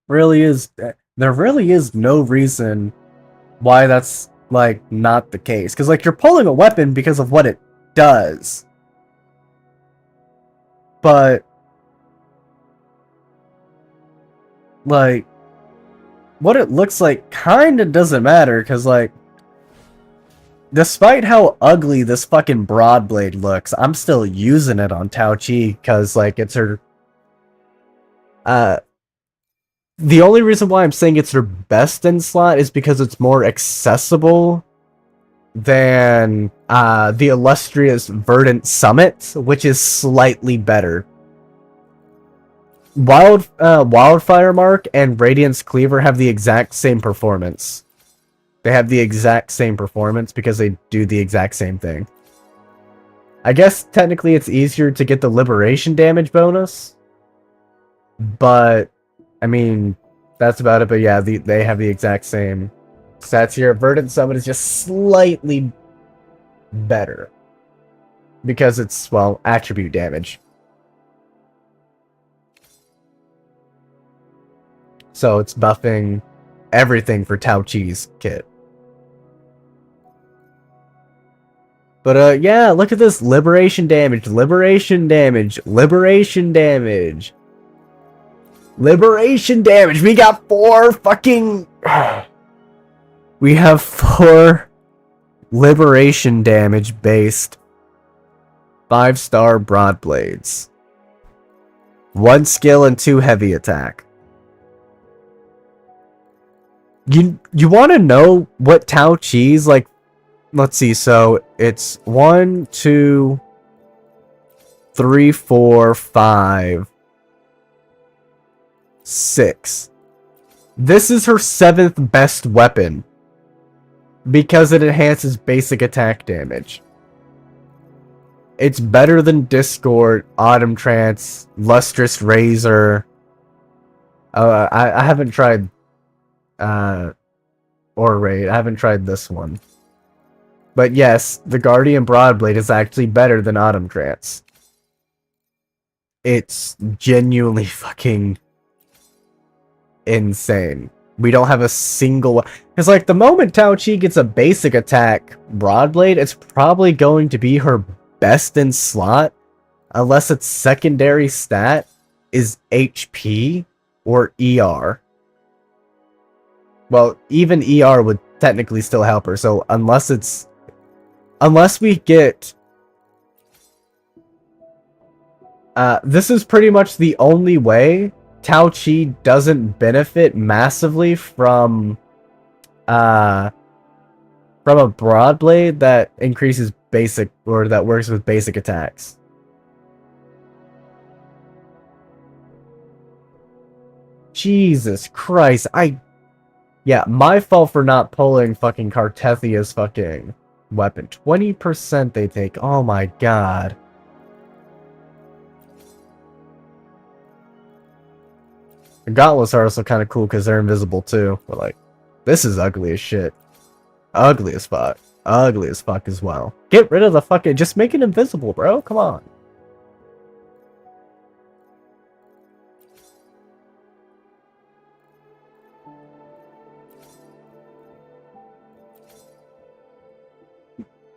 There really is no reason why that's like not the case. Because like you're pulling a weapon because of what it does. But like what it looks like kind of doesn't matter, because like despite how ugly this fucking broad blade looks, I'm still using it on Tao Chi because like it's her the only reason why I'm saying it's her best in slot is because it's more accessible than the illustrious Verdant Summit, which is slightly better. Wildfire Mark and Radiance Cleaver have the exact same performance. They have the exact same performance because they do the exact same thing. I guess technically it's easier to get the liberation damage bonus, but I mean, that's about it. But yeah, they have the exact same stats here. Verdant Summit is just slightly better because it's, well, attribute damage. So it's buffing everything for Tao Chi's kit. But yeah, look at this. Liberation damage, liberation damage, liberation damage. Liberation damage. We got 4 fucking... We have 4 liberation damage based 5-star broad blades. 1 skill and 2 heavy attack. You want to know what Tao Chi's like? Let's see. So it's 1, 2, 3, 4, 5, 6. This is her 7th best weapon because it enhances basic attack damage. It's better than Discord, Autumn Trance, Lustrous Razor. I haven't tried or Raid. I haven't tried this one. But yes, the Guardian Broadblade is actually better than Autumn Trance. It's genuinely fucking insane. We don't have a single... Because, like, the moment Tao Chi gets a basic attack Broadblade, it's probably going to be her best in slot, unless its secondary stat is HP or ER. Well, even ER would technically still help her, so unless we get... this is pretty much the only way Tao Chi doesn't benefit massively from a broad blade that increases basic, or that works with basic attacks. Jesus Christ, yeah, my fault for not pulling fucking Cartethia's fucking weapon. 20% they take, oh my god. The gauntlets are also kind of cool because they're invisible too, but like, this is ugly as shit. Ugly as fuck. Ugly as fuck as well. Get rid of the fucking... Just make it invisible, bro. Come on.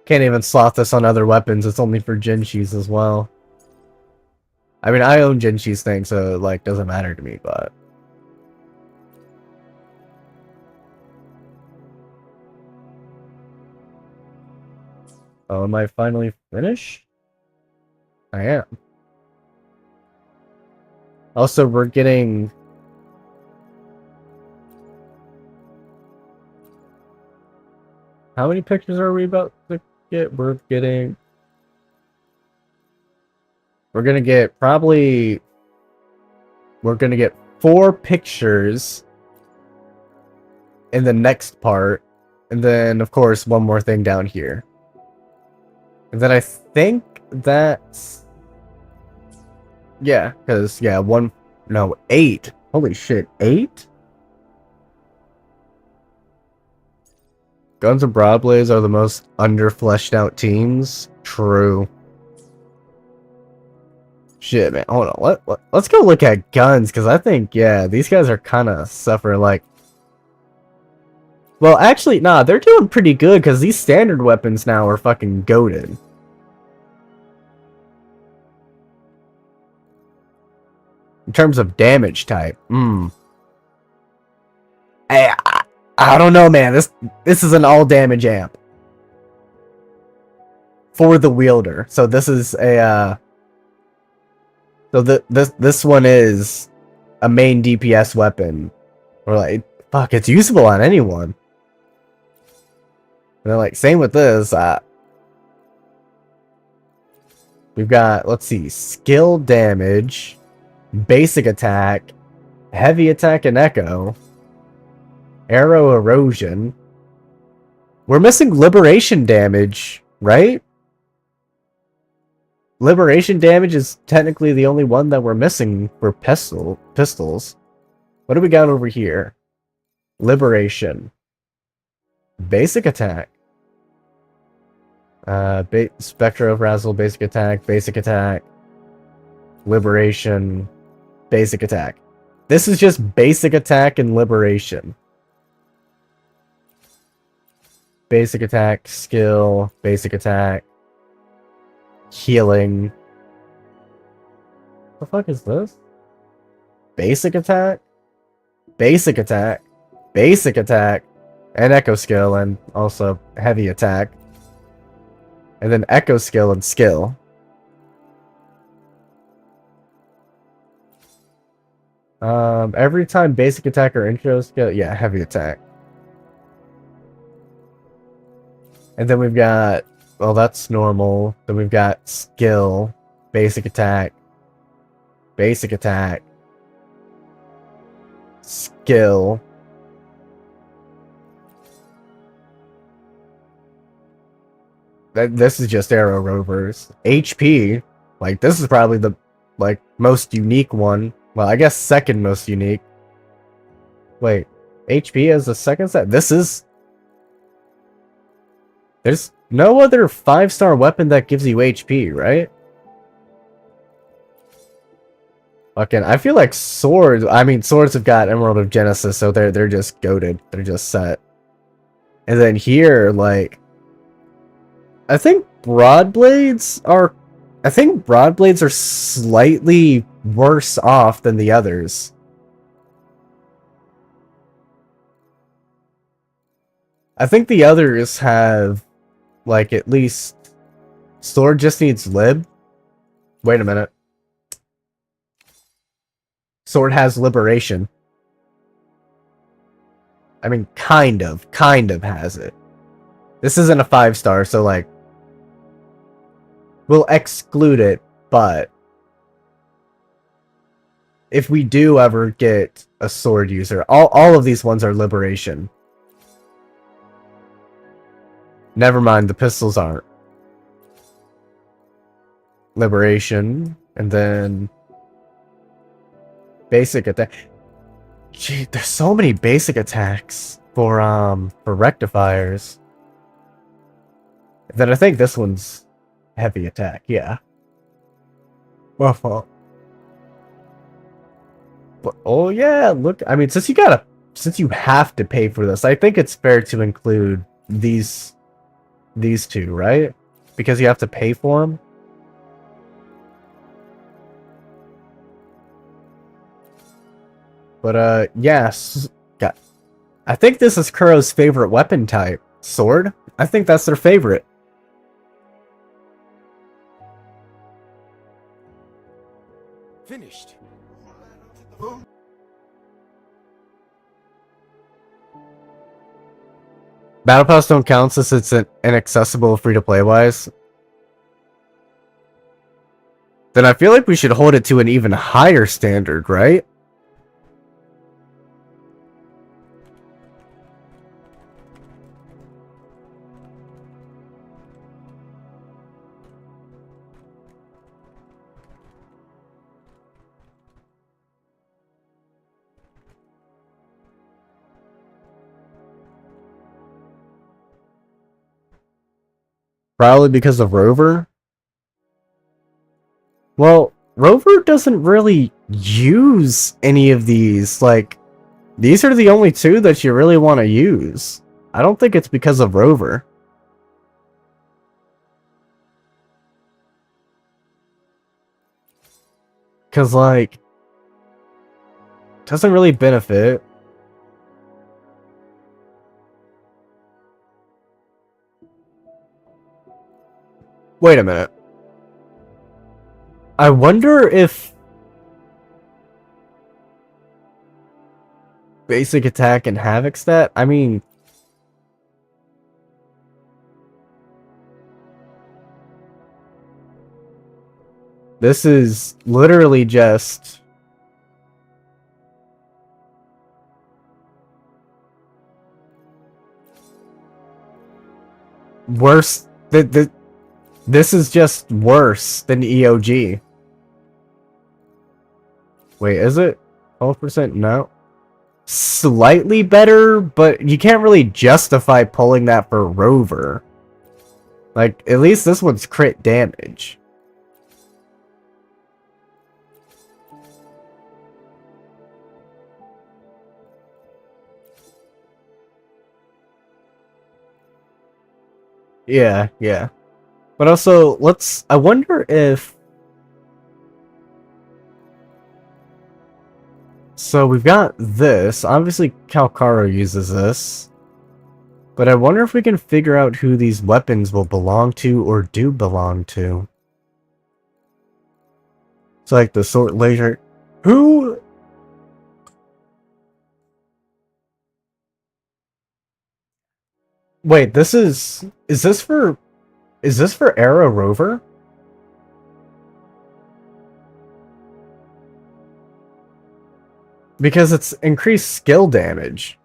Can't even slot this on other weapons. It's only for Jinshis as well. I mean, I own Jinshi's thing, so it, like, doesn't matter to me, but... Oh, am I finally finished? I am. Also, we're getting... How many pictures are we about to get? We're gonna get probably... We're gonna get 4 pictures in the next part. And then, of course, one more thing down here. And then I think that's... Yeah, because, yeah, 8. Holy shit, 8? Guns and Broadblades are the most under-fleshed out teams. True. Shit, man. Hold on. Let's go look at guns, because I think, yeah, these guys are kind of suffering, like... Well, actually, nah, they're doing pretty good, because these standard weapons now are fucking goated. In terms of damage type, I don't know, man. This is an all damage amp for the wielder. So this is a so this one is a main DPS weapon, or like fuck, it's usable on anyone. And then like same with this. We've got, let's see, skill damage, basic attack, heavy attack, and echo. Arrow erosion. We're missing liberation damage, right? Liberation damage is technically the only one that we're missing for pistols. What do we got over here? Liberation. Basic attack. Spectra of Razzle, basic attack. Liberation. Basic attack. This is just basic attack and liberation. Basic attack, skill, basic attack, healing. What the fuck is this? Basic attack, basic attack, basic attack, and echo skill, and also heavy attack. And then echo skill and skill. Every time basic attack or intro skill, yeah, heavy attack. And then we've got, well, that's normal. Then we've got skill, basic attack, skill. This is just arrow rovers. HP, like this is probably the most unique one. Well, I guess second most unique. Wait, HP as the second set? This is... There's no other 5-star weapon that gives you HP, right? Fucking, I feel like swords... I mean, swords have got Emerald of Genesis, so they're just goated. They're just set. And then here, like... I think broadblades are slightly worse off than the others. I think the others have, like, at least... Sword just needs lib. Wait a minute. Sword has liberation. I mean, kind of has it. This isn't a 5-star, so, like... We'll exclude it, but... If we do ever get a sword user, all of these ones are liberation. Never mind, the pistols aren't. Liberation, and then... Basic attack. Gee, there's so many basic attacks for rectifiers. Then I think this one's heavy attack, yeah. My fault. But, oh yeah, look, I mean, since you have to pay for this, I think it's fair to include these two, right? Because you have to pay for them. But, yes. God. I think this is Kuro's favorite weapon type. Sword? I think that's their favorite. Finished. Battle Pass don't count since it's inaccessible free-to-play wise. Then I feel like we should hold it to an even higher standard, right? Probably because of Rover. Well, Rover doesn't really use any of these. Like, these are the only two that you really want to use. I don't think it's because of Rover. Because, like, doesn't really benefit. Wait a minute. I wonder if basic attack and havoc stat? I mean, this is literally just worse. This is just worse than EOG. Wait, is it? 12%? No. Slightly better, but you can't really justify pulling that for Rover. Like, at least this one's crit damage. Yeah, yeah. But also, I wonder if... So we've got this. Obviously, Calcaro uses this. But I wonder if we can figure out who these weapons will belong to or do belong to. It's like the sword laser. Who... Wait, this is... Is this for Arrow Rover? Because it's increased skill damage.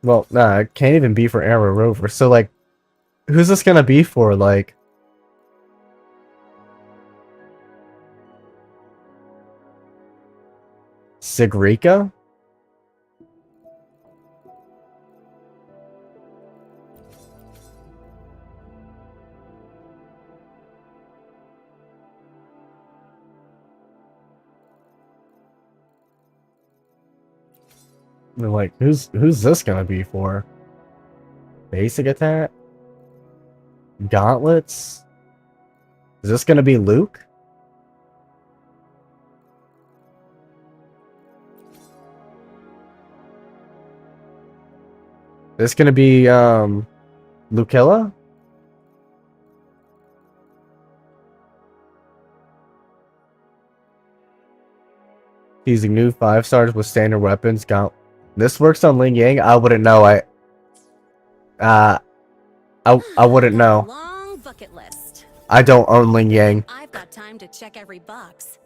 Well, nah, it can't even be for Arrow Rover. So, like, who's this gonna be for, like... Sigrika? Like, who's this gonna be for? Basic attack? Gauntlets? Is this gonna be Luke? This gonna be, Lucilla? Using new 5 stars with standard weapons. This works on Ling Yang? I wouldn't know. I wouldn't know. Long bucket list. I don't own Ling Yang. I've got time to check every box.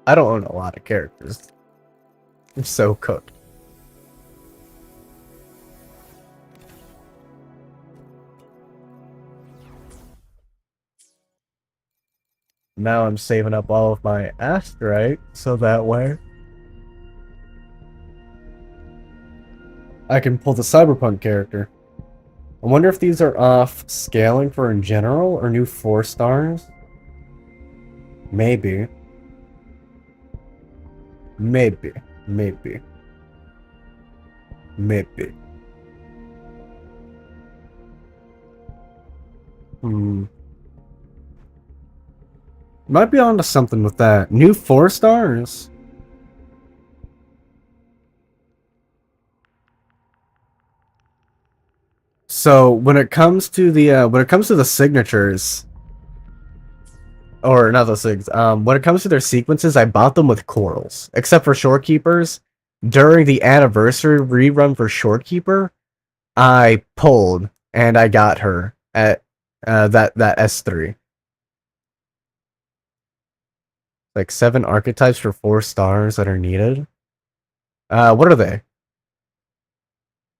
I don't own a lot of characters. I'm so cooked. Now I'm saving up all of my asterite, so that way I can pull the cyberpunk character. I wonder if these are off scaling for in general or new 4 stars? Maybe. Maybe. Maybe. Maybe. Might be onto something with that. New 4 stars? So when it comes to the signatures, or not the sigs, when it comes to their sequences, I bought them with corals. Except for Shorekeepers, during the anniversary rerun for Shorekeeper, I pulled and I got her at that S3. Like 7 archetypes for 4 stars that are needed. What are they?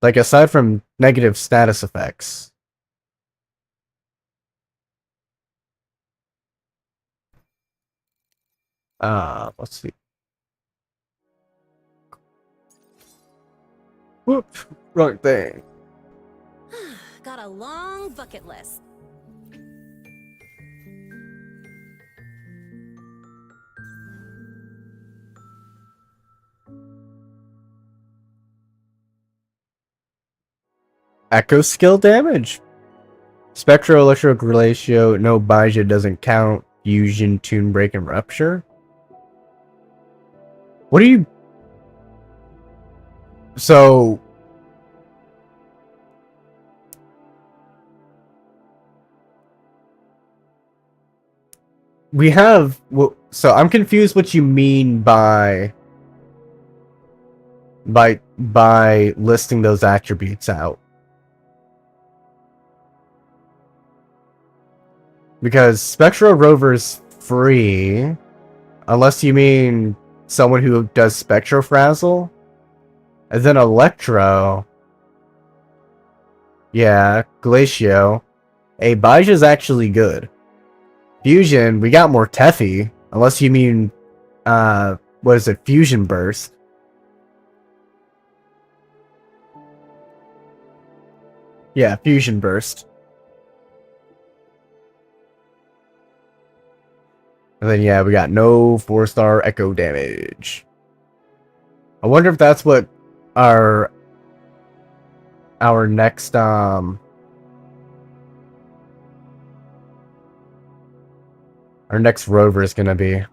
Like aside from negative status effects. Let's see. Whoops, wrong thing. Got a long bucket list. Echo skill damage. Spectro, Electro, Glacio, no Baija doesn't count. Fusion, Tune Break, and Rupture. What do you... So... We have... So I'm confused what you mean by listing those attributes out. Because Spectro Rover's free, unless you mean someone who does Spectrofrazzle. And then Electro. Yeah, Glacio. Hey, Baija's actually good. Fusion, we got more Teffy, unless you mean, what is it, Fusion Burst. Yeah, Fusion Burst. And then, yeah, we got no 4-star echo damage. I wonder if that's what our next, our next rover is gonna be.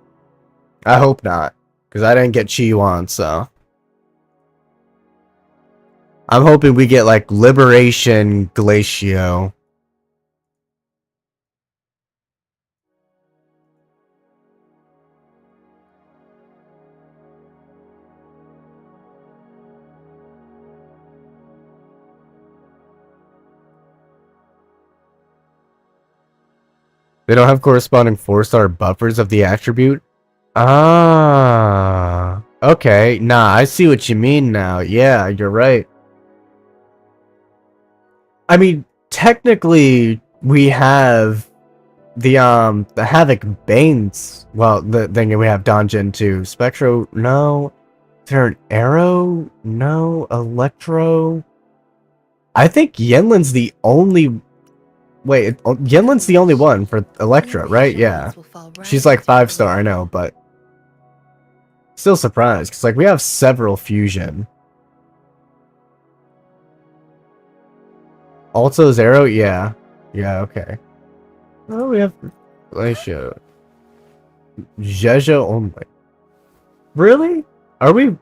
I hope not, because I didn't get Chi-Yuan, so. I'm hoping we get, like, Liberation Glacio. They don't have corresponding 4-star buffers of the attribute? Ah, okay. Nah, I see what you mean now. Yeah, you're right. I mean, technically, we have the Havoc Banes. Well, then we have Donjin too. Spectro, no. Is there an Arrow? No. Electro? I think Yenlin's the only... Wait, Yenlin's the only one for Electra, right? Yeah. She's like 5-star, I know, but... Still surprised, because like we have several Fusion. Alto's Arrow? Yeah. Yeah, okay. Oh, we have Glacio. Jeja only. Really? Are we?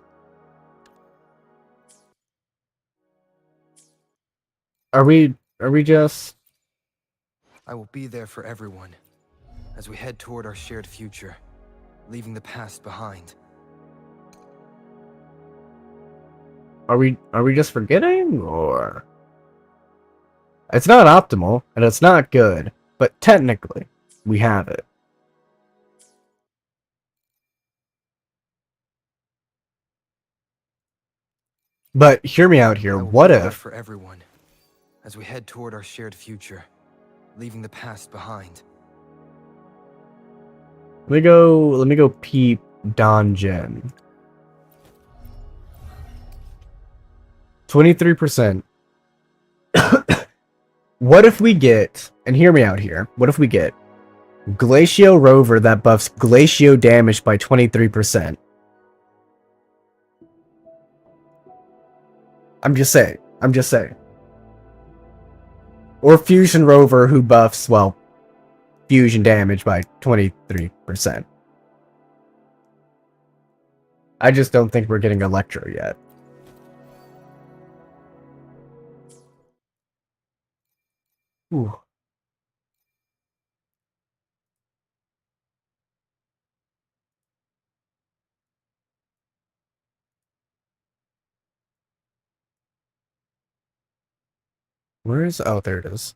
Are we? Are we just? I will be there for everyone as we head toward our shared future, leaving the past behind. Are we? Are we just forgetting, or? It's not optimal and it's not good, but technically, we have it. But hear me out here. What if? For everyone, as we head toward our shared future, leaving the past behind. Let me go peep Donjin. 23%. What if we get, and hear me out here, what if we get Glacio Rover that buffs Glacio damage by 23%? I'm just saying. I'm just saying. Or Fusion Rover who buffs, well, fusion damage by 23%. I just don't think we're getting Electro yet. Ooh. Where is... Oh, there it is.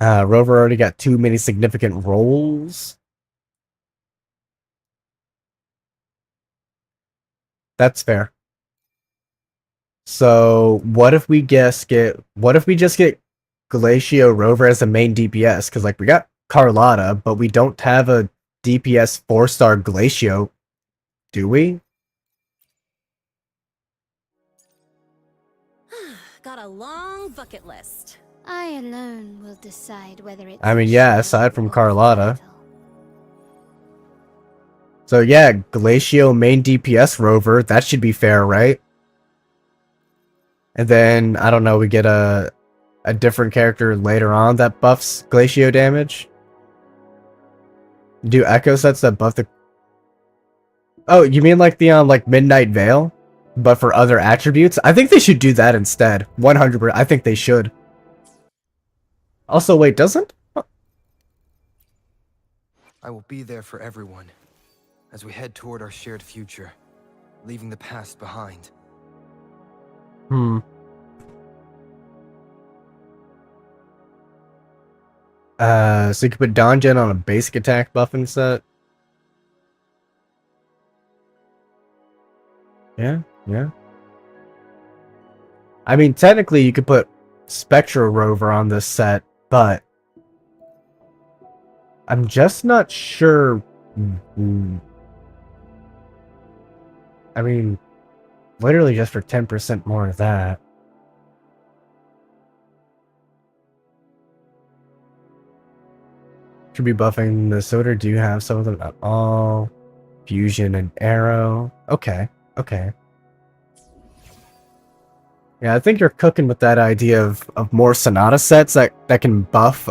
Rover already got too many significant roles. That's fair. So, what if we just get Glacio Rover as a main DPS? Because, like, we got Carlotta, but we don't have a DPS 4-star Glacio, do we? Got a long bucket list. I alone will decide whether it's... I mean, yeah, aside from Carlotta. So, yeah, Glacio main DPS Rover, that should be fair, right? And then, I don't know, we get a different character later on that buffs Glacio damage. Do echo sets that buff the... Oh, you mean like the like Midnight Veil? But for other attributes? I think they should do that instead. 100%. I think they should. Also, wait, doesn't? I will be there for everyone as we head toward our shared future, leaving the past behind. So you could put Donjin on a basic attack buffing set. Yeah, yeah. I mean, technically you could put Spectral Rover on this set, but I'm just not sure. I mean, literally just for 10% more of that. Should be buffing the Soda. Do you have some of them at all? Fusion and Arrow. Okay, okay. Yeah, I think you're cooking with that idea of more Sonata sets that can buff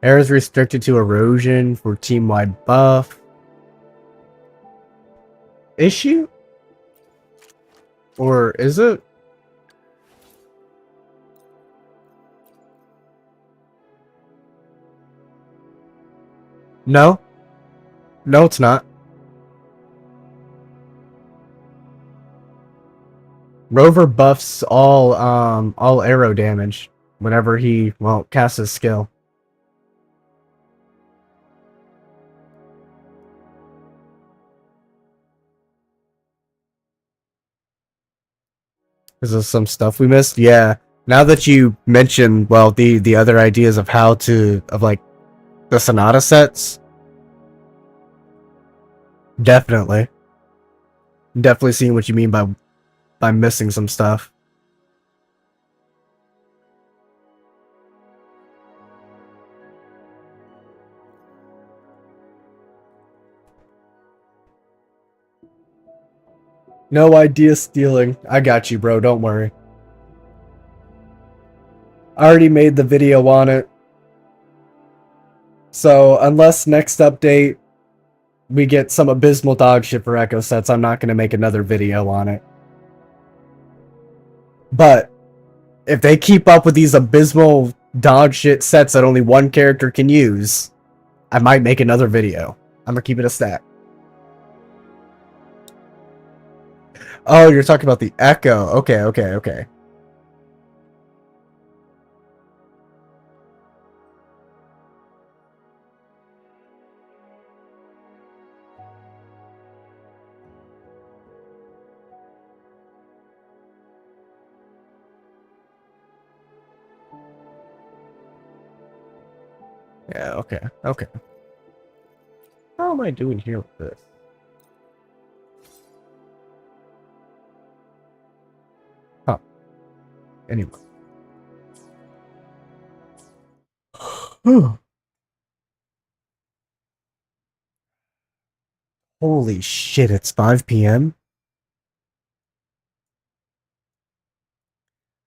Arrows restricted to erosion for team-wide buff. Issue? Or is it? No. No, it's not. Rover buffs all arrow damage whenever he, well, casts his skill. Is there some stuff we missed? Yeah. Now that you mention, well, the other ideas of how to, of like, the Sonata sets. Definitely. Definitely seeing what you mean by missing some stuff. No idea stealing. I got you, bro. Don't worry. I already made the video on it. So, unless next update we get some abysmal dog shit for Echo sets, I'm not going to make another video on it. But, if they keep up with these abysmal dog shit sets that only one character can use, I might make another video. I'm going to keep it a stat. Oh, you're talking about the Echo. Okay. Yeah, okay. How am I doing here with this? Huh. Anyway. Holy shit, it's 5 p.m.?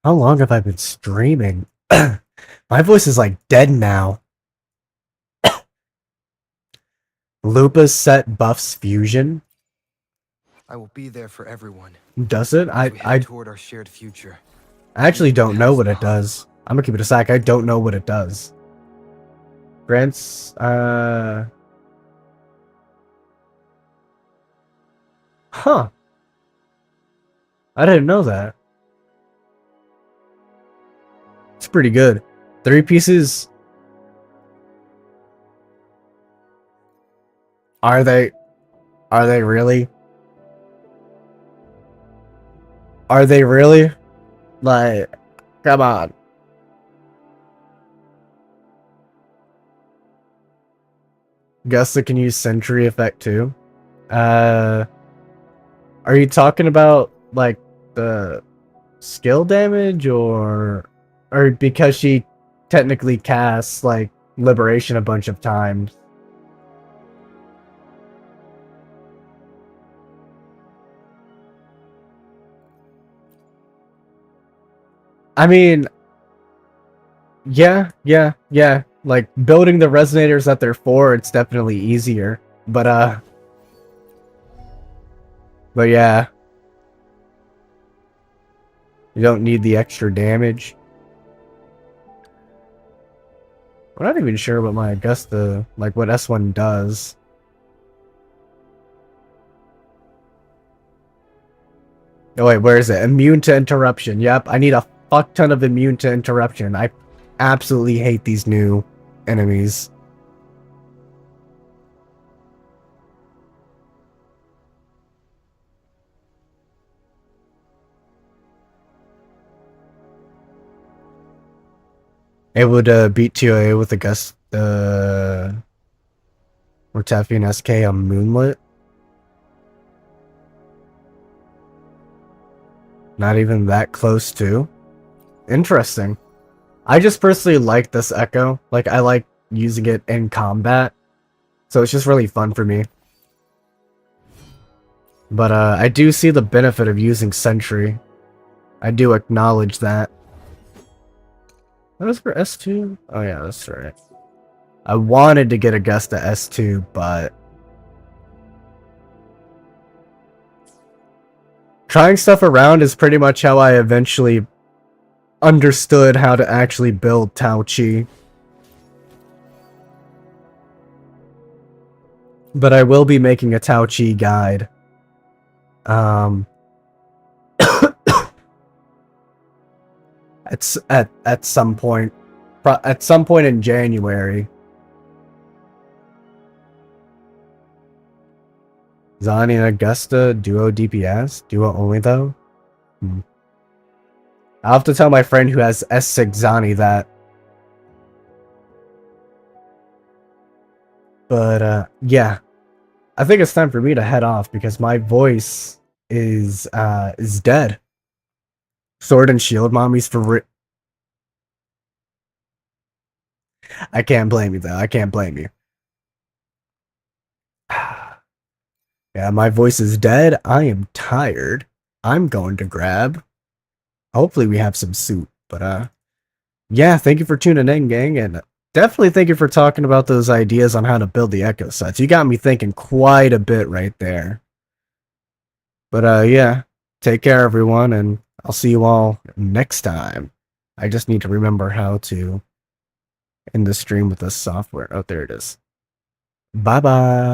How long have I been streaming? My voice is like dead now. Lupa's set buffs fusion. I will be there for everyone. Does it? As we head toward our shared future. I actually don't know what it does. I'm gonna keep it a sec. I don't know what it does. Grants, Huh. I didn't know that. It's pretty good. 3 pieces. Are they really? Are they really? Like, come on. Gusta can use Sentry effect too. Are you talking about like the skill damage or because she technically casts like Liberation a bunch of times? I mean, yeah. Like building the resonators that they're for, it's definitely easier. But yeah. You don't need the extra damage. I'm not even sure what my Augusta, like what S1 does. Oh wait, where is it? Immune to interruption. Yep, I need a fuck ton of immune to interruption. I absolutely hate these new enemies. Able to beat TOA with Augusta or Taffy and SK on Moonlit. Not even that close to. Interesting. I just personally like this Echo. Like, I like using it in combat. So it's just really fun for me. But I do see the benefit of using Sentry. I do acknowledge that. That was for S2? Oh yeah, that's right. I wanted to get Augusta S2, but trying stuff around is pretty much how I eventually understood how to actually build Tao Chi. But I will be making a Tao Chi guide. At some point. At some point in January. Zani and Augusta, duo DPS? Duo only though? I'll have to tell my friend who has S6 Zani that. But yeah. I think it's time for me to head off because my voice is dead. Sword and Shield mommies for I can't blame you though. I can't blame you. Yeah, my voice is dead. I am tired. I'm going to grab. Hopefully we have some soup. But yeah, thank you for tuning in, gang, and definitely thank you for talking about those ideas on how to build the echo sets. You got me thinking quite a bit right there. But yeah, take care, everyone, and I'll see you all next time. I just need to remember how to end the stream with this software. Oh, there it is. Bye-bye.